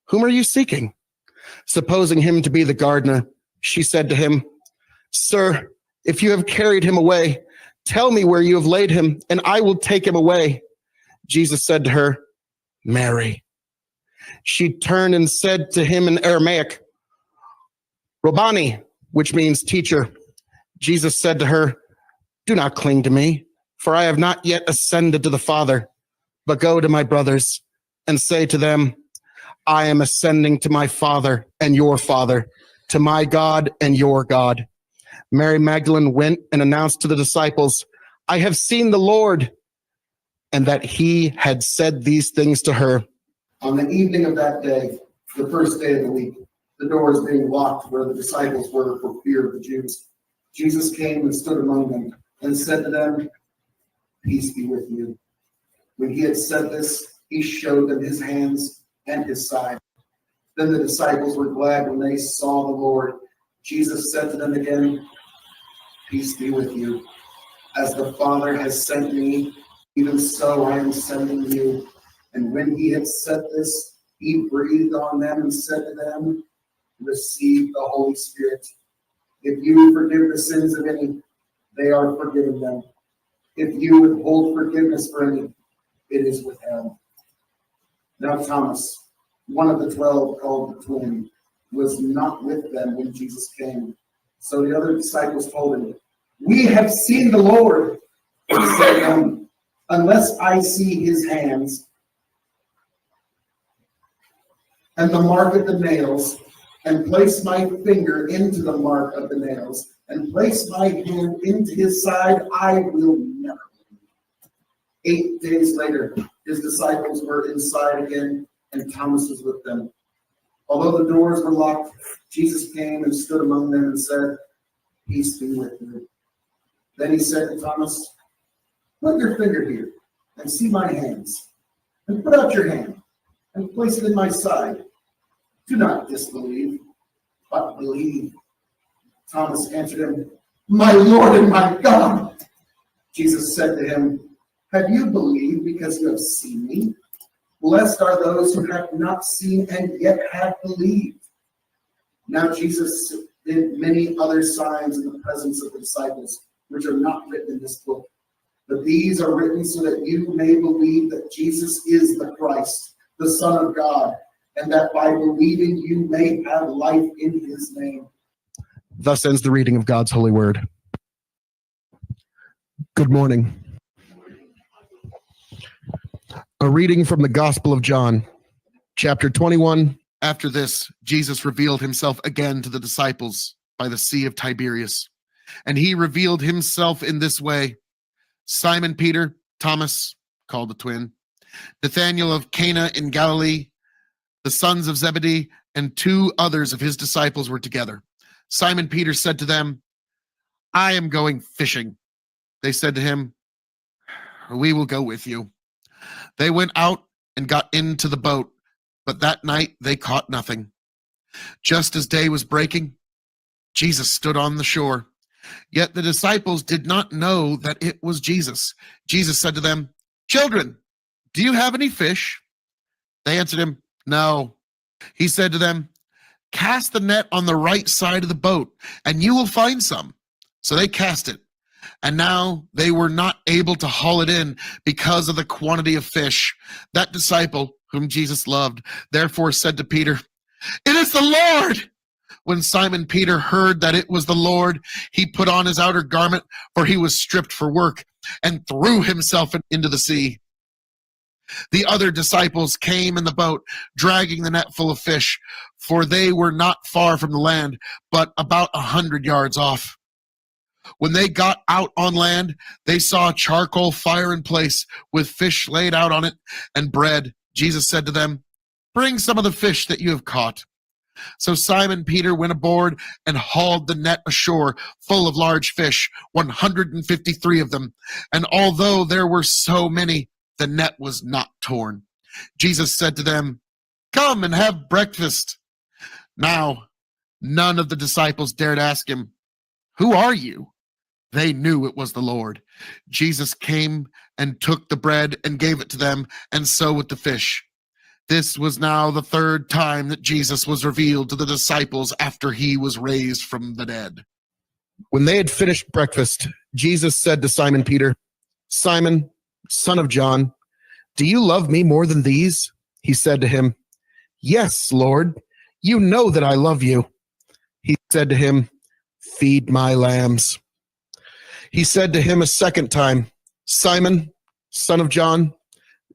Whom are you seeking? Supposing him to be the gardener, she said to him, Sir, if you have carried him away, tell me where you have laid him, and I will take him away. Jesus said to her, Mary. She turned and said to him in Aramaic, Rabboni, which means teacher. Jesus said to her, Do not cling to me, for I have not yet ascended to the Father, but go to my brothers and say to them, I am ascending to my Father and your Father, to my God and your God. Mary Magdalene went and announced to the disciples, I have seen the Lord, and that he had said these things to her. On the evening of that day, the first day of the week, the doors being locked where the disciples were for fear of the Jews, Jesus came and stood among them and said to them, Peace be with you. When he had said this, he showed them his hands and his side. Then the disciples were glad when they saw the Lord. Jesus said to them again, Peace be with you. As the Father has sent me, even so I am sending you. And when he had said this, he breathed on them and said to them, Receive the Holy Spirit. If you forgive the sins of any, they are forgiven them. If you withhold forgiveness for any, it is withheld. Now Thomas, one of the 12 called the twin, was not with them when Jesus came. So the other disciples told him, We have seen the Lord. He said to them, Unless I see his hands and the mark of the nails, and place my finger into the mark of the nails, and place my hand into his side, I will never believe. 8 days later, his disciples were inside again, and Thomas was with them. Although the doors were locked, Jesus came and stood among them and said, Peace be with you. Then he said to Thomas, Put your finger here, and see my hands, and put out your hand, and place it in my side. Do not disbelieve, but believe. Thomas answered him, My Lord and my God. Jesus said to him, Have you believed because you have seen me? Blessed are those who have not seen and yet have believed. Now Jesus did many other signs in the presence of the disciples, which are not written in this book. But these are written so that you may believe that Jesus is the Christ, the Son of God, and that by believing you may have life in his name. Thus ends the reading of God's holy word. Good morning. A reading from the Gospel of John, chapter 21. After this, Jesus revealed himself again to the disciples by the Sea of Tiberias. And he revealed himself in this way. Simon Peter, Thomas, called the twin, Nathanael of Cana in Galilee, the sons of Zebedee, and 2 others of his disciples were together. Simon Peter said to them, I am going fishing. They said to him, We will go with you. They went out and got into the boat, but that night they caught nothing. Just as day was breaking, Jesus stood on the shore. Yet the disciples did not know that it was Jesus. Jesus said to them, Children, do you have any fish? They answered him, No. He said to them, Cast the net on the right side of the boat, and you will find some. So they cast it. And now they were not able to haul it in because of the quantity of fish. That disciple, whom Jesus loved, therefore said to Peter, It is the Lord! When Simon Peter heard that it was the Lord, he put on his outer garment, for he was stripped for work, and threw himself into the sea. The other disciples came in the boat, dragging the net full of fish, for they were not far from the land, but about 100 yards off. When they got out on land, they saw a charcoal fire in place, with fish laid out on it and bread. Jesus said to them, Bring some of the fish that you have caught. So Simon Peter went aboard and hauled the net ashore full of large fish, 153 of them. And although there were so many, the net was not torn. Jesus said to them, Come and have breakfast. Now, none of the disciples dared ask him, Who are you? They knew it was the Lord. Jesus came and took the bread and gave it to them, and so with the fish. This was now the third time that Jesus was revealed to the disciples after he was raised from the dead. When they had finished breakfast, Jesus said to Simon Peter, Simon, son of John, do you love me more than these? He said to him, Yes, Lord, you know that I love you. He said to him, Feed my lambs. He said to him a second time, Simon, son of John,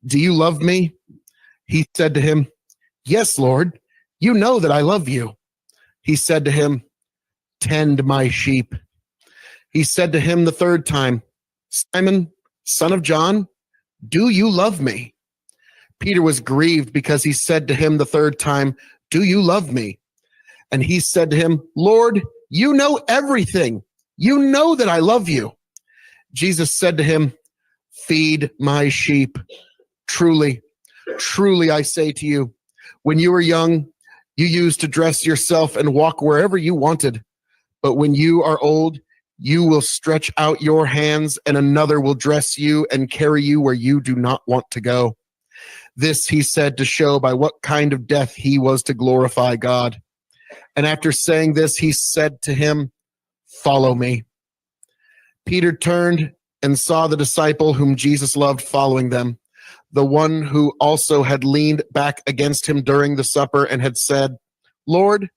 do you love me? He said to him, Yes, Lord, you know that I love you. He said to him, Tend my sheep. He said to him the third time, Simon, son of John, do you love me? Peter was grieved because he said to him the third time, Do you love me? And he said to him, Lord, you know everything. You know that I love you. Jesus said to him, Feed my sheep. Truly, truly, I say to you, when you were young, you used to dress yourself and walk wherever you wanted. But when you are old, you will stretch out your hands and another will dress you and carry you where you do not want to go. This he said to show by what kind of death he was to glorify God. And after saying this, he said to him, Follow me. Peter turned and saw the disciple whom Jesus loved following them, the one who also had leaned back against him during the supper and had said, Lord,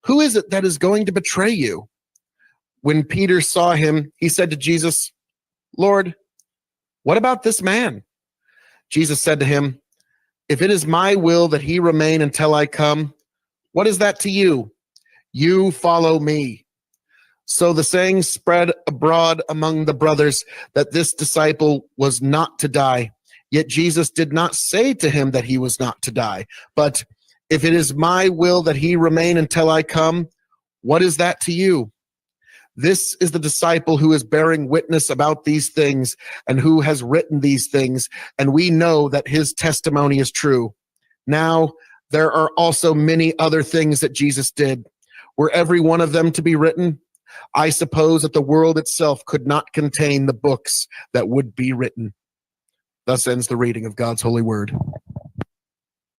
who is it that is going to betray you? When Peter saw him, he said to Jesus, Lord, what about this man? Jesus said to him, If it is my will that he remain until I come, what is that to you? You follow me. So the saying spread abroad among the brothers that this disciple was not to die. Yet Jesus did not say to him that he was not to die. But if it is my will that he remain until I come, what is that to you? This is the disciple who is bearing witness about these things and who has written these things, and we know that his testimony is true. Now, there are also many other things that Jesus did. Were every one of them to be written? I suppose that the world itself could not contain the books that would be written. Thus ends the reading of God's holy word.